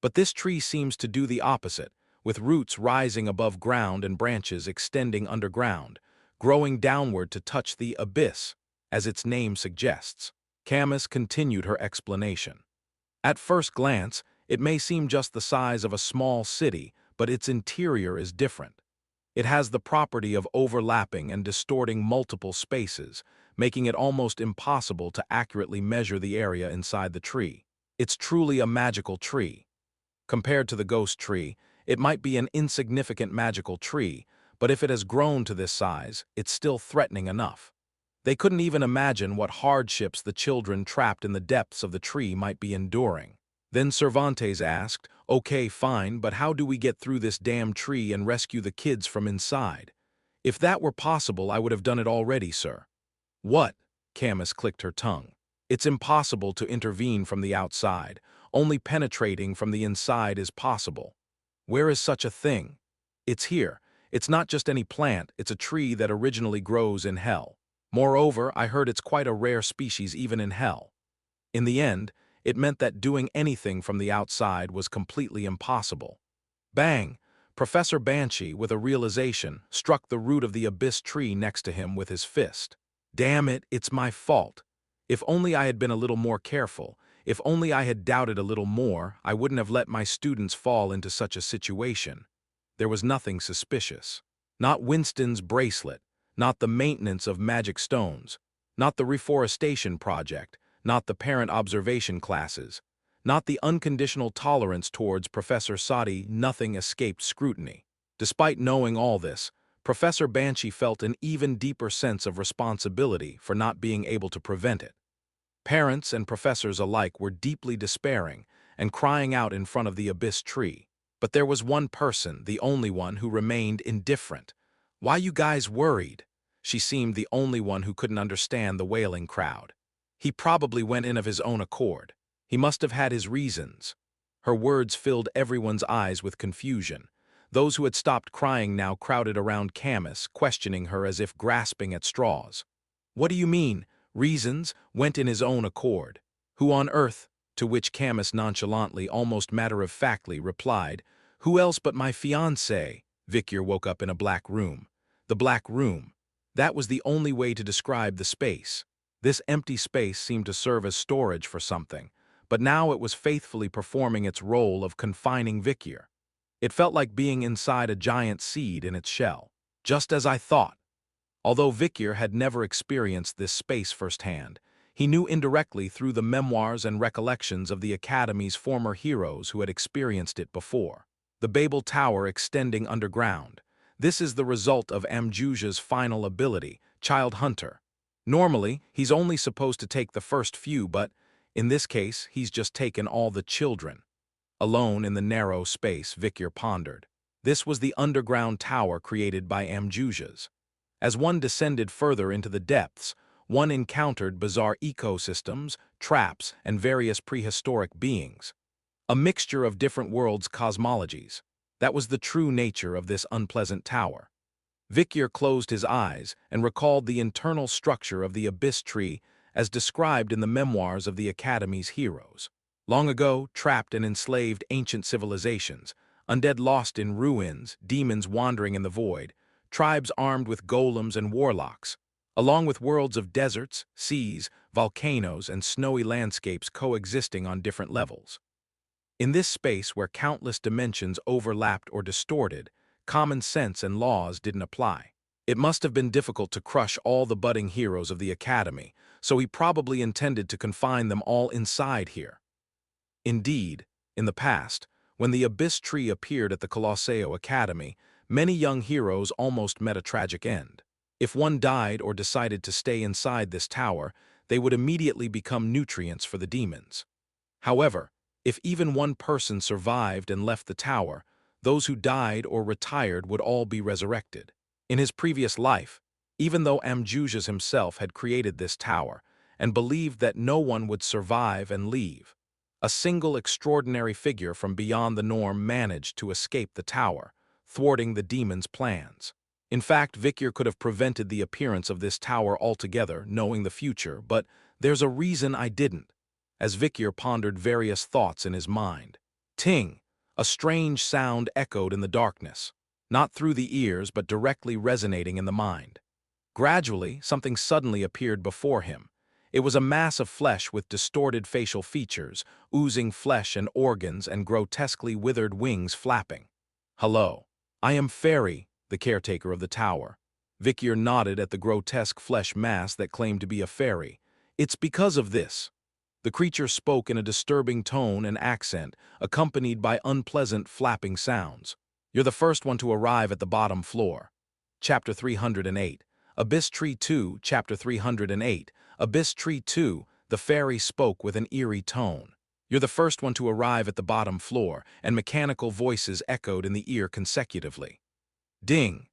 But this tree seems to do the opposite, with roots rising above ground and branches extending underground, growing downward to touch the abyss, as its name suggests. Camus continued her explanation. At first glance, it may seem just the size of a small city, but its interior is different. It has the property of overlapping and distorting multiple spaces, making it almost impossible to accurately measure the area inside the tree. It's truly a magical tree. Compared to the ghost tree, it might be an insignificant magical tree, but if it has grown to this size, it's still threatening enough. They couldn't even imagine what hardships the children trapped in the depths of the tree might be enduring. Then Cervantes asked, "Okay, fine, but how do we get through this damn tree and rescue the kids from inside? If that were possible, I would have done it already, sir." "What?" Camus clicked her tongue. "It's impossible to intervene from the outside. Only penetrating from the inside is possible." "Where is such a thing?" "It's here. It's not just any plant, it's a tree that originally grows in hell. Moreover, I heard it's quite a rare species even in hell." In the end, it meant that doing anything from the outside was completely impossible. Bang! Professor Banshee, with a realization, struck the root of the abyss tree next to him with his fist. "Damn it, it's my fault. If only I had been a little more careful, if only I had doubted a little more, I wouldn't have let my students fall into such a situation." There was nothing suspicious. Not Winston's bracelet, not the maintenance of magic stones, not the reforestation project, not the parent observation classes, not the unconditional tolerance towards Professor Sadi. Nothing escaped scrutiny. Despite knowing all this, Professor Banshee felt an even deeper sense of responsibility for not being able to prevent it. Parents and professors alike were deeply despairing and crying out in front of the abyss tree. But there was one person, the only one, who remained indifferent. "Why you guys worried?" She seemed the only one who couldn't understand the wailing crowd. "He probably went in of his own accord. He must have had his reasons." Her words filled everyone's eyes with confusion. Those who had stopped crying now crowded around Camus, questioning her as if grasping at straws. "What do you mean, reasons, went in his own accord? Who on earth?" To which Camus nonchalantly, almost matter-of-factly, replied, "Who else but my fiancée?" Vikyr woke up in a black room. The black room. That was the only way to describe the space. This empty space seemed to serve as storage for something, but now it was faithfully performing its role of confining Vikyr. It felt like being inside a giant seed in its shell. Just as I thought. Although Vikyr had never experienced this space firsthand, he knew indirectly through the memoirs and recollections of the Academy's former heroes who had experienced it before. The Babel Tower extending underground. This is the result of Amjuja's final ability, Child Hunter. Normally, he's only supposed to take the first few, but in this case, he's just taken all the children. Alone in the narrow space, Vikyr pondered. This was the underground tower created by Amjujas. As one descended further into the depths, one encountered bizarre ecosystems, traps, and various prehistoric beings. A mixture of different worlds' cosmologies. That was the true nature of this unpleasant tower. Vikyr closed his eyes and recalled the internal structure of the abyss tree as described in the memoirs of the Academy's heroes. Long ago, trapped and enslaved ancient civilizations, undead lost in ruins, demons wandering in the void, tribes armed with golems and warlocks, along with worlds of deserts, seas, volcanoes, and snowy landscapes coexisting on different levels. In this space where countless dimensions overlapped or distorted, common sense and laws didn't apply. It must have been difficult to crush all the budding heroes of the academy, so he probably intended to confine them all inside here. Indeed, in the past, when the Abyss Tree appeared at the Colosseo Academy, many young heroes almost met a tragic end. If one died or decided to stay inside this tower, they would immediately become nutrients for the demons. However, if even one person survived and left the tower, those who died or retired would all be resurrected. In his previous life, even though Amjujas himself had created this tower and believed that no one would survive and leave, a single extraordinary figure from beyond the norm managed to escape the tower, thwarting the demon's plans. In fact, Vikir could have prevented the appearance of this tower altogether, knowing the future, but there's a reason I didn't. As Vikir pondered various thoughts in his mind. Ting! A strange sound echoed in the darkness, not through the ears but directly resonating in the mind. Gradually, something suddenly appeared before him. It was a mass of flesh with distorted facial features, oozing flesh and organs and grotesquely withered wings flapping. "Hello. I am Fairy, the caretaker of the tower." Vikir nodded at the grotesque flesh mass that claimed to be a fairy. "It's because of this." The creature spoke in a disturbing tone and accent, accompanied by unpleasant flapping sounds. "You're the first one to arrive at the bottom floor." Chapter 308. Abyss Tree 2, Chapter 308. Abyss Tree 2, the fairy spoke with an eerie tone. "You're the first one to arrive at the bottom floor," and mechanical voices echoed in the ear consecutively. Ding!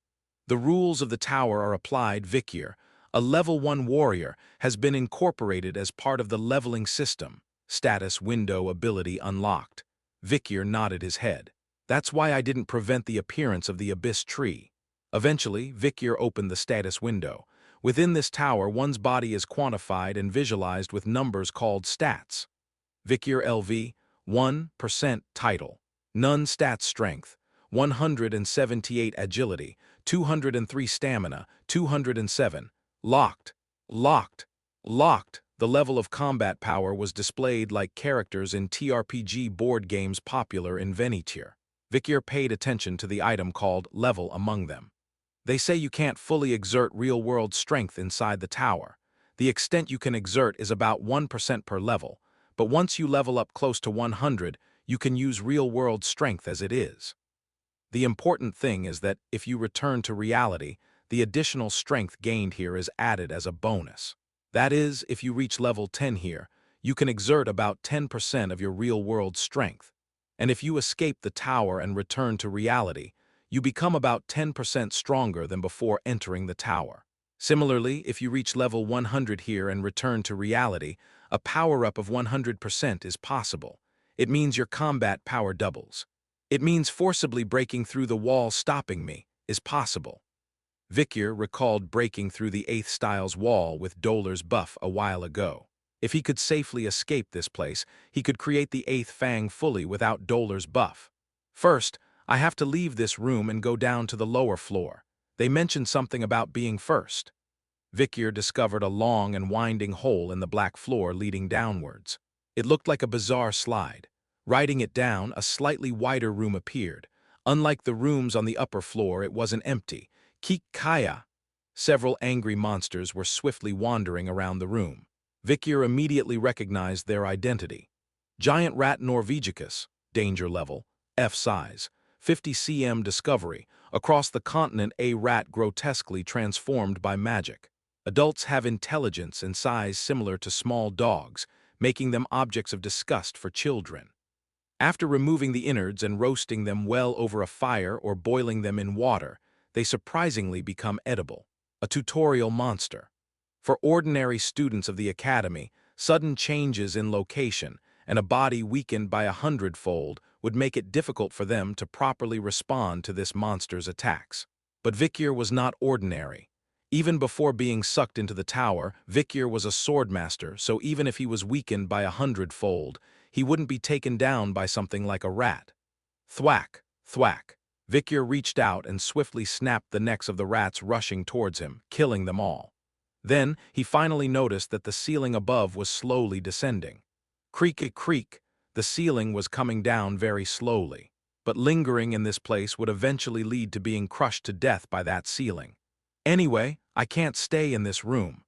The rules of the tower are applied. Vikir, a level 1 warrior, has been incorporated as part of the leveling system. Status window ability unlocked. Vikir nodded his head. "That's why I didn't prevent the appearance of the Abyss Tree." Eventually, Vikir opened the status window. Within this tower, one's body is quantified and visualized with numbers called stats. Vikir LV, 1% title. None stats strength. 178 agility, 203 stamina, 207. Locked. Locked. Locked. The level of combat power was displayed like characters in TRPG board games popular in Venetier. Vikir paid attention to the item called level among them. They say you can't fully exert real-world strength inside the tower. The extent you can exert is about 1% per level, but once you level up close to 100, you can use real-world strength as it is. The important thing is that if you return to reality, the additional strength gained here is added as a bonus. That is, if you reach level 10 here, you can exert about 10% of your real-world strength. And if you escape the tower and return to reality, you become about 10% stronger than before entering the tower. Similarly, if you reach level 100 here and return to reality, a power-up of 100% is possible. It means your combat power doubles. It means forcibly breaking through the wall stopping me is possible. Vikir recalled breaking through the 8th style's wall with Dolar's buff a while ago. If he could safely escape this place, he could create the 8th Fang fully without Dolar's buff. First, I have to leave this room and go down to the lower floor. They mentioned something about being first. Vikir discovered a long and winding hole in the black floor leading downwards. It looked like a bizarre slide. Riding it down, a slightly wider room appeared. Unlike the rooms on the upper floor, it wasn't empty. Kikaya! Several angry monsters were swiftly wandering around the room. Vikir immediately recognized their identity. Giant rat Norvegicus, danger level, F size. 50 cm discovery. Across the continent, a rat grotesquely transformed by magic. Adults have intelligence and size similar to small dogs, making them objects of disgust for children. After removing the innards and roasting them well over a fire or boiling them in water, they surprisingly become edible. A tutorial monster. For ordinary students of the academy, sudden changes in location and a body weakened by 100-fold would make it difficult for them to properly respond to this monster's attacks. But Vikir was not ordinary. Even before being sucked into the tower, Vikir was a swordmaster, so even if he was weakened by 100-fold, he wouldn't be taken down by something like a rat. Thwack, thwack. Vikir reached out and swiftly snapped the necks of the rats rushing towards him, killing them all. Then, he finally noticed that the ceiling above was slowly descending. Creak, creak. The ceiling was coming down very slowly, but lingering in this place would eventually lead to being crushed to death by that ceiling. Anyway, I can't stay in this room.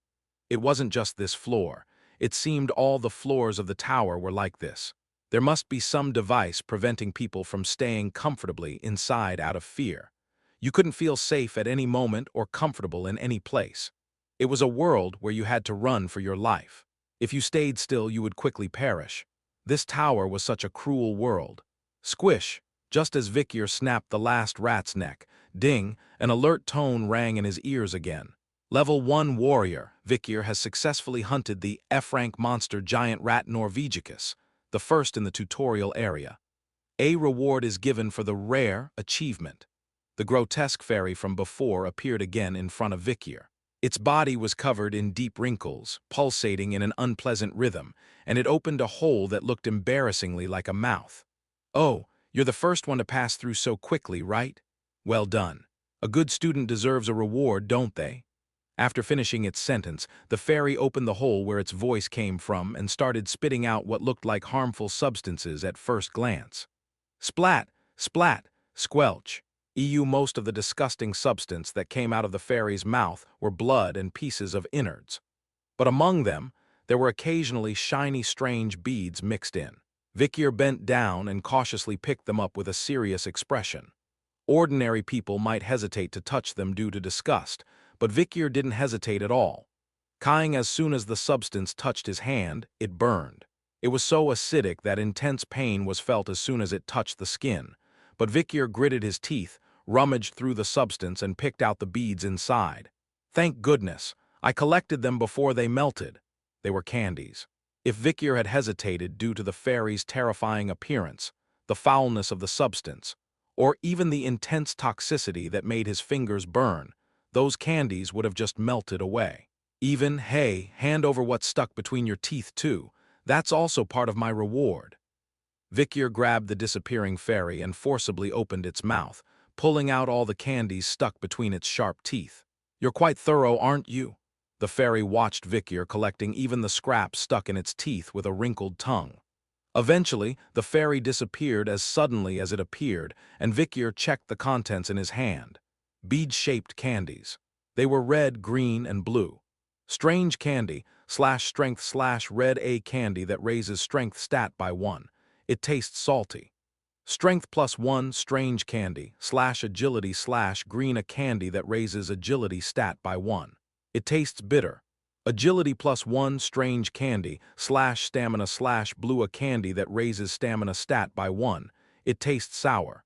It wasn't just this floor. It seemed all the floors of the tower were like this. There must be some device preventing people from staying comfortably inside out of fear. You couldn't feel safe at any moment or comfortable in any place. It was a world where you had to run for your life. If you stayed still, you would quickly perish. This tower was such a cruel world. Squish, just as Vikier snapped the last rat's neck. Ding, an alert tone rang in his ears again. Level 1 warrior, Vikier has successfully hunted the F-rank monster giant rat Norvegicus, the first in the tutorial area. A reward is given for the rare achievement. The grotesque fairy from before appeared again in front of Vikier. Its body was covered in deep wrinkles, pulsating in an unpleasant rhythm, and it opened a hole that looked embarrassingly like a mouth. "Oh, you're the first one to pass through so quickly, right? Well done. A good student deserves a reward, don't they?" After finishing its sentence, the fairy opened the hole where its voice came from and started spitting out what looked like harmful substances at first glance. Splat, splat, squelch. Most of the disgusting substance that came out of the fairy's mouth were blood and pieces of innards. But among them, there were occasionally shiny, strange beads mixed in. Vikier bent down and cautiously picked them up with a serious expression. Ordinary people might hesitate to touch them due to disgust, but Vikier didn't hesitate at all. Crying as soon as the substance touched his hand, it burned. It was so acidic that intense pain was felt as soon as it touched the skin. But Vikier gritted his teeth, rummaged through the substance and picked out the beads inside. Thank goodness, I collected them before they melted. They were candies. If Vikier had hesitated due to the fairy's terrifying appearance, the foulness of the substance, or even the intense toxicity that made his fingers burn, those candies would have just melted away. Hey, hand over what's stuck between your teeth too. That's also part of my reward. Vikier grabbed the disappearing fairy and forcibly opened its mouth, pulling out all the candies stuck between its sharp teeth. "You're quite thorough, aren't you?" The fairy watched Vikier collecting even the scraps stuck in its teeth with a wrinkled tongue. Eventually, the fairy disappeared as suddenly as it appeared, and Vikier checked the contents in his hand. Bead-shaped candies. They were red, green, and blue. Strange candy, /strength/ red A candy that raises strength stat by 1. It tastes salty. Strength +1 strange candy, /agility/ green a candy that raises agility stat by 1. It tastes bitter. Agility +1 strange candy, /stamina/ blue a candy that raises stamina stat by 1. It tastes sour.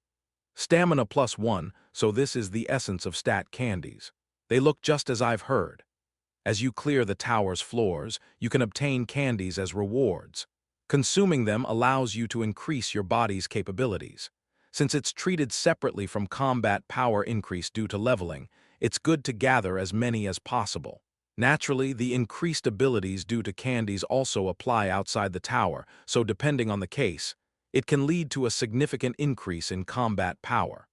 Stamina +1, so this is the essence of stat candies. They look just as I've heard. As you clear the tower's floors, you can obtain candies as rewards. Consuming them allows you to increase your body's capabilities. Since it's treated separately from combat power increase due to leveling, it's good to gather as many as possible. Naturally, the increased abilities due to candies also apply outside the tower, so depending on the case, it can lead to a significant increase in combat power.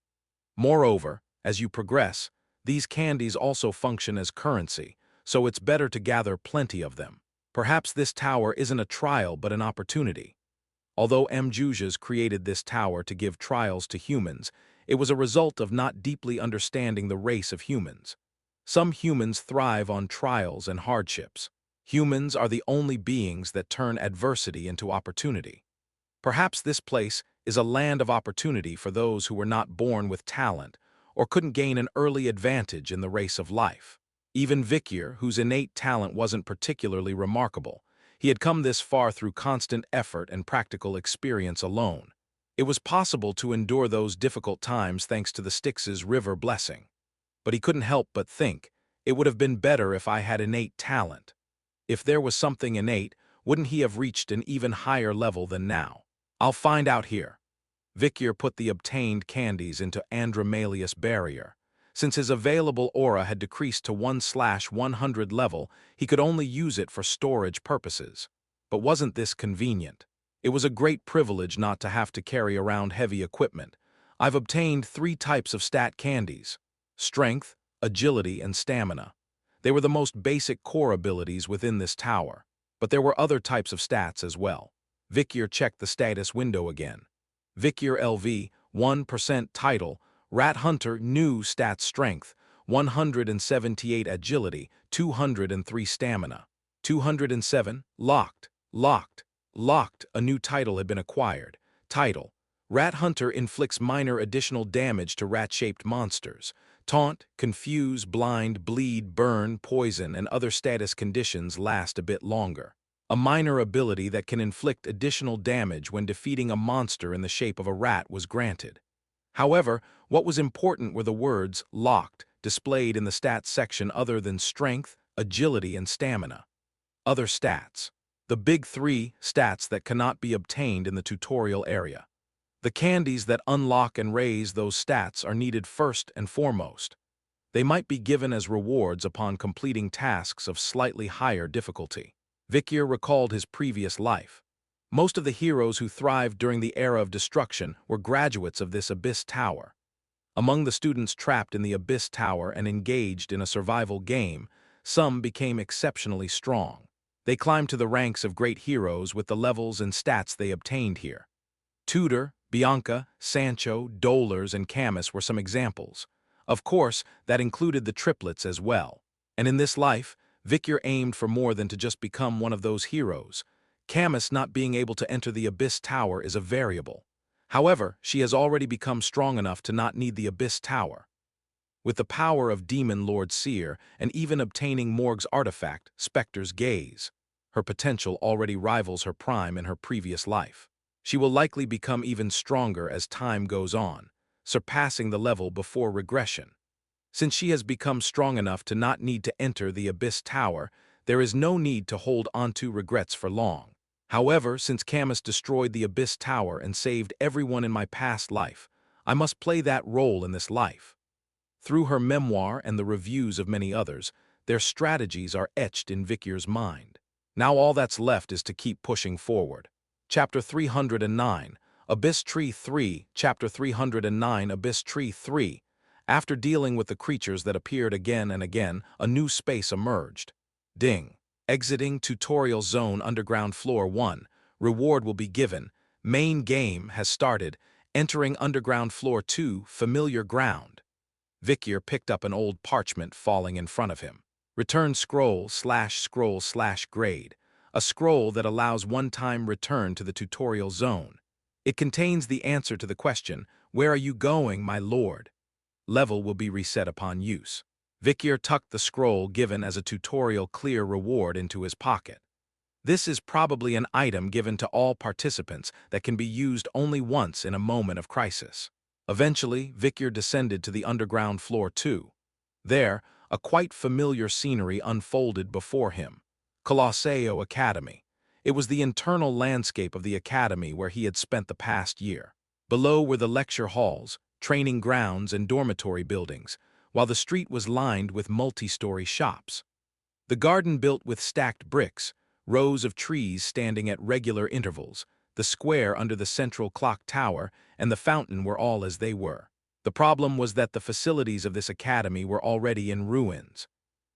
Moreover, as you progress, these candies also function as currency, so it's better to gather plenty of them. Perhaps this tower isn't a trial but an opportunity. Although Mjujas created this tower to give trials to humans, it was a result of not deeply understanding the race of humans. Some humans thrive on trials and hardships. Humans are the only beings that turn adversity into opportunity. Perhaps this place is a land of opportunity for those who were not born with talent or couldn't gain an early advantage in the race of life. Even Vikier, whose innate talent wasn't particularly remarkable, he had come this far through constant effort and practical experience alone. It was possible to endure those difficult times thanks to the Styx's river blessing. But he couldn't help but think, it would have been better if I had innate talent. If there was something innate, wouldn't he have reached an even higher level than now? I'll find out here. Vikier put the obtained candies into Andromalius' barrier. Since his available aura had decreased to 1/100 level, he could only use it for storage purposes. But wasn't this convenient? It was a great privilege not to have to carry around heavy equipment. I've obtained 3 types of stat candies: strength, agility, and stamina. They were the most basic core abilities within this tower, but there were other types of stats as well. Vikier checked the status window again. Vikier LV, 1% title, Rat Hunter, new stat strength, 178 agility, 203 stamina. 207, locked, locked, locked. A new title had been acquired. Title: Rat Hunter inflicts minor additional damage to rat-shaped monsters. Taunt, confuse, blind, bleed, burn, poison, and other status conditions last a bit longer. A minor ability that can inflict additional damage when defeating a monster in the shape of a rat was granted. However, what was important were the words locked displayed in the stats section other than strength, agility, and stamina. Other stats. The big three stats that cannot be obtained in the tutorial area. The candies that unlock and raise those stats are needed first and foremost. They might be given as rewards upon completing tasks of slightly higher difficulty. Vikir recalled his previous life. Most of the heroes who thrived during the era of destruction were graduates of this Abyss Tower. Among the students trapped in the Abyss Tower and engaged in a survival game, some became exceptionally strong. They climbed to the ranks of great heroes with the levels and stats they obtained here. Tudor, Bianca, Sancho, Dolers, and Camus were some examples. Of course, that included the triplets as well. And in this life, Vikir aimed for more than to just become one of those heroes. Camus not being able to enter the Abyss Tower is a variable. However, she has already become strong enough to not need the Abyss Tower. With the power of Demon Lord Seer and even obtaining Morg's artifact, Spectre's Gaze, her potential already rivals her prime in her previous life. She will likely become even stronger as time goes on, surpassing the level before Regression. Since she has become strong enough to not need to enter the Abyss Tower, there is no need to hold onto regrets for long. However, since Camus destroyed the Abyss Tower and saved everyone in my past life, I must play that role in this life. Through her memoir and the reviews of many others, their strategies are etched in Vikir's mind. Now all that's left is to keep pushing forward. Chapter 309, Abyss Tree 3, Chapter 309, Abyss Tree 3. After dealing with the creatures that appeared again and again, a new space emerged. Ding. Exiting Tutorial Zone Underground Floor 1. Reward will be given. Main game has started. Entering Underground Floor 2, Familiar Ground. Vikir picked up an old parchment falling in front of him. Return scroll/grade. A scroll that allows one-time return to the tutorial zone. It contains the answer to the question, "Where are you going, my lord?" Level will be reset upon use. Vikir tucked the scroll given as a tutorial clear reward into his pocket. This is probably an item given to all participants that can be used only once in a moment of crisis. Eventually, Vikir descended to the underground floor 2. There, a quite familiar scenery unfolded before him. Colosseo Academy. It was the internal landscape of the academy where he had spent the past year. Below were the lecture halls, training grounds, and dormitory buildings, while the street was lined with multi-story shops. The garden built with stacked bricks, rows of trees standing at regular intervals, the square under the central clock tower, and the fountain were all as they were. The problem was that the facilities of this academy were already in ruins.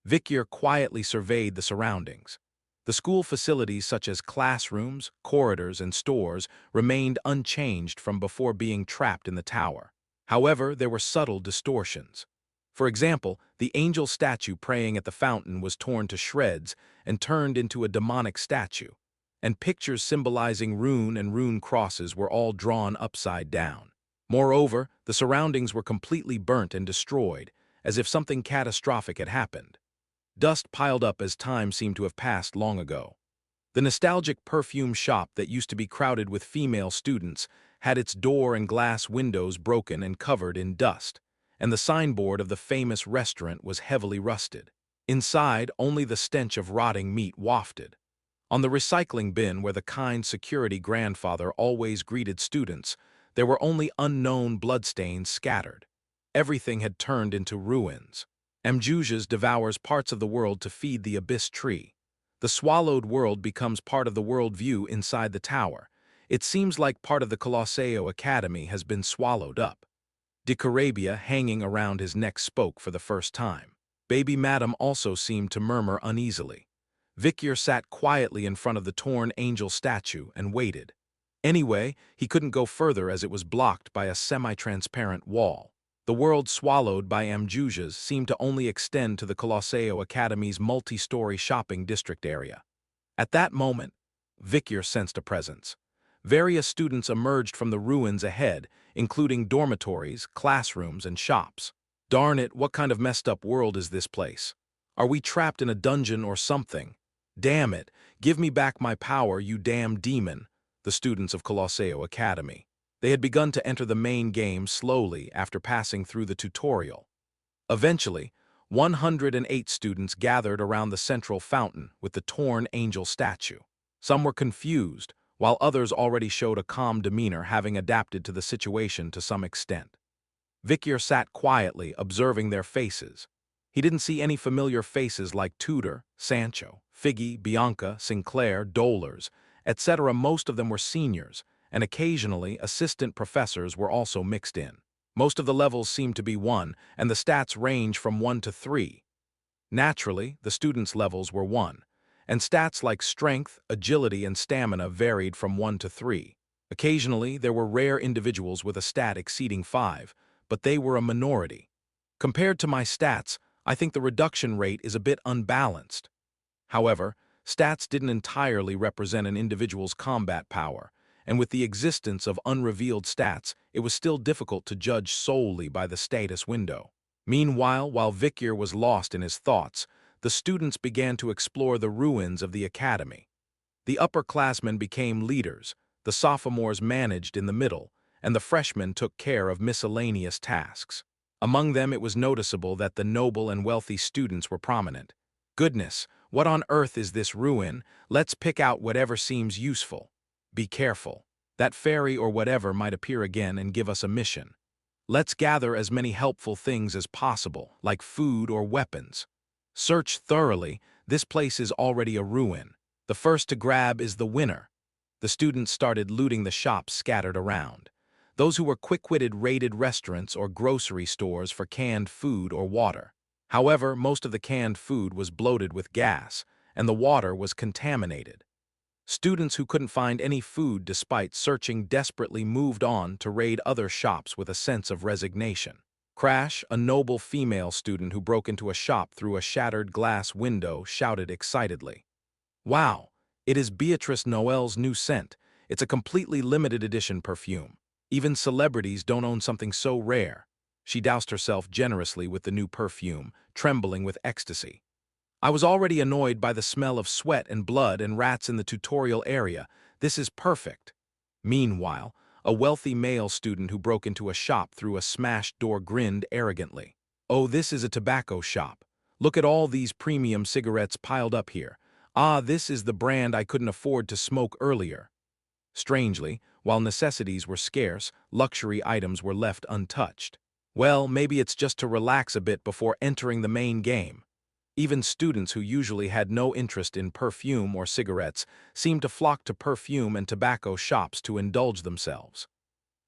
Vikir quietly surveyed the surroundings. The school facilities such as classrooms, corridors, and stores remained unchanged from before being trapped in the tower. However, there were subtle distortions. For example, the angel statue praying at the fountain was torn to shreds and turned into a demonic statue, and pictures symbolizing rune and rune crosses were all drawn upside down. Moreover, the surroundings were completely burnt and destroyed, as if something catastrophic had happened. Dust piled up as time seemed to have passed long ago. The nostalgic perfume shop that used to be crowded with female students had its door and glass windows broken and covered in dust, and the signboard of the famous restaurant was heavily rusted. Inside, only the stench of rotting meat wafted. On the recycling bin where the kind security grandfather always greeted students, there were only unknown bloodstains scattered. Everything had turned into ruins. Amjujas devours parts of the world to feed the Abyss Tree. The swallowed world becomes part of the world view inside the tower. It seems like part of the Colosseo Academy has been swallowed up. Dicarabia hanging around his neck spoke for the first time. Baby Madam also seemed to murmur uneasily. Vikir sat quietly in front of the torn angel statue and waited. Anyway, he couldn't go further as it was blocked by a semi-transparent wall. The world swallowed by Amjujas seemed to only extend to the Colosseo Academy's multi-story shopping district area. At that moment, Vikyr sensed a presence. Various students emerged from the ruins ahead, including dormitories, classrooms, and shops. Darn it, what kind of messed up world is this place? Are we trapped in a dungeon or something? Damn it, give me back my power, you damn demon, the students of Colosseo Academy. They had begun to enter the main game slowly after passing through the tutorial. Eventually, 108 students gathered around the central fountain with the torn angel statue. Some were confused, while others already showed a calm demeanor, having adapted to the situation to some extent. Vikyr sat quietly, observing their faces. He didn't see any familiar faces like Tudor, Sancho, Figgy, Bianca, Sinclair, Dolers, etc. Most of them were seniors, and occasionally assistant professors were also mixed in. Most of the levels seemed to be 1, and the stats range from 1 to 3. Naturally, the students' levels were 1, and stats like strength, agility, and stamina varied from 1 to 3. Occasionally, there were rare individuals with a stat exceeding 5, but they were a minority. Compared to my stats, I think the reduction rate is a bit unbalanced. However, stats didn't entirely represent an individual's combat power, and with the existence of unrevealed stats, it was still difficult to judge solely by the status window. Meanwhile, while Vikyr was lost in his thoughts, the students began to explore the ruins of the academy. The upperclassmen became leaders, the sophomores managed in the middle, and the freshmen took care of miscellaneous tasks. Among them, it was noticeable that the noble and wealthy students were prominent. Goodness, what on earth is this ruin? Let's pick out whatever seems useful. Be careful. That fairy or whatever might appear again and give us a mission. Let's gather as many helpful things as possible, like food or weapons. Search thoroughly. This place is already a ruin. The first to grab is the winner. The students started looting the shops scattered around. Those who were quick-witted raided restaurants or grocery stores for canned food or water. However, most of the canned food was bloated with gas, and the water was contaminated. Students who couldn't find any food despite searching desperately moved on to raid other shops with a sense of resignation. Crash, a noble female student who broke into a shop through a shattered glass window, shouted excitedly. Wow, it is Beatrice Noel's new scent. It's a completely limited edition perfume. Even celebrities don't own something so rare. She doused herself generously with the new perfume, trembling with ecstasy. I was already annoyed by the smell of sweat and blood and rats in the tutorial area. This is perfect. Meanwhile, a wealthy male student who broke into a shop through a smashed door grinned arrogantly. Oh, this is a tobacco shop. Look at all these premium cigarettes piled up here. Ah, this is the brand I couldn't afford to smoke earlier. Strangely, while necessities were scarce, luxury items were left untouched. Well, maybe it's just to relax a bit before entering the main game. Even students who usually had no interest in perfume or cigarettes seemed to flock to perfume and tobacco shops to indulge themselves.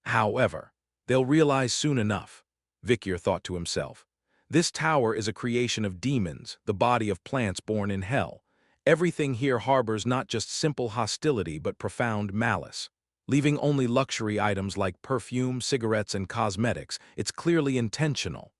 However, they'll realize soon enough, Vikyr thought to himself. This tower is a creation of demons, the body of plants born in hell. Everything here harbors not just simple hostility but profound malice. Leaving only luxury items like perfume, cigarettes, and cosmetics, it's clearly intentional.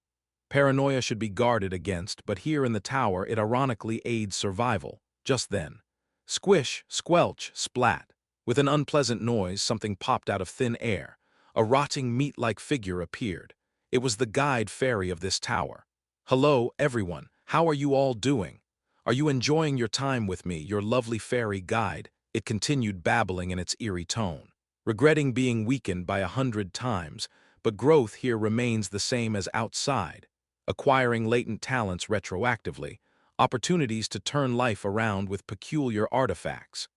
Paranoia should be guarded against, but here in the tower it ironically aids survival. Just then, squish, squelch, splat. With an unpleasant noise, something popped out of thin air. A rotting meat-like figure appeared. It was the guide fairy of this tower. Hello, everyone. How are you all doing? Are you enjoying your time with me, your lovely fairy guide? It continued, babbling in its eerie tone. Regretting being weakened by 100 times, but growth here remains the same as outside. Acquiring latent talents retroactively, opportunities to turn life around with peculiar artifacts.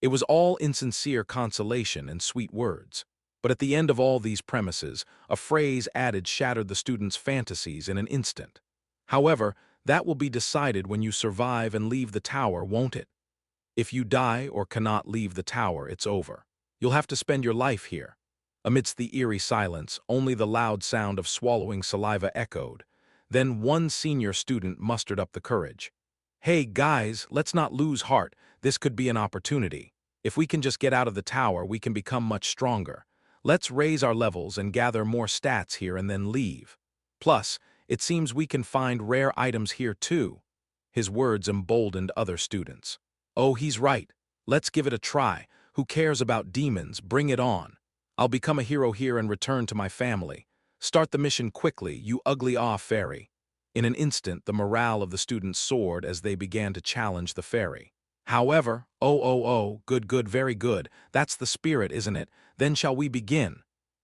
It was all insincere consolation and sweet words. But at the end of all these premises, a phrase added shattered the student's fantasies in an instant. However, that will be decided when you survive and leave the tower, won't it? If you die or cannot leave the tower, it's over. You'll have to spend your life here. Amidst the eerie silence, only the loud sound of swallowing saliva echoed. Then one senior student mustered up the courage. Hey guys, let's not lose heart. This could be an opportunity. If we can just get out of the tower, we can become much stronger. Let's raise our levels and gather more stats here and then leave. Plus, it seems we can find rare items here too. His words emboldened other students. Oh, he's right. Let's give it a try. Who cares about demons? Bring it on. I'll become a hero here and return to my family. Start the mission quickly, you ugly fairy. In an instant, the morale of the students soared as they began to challenge the fairy. However, good, very good. That's the spirit, isn't it? Then shall we begin?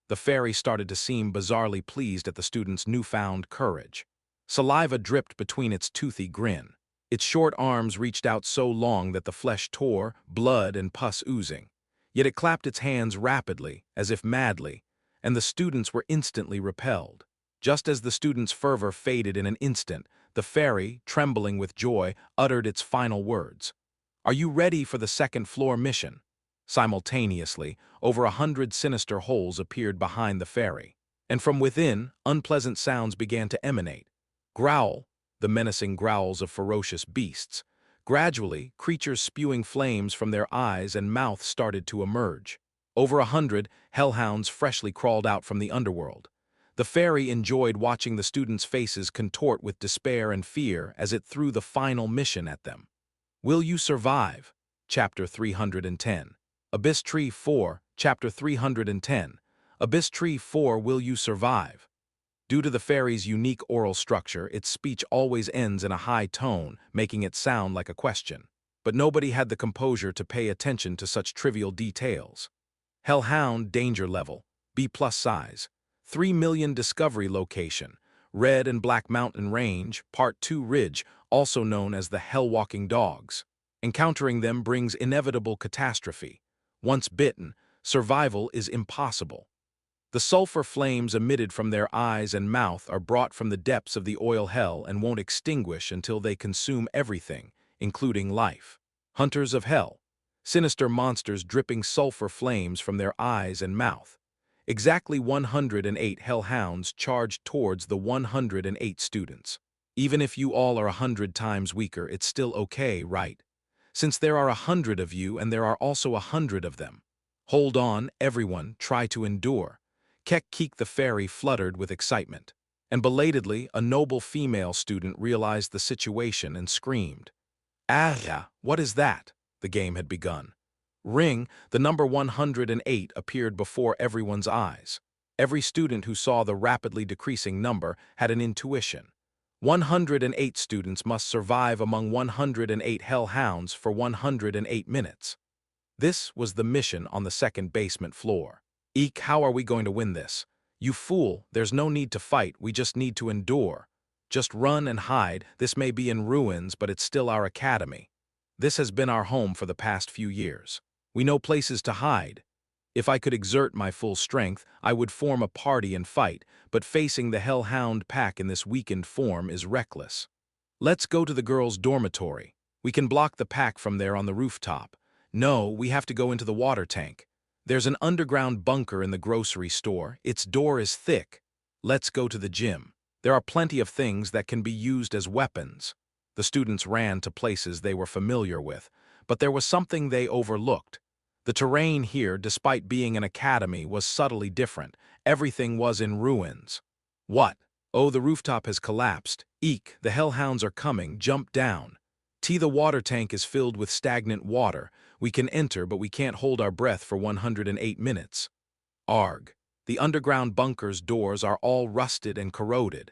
The fairy started to seem bizarrely pleased at the students' newfound courage. Saliva dripped between its toothy grin. Its short arms reached out so long that the flesh tore, blood and pus oozing. Yet it clapped its hands rapidly, as if madly, and the students were instantly repelled. Just as the students' fervor faded in an instant, the fairy, trembling with joy, uttered its final words. Are you ready for the second-floor mission? Simultaneously, over 100 sinister holes appeared behind the fairy, and from within, unpleasant sounds began to emanate. Growl, the menacing growls of ferocious beasts. Gradually, creatures spewing flames from their eyes and mouth started to emerge. Over 100 hellhounds freshly crawled out from the underworld. The fairy enjoyed watching the students' faces contort with despair and fear as it threw the final mission at them. Will you survive? Chapter 310. Abyss Tree 4, Chapter 310. Abyss Tree 4, Will you survive? Due to the fairy's unique oral structure, its speech always ends in a high tone, making it sound like a question. But nobody had the composure to pay attention to such trivial details. Hellhound danger level, B+ size. 3 million discovery location. Red and Black Mountain Range, Part 2 Ridge, also known as the Hell-walking dogs. Encountering them brings inevitable catastrophe. Once bitten, survival is impossible. The sulfur flames emitted from their eyes and mouth are brought from the depths of the oil hell and won't extinguish until they consume everything, including life. Hunters of hell. Sinister monsters dripping sulfur flames from their eyes and mouth. Exactly 108 hellhounds charged towards the 108 students. Even if you all are 100 times weaker, it's still okay, right? Since there are 100 of you and there are also 100 of them. Hold on, everyone, try to endure. Keek the fairy fluttered with excitement. And belatedly, a noble female student realized the situation and screamed. Ah, what is that? The game had begun. Ring, the number 108 appeared before everyone's eyes. Every student who saw the rapidly decreasing number had an intuition. 108 students must survive among 108 hellhounds for 108 minutes. This was the mission on the second basement floor. Eek, how are we going to win this? You fool, there's no need to fight, we just need to endure. Just run and hide, this may be in ruins, but it's still our academy. This has been our home for the past few years. We know places to hide. If I could exert my full strength, I would form a party and fight, but facing the hellhound pack in this weakened form is reckless. Let's go to the girls' dormitory. We can block the pack from there on the rooftop. No, we have to go into the water tank. There's an underground bunker in the grocery store. Its door is thick. Let's go to the gym. There are plenty of things that can be used as weapons. The students ran to places they were familiar with, but there was something they overlooked. The terrain here, despite being an academy, was subtly different. Everything was in ruins. What? Oh, the rooftop has collapsed. Eek, the hellhounds are coming. Jump down. The water tank is filled with stagnant water. We can enter, but we can't hold our breath for 108 minutes. Arg. The underground bunker's doors are all rusted and corroded.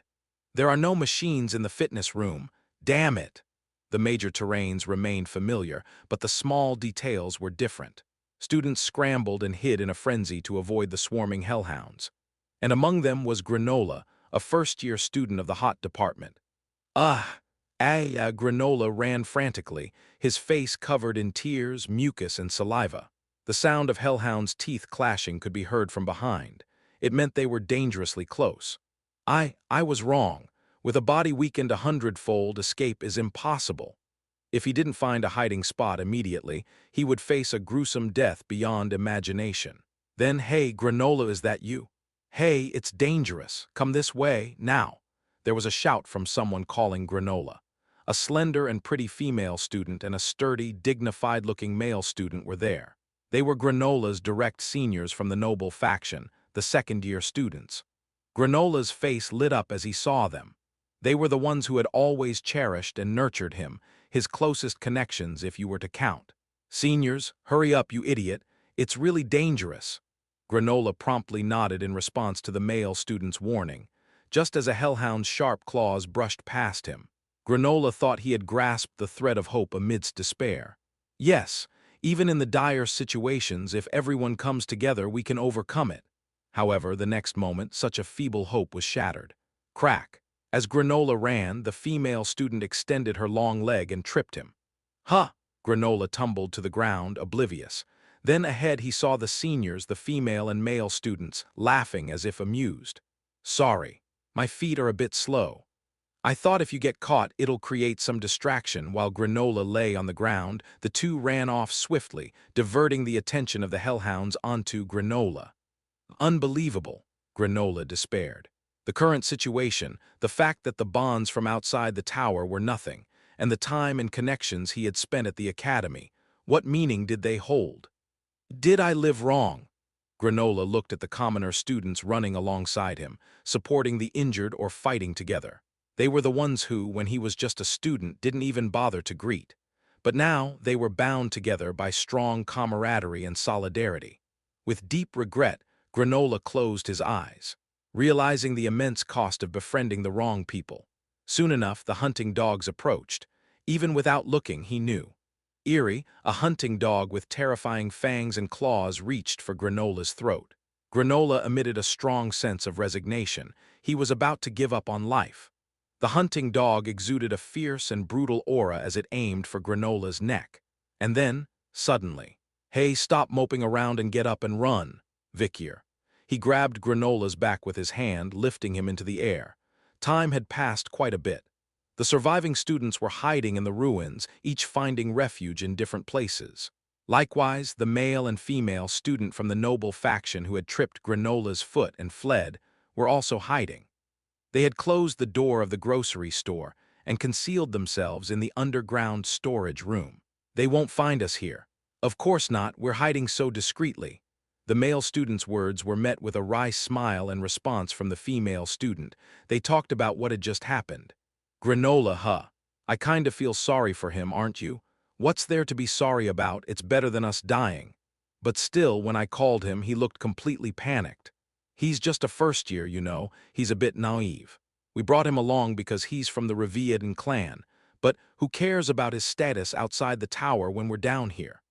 There are no machines in the fitness room. Damn it. The major terrains remained familiar, but the small details were different. Students scrambled and hid in a frenzy to avoid the swarming hellhounds. And among them was Granola, a first-year student of the hot department. Granola ran frantically, his face covered in tears, mucus, and saliva. The sound of hellhounds' teeth clashing could be heard from behind. It meant they were dangerously close. I was wrong. With a body weakened 100-fold, escape is impossible. If he didn't find a hiding spot immediately, he would face a gruesome death beyond imagination. Then, hey, Granola, is that you? Hey, it's dangerous. Come this way, now. There was a shout from someone calling Granola. A slender and pretty female student and a sturdy, dignified-looking male student were there. They were Granola's direct seniors from the noble faction, the second-year students. Granola's face lit up as he saw them. They were the ones who had always cherished and nurtured him, his closest connections if you were to count. "Seniors, hurry up, you idiot. It's really dangerous." Granola promptly nodded in response to the male student's warning, just as a hellhound's sharp claws brushed past him. Granola thought he had grasped the thread of hope amidst despair. "Yes, even in the dire situations, if everyone comes together, we can overcome it." However, the next moment, such a feeble hope was shattered. Crack! As Granola ran, the female student extended her long leg and tripped him. "Huh!" Granola tumbled to the ground, oblivious. Then ahead he saw the seniors, the female and male students, laughing as if amused. "Sorry, my feet are a bit slow. I thought if you get caught, it'll create some distraction." While Granola lay on the ground, the two ran off swiftly, diverting the attention of the hellhounds onto Granola. Unbelievable, Granola despaired. The current situation, the fact that the bonds from outside the tower were nothing, and the time and connections he had spent at the academy, what meaning did they hold? Did I live wrong? Granola looked at the commoner students running alongside him, supporting the injured or fighting together. They were the ones who, when he was just a student, didn't even bother to greet. But now they were bound together by strong camaraderie and solidarity. With deep regret, Granola closed his eyes, realizing the immense cost of befriending the wrong people. Soon enough, the hunting dogs approached. Even without looking, he knew. Eerie, a hunting dog with terrifying fangs and claws reached for Granola's throat. Granola emitted a strong sense of resignation. He was about to give up on life. The hunting dog exuded a fierce and brutal aura as it aimed for Granola's neck. And then, suddenly, "Hey, stop moping around and get up and run, Vikier." He grabbed Granola's back with his hand, lifting him into the air. Time had passed quite a bit. The surviving students were hiding in the ruins, each finding refuge in different places. Likewise, the male and female student from the noble faction who had tripped Granola's foot and fled were also hiding. They had closed the door of the grocery store and concealed themselves in the underground storage room. "They won't find us here." "Of course not, we're hiding so discreetly." The male student's words were met with a wry smile and response from the female student. They talked about what had just happened. "Granola, huh? I kinda feel sorry for him, aren't you? What's there to be sorry about? It's better than us dying." But still, when I called him, he looked completely panicked. "He's just a first year, you know. He's a bit naive. We brought him along because he's from the Reviadan clan. But who cares about his status outside the tower when we're down here?"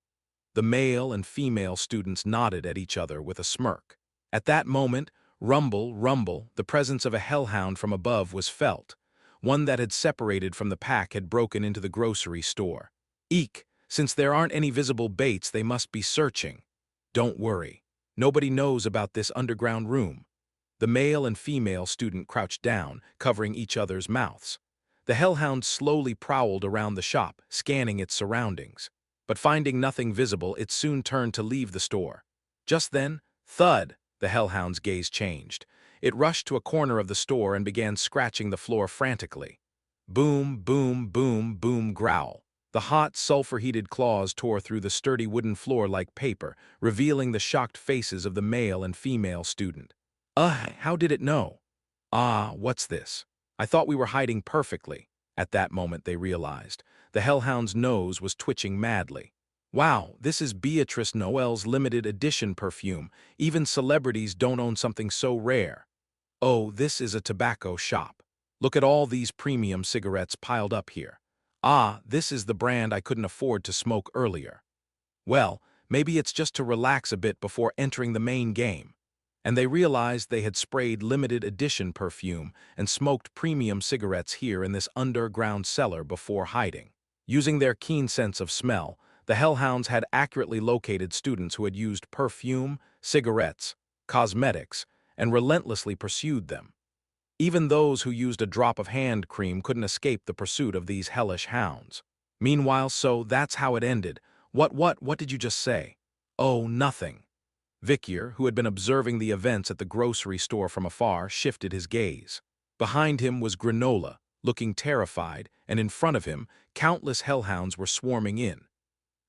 The male and female students nodded at each other with a smirk. At that moment, rumble, rumble, the presence of a hellhound from above was felt. One that had separated from the pack had broken into the grocery store. "Eek, since there aren't any visible baits, they must be searching." "Don't worry. Nobody knows about this underground room." The male and female student crouched down, covering each other's mouths. The hellhound slowly prowled around the shop, scanning its surroundings. But finding nothing visible, it soon turned to leave the store. Just then, thud, the hellhound's gaze changed. It rushed to a corner of the store and began scratching the floor frantically. Boom, boom, boom, boom, growl. The hot, sulfur-heated claws tore through the sturdy wooden floor like paper, revealing the shocked faces of the male and female student. How did it know?" "Ah, what's this? I thought we were hiding perfectly." At that moment they realized. The hellhound's nose was twitching madly. "Wow, this is Beatrice Noel's limited edition perfume. Even celebrities don't own something so rare." "Oh, this is a tobacco shop. Look at all these premium cigarettes piled up here. Ah, this is the brand I couldn't afford to smoke earlier. Well, maybe it's just to relax a bit before entering the main game." And they realized they had sprayed limited edition perfume and smoked premium cigarettes here in this underground cellar before hiding. Using their keen sense of smell, the hellhounds had accurately located students who had used perfume, cigarettes, cosmetics, and relentlessly pursued them. Even those who used a drop of hand cream couldn't escape the pursuit of these hellish hounds. Meanwhile, so that's how it ended. What did you just say?" "Oh, nothing." Vikier, who had been observing the events at the grocery store from afar, shifted his gaze. Behind him was Granola, looking terrified, and in front of him, countless hellhounds were swarming in.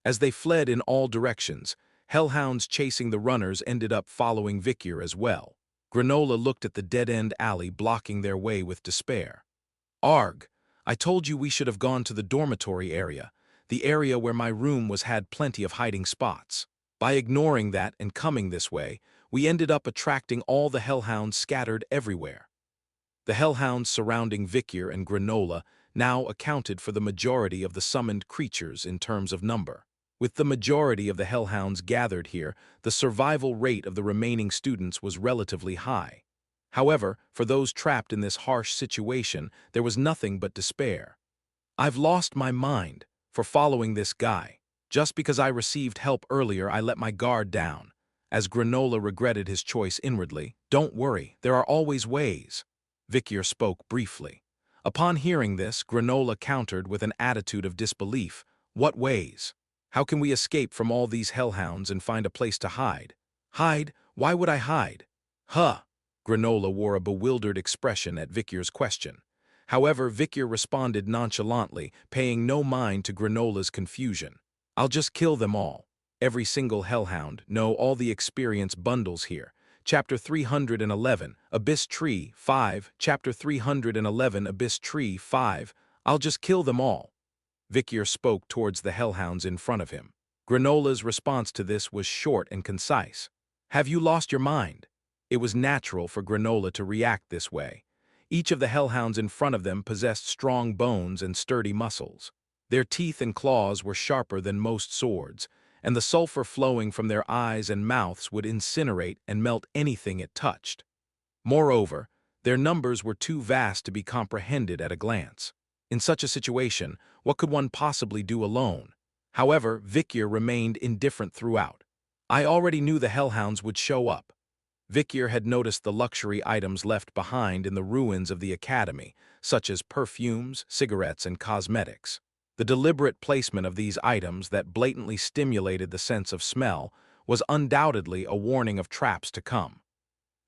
As they fled in all directions, hellhounds chasing the runners ended up following Vikier as well. Granola looked at the dead-end alley blocking their way with despair. Arg, I told you we should have gone to the dormitory area, the area where my room had plenty of hiding spots. By ignoring that and coming this way, we ended up attracting all the hellhounds scattered everywhere. The hellhounds surrounding Vicyr and Granola now accounted for the majority of the summoned creatures in terms of number. With the majority of the hellhounds gathered here, the survival rate of the remaining students was relatively high. However, for those trapped in this harsh situation, there was nothing but despair. I've lost my mind for following this guy. Just because I received help earlier, I let my guard down. As Granola regretted his choice inwardly, "Don't worry, there are always ways." Vicyr spoke briefly. Upon hearing this, Granola countered with an attitude of disbelief. "What ways? How can we escape from all these hellhounds and find a place to hide?" "Hide? Why would I hide?" "Huh." Granola wore a bewildered expression at Vicyr's question. However, Vicyr responded nonchalantly, paying no mind to Granola's confusion. "I'll just kill them all. Every single hellhound, no, all the experience bundles here. Chapter 311, Abyss Tree 5, Chapter 311, Abyss Tree 5, I'll just kill them all." Vicyr spoke towards the hellhounds in front of him. Granola's response to this was short and concise. "Have you lost your mind?" It was natural for Granola to react this way. Each of the hellhounds in front of them possessed strong bones and sturdy muscles. Their teeth and claws were sharper than most swords, and the sulfur flowing from their eyes and mouths would incinerate and melt anything it touched. Moreover, their numbers were too vast to be comprehended at a glance. In such a situation, what could one possibly do alone? However, Vicyr remained indifferent throughout. I already knew the hellhounds would show up. Vicyr had noticed the luxury items left behind in the ruins of the academy, such as perfumes, cigarettes, and cosmetics. The deliberate placement of these items that blatantly stimulated the sense of smell was undoubtedly a warning of traps to come.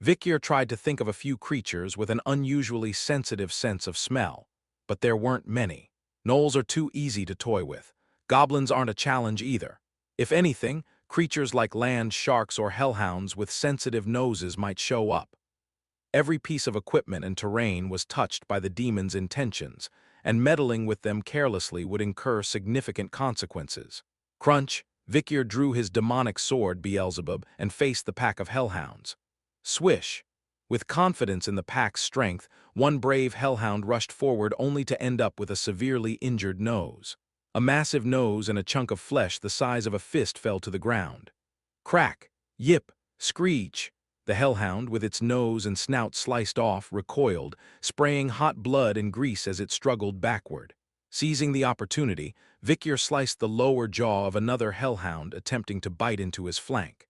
Vicyr tried to think of a few creatures with an unusually sensitive sense of smell, but there weren't many. Gnolls are too easy to toy with. Goblins aren't a challenge either. If anything, creatures like land sharks or hellhounds with sensitive noses might show up. Every piece of equipment and terrain was touched by the demon's intentions, and meddling with them carelessly would incur significant consequences. Crunch, Vicyr drew his demonic sword, Beelzebub, and faced the pack of hellhounds. Swish! With confidence in the pack's strength, one brave hellhound rushed forward only to end up with a severely injured nose. A massive nose and a chunk of flesh the size of a fist fell to the ground. Crack! Yip! Screech! The hellhound, with its nose and snout sliced off, recoiled, spraying hot blood and grease as it struggled backward. Seizing the opportunity, Vicyr sliced the lower jaw of another hellhound attempting to bite into his flank.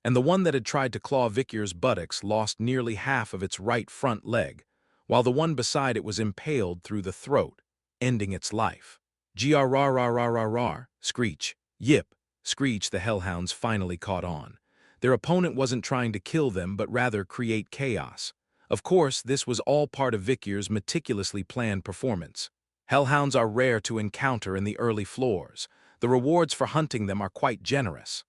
And the one that had tried to claw Vicyr's buttocks lost nearly half of its right front leg, while the one beside it was impaled through the throat, ending its life. Grrrrrrrrrrr, screech, yip, screech. The hellhounds finally caught on. Their opponent wasn't trying to kill them, but rather create chaos. Of course, this was all part of Vicyr's meticulously planned performance. Hellhounds are rare to encounter in the early floors. The rewards for hunting them are quite generous.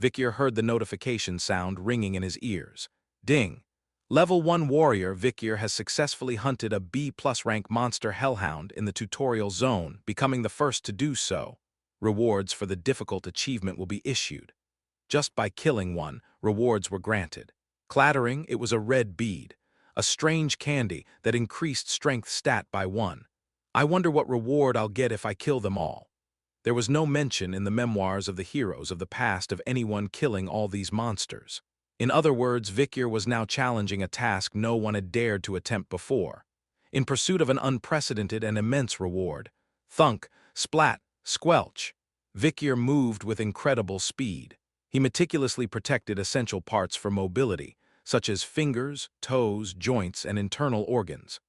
Vicyr heard the notification sound ringing in his ears. Ding! Level 1 warrior Vicyr has successfully hunted a B+ rank monster hellhound in the tutorial zone, becoming the first to do so. Rewards for the difficult achievement will be issued. Just by killing one, rewards were granted. Clattering, it was a red bead, a strange candy that increased strength stat by 1. I wonder what reward I'll get if I kill them all. There was no mention in the memoirs of the heroes of the past of anyone killing all these monsters. In other words, Vicyr was now challenging a task no one had dared to attempt before. In pursuit of an unprecedented and immense reward. Thunk, splat, squelch. Vicyr moved with incredible speed. He meticulously protected essential parts for mobility, such as fingers, toes, joints, and internal organs.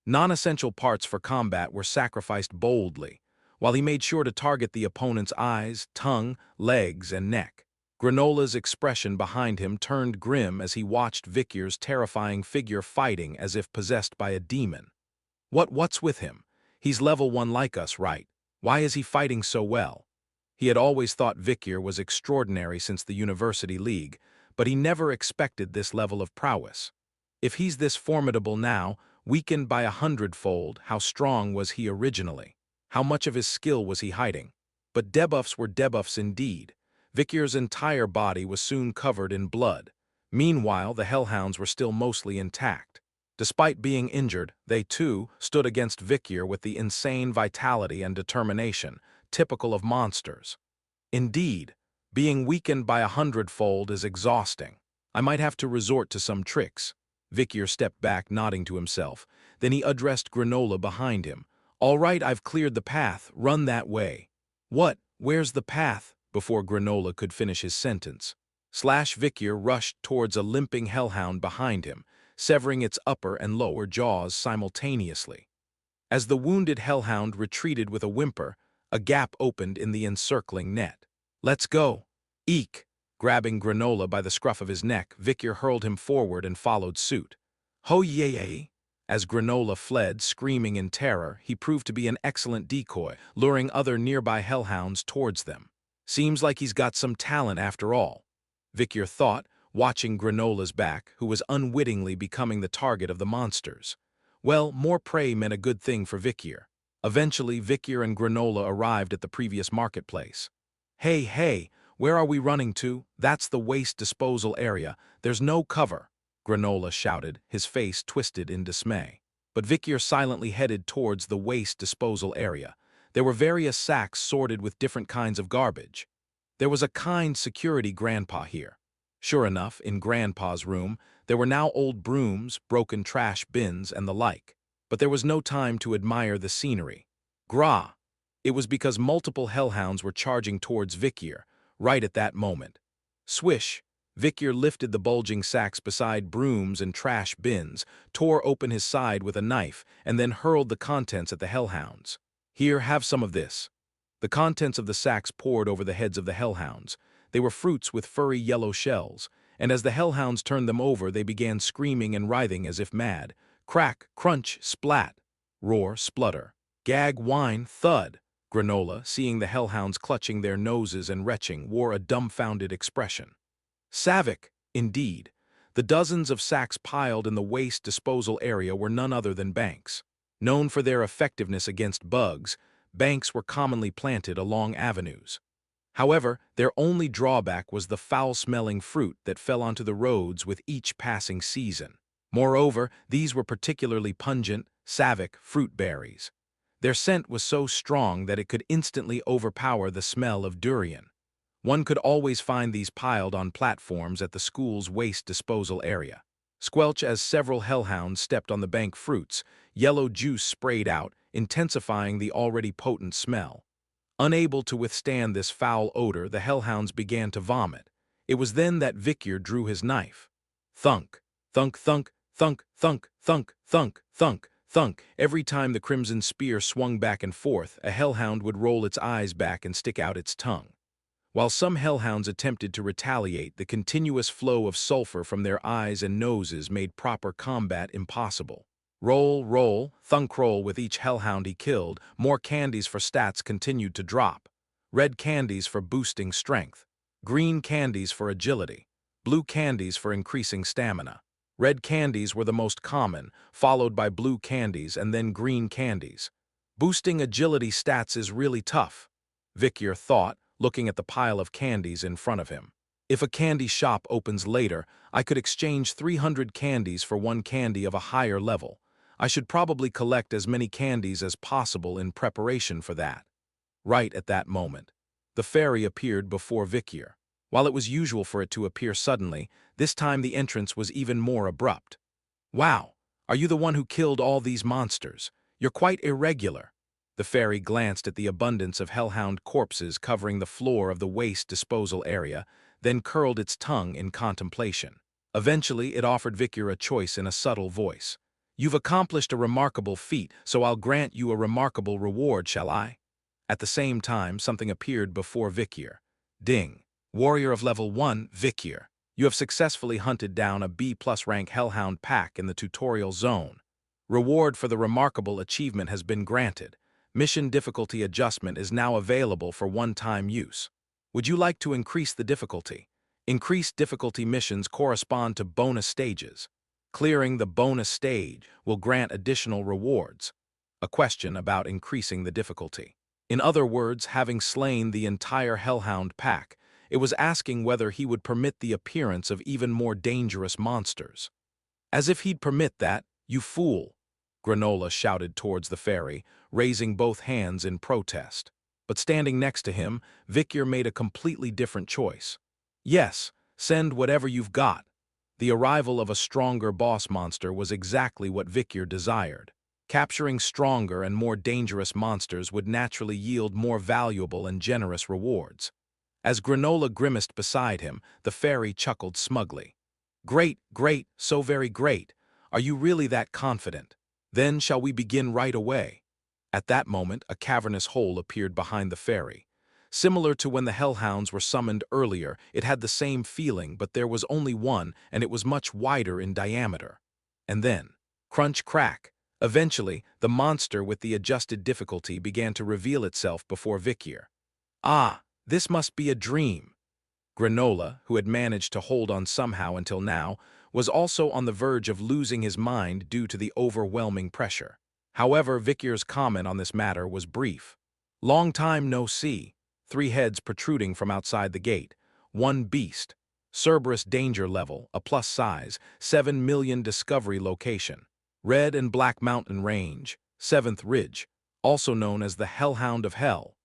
Non-essential parts for combat were sacrificed boldly, while he made sure to target the opponent's eyes, tongue, legs, and neck. Granola's expression behind him turned grim as he watched Vicyr's terrifying figure fighting as if possessed by a demon. What's with him? He's level 1 like us, right? Why is he fighting so well? He had always thought Vicyr was extraordinary since the University League, but he never expected this level of prowess. If he's this formidable now, weakened by 100-fold, how strong was he originally? How much of his skill was he hiding? But debuffs were debuffs indeed. Vikyr's entire body was soon covered in blood. Meanwhile, the hellhounds were still mostly intact. Despite being injured, they too stood against Vikyr with the insane vitality and determination, typical of monsters. Indeed, being weakened by 100-fold is exhausting. I might have to resort to some tricks. Vikyr stepped back, nodding to himself. Then he addressed Granola behind him. All right, I've cleared the path. Run that way. What? Where's the path? Before Granola could finish his sentence, Vikyr rushed towards a limping hellhound behind him, severing its upper and lower jaws simultaneously. As the wounded hellhound retreated with a whimper, a gap opened in the encircling net. Let's go! Eek! Grabbing Granola by the scruff of his neck, Vikyr hurled him forward and followed suit. Ho yay! As Granola fled, screaming in terror, he proved to be an excellent decoy, luring other nearby hellhounds towards them. Seems like he's got some talent after all, Vikyr thought, watching Granola's back, who was unwittingly becoming the target of the monsters. Well, more prey meant a good thing for Vikyr. Eventually, Vikyr and Granola arrived at the previous marketplace. Hey, where are we running to? That's the waste disposal area. There's no cover, Granola shouted, his face twisted in dismay. But Vikyr silently headed towards the waste disposal area. There were various sacks sorted with different kinds of garbage. There was a kind security grandpa here. Sure enough, in Grandpa's room, there were now old brooms, broken trash bins, and the like. But there was no time to admire the scenery. Grah! It was because multiple hellhounds were charging towards Vikyr, right at that moment. Swish! Vikyr lifted the bulging sacks beside brooms and trash bins, tore open his side with a knife, and then hurled the contents at the hellhounds. Here, have some of this. The contents of the sacks poured over the heads of the hellhounds. They were fruits with furry yellow shells, and as the hellhounds turned them over, they began screaming and writhing as if mad. Crack, crunch, splat, roar, splutter, gag, whine, thud. Granola, seeing the hellhounds clutching their noses and retching, wore a dumbfounded expression. Savage, indeed. The dozens of sacks piled in the waste disposal area were none other than banks. Known for their effectiveness against bugs, banks were commonly planted along avenues. However, their only drawback was the foul-smelling fruit that fell onto the roads with each passing season. Moreover, these were particularly pungent, savage fruit berries. Their scent was so strong that it could instantly overpower the smell of durian. One could always find these piled on platforms at the school's waste disposal area. Squelch as several hellhounds stepped on the bank fruits, yellow juice sprayed out, intensifying the already potent smell. Unable to withstand this foul odor, the hellhounds began to vomit. It was then that Vikyr drew his knife. Thunk, thunk, thunk, thunk, thunk, thunk, thunk, thunk, thunk. Every time the crimson spear swung back and forth, a hellhound would roll its eyes back and stick out its tongue. While some hellhounds attempted to retaliate, the continuous flow of sulfur from their eyes and noses made proper combat impossible. Roll, thunk roll with each hellhound he killed, more candies for stats continued to drop. Red candies for boosting strength. Green candies for agility. Blue candies for increasing stamina. Red candies were the most common, followed by blue candies and then green candies. Boosting agility stats is really tough, Vikyr thought, looking at the pile of candies in front of him. If a candy shop opens later, I could exchange 300 candies for one candy of a higher level. I should probably collect as many candies as possible in preparation for that. Right at that moment, the fairy appeared before Vikyr. While it was usual for it to appear suddenly, this time the entrance was even more abrupt. Wow, are you the one who killed all these monsters? You're quite irregular. The fairy glanced at the abundance of hellhound corpses covering the floor of the waste disposal area, then curled its tongue in contemplation. Eventually, it offered Vikyr a choice in a subtle voice. You've accomplished a remarkable feat, so I'll grant you a remarkable reward, shall I? At the same time, something appeared before Vikyr. Ding. Warrior of level 1, Vikyr. You have successfully hunted down a B+ rank hellhound pack in the tutorial zone. Reward for the remarkable achievement has been granted. Mission difficulty adjustment is now available for one-time use. Would you like to increase the difficulty? Increased difficulty missions correspond to bonus stages. Clearing the bonus stage will grant additional rewards. A question about increasing the difficulty. In other words, having slain the entire hellhound pack, it was asking whether he would permit the appearance of even more dangerous monsters. As if he'd permit that, you fool! Granola shouted towards the fairy, raising both hands in protest. But standing next to him, Victor made a completely different choice. Yes, send whatever you've got. The arrival of a stronger boss monster was exactly what Victor desired. Capturing stronger and more dangerous monsters would naturally yield more valuable and generous rewards. As Granola grimaced beside him, the fairy chuckled smugly. Great, great, so very great. Are you really that confident? Then shall we begin right away? At that moment, a cavernous hole appeared behind the fairy. Similar to when the hellhounds were summoned earlier, it had the same feeling, but there was only one, and it was much wider in diameter. And then, crunch crack. Eventually, the monster with the adjusted difficulty began to reveal itself before Victor. Ah, this must be a dream. Granola, who had managed to hold on somehow until now, was also on the verge of losing his mind due to the overwhelming pressure. However, Victor's comment on this matter was brief. Long time no see. 3 heads protruding from outside the gate. 1 beast. Cerberus danger level, a plus size, 7 million discovery location. Red and Black Mountain Range, 7th Ridge, also known as the Hellhound of Hell.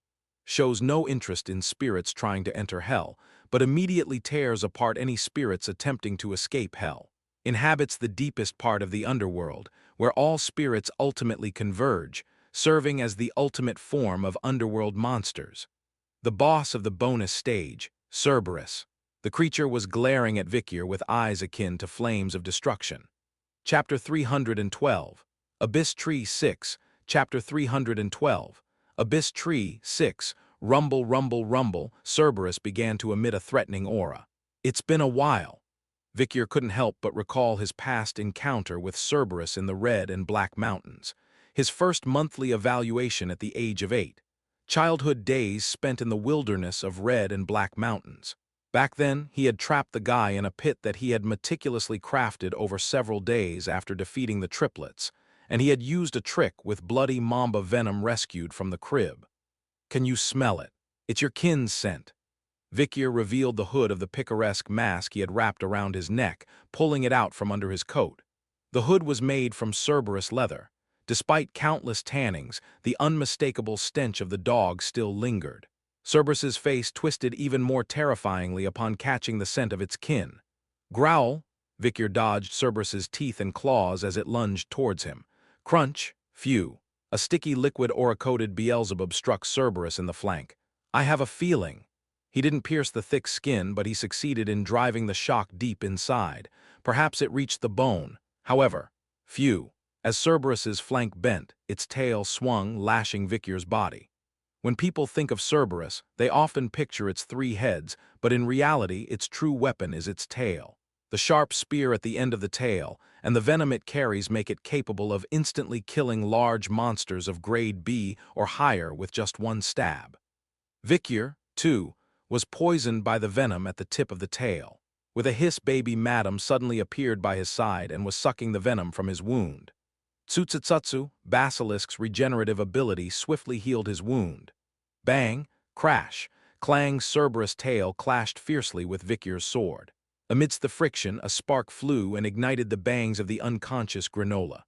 Shows no interest in spirits trying to enter hell, but immediately tears apart any spirits attempting to escape hell. Inhabits the deepest part of the underworld, where all spirits ultimately converge, serving as the ultimate form of underworld monsters. The boss of the bonus stage, Cerberus. The creature was glaring at Victor with eyes akin to flames of destruction. Chapter 312. Abyss Tree 6. Chapter 312. Abyss Tree 6. Rumble, rumble, rumble. Cerberus began to emit a threatening aura. It's been a while. Victor couldn't help but recall his past encounter with Cerberus in the Red and Black Mountains. His first monthly evaluation at the age of 8. Childhood days spent in the wilderness of Red and Black Mountains. Back then, he had trapped the guy in a pit that he had meticulously crafted over several days after defeating the triplets, and he had used a trick with bloody mamba venom rescued from the crib. Can you smell it? It's your kin's scent. Victor revealed the hood of the picaresque mask he had wrapped around his neck, pulling it out from under his coat. The hood was made from Cerberus leather. Despite countless tannings, the unmistakable stench of the dog still lingered. Cerberus's face twisted even more terrifyingly upon catching the scent of its kin. Growl! Victor dodged Cerberus's teeth and claws as it lunged towards him. Crunch! Phew! A sticky liquid aura-coated Beelzebub struck Cerberus in the flank. I have a feeling. He didn't pierce the thick skin, but he succeeded in driving the shock deep inside. Perhaps it reached the bone. However, phew! As Cerberus's flank bent, its tail swung, lashing Victor's body. When people think of Cerberus, they often picture its 3 heads, but in reality, its true weapon is its tail. The sharp spear at the end of the tail, and the venom it carries make it capable of instantly killing large monsters of grade B or higher with just 1 stab. Victor, too, was poisoned by the venom at the tip of the tail. With a hiss, baby Madam suddenly appeared by his side and was sucking the venom from his wound. Tsutsutsu, Basilisk's regenerative ability, swiftly healed his wound. Bang! Crash! Clang! Cerberus' tail clashed fiercely with Victor's sword. Amidst the friction, a spark flew and ignited the bangs of the unconscious Granola.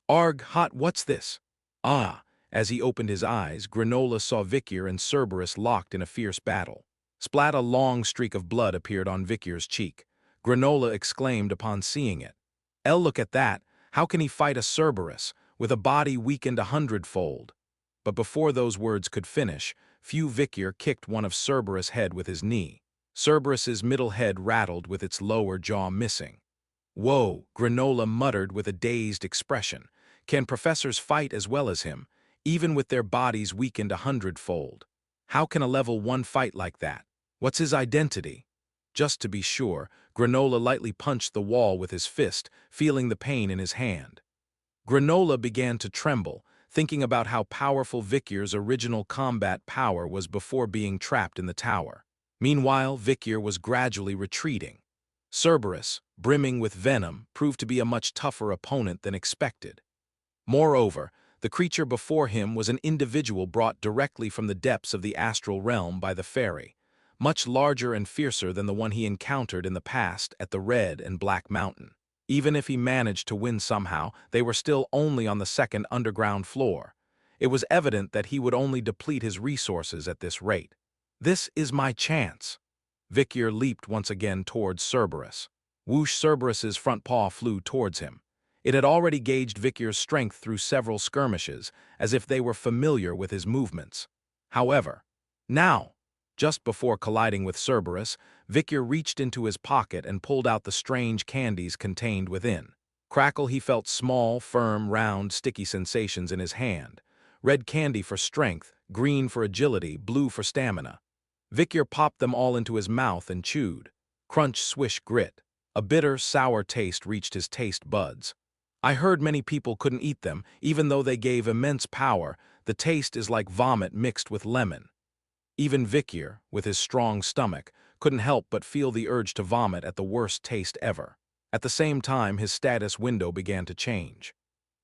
Arg, hot, what's this? Ah! As he opened his eyes, Granola saw Victor and Cerberus locked in a fierce battle. Splat! A long streak of blood appeared on Victor's cheek. Granola exclaimed upon seeing it. Look at that! How can he fight a Cerberus, with a body weakened 100-fold? But before those words could finish, Victor kicked one of Cerberus' head with his knee. Cerberus's middle head rattled with its lower jaw missing. Whoa, Granola muttered with a dazed expression. Can professors fight as well as him, even with their bodies weakened 100-fold? How can a level 1 fight like that? What's his identity? Just to be sure, Granola lightly punched the wall with his fist, feeling the pain in his hand. Granola began to tremble, thinking about how powerful Victor's original combat power was before being trapped in the tower. Meanwhile, Victor was gradually retreating. Cerberus, brimming with venom, proved to be a much tougher opponent than expected. Moreover, the creature before him was an individual brought directly from the depths of the astral realm by the fairy, much larger and fiercer than the one he encountered in the past at the Red and Black Mountain. Even if he managed to win somehow, they were still only on the second underground floor. It was evident that he would only deplete his resources at this rate. This is my chance. Vikyr leaped once again towards Cerberus. Whoosh! Cerberus's front paw flew towards him. It had already gauged Vikyr's strength through several skirmishes, as if they were familiar with his movements. However, now, just before colliding with Cerberus, Vikyr reached into his pocket and pulled out the strange candies contained within. Crackle, he felt small, firm, round, sticky sensations in his hand. Red candy for strength, green for agility, blue for stamina. Vikyr popped them all into his mouth and chewed. Crunch, swish, grit. A bitter, sour taste reached his taste buds. I heard many people couldn't eat them, even though they gave immense power. The taste is like vomit mixed with lemon. Even Vikyr, with his strong stomach, couldn't help but feel the urge to vomit at the worst taste ever. At the same time, his status window began to change.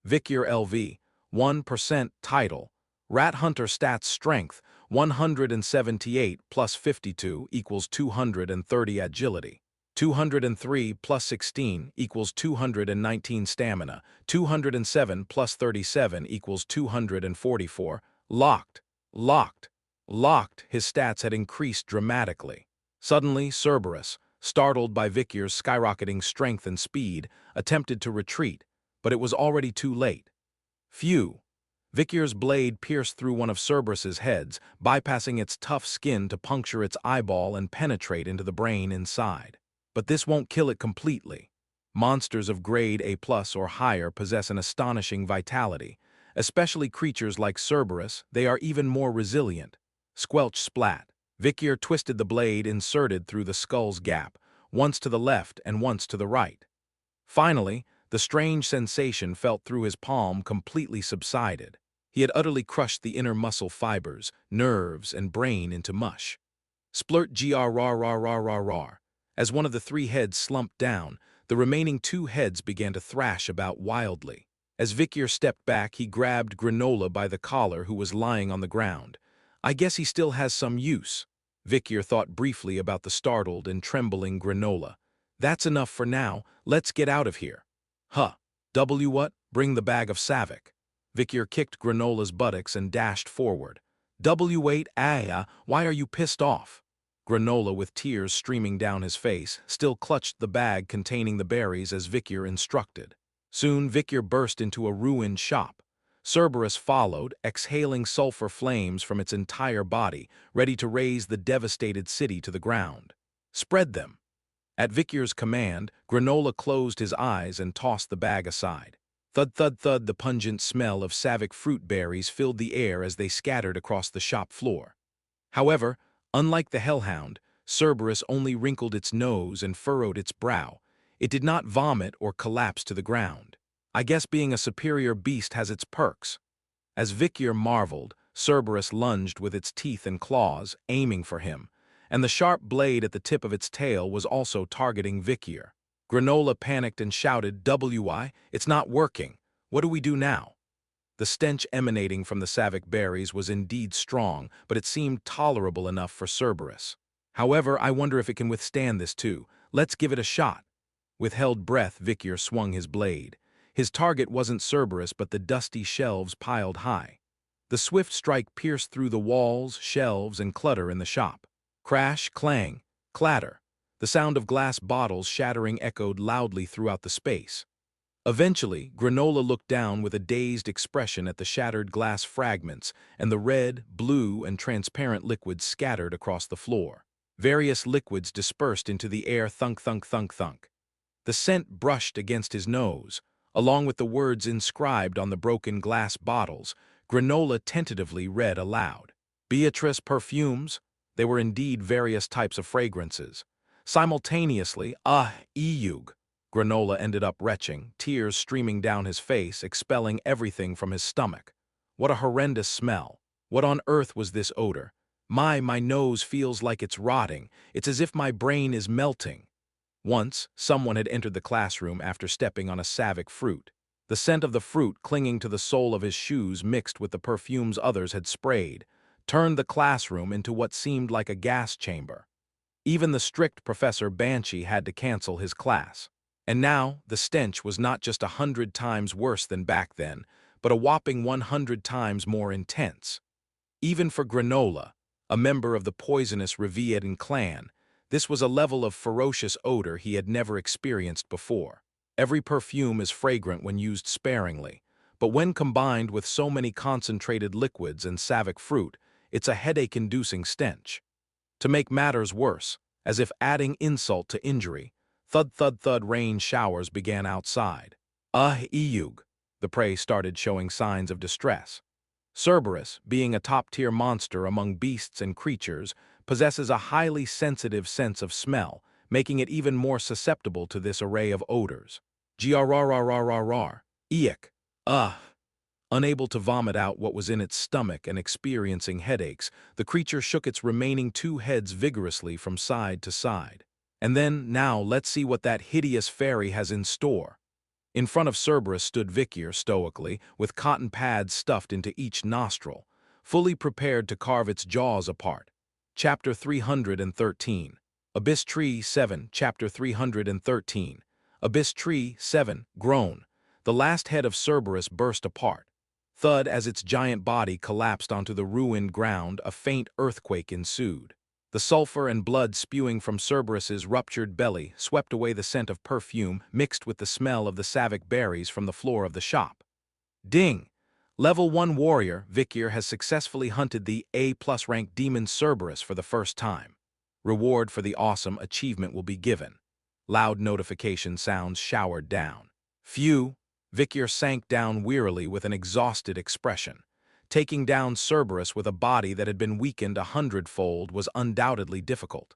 Vikyr LV, 1% title. Rat Hunter stats strength, 178 plus 52 equals 230 agility. 203 plus 16 equals 219 stamina. 207 plus 37 equals 244. Locked. Locked. His stats had increased dramatically. Suddenly, Cerberus, startled by Vikyr's skyrocketing strength and speed, attempted to retreat, but it was already too late. Phew! Vikyr's blade pierced through one of Cerberus's heads, bypassing its tough skin to puncture its eyeball and penetrate into the brain inside. But this won't kill it completely. Monsters of grade A+ or higher possess an astonishing vitality. Especially creatures like Cerberus, they are even more resilient. Squelch splat. Vikyr twisted the blade inserted through the skull's gap, once to the left and once to the right. Finally, the strange sensation felt through his palm completely subsided. He had utterly crushed the inner muscle fibers, nerves, and brain into mush. Splurt grrrrrrrrrrr. As one of the three heads slumped down, the remaining two heads began to thrash about wildly. As Vikyr stepped back, he grabbed Granola by the collar, who was lying on the ground. I guess he still has some use. Vikyr thought briefly about the startled and trembling Granola. That's enough for now, let's get out of here. Huh. What? Bring the bag of Savick. Vikyr kicked Granola's buttocks and dashed forward. W8, why are you pissed off? Granola, with tears streaming down his face, still clutched the bag containing the berries as Vikyr instructed. Soon Vikyr burst into a ruined shop. Cerberus followed, exhaling sulfur flames from its entire body, ready to raze the devastated city to the ground. Spread them. At Vikyr's command, Granola closed his eyes and tossed the bag aside. Thud, thud, thud, the pungent smell of Savick fruit berries filled the air as they scattered across the shop floor. However, unlike the hellhound, Cerberus only wrinkled its nose and furrowed its brow. It did not vomit or collapse to the ground. I guess being a superior beast has its perks. As Vikyr marveled, Cerberus lunged with its teeth and claws, aiming for him, and the sharp blade at the tip of its tail was also targeting Vikyr. Granola panicked and shouted, it's not working. What do we do now? The stench emanating from the Savick berries was indeed strong, but it seemed tolerable enough for Cerberus. However, I wonder if it can withstand this too. Let's give it a shot. With held breath, Vikyr swung his blade. His target wasn't Cerberus, but the dusty shelves piled high. The swift strike pierced through the walls, shelves, and clutter in the shop. Crash, clang, clatter. The sound of glass bottles shattering echoed loudly throughout the space. Eventually, Granola looked down with a dazed expression at the shattered glass fragments and the red, blue, and transparent liquids scattered across the floor. Various liquids dispersed into the air, thunk, thunk, thunk, thunk. The scent brushed against his nose. Along with the words inscribed on the broken glass bottles, Granola tentatively read aloud. Beatrice perfumes. They were indeed various types of fragrances. Simultaneously, eugh. Granola ended up retching, tears streaming down his face, expelling everything from his stomach. What a horrendous smell. What on earth was this odor? My nose feels like it's rotting. It's as if my brain is melting. Once, someone had entered the classroom after stepping on a savic fruit. The scent of the fruit clinging to the sole of his shoes mixed with the perfumes others had sprayed, turned the classroom into what seemed like a gas chamber. Even the strict Professor Banshee had to cancel his class. And now, the stench was not just 100 times worse than back then, but a whopping 100 times more intense. Even for Granola, a member of the poisonous Revian clan, this was a level of ferocious odor he had never experienced before. Every perfume is fragrant when used sparingly, but when combined with so many concentrated liquids and savic fruit, it's a headache-inducing stench. To make matters worse, as if adding insult to injury, thud-thud-thud rain showers began outside. Eug, the prey started showing signs of distress. Cerberus, being a top-tier monster among beasts and creatures, possesses a highly sensitive sense of smell, making it even more susceptible to this array of odors. Grrrrrrrrrr. Eek. Unable to vomit out what was in its stomach and experiencing headaches, the creature shook its remaining two heads vigorously from side to side. And then, now let's see what that hideous fairy has in store. In front of Cerberus stood Vikir stoically, with cotton pads stuffed into each nostril, fully prepared to carve its jaws apart. Chapter 313. Abyss Tree 7. Chapter 313. Abyss Tree 7. Groan. The last head of Cerberus burst apart. Thud as its giant body collapsed onto the ruined ground, a faint earthquake ensued. The sulfur and blood spewing from Cerberus's ruptured belly swept away the scent of perfume mixed with the smell of the savic berries from the floor of the shop. Ding! Level 1 warrior, Vikir has successfully hunted the A+ rank demon Cerberus for the first time. Reward for the awesome achievement will be given. Loud notification sounds showered down. Phew! Vikir sank down wearily with an exhausted expression. Taking down Cerberus with a body that had been weakened 100-fold was undoubtedly difficult.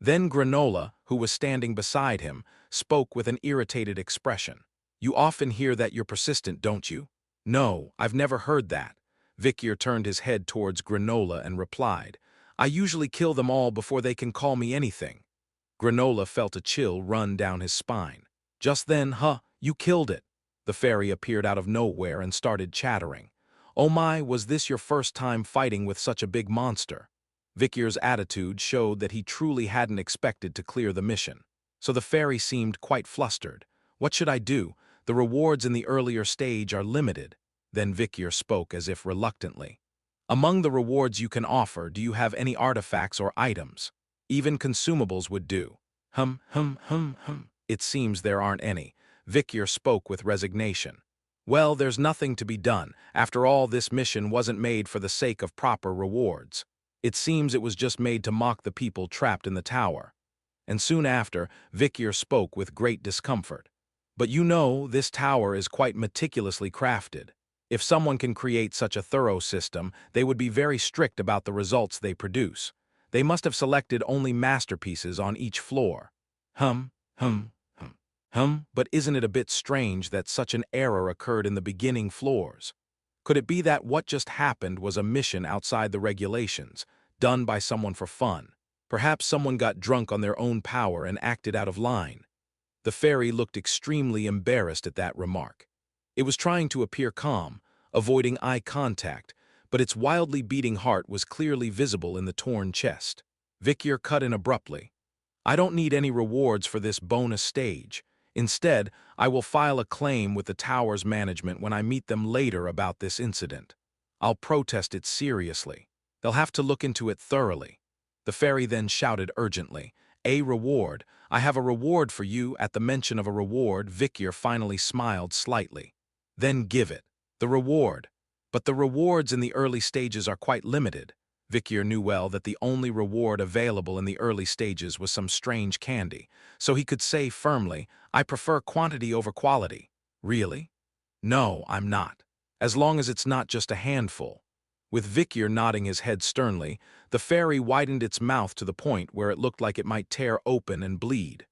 Then Granola, who was standing beside him, spoke with an irritated expression. You often hear that you're persistent, don't you? No, I've never heard that. Vikir turned his head towards Granola and replied, I usually kill them all before they can call me anything. Granola felt a chill run down his spine. Just then, you killed it. The fairy appeared out of nowhere and started chattering. Oh my, was this your first time fighting with such a big monster? Vikir's attitude showed that he truly hadn't expected to clear the mission. So the fairy seemed quite flustered. What should I do? The rewards in the earlier stage are limited. Then Vikir spoke as if reluctantly. Among the rewards you can offer, do you have any artifacts or items? Even consumables would do. It seems there aren't any. Vikir spoke with resignation. Well, there's nothing to be done. After all, this mission wasn't made for the sake of proper rewards. It seems it was just made to mock the people trapped in the tower. And soon after, Vikir spoke with great discomfort. But you know, this tower is quite meticulously crafted. If someone can create such a thorough system, they would be very strict about the results they produce. They must have selected only masterpieces on each floor. But isn't it a bit strange that such an error occurred in the beginning floors? Could it be that what just happened was a mission outside the regulations, done by someone for fun? Perhaps someone got drunk on their own power and acted out of line. The fairy looked extremely embarrassed at that remark. It was trying to appear calm, avoiding eye contact, but its wildly beating heart was clearly visible in the torn chest. Vikir cut in abruptly. I don't need any rewards for this bonus stage. Instead, I will file a claim with the tower's management when I meet them later about this incident. I'll protest it seriously. They'll have to look into it thoroughly. The fairy then shouted urgently, A reward. I have a reward for you. At the mention of a reward, Vikir finally smiled slightly. Then give it. The reward. But the rewards in the early stages are quite limited. Vikir knew well that the only reward available in the early stages was some strange candy, so he could say firmly, I prefer quantity over quality. Really? No, I'm not. As long as it's not just a handful. With Vikir nodding his head sternly, the fairy widened its mouth to the point where it looked like it might tear open and bleed.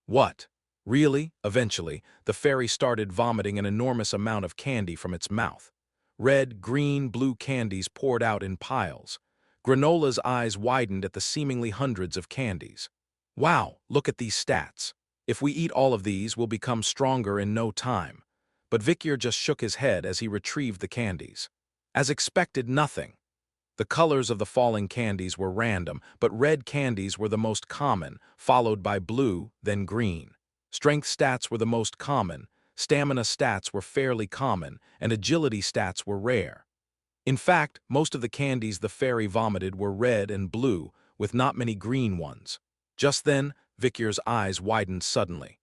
What? Really? Eventually, the fairy started vomiting an enormous amount of candy from its mouth. Red, green, blue candies poured out in piles. Granola's eyes widened at the seemingly hundreds of candies. Wow, look at these stats. If we eat all of these, we'll become stronger in no time. But Vikyr just shook his head as he retrieved the candies. As expected, nothing. The colors of the falling candies were random, but red candies were the most common, followed by blue, then green. Strength stats were the most common, stamina stats were fairly common, and agility stats were rare. In fact, most of the candies the fairy vomited were red and blue, with not many green ones. Just then, Vikyr's eyes widened suddenly.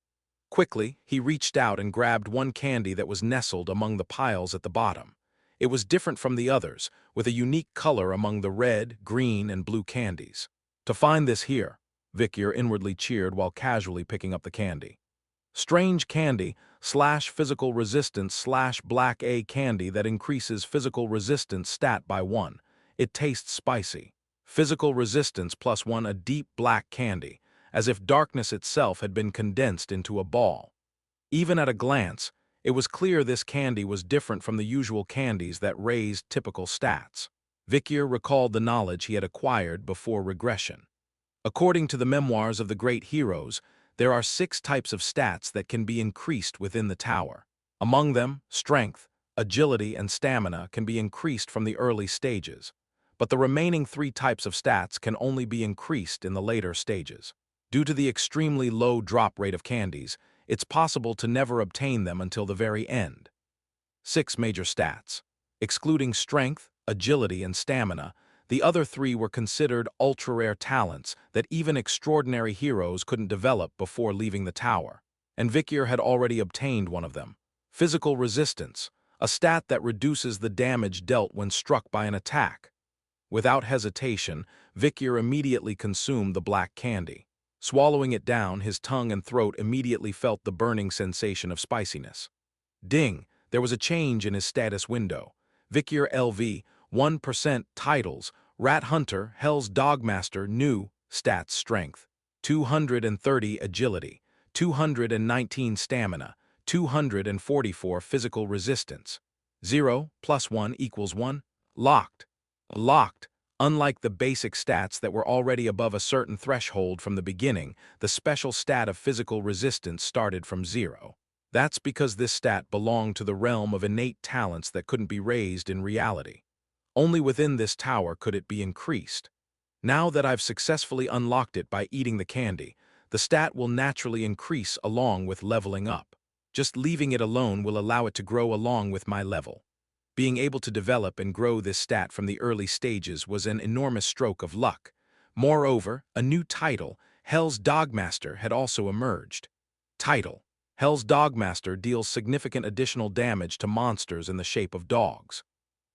Quickly, he reached out and grabbed one candy that was nestled among the piles at the bottom. It was different from the others, with a unique color among the red, green, and blue candies. To find this here, Vikyr inwardly cheered while casually picking up the candy. Strange candy / physical resistance / black A candy that increases physical resistance stat by 1. It tastes spicy. Physical resistance +1, a deep black candy, as if darkness itself had been condensed into a ball. Even at a glance, it was clear this candy was different from the usual candies that raised typical stats. Vikyr recalled the knowledge he had acquired before Regression. According to the memoirs of the great heroes, there are 6 types of stats that can be increased within the tower. Among them, strength, agility, and stamina can be increased from the early stages, but the remaining 3 types of stats can only be increased in the later stages. Due to the extremely low drop rate of candies, it's possible to never obtain them until the very end. 6 major stats. Excluding strength, agility, and stamina, the other 3 were considered ultra-rare talents that even extraordinary heroes couldn't develop before leaving the tower. And Vikyr had already obtained one of them. Physical resistance, a stat that reduces the damage dealt when struck by an attack. Without hesitation, Vikyr immediately consumed the black candy. Swallowing it down, his tongue and throat immediately felt the burning sensation of spiciness. Ding! There was a change in his status window. Vikyr LV, 1% titles, Rat Hunter, Hell's Dogmaster, new, stats strength, 230 agility, 219 stamina, 244 physical resistance. 0 + 1 = 1. Locked. Locked. Unlike the basic stats that were already above a certain threshold from the beginning, the special stat of physical resistance started from 0. That's because this stat belonged to the realm of innate talents that couldn't be raised in reality. Only within this tower could it be increased. Now that I've successfully unlocked it by eating the candy, the stat will naturally increase along with leveling up. Just leaving it alone will allow it to grow along with my level. Being able to develop and grow this stat from the early stages was an enormous stroke of luck. Moreover, a new title, Hell's Dogmaster, had also emerged. Title: Hell's Dogmaster deals significant additional damage to monsters in the shape of dogs.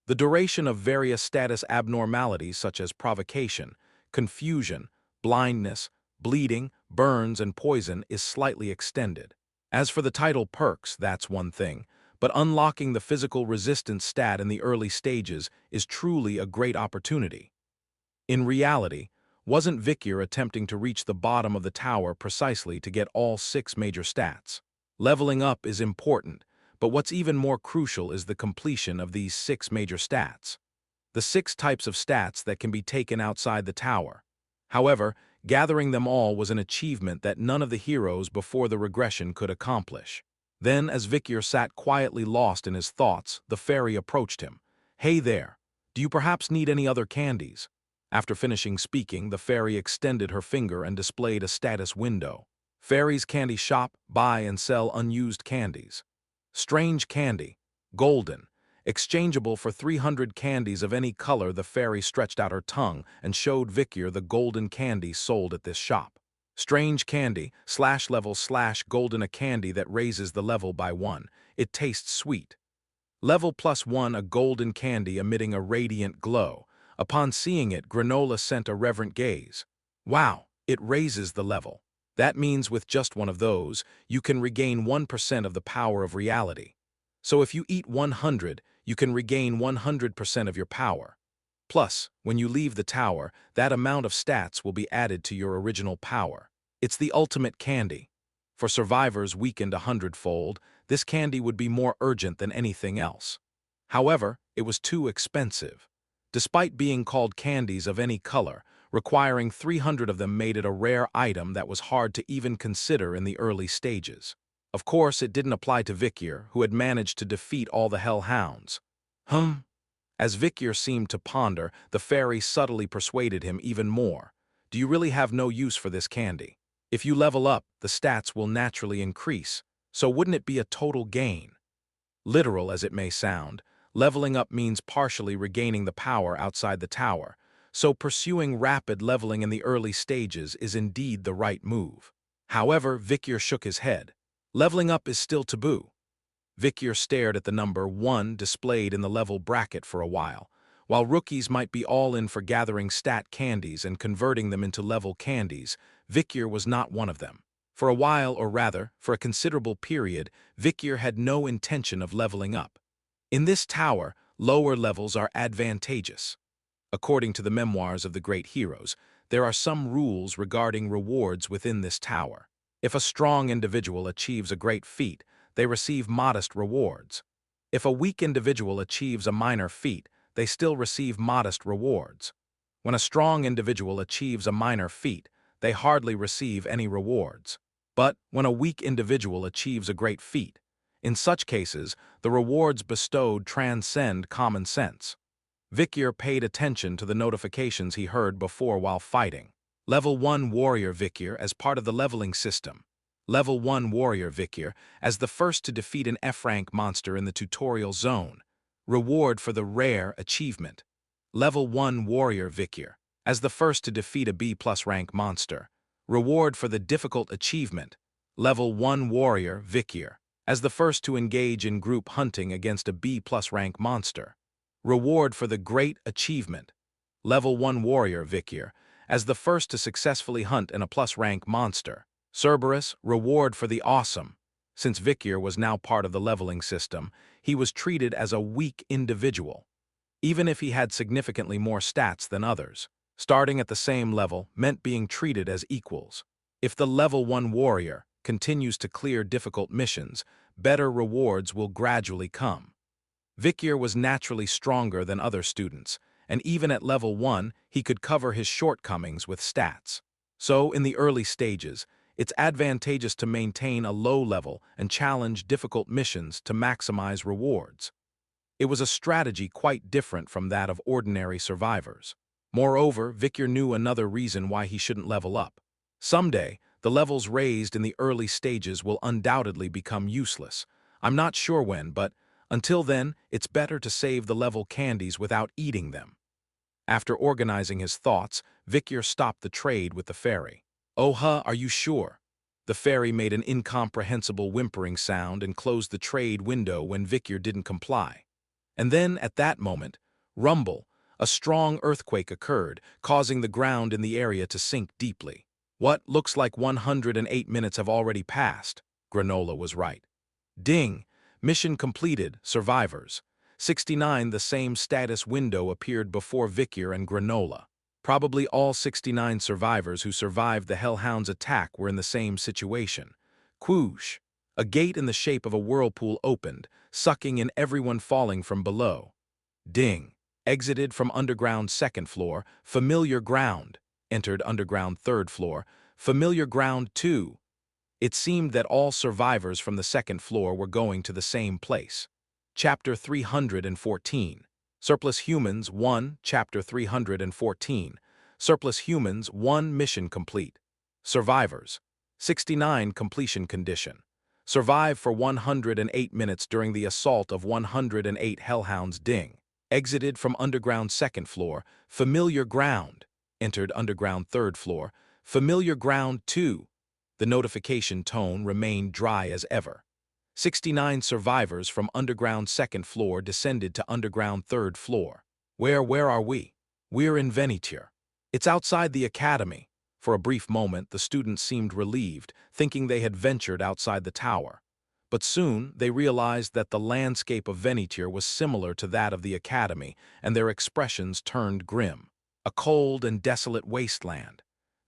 The duration of various status abnormalities such as provocation, confusion, blindness, bleeding, burns, and poison is slightly extended. As for the title perks, that's one thing, but unlocking the physical resistance stat in the early stages is truly a great opportunity. In reality, wasn't Vikyr attempting to reach the bottom of the tower precisely to get all 6 major stats? Leveling up is important, but what's even more crucial is the completion of these 6 major stats. The 6 types of stats that can be taken outside the tower. However, gathering them all was an achievement that none of the heroes before the regression could accomplish. Then, as Vikyr sat quietly lost in his thoughts, the fairy approached him. "Hey there, do you perhaps need any other candies?" After finishing speaking, the fairy extended her finger and displayed a status window. Fairy's Candy Shop, buy and sell unused candies. Strange candy, golden, exchangeable for 300 candies of any color. The fairy stretched out her tongue and showed Vikyr the golden candy sold at this shop. Strange candy, /level /golden, a candy that raises the level by 1. It tastes sweet. Level +1, a golden candy emitting a radiant glow. Upon seeing it, Granola sent a reverent gaze. Wow, it raises the level. That means with just one of those, you can regain 1% of the power of reality. So if you eat 100, you can regain 100% of your power. Plus, when you leave the tower, that amount of stats will be added to your original power. It's the ultimate candy. For survivors weakened 100-fold, this candy would be more urgent than anything else. However, it was too expensive. Despite being called candies of any color, Requiring 300 of them made it a rare item that was hard to even consider in the early stages. Of course, it didn't apply to Vikyr, who had managed to defeat all the hellhounds. As Vikyr seemed to ponder, the fairy subtly persuaded him even more. Do you really have no use for this candy? If you level up, the stats will naturally increase, so wouldn't it be a total gain? Literal as it may sound, leveling up means partially regaining the power outside the tower, so pursuing rapid leveling in the early stages is indeed the right move. However, Vikyr shook his head. Leveling up is still taboo. Vikyr stared at the number 1 displayed in the level bracket for a while. While rookies might be all in for gathering stat candies and converting them into level candies, Vikyr was not one of them. For a while, or rather, for a considerable period, Vikyr had no intention of leveling up. In this tower, lower levels are advantageous. According to the memoirs of the great heroes, there are some rules regarding rewards within this tower. If a strong individual achieves a great feat, they receive modest rewards. If a weak individual achieves a minor feat, they still receive modest rewards. When a strong individual achieves a minor feat, they hardly receive any rewards. But when a weak individual achieves a great feat, in such cases, the rewards bestowed transcend common sense. Vikyr paid attention to the notifications he heard before while fighting. Level 1 Warrior Vikyr as part of the leveling system. Level 1 Warrior Vikyr as the first to defeat an F-rank monster in the tutorial zone. Reward for the rare achievement. Level 1 Warrior Vikyr as the first to defeat a B+ rank monster. Reward for the difficult achievement. Level 1 Warrior Vikyr as the first to engage in group hunting against a B+ rank monster. Reward for the great achievement. Level 1 Warrior Vikyr as the first to successfully hunt an A+ rank monster. Cerberus, reward for the awesome. Since Vikyr was now part of the leveling system, he was treated as a weak individual, even if he had significantly more stats than others. Starting at the same level meant being treated as equals. If the level 1 warrior continues to clear difficult missions, better rewards will gradually come. Vikyr was naturally stronger than other students, and even at level 1, he could cover his shortcomings with stats. So, in the early stages, it's advantageous to maintain a low level and challenge difficult missions to maximize rewards. It was a strategy quite different from that of ordinary survivors. Moreover, Vikyr knew another reason why he shouldn't level up. Someday, the levels raised in the early stages will undoubtedly become useless. I'm not sure when, but until then, it's better to save the level candies without eating them. After organizing his thoughts, Vikyr stopped the trade with the fairy. "Oh, are you sure?" The fairy made an incomprehensible whimpering sound and closed the trade window when Vikyr didn't comply. And then, at that moment, rumble, a strong earthquake occurred, causing the ground in the area to sink deeply. What looks like 108 minutes have already passed. Granola was right. Ding! Mission completed, survivors. 69 The same status window appeared before Vikyr and Granola. Probably all 69 survivors who survived the Hellhound's attack were in the same situation. Whoosh! A gate in the shape of a whirlpool opened, sucking in everyone falling from below. Ding! Exited from underground 2nd floor, familiar ground. Entered underground 3rd floor, familiar ground 2. It seemed that all survivors from the 2nd floor were going to the same place. Chapter 314. Surplus Humans 1, Chapter 314. Surplus Humans 1 Mission complete. Survivors. 69 Completion condition. Survive for 108 minutes during the assault of 108 Hellhounds. Ding! Exited from underground 2nd floor, familiar ground. Entered underground 3rd floor, familiar ground 2. The notification tone remained dry as ever. 69 survivors from underground 2nd floor descended to underground 3rd floor. Where are we? We're in Venetir. It's outside the academy. For a brief moment, the students seemed relieved, thinking they had ventured outside the tower. But soon, they realized that the landscape of Venetir was similar to that of the academy, and their expressions turned grim. A cold and desolate wasteland.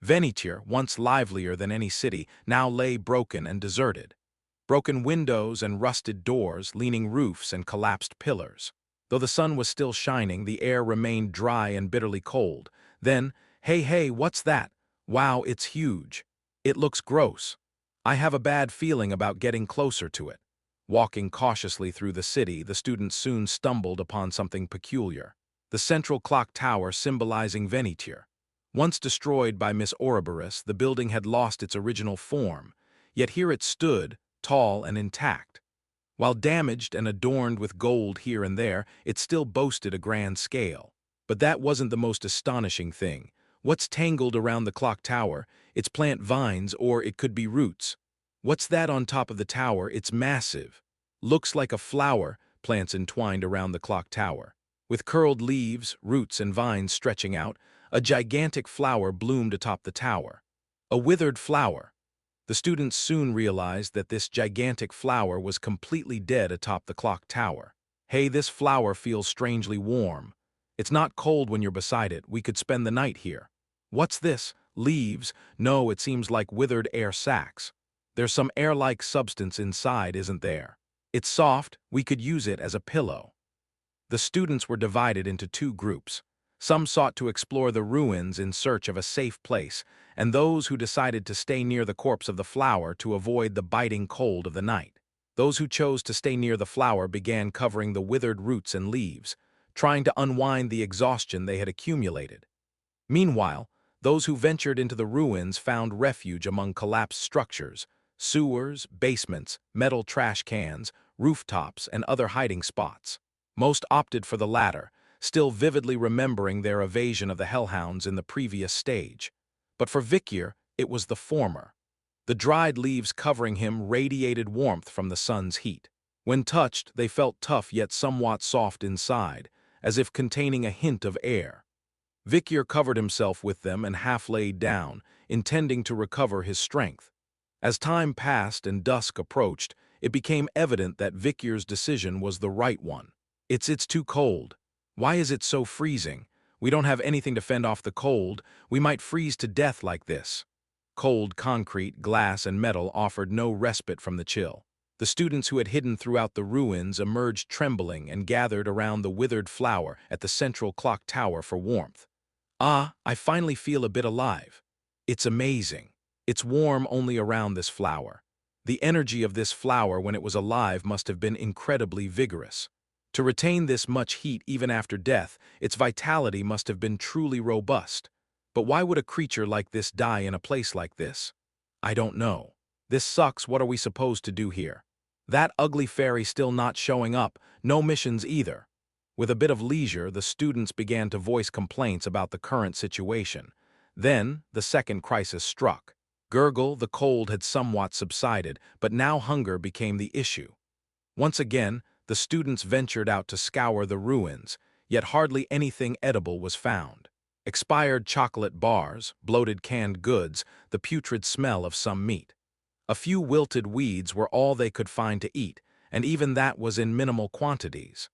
Venetir, once livelier than any city, now lay broken and deserted. Broken windows and rusted doors, leaning roofs and collapsed pillars. Though the sun was still shining, the air remained dry and bitterly cold. Then, Hey, what's that? Wow, it's huge. It looks gross. I have a bad feeling about getting closer to it. Walking cautiously through the city, the students soon stumbled upon something peculiar. The central clock tower symbolizing Venetir. Once destroyed by Miss Ouroboros, the building had lost its original form, yet here it stood, tall and intact. While damaged and adorned with gold here and there, it still boasted a grand scale. But that wasn't the most astonishing thing. What's tangled around the clock tower? It's plant vines, or it could be roots. What's that on top of the tower? It's massive. Looks like a flower, plants entwined around the clock tower. With curled leaves, roots, and vines stretching out, a gigantic flower bloomed atop the tower. A withered flower. The students soon realized that this gigantic flower was completely dead atop the clock tower. Hey, this flower feels strangely warm. It's not cold when you're beside it. We could spend the night here. What's this? Leaves? No, it seems like withered air sacs. There's some air-like substance inside, isn't there? It's soft. We could use it as a pillow. The students were divided into two groups. Some sought to explore the ruins in search of a safe place, and those who decided to stay near the corpse of the flower to avoid the biting cold of the night. Those who chose to stay near the flower began covering the withered roots and leaves, trying to unwind the exhaustion they had accumulated. Meanwhile, those who ventured into the ruins found refuge among collapsed structures, sewers, basements, metal trash cans, rooftops, and other hiding spots. Most opted for the latter, still vividly remembering their evasion of the hellhounds in the previous stage. But for Vikir, it was the former. The dried leaves covering him radiated warmth from the sun's heat. When touched, they felt tough yet somewhat soft inside, as if containing a hint of air. Vikir covered himself with them and half laid down, intending to recover his strength. As time passed and dusk approached, it became evident that Vikir's decision was the right one. It's too cold. Why is it so freezing? We don't have anything to fend off the cold. We might freeze to death like this. Cold concrete, glass, and metal offered no respite from the chill. The students who had hidden throughout the ruins emerged trembling and gathered around the withered flower at the central clock tower for warmth. Ah, I finally feel a bit alive. It's amazing. It's warm only around this flower. The energy of this flower when it was alive must have been incredibly vigorous. To retain this much heat even after death, its vitality must have been truly robust. But why would a creature like this die in a place like this? I don't know. This sucks. What are we supposed to do here? That ugly fairy still not showing up, no missions either. With a bit of leisure, the students began to voice complaints about the current situation. Then, the second crisis struck. Gurgle, the cold had somewhat subsided, but now hunger became the issue. Once again, the students ventured out to scour the ruins, yet hardly anything edible was found. Expired chocolate bars, bloated canned goods, the putrid smell of some meat. A few wilted weeds were all they could find to eat, and even that was in minimal quantities.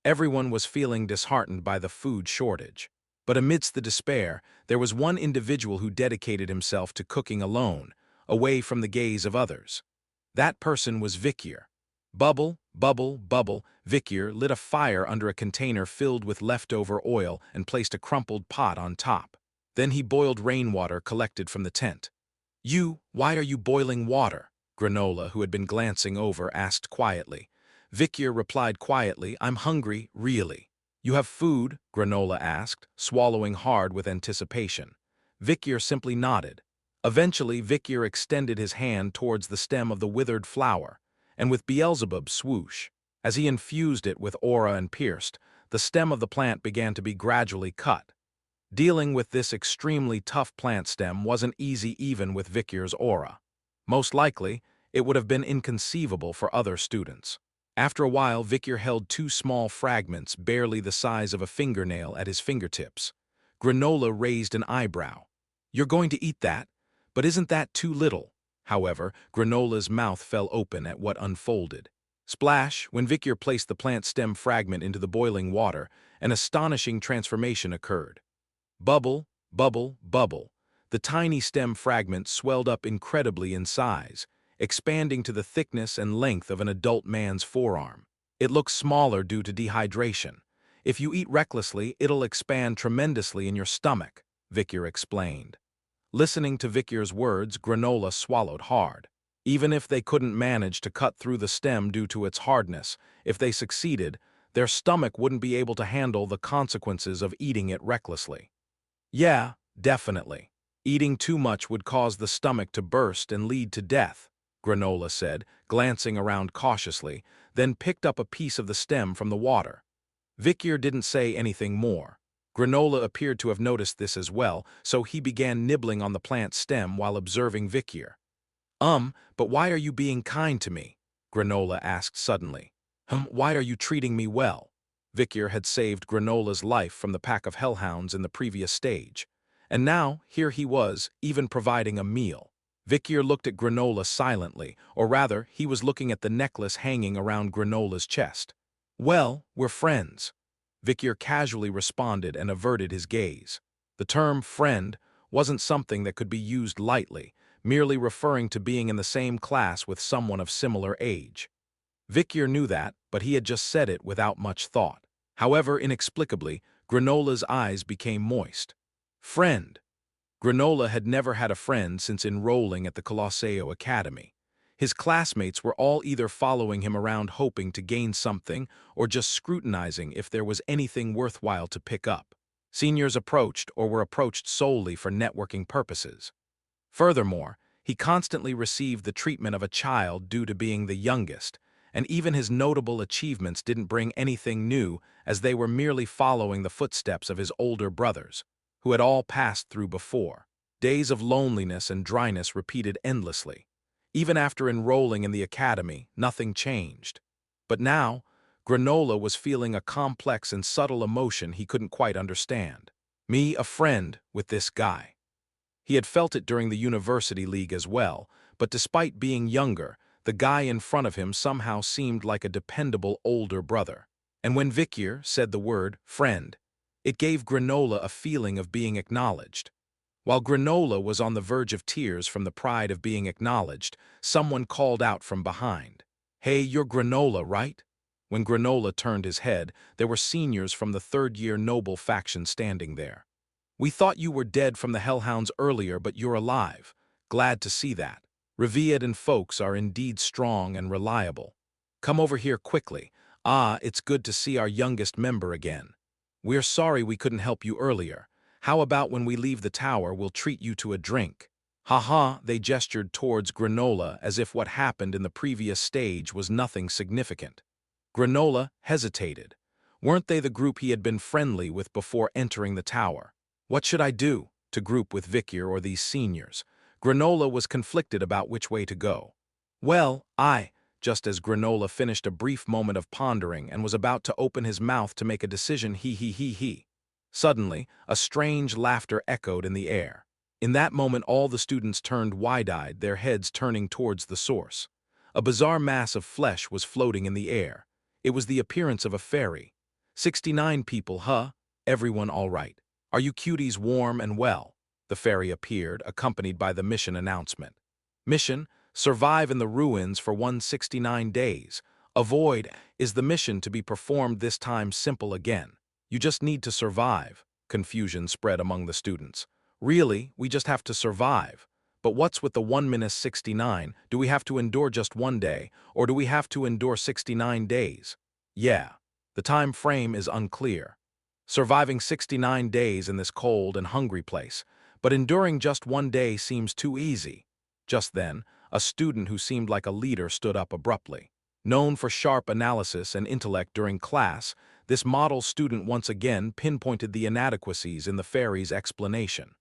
Everyone was feeling disheartened by the food shortage. But amidst the despair, there was one individual who dedicated himself to cooking alone, away from the gaze of others. That person was Vikir. Bubble, bubble, bubble, Vikir lit a fire under a container filled with leftover oil and placed a crumpled pot on top. Then he boiled rainwater collected from the tent. Why are you boiling water? Granola, who had been glancing over, asked quietly. Vikir replied quietly, I'm hungry, really. You have food? Granola asked, swallowing hard with anticipation. Vikir simply nodded. Eventually, Vikir extended his hand towards the stem of the withered flower, and with Beelzebub's swoosh, as he infused it with aura and pierced, the stem of the plant began to be gradually cut. Dealing with this extremely tough plant stem wasn't easy even with Vikir's aura. Most likely, it would have been inconceivable for other students. After a while, Vikir held two small fragments barely the size of a fingernail at his fingertips. Granola raised an eyebrow. You're going to eat that? But isn't that too little? However, Granola's mouth fell open at what unfolded. Splash! When Vikir placed the plant stem fragment into the boiling water, an astonishing transformation occurred. Bubble, bubble, bubble. The tiny stem fragment swelled up incredibly in size, expanding to the thickness and length of an adult man's forearm. It looks smaller due to dehydration. If you eat recklessly, it'll expand tremendously in your stomach. Victor explained. Listening to Victor's words, Granola swallowed hard. Even if they couldn't manage to cut through the stem due to its hardness, if they succeeded, their stomach wouldn't be able to handle the consequences of eating it recklessly. Yeah, definitely. Eating too much would cause the stomach to burst and lead to death, Granola said, glancing around cautiously, then picked up a piece of the stem from the water. Victor didn't say anything more. Granola appeared to have noticed this as well, so he began nibbling on the plant's stem while observing Victor. But why are you being kind to me? Granola asked suddenly. Why are you treating me well? Victor had saved Granola's life from the pack of hellhounds in the previous stage. And now, here he was, even providing a meal. Victor looked at Granola silently, or rather, he was looking at the necklace hanging around Granola's chest. Well, we're friends. Victor casually responded and averted his gaze. The term friend wasn't something that could be used lightly, merely referring to being in the same class with someone of similar age. Victor knew that, but he had just said it without much thought. However, inexplicably, Granola's eyes became moist. Friend. Granola had never had a friend since enrolling at the Colosseo Academy. His classmates were all either following him around hoping to gain something or just scrutinizing if there was anything worthwhile to pick up. Seniors approached or were approached solely for networking purposes. Furthermore, he constantly received the treatment of a child due to being the youngest, and even his notable achievements didn't bring anything new as they were merely following the footsteps of his older brothers, who had all passed through before. Days of loneliness and dryness repeated endlessly. Even after enrolling in the academy, nothing changed. But now, Granola was feeling a complex and subtle emotion he couldn't quite understand. Me, a friend with this guy. He had felt it during the University League as well, but despite being younger, the guy in front of him somehow seemed like a dependable older brother. And when Victor said the word friend, it gave Granola a feeling of being acknowledged. While Granola was on the verge of tears from the pride of being acknowledged, someone called out from behind. Hey, you're Granola, right? When Granola turned his head, there were seniors from the third-year noble faction standing there. We thought you were dead from the hellhounds earlier, but you're alive. Glad to see that. Revered and folks are indeed strong and reliable. Come over here quickly. It's good to see our youngest member again. We're sorry we couldn't help you earlier. How about when we leave the tower, we'll treat you to a drink? Ha, they gestured towards Granola as if what happened in the previous stage was nothing significant. Granola hesitated. Weren't they the group he had been friendly with before entering the tower? What should I do? To group with Victor or these seniors? Granola was conflicted about which way to go. Well, just as Granola finished a brief moment of pondering and was about to open his mouth to make a decision, he. Suddenly, a strange laughter echoed in the air. In that moment, all the students turned wide-eyed, their heads turning towards the source. A bizarre mass of flesh was floating in the air. It was the appearance of a fairy. 69 people, huh? Everyone all right? Are you cuties warm and well? The fairy appeared, accompanied by the mission announcement. Mission: survive in the ruins for 169 days. Avoid is the mission to be performed, this time simple again. You just need to survive. Confusion spread among the students. Really, we just have to survive. But what's with the 1-69? Do we have to endure just one day, or do we have to endure 69 days? Yeah, the time frame is unclear. Surviving 69 days in this cold and hungry place, but enduring just one day seems too easy. Just then, a student who seemed like a leader stood up abruptly. Known for sharp analysis and intellect during class, this model student once again pinpointed the inadequacies in the fairy's explanation.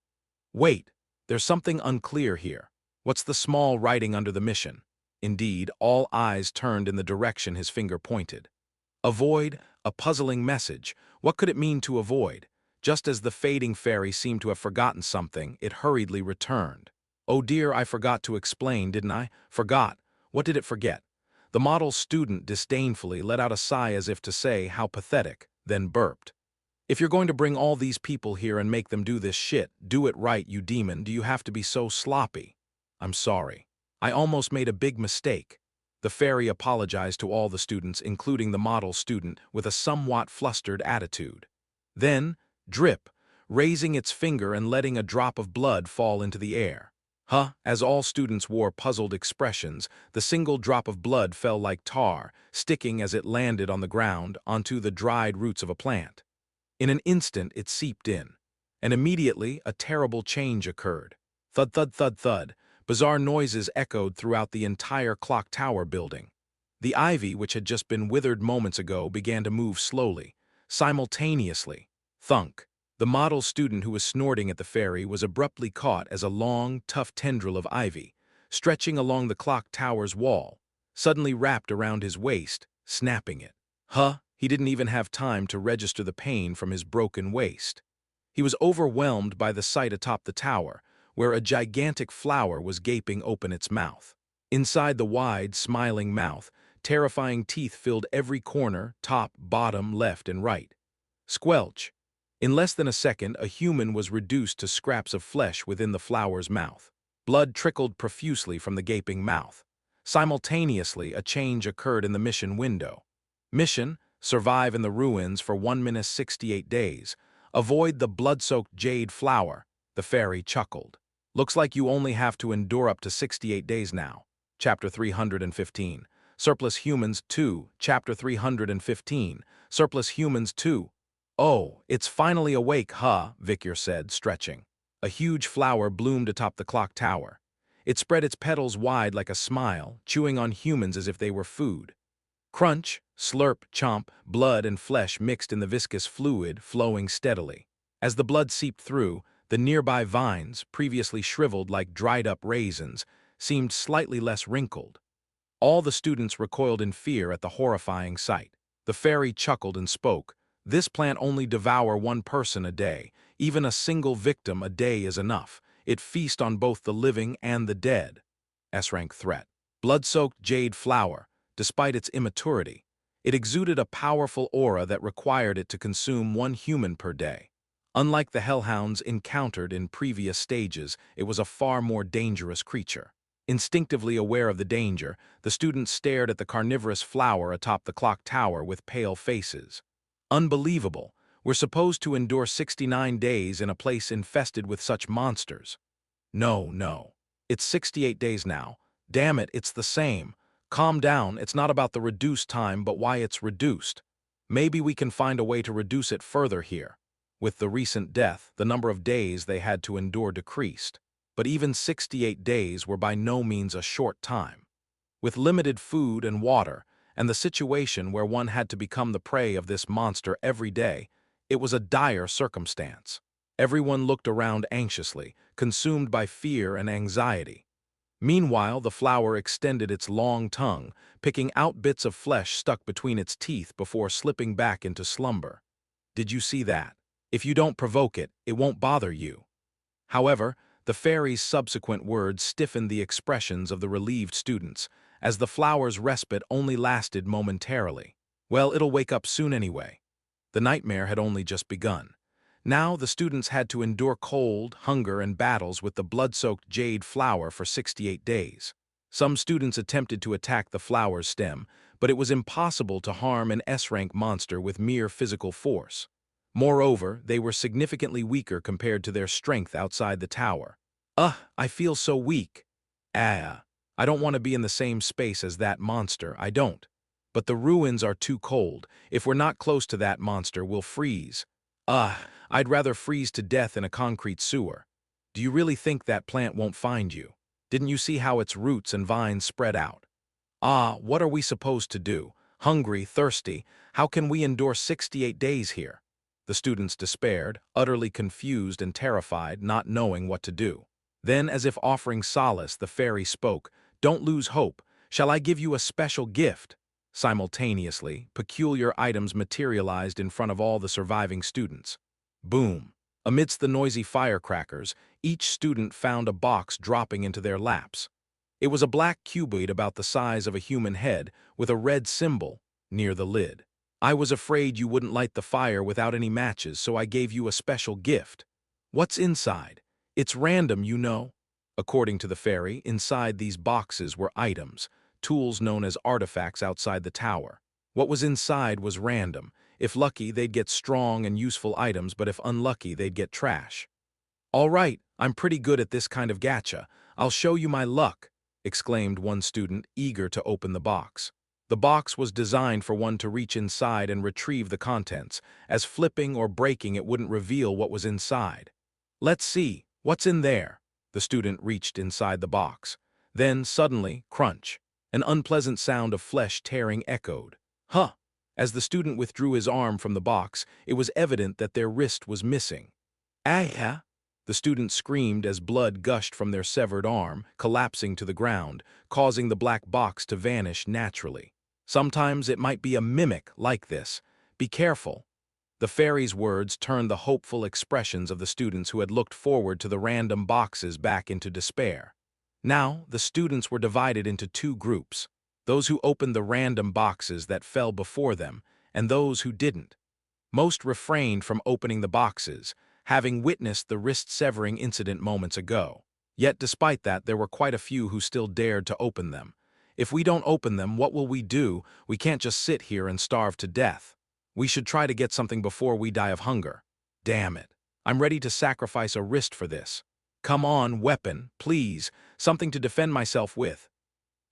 Wait, there's something unclear here. What's the small writing under the mission? Indeed, all eyes turned in the direction his finger pointed. Avoid, a puzzling message. What could it mean to avoid? Just as the fading fairy seemed to have forgotten something, it hurriedly returned. Oh dear, I forgot to explain, didn't I? Forgot. What did it forget? The model student disdainfully let out a sigh as if to say, how pathetic, then burped. If you're going to bring all these people here and make them do this shit, do it right, you demon. Do you have to be so sloppy? I'm sorry. I almost made a big mistake. The fairy apologized to all the students, including the model student, with a somewhat flustered attitude. Then, drip, raising its finger and letting a drop of blood fall into the air. As all students wore puzzled expressions, the single drop of blood fell like tar, sticking as it landed on the ground onto the dried roots of a plant. In an instant it seeped in, and immediately a terrible change occurred. Thud, thud, thud, thud. Bizarre noises echoed throughout the entire clock tower building. The ivy, which had just been withered moments ago, began to move slowly, simultaneously. Thunk. The model student who was snorting at the ferry was abruptly caught as a long, tough tendril of ivy, stretching along the clock tower's wall, suddenly wrapped around his waist, snapping it. He didn't even have time to register the pain from his broken waist. He was overwhelmed by the sight atop the tower, where a gigantic flower was gaping open its mouth. Inside the wide, smiling mouth, terrifying teeth filled every corner, top, bottom, left, and right. Squelch. In less than a second, a human was reduced to scraps of flesh within the flower's mouth. Blood trickled profusely from the gaping mouth. Simultaneously, a change occurred in the mission window. Mission: survive in the ruins for 1 minute 68 days. Avoid the blood-soaked jade flower. The fairy chuckled. Looks like you only have to endure up to 68 days now. Chapter 315. Surplus Humans 2. Chapter 315. Surplus Humans 2. Oh, it's finally awake, Victor said, stretching. A huge flower bloomed atop the clock tower. It spread its petals wide like a smile, chewing on humans as if they were food. Crunch, slurp, chomp, blood and flesh mixed in the viscous fluid, flowing steadily. As the blood seeped through, the nearby vines, previously shriveled like dried-up raisins, seemed slightly less wrinkled. All the students recoiled in fear at the horrifying sight. The fairy chuckled and spoke. This plant only devour one person a day. Even a single victim a day is enough. It feasts on both the living and the dead. S-rank threat. Blood-soaked jade flower. Despite its immaturity, it exuded a powerful aura that required it to consume one human per day. Unlike the hellhounds encountered in previous stages, it was a far more dangerous creature. Instinctively aware of the danger, the students stared at the carnivorous flower atop the clock tower with pale faces. Unbelievable. We're supposed to endure 69 days in a place infested with such monsters. No. It's 68 days now. Damn it, it's the same. Calm down, it's not about the reduced time but why it's reduced. Maybe we can find a way to reduce it further here. With the recent death, the number of days they had to endure decreased. But even 68 days were by no means a short time. With limited food and water, and the situation where one had to become the prey of this monster every day, it was a dire circumstance. Everyone looked around anxiously, consumed by fear and anxiety. Meanwhile, the flower extended its long tongue, picking out bits of flesh stuck between its teeth before slipping back into slumber. Did you see that? If you don't provoke it, it won't bother you. However, the fairy's subsequent words stiffened the expressions of the relieved students, as the flower's respite only lasted momentarily. Well, it'll wake up soon anyway. The nightmare had only just begun. Now the students had to endure cold, hunger, and battles with the blood-soaked jade flower for 68 days. Some students attempted to attack the flower's stem, but it was impossible to harm an S-rank monster with mere physical force. Moreover, they were significantly weaker compared to their strength outside the tower. I feel so weak. I don't want to be in the same space as that monster, I don't. But the ruins are too cold. If we're not close to that monster, we'll freeze. I'd rather freeze to death in a concrete sewer. Do you really think that plant won't find you? Didn't you see how its roots and vines spread out? What are we supposed to do? Hungry, thirsty, how can we endure 68 days here? The students despaired, utterly confused and terrified, not knowing what to do. Then, as if offering solace, the fairy spoke. Don't lose hope. Shall I give you a special gift? Simultaneously, peculiar items materialized in front of all the surviving students. Boom! Amidst the noisy firecrackers, each student found a box dropping into their laps. It was a black cuboid about the size of a human head, with a red symbol near the lid. I was afraid you wouldn't light the fire without any matches, so I gave you a special gift. What's inside? It's random, you know. According to the fairy, inside these boxes were items, tools known as artifacts outside the tower. What was inside was random. If lucky, they'd get strong and useful items, but if unlucky, they'd get trash. "All right, I'm pretty good at this kind of gacha. I'll show you my luck," exclaimed one student, eager to open the box. The box was designed for one to reach inside and retrieve the contents, as flipping or breaking it wouldn't reveal what was inside. "Let's see, what's in there?" The student reached inside the box. Then, suddenly, crunch. An unpleasant sound of flesh tearing echoed. "Huh!" As the student withdrew his arm from the box, it was evident that their wrist was missing. "Ah!" The student screamed as blood gushed from their severed arm, collapsing to the ground, causing the black box to vanish naturally. "Sometimes it might be a mimic like this. Be careful." The fairy's words turned the hopeful expressions of the students who had looked forward to the random boxes back into despair. Now, the students were divided into two groups: those who opened the random boxes that fell before them, and those who didn't. Most refrained from opening the boxes, having witnessed the wrist-severing incident moments ago. Yet despite that, there were quite a few who still dared to open them. "If we don't open them, what will we do? We can't just sit here and starve to death. We should try to get something before we die of hunger. Damn it. I'm ready to sacrifice a wrist for this. Come on, weapon, please, something to defend myself with."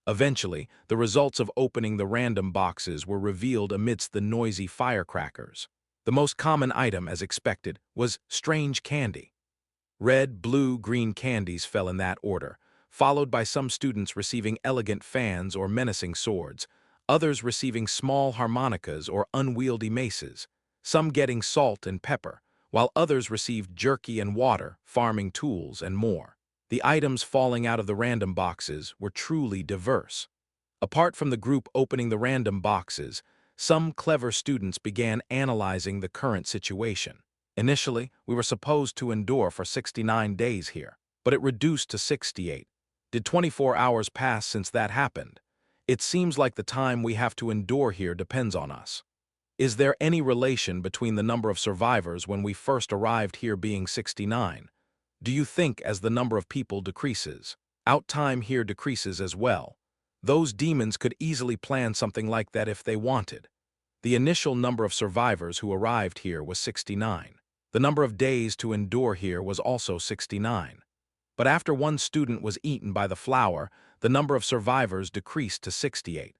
Eventually, the results of opening the random boxes were revealed amidst the noisy firecrackers. The most common item, as expected, was strange candy. Red, blue, green candies fell in that order, followed by some students receiving elegant fans or menacing swords, others receiving small harmonicas or unwieldy maces, some getting salt and pepper, while others received jerky and water, farming tools, and more. The items falling out of the random boxes were truly diverse. Apart from the group opening the random boxes, some clever students began analyzing the current situation. Initially, we were supposed to endure for 69 days here, but it reduced to 68. Did 24 hours pass since that happened? It seems like the time we have to endure here depends on us. Is there any relation between the number of survivors when we first arrived here being 69? Do you think as the number of people decreases, out time here decreases as well? Those demons could easily plan something like that if they wanted. The initial number of survivors who arrived here was 69. The number of days to endure here was also 69. But after one student was eaten by the flower, the number of survivors decreased to 68.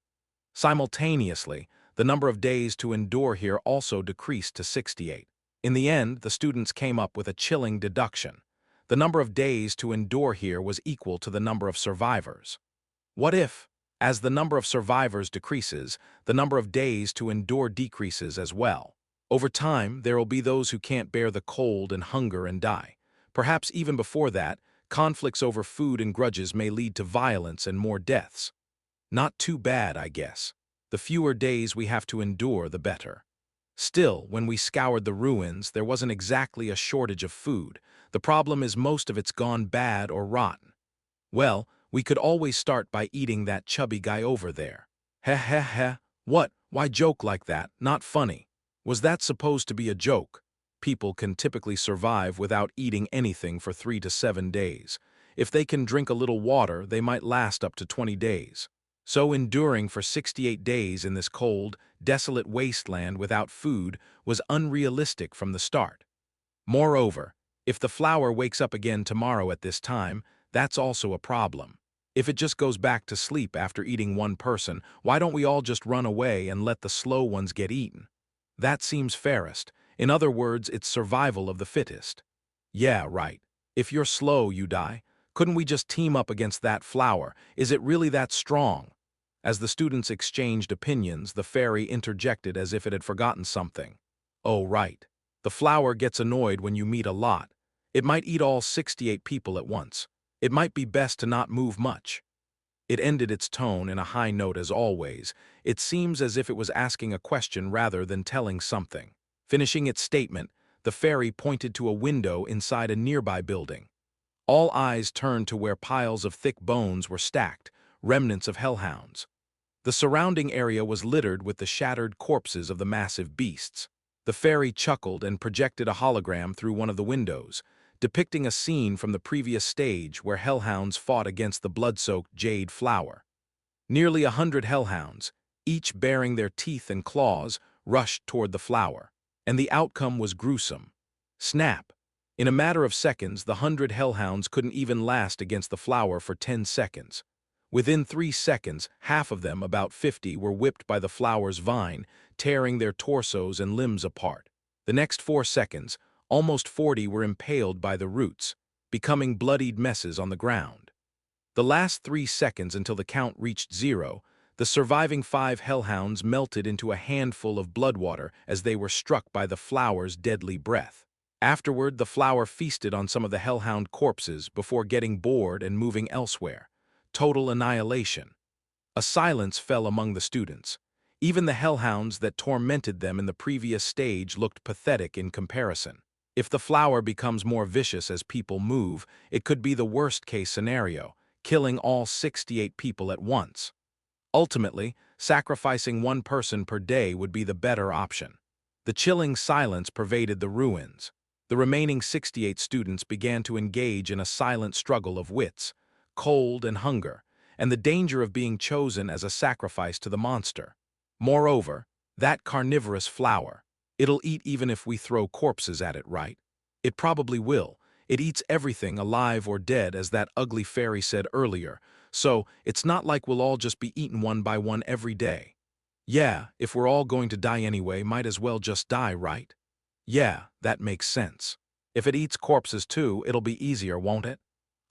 Simultaneously, the number of days to endure here also decreased to 68. In the end, the students came up with a chilling deduction. The number of days to endure here was equal to the number of survivors. What if, as the number of survivors decreases, the number of days to endure decreases as well? Over time, there will be those who can't bear the cold and hunger and die. Perhaps even before that, conflicts over food and grudges may lead to violence and more deaths. Not too bad, I guess. The fewer days we have to endure, the better. Still, when we scoured the ruins, there wasn't exactly a shortage of food. The problem is most of it's gone bad or rotten. Well, we could always start by eating that chubby guy over there. Heh heh heh. What? Why joke like that? Not funny. Was that supposed to be a joke? People can typically survive without eating anything for 3 to 7 days. If they can drink a little water, they might last up to 20 days. So enduring for 68 days in this cold, desolate wasteland without food was unrealistic from the start. Moreover, if the flower wakes up again tomorrow at this time, that's also a problem. If it just goes back to sleep after eating one person, why don't we all just run away and let the slow ones get eaten? That seems fairest. In other words, it's survival of the fittest. Yeah, right. If you're slow, you die. Couldn't we just team up against that flower? Is it really that strong? As the students exchanged opinions, the fairy interjected as if it had forgotten something. Oh, right. The flower gets annoyed when you meet a lot. It might eat all 68 people at once. It might be best to not move much. It ended its tone in a high note as always. It seems as if it was asking a question rather than telling something. Finishing its statement, the fairy pointed to a window inside a nearby building. All eyes turned to where piles of thick bones were stacked, remnants of hellhounds. The surrounding area was littered with the shattered corpses of the massive beasts. The fairy chuckled and projected a hologram through one of the windows, depicting a scene from the previous stage where hellhounds fought against the blood-soaked jade flower. Nearly 100 hellhounds, each bearing their teeth and claws, rushed toward the flower. And the outcome was gruesome. Snap! In a matter of seconds, the 100 hellhounds couldn't even last against the flower for 10 seconds. Within 3 seconds, half of them, about 50, were whipped by the flower's vine, tearing their torsos and limbs apart. The next 4 seconds, almost 40 were impaled by the roots, becoming bloodied messes on the ground. The last 3 seconds until the count reached 0, the surviving 5 hellhounds melted into a handful of bloodwater as they were struck by the flower's deadly breath. Afterward, the flower feasted on some of the hellhound corpses before getting bored and moving elsewhere. Total annihilation. A silence fell among the students. Even the hellhounds that tormented them in the previous stage looked pathetic in comparison. If the flower becomes more vicious as people move, it could be the worst-case scenario, killing all 68 people at once. Ultimately, sacrificing one person per day would be the better option. The chilling silence pervaded the ruins. The remaining 68 students began to engage in a silent struggle of wits, cold and hunger, and the danger of being chosen as a sacrifice to the monster. Moreover, that carnivorous flower, it'll eat even if we throw corpses at it, right? It probably will. It eats everything, alive or dead, as that ugly fairy said earlier, so it's not like we'll all just be eaten one by one every day. Yeah, if we're all going to die anyway, might as well just die, right? Yeah, that makes sense. If it eats corpses too, it'll be easier, won't it?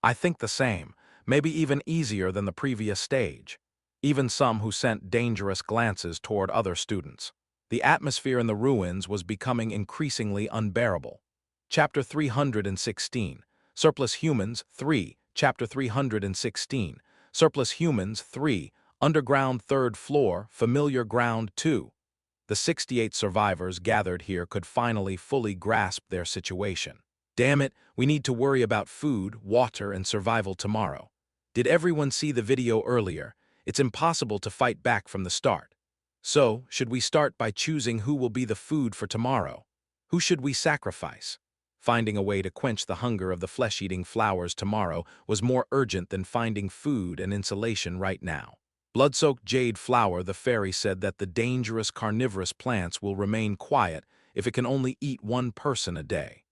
I think the same, maybe even easier than the previous stage. Even some who sent dangerous glances toward other students. The atmosphere in the ruins was becoming increasingly unbearable. Chapter 316, Surplus Humans 3, Chapter 316, Surplus Humans 3, Underground 3rd Floor, Familiar Ground 2. The 68 survivors gathered here could finally fully grasp their situation. Damn it, we need to worry about food, water, and survival tomorrow. Did everyone see the video earlier? It's impossible to fight back from the start. So, should we start by choosing who will be the food for tomorrow? Who should we sacrifice? Finding a way to quench the hunger of the flesh-eating flowers tomorrow was more urgent than finding food and insulation right now. Blood-soaked jade flower, the fairy said that the dangerous carnivorous plants will remain quiet if it can only eat one person a day.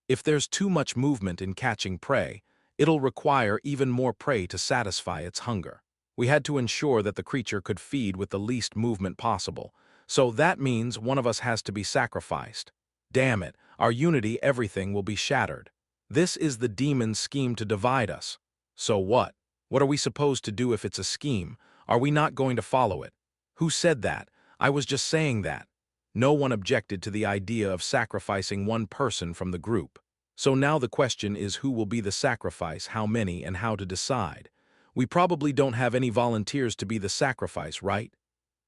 If there's too much movement in catching prey, it'll require even more prey to satisfy its hunger. We had to ensure that the creature could feed with the least movement possible, so that means one of us has to be sacrificed. Damn it, our unity, everything will be shattered. This is the demon's scheme to divide us. So what? What are we supposed to do if it's a scheme? Are we not going to follow it? Who said that? I was just saying that. No one objected to the idea of sacrificing one person from the group. So now the question is who will be the sacrifice, how many, and how to decide. We probably don't have any volunteers to be the sacrifice, right?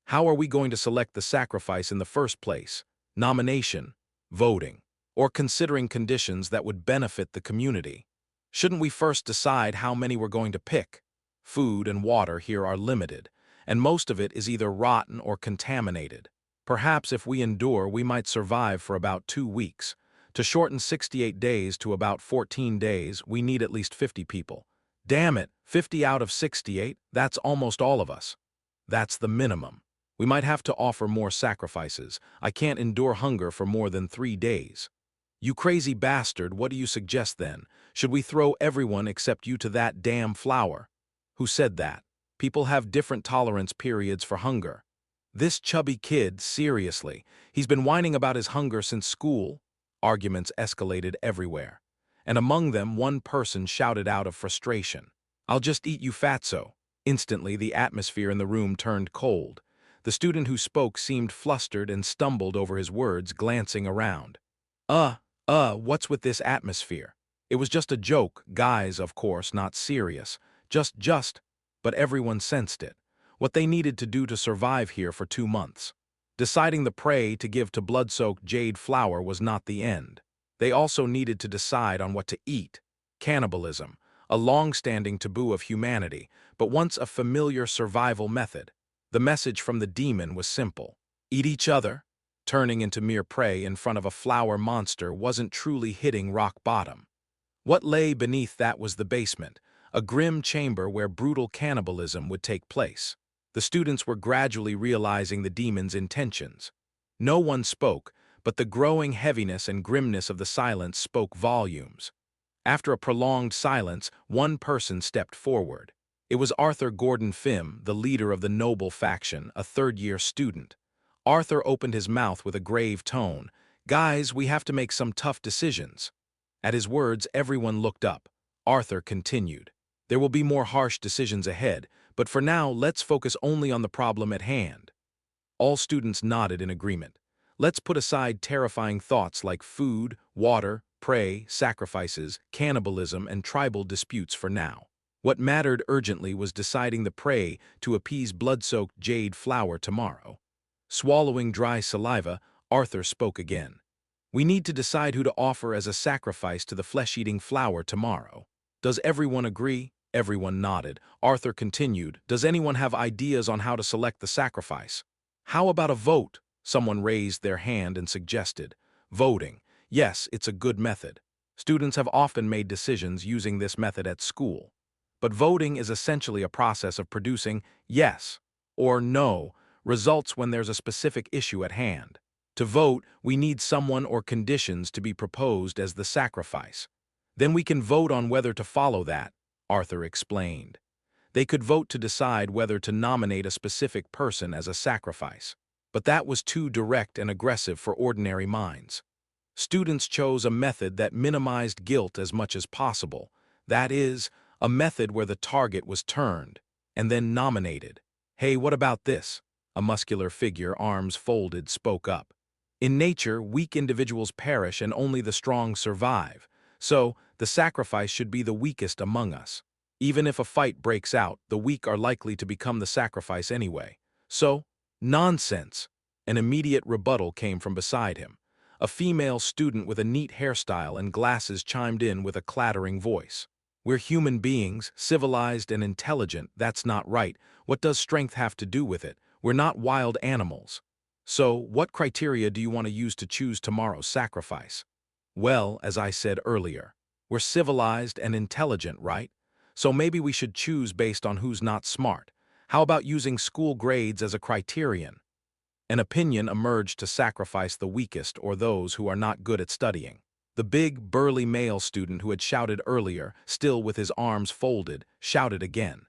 How are we going to select the sacrifice in the first place? Nomination, voting, or considering conditions that would benefit the community? Shouldn't we first decide how many we're going to pick? Food and water here are limited, and most of it is either rotten or contaminated. Perhaps if we endure, we might survive for about 2 weeks. To shorten 68 days to about 14 days, we need at least 50 people. Damn it, 50 out of 68, that's almost all of us. That's the minimum. We might have to offer more sacrifices. I can't endure hunger for more than 3 days. You crazy bastard, what do you suggest then? Should we throw everyone except you to that damn flower? Who said that? People have different tolerance periods for hunger. This chubby kid, seriously, he's been whining about his hunger since school. Arguments escalated everywhere. And among them, one person shouted out of frustration, "I'll just eat you fatso." Instantly, the atmosphere in the room turned cold. The student who spoke seemed flustered and stumbled over his words, glancing around. What's with this atmosphere? It was just a joke, guys, of course, not serious. Just, but everyone sensed it. What they needed to do to survive here for 2 months. Deciding the prey to give to blood-soaked jade flower was not the end. They also needed to decide on what to eat. Cannibalism, a long-standing taboo of humanity, but once a familiar survival method. The message from the demon was simple. Eat each other. Turning into mere prey in front of a flower monster wasn't truly hitting rock bottom. What lay beneath that was the basement, a grim chamber where brutal cannibalism would take place. The students were gradually realizing the demon's intentions. No one spoke, but the growing heaviness and grimness of the silence spoke volumes. After a prolonged silence, one person stepped forward. It was Arthur Gordon Pym, the leader of the noble faction, a third-year student. Arthur opened his mouth with a grave tone. "Guys, we have to make some tough decisions." At his words, everyone looked up. Arthur continued. "There will be more harsh decisions ahead, but for now, let's focus only on the problem at hand." All students nodded in agreement. Let's put aside terrifying thoughts like food, water, prey, sacrifices, cannibalism, and tribal disputes for now. What mattered urgently was deciding the prey to appease blood-soaked jade flower tomorrow. Swallowing dry saliva, Arthur spoke again. "We need to decide who to offer as a sacrifice to the flesh-eating flower tomorrow. Does everyone agree?" Everyone nodded. Arthur continued, "Does anyone have ideas on how to select the sacrifice?" "How about a vote?" Someone raised their hand and suggested. "Voting. Yes, it's a good method. Students have often made decisions using this method at school. But voting is essentially a process of producing yes or no results when there's a specific issue at hand. To vote, we need someone or conditions to be proposed as the sacrifice. Then we can vote on whether to follow that," Arthur explained. They could vote to decide whether to nominate a specific person as a sacrifice. But that was too direct and aggressive for ordinary minds. Students chose a method that minimized guilt as much as possible. That is, a method where the target was turned and then nominated. "Hey, what about this?" A muscular figure, arms folded, spoke up. "In nature, weak individuals perish and only the strong survive. So, the sacrifice should be the weakest among us. Even if a fight breaks out, the weak are likely to become the sacrifice anyway. So, nonsense." An immediate rebuttal came from beside him. A female student with a neat hairstyle and glasses chimed in with a clattering voice. "We're human beings, civilized and intelligent. That's not right. What does strength have to do with it? We're not wild animals. So, what criteria do you want to use to choose tomorrow's sacrifice?" "Well, as I said earlier, we're civilized and intelligent, right? So maybe we should choose based on who's not smart. How about using school grades as a criterion?" An opinion emerged to sacrifice the weakest or those who are not good at studying. The big, burly male student who had shouted earlier, still with his arms folded, shouted again.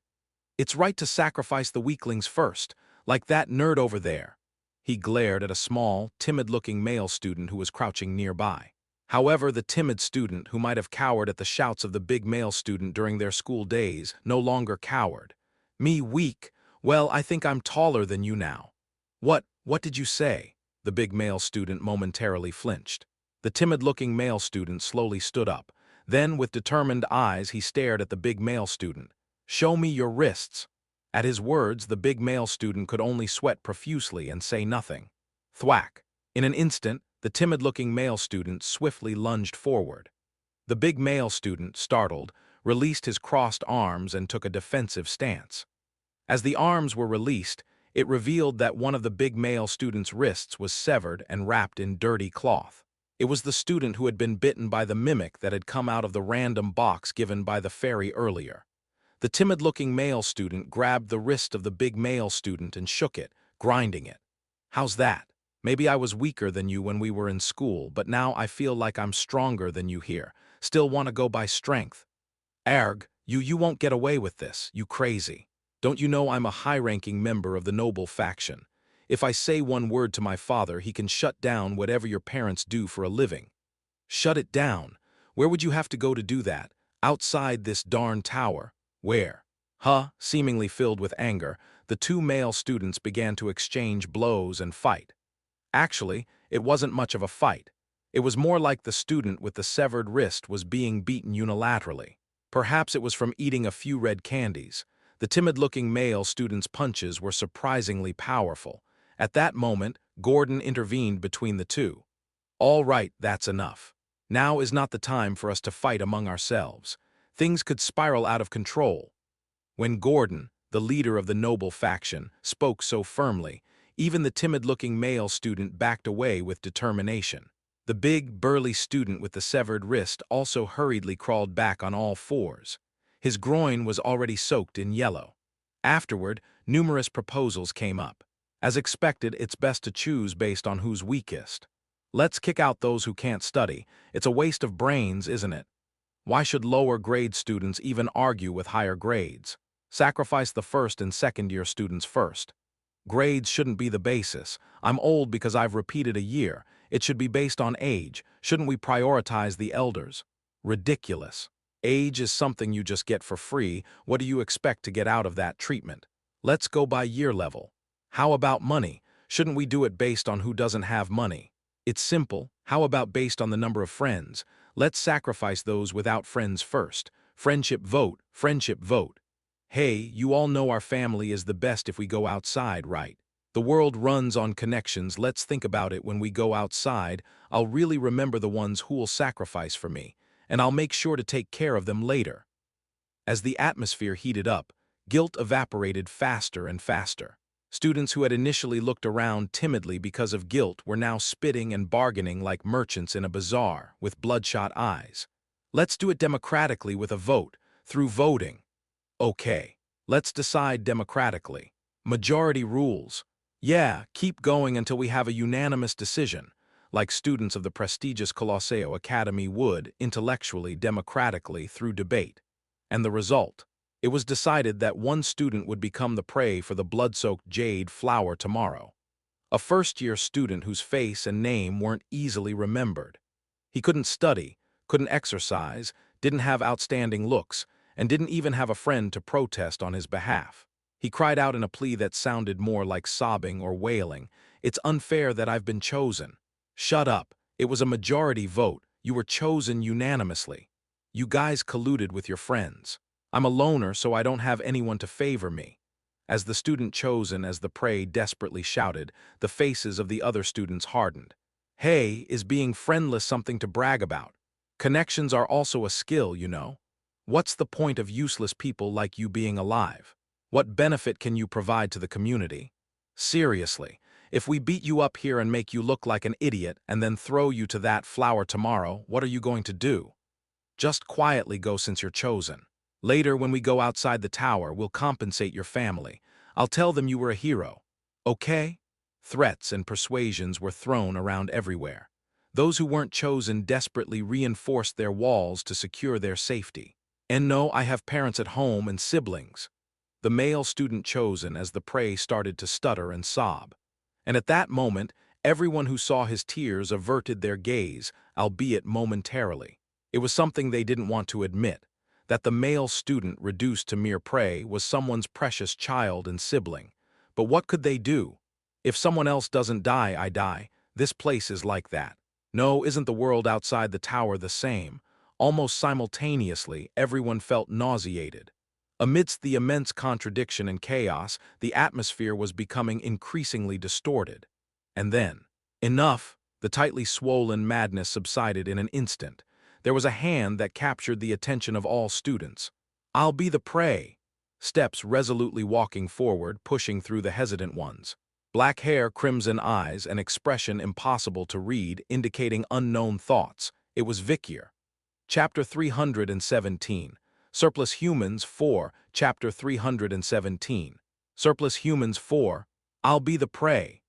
"It's right to sacrifice the weaklings first, like that nerd over there." He glared at a small, timid-looking male student who was crouching nearby. However, the timid student, who might have cowered at the shouts of the big male student during their school days, no longer cowered. "Me weak? Well, I think I'm taller than you now." What did you say?" The big male student momentarily flinched. The timid-looking male student slowly stood up. Then, with determined eyes, he stared at the big male student. "Show me your wrists." At his words, the big male student could only sweat profusely and say nothing. Thwack! In an instant, the timid-looking male student swiftly lunged forward. The big male student, startled, released his crossed arms and took a defensive stance. As the arms were released, it revealed that one of the big male student's wrists was severed and wrapped in dirty cloth. It was the student who had been bitten by the mimic that had come out of the random box given by the fairy earlier. The timid-looking male student grabbed the wrist of the big male student and shook it, grinding it. "How's that? Maybe I was weaker than you when we were in school, but now I feel like I'm stronger than you here. Still want to go by strength." "Arg, you won't get away with this, you crazy. Don't you know I'm a high-ranking member of the noble faction? If I say one word to my father, he can shut down whatever your parents do for a living." "Shut it down? Where would you have to go to do that? Outside this darn tower? Where?" Seemingly filled with anger, the two male students began to exchange blows and fight. Actually, it wasn't much of a fight. It was more like the student with the severed wrist was being beaten unilaterally. Perhaps it was from eating a few red candies. The timid-looking male student's punches were surprisingly powerful. At that moment, Gordon intervened between the two. "All right, that's enough. Now is not the time for us to fight among ourselves. Things could spiral out of control." When Gordon, the leader of the noble faction, spoke so firmly, even the timid-looking male student backed away with determination. The big, burly student with the severed wrist also hurriedly crawled back on all fours. His groin was already soaked in yellow. Afterward, numerous proposals came up. As expected, it's best to choose based on who's weakest. Let's kick out those who can't study. It's a waste of brains, isn't it? Why should lower grade students even argue with higher grades? Sacrifice the first and second year students first. Grades shouldn't be the basis. I'm old because I've repeated a year. It should be based on age. Shouldn't we prioritize the elders? Ridiculous. Age is something you just get for free. What do you expect to get out of that treatment? Let's go by year level. How about money? Shouldn't we do it based on who doesn't have money? It's simple. How about based on the number of friends? Let's sacrifice those without friends first. Friendship vote, friendship vote. Hey, you all know our family is the best if we go outside, right? The world runs on connections. Let's think about it. When we go outside, I'll really remember the ones who'll sacrifice for me, and I'll make sure to take care of them later. As the atmosphere heated up, guilt evaporated faster and faster. Students who had initially looked around timidly because of guilt were now spitting and bargaining like merchants in a bazaar with bloodshot eyes. Let's do it democratically with a vote, through voting. Okay, let's decide democratically. Majority rules. Yeah, keep going until we have a unanimous decision, like students of the prestigious Colosseo Academy would, intellectually, democratically, through debate. And the result? It was decided that one student would become the prey for the blood-soaked jade flower tomorrow. A first-year student whose face and name weren't easily remembered. He couldn't study, couldn't exercise, didn't have outstanding looks, and didn't even have a friend to protest on his behalf. He cried out in a plea that sounded more like sobbing or wailing. "It's unfair that I've been chosen." Shut up. It was a majority vote. You were chosen unanimously. You guys colluded with your friends. I'm a loner, so I don't have anyone to favor me. As the student chosen as the prey desperately shouted, the faces of the other students hardened. Hey, is being friendless something to brag about? Connections are also a skill, you know. What's the point of useless people like you being alive? What benefit can you provide to the community? Seriously, if we beat you up here and make you look like an idiot and then throw you to that flower tomorrow, what are you going to do? Just quietly go since you're chosen. Later, when we go outside the tower, we'll compensate your family. I'll tell them you were a hero. Okay? Threats and persuasions were thrown around everywhere. Those who weren't chosen desperately reinforced their walls to secure their safety. And no, I have parents at home and siblings. The male student chosen as the prey started to stutter and sob. And at that moment, everyone who saw his tears averted their gaze, albeit momentarily. It was something they didn't want to admit, that the male student reduced to mere prey was someone's precious child and sibling. But what could they do? If someone else doesn't die, I die. This place is like that. No, isn't the world outside the tower the same? Almost simultaneously, everyone felt nauseated. Amidst the immense contradiction and chaos, the atmosphere was becoming increasingly distorted. And then, enough! The tightly swollen madness subsided in an instant. There was a hand that captured the attention of all students. I'll be the prey. Steps resolutely walking forward, pushing through the hesitant ones. Black hair, crimson eyes, an expression impossible to read, indicating unknown thoughts. It was Vikier. Chapter 317. Surplus Humans 4. Chapter 317. Surplus Humans 4. I'll be the prey.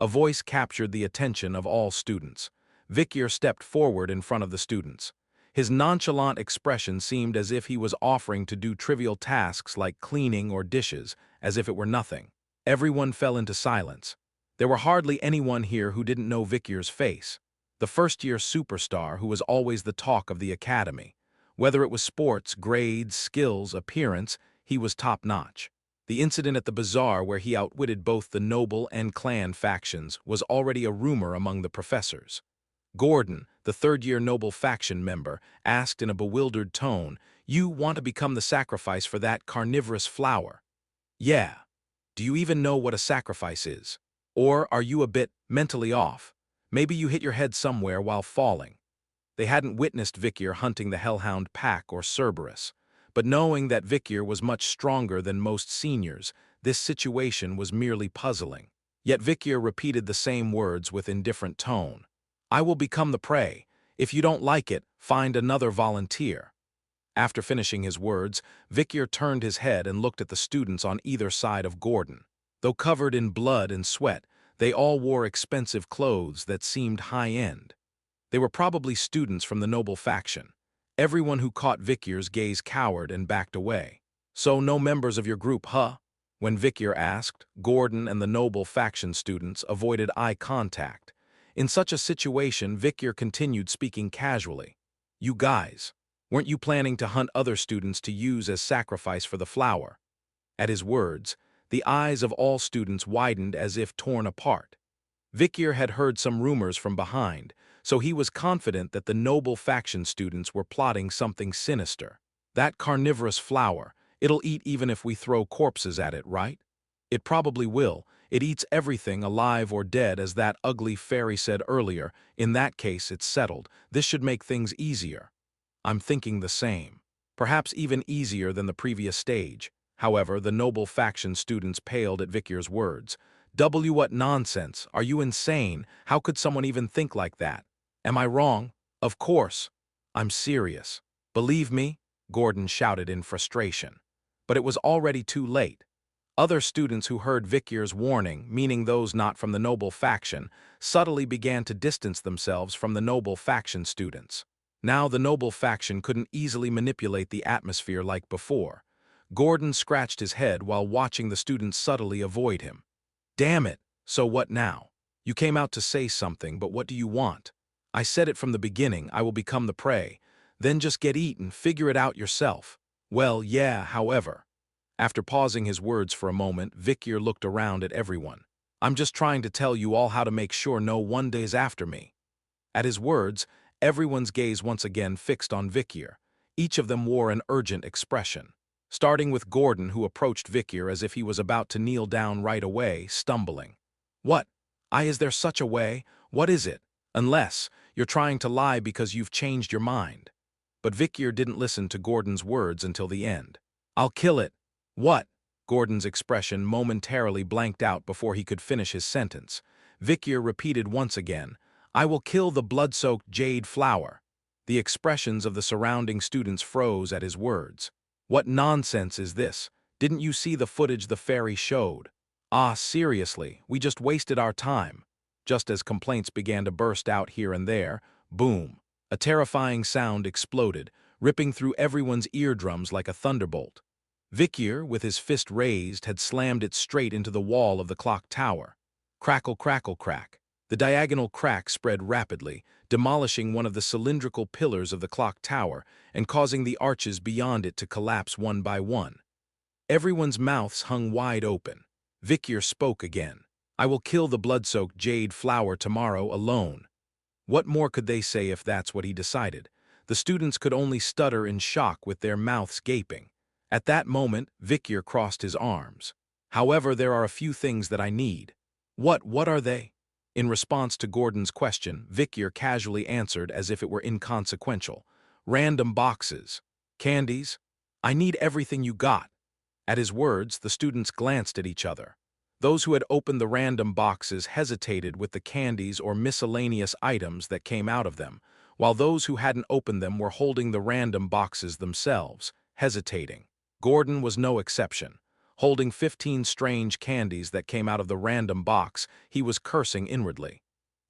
A voice captured the attention of all students. Vikier stepped forward in front of the students. His nonchalant expression seemed as if he was offering to do trivial tasks like cleaning or dishes, as if it were nothing. Everyone fell into silence. There were hardly anyone here who didn't know Vikier's face. The first-year superstar who was always the talk of the academy. Whether it was sports, grades, skills, appearance, he was top-notch. The incident at the bazaar where he outwitted both the noble and clan factions was already a rumor among the professors. Gordon, the third-year noble faction member, asked in a bewildered tone, "You want to become the sacrifice for that carnivorous flower?" "Yeah. Do you even know what a sacrifice is? Or are you a bit mentally off? Maybe you hit your head somewhere while falling." They hadn't witnessed Vikier hunting the hellhound pack or Cerberus, but knowing that Vikier was much stronger than most seniors, this situation was merely puzzling. Yet Vikier repeated the same words with indifferent tone. "I will become the prey. If you don't like it, find another volunteer." After finishing his words, Vikier turned his head and looked at the students on either side of Gordon. Though covered in blood and sweat, they all wore expensive clothes that seemed high-end. They were probably students from the noble faction. Everyone who caught Vicier's gaze cowered and backed away. "So no members of your group, huh?" When Vicier asked, Gordon and the noble faction students avoided eye contact. In such a situation, Vicier continued speaking casually. "You guys, weren't you planning to hunt other students to use as sacrifice for the flower?" At his words, the eyes of all students widened as if torn apart. Vicier had heard some rumors from behind, so he was confident that the noble faction students were plotting something sinister. "That carnivorous flower, it'll eat even if we throw corpses at it, right?" "It probably will. It eats everything alive or dead, as that ugly fairy said earlier. In that case, it's settled. This should make things easier." "I'm thinking the same. Perhaps even easier than the previous stage." However, the noble faction students paled at Vicier's words. What nonsense. Are you insane? How could someone even think like that?" "Am I wrong?" "Of course. I'm serious. Believe me," Gordon shouted in frustration. But it was already too late. Other students who heard Vicier's warning, meaning those not from the noble faction, subtly began to distance themselves from the noble faction students. Now the noble faction couldn't easily manipulate the atmosphere like before. Gordon scratched his head while watching the students subtly avoid him. "Damn it, so what now? You came out to say something, but what do you want?" "I said it from the beginning, I will become the prey. Then just get eaten, figure it out yourself." "Well, yeah, however." After pausing his words for a moment, Vicier looked around at everyone. "I'm just trying to tell you all how to make sure no one days after me." At his words, everyone's gaze once again fixed on Vicier. Each of them wore an urgent expression. Starting with Gordon, who approached Vicier as if he was about to kneel down right away, stumbling. "What? Is there such a way? What is it? Unless you're trying to lie because you've changed your mind." But Vicier didn't listen to Gordon's words until the end. "I'll kill it." "What?" Gordon's expression momentarily blanked out before he could finish his sentence. Vicier repeated once again, "I will kill the blood-soaked jade flower." The expressions of the surrounding students froze at his words. "What nonsense is this? Didn't you see the footage the fairy showed?" "Ah, seriously, we just wasted our time." Just as complaints began to burst out here and there, boom, a terrifying sound exploded, ripping through everyone's eardrums like a thunderbolt. Vicier, with his fist raised, had slammed it straight into the wall of the clock tower. Crackle, crackle, crack. The diagonal crack spread rapidly, demolishing one of the cylindrical pillars of the clock tower and causing the arches beyond it to collapse one by one. Everyone's mouths hung wide open. Vicier spoke again. "I will kill the blood-soaked jade flower tomorrow alone." What more could they say if that's what he decided? The students could only stutter in shock with their mouths gaping. At that moment, Vicier crossed his arms. "However, there are a few things that I need." What are they?" In response to Gordon's question, Vicier casually answered as if it were inconsequential. "Random boxes. Candies. I need everything you got." At his words, the students glanced at each other. Those who had opened the random boxes hesitated with the candies or miscellaneous items that came out of them, while those who hadn't opened them were holding the random boxes themselves, hesitating. Gordon was no exception. Holding 15 strange candies that came out of the random box, he was cursing inwardly.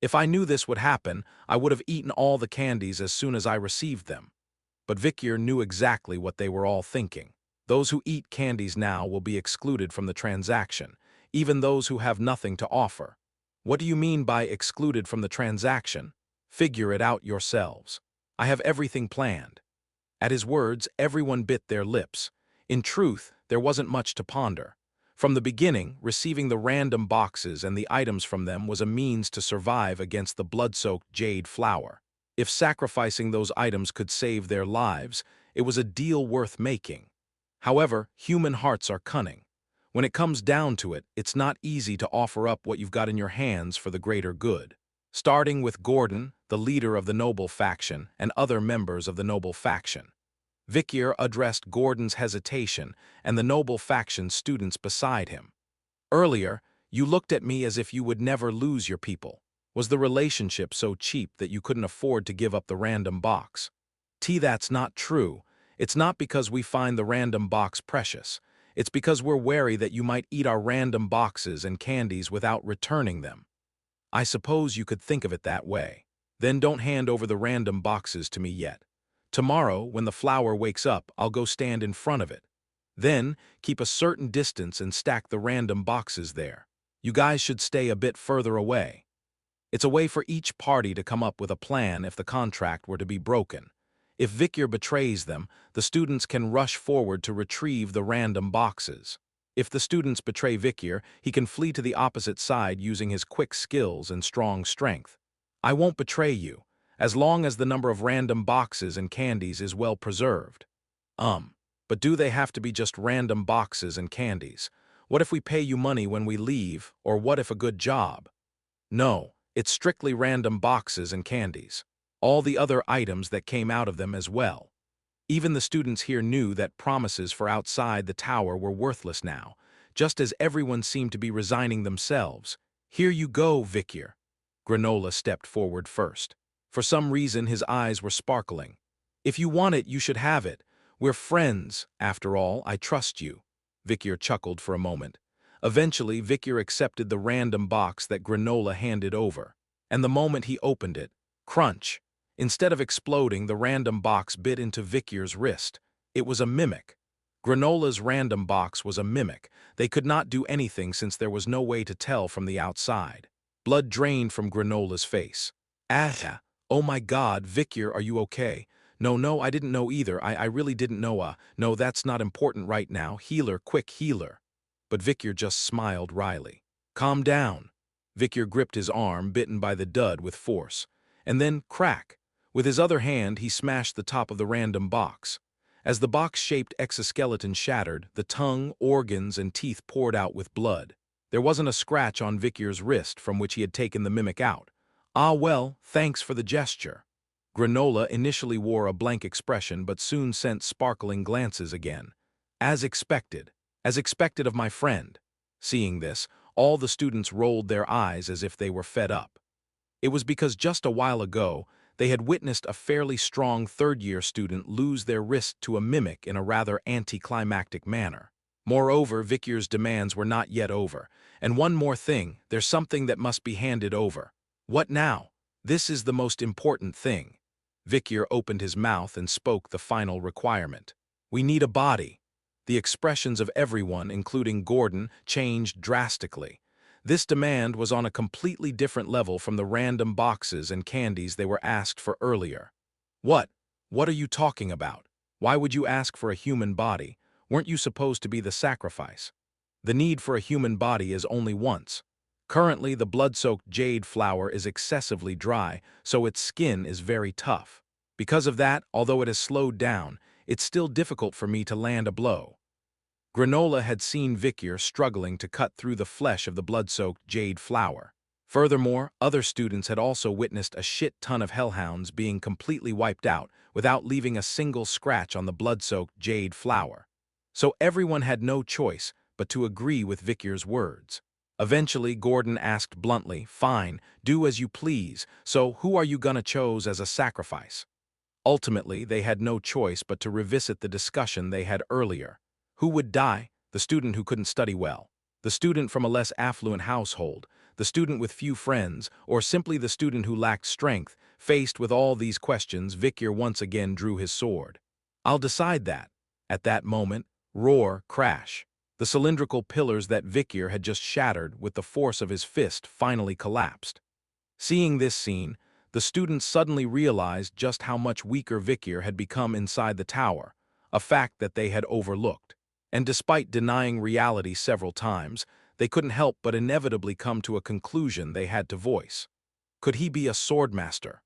"If I knew this would happen, I would have eaten all the candies as soon as I received them." But Vicier knew exactly what they were all thinking. Those who eat candies now will be excluded from the transaction, even those who have nothing to offer. "What do you mean by excluded from the transaction?" "Figure it out yourselves. I have everything planned." At his words, everyone bit their lips. In truth, there wasn't much to ponder. From the beginning, receiving the random boxes and the items from them was a means to survive against the blood-soaked jade flower. If sacrificing those items could save their lives, it was a deal worth making. However, human hearts are cunning. When it comes down to it, it's not easy to offer up what you've got in your hands for the greater good. Starting with Gordon, the leader of the noble faction, and other members of the noble faction. Vicier addressed Gordon's hesitation and the noble faction students beside him. "Earlier, you looked at me as if you would never lose your people. Was the relationship so cheap that you couldn't afford to give up the random box?" That's not true. It's not because we find the random box precious. It's because we're wary that you might eat our random boxes and candies without returning them. I suppose you could think of it that way. Then don't hand over the random boxes to me yet. Tomorrow, when the flower wakes up, I'll go stand in front of it. Then, keep a certain distance and stack the random boxes there. You guys should stay a bit further away. It's a way for each party to come up with a plan if the contract were to be broken. If Victor betrays them, the students can rush forward to retrieve the random boxes. If the students betray Victor, he can flee to the opposite side using his quick skills and strong strength. I won't betray you, as long as the number of random boxes and candies is well preserved. But do they have to be just random boxes and candies? What if we pay you money when we leave, or what if a good job? No, it's strictly random boxes and candies. All the other items that came out of them as well. Even the students here knew that promises for outside the tower were worthless now, just as everyone seemed to be resigning themselves. Here you go, Victor. Granola stepped forward first. For some reason, his eyes were sparkling. If you want it, you should have it. We're friends, after all, I trust you. Victor chuckled for a moment. Eventually, Victor accepted the random box that Granola handed over. And the moment he opened it, crunch! Instead of exploding, the random box bit into Victor's wrist. It was a mimic. Granola's random box was a mimic. They could not do anything since there was no way to tell from the outside. Blood drained from Granola's face. Ah, oh my God, Victor, are you okay? No, I didn't know either. I really didn't know. No, that's not important right now. Healer, quick healer. But Victor just smiled wryly. Calm down. Victor gripped his arm, bitten by the dud with force. And then, crack. With his other hand, he smashed the top of the random box. As the box-shaped exoskeleton shattered, the tongue, organs, and teeth poured out with blood. There wasn't a scratch on Victor's wrist from which he had taken the mimic out. Ah well, thanks for the gesture. Granola initially wore a blank expression but soon sent sparkling glances again. As expected of my friend. Seeing this, all the students rolled their eyes as if they were fed up. It was because just a while ago, they had witnessed a fairly strong third-year student lose their wrist to a mimic in a rather anticlimactic manner. Moreover, Victor's demands were not yet over. And one more thing, there's something that must be handed over. What now? This is the most important thing. Victor opened his mouth and spoke the final requirement. We need a body. The expressions of everyone, including Gordon, changed drastically. This demand was on a completely different level from the random boxes and candies they were asked for earlier. What? What are you talking about? Why would you ask for a human body? Weren't you supposed to be the sacrifice? The need for a human body is only once. Currently, the blood-soaked jade flower is excessively dry, so its skin is very tough. Because of that, although it has slowed down, it's still difficult for me to land a blow. Granola had seen Victor struggling to cut through the flesh of the blood-soaked jade flower. Furthermore, other students had also witnessed a shit ton of hellhounds being completely wiped out without leaving a single scratch on the blood-soaked jade flower. So everyone had no choice but to agree with Victor's words. Eventually, Gordon asked bluntly, "Fine, do as you please, so who are you gonna choose as a sacrifice?" Ultimately, they had no choice but to revisit the discussion they had earlier. Who would die? The student who couldn't study well. The student from a less affluent household. The student with few friends, or simply the student who lacked strength. Faced with all these questions, Victor once again drew his sword. I'll decide that. At that moment, roar, crash. The cylindrical pillars that Victor had just shattered with the force of his fist finally collapsed. Seeing this scene, the students suddenly realized just how much weaker Victor had become inside the tower, a fact that they had overlooked. And despite denying reality several times, they couldn't help but inevitably come to a conclusion they had to voice. Could he be a swordmaster?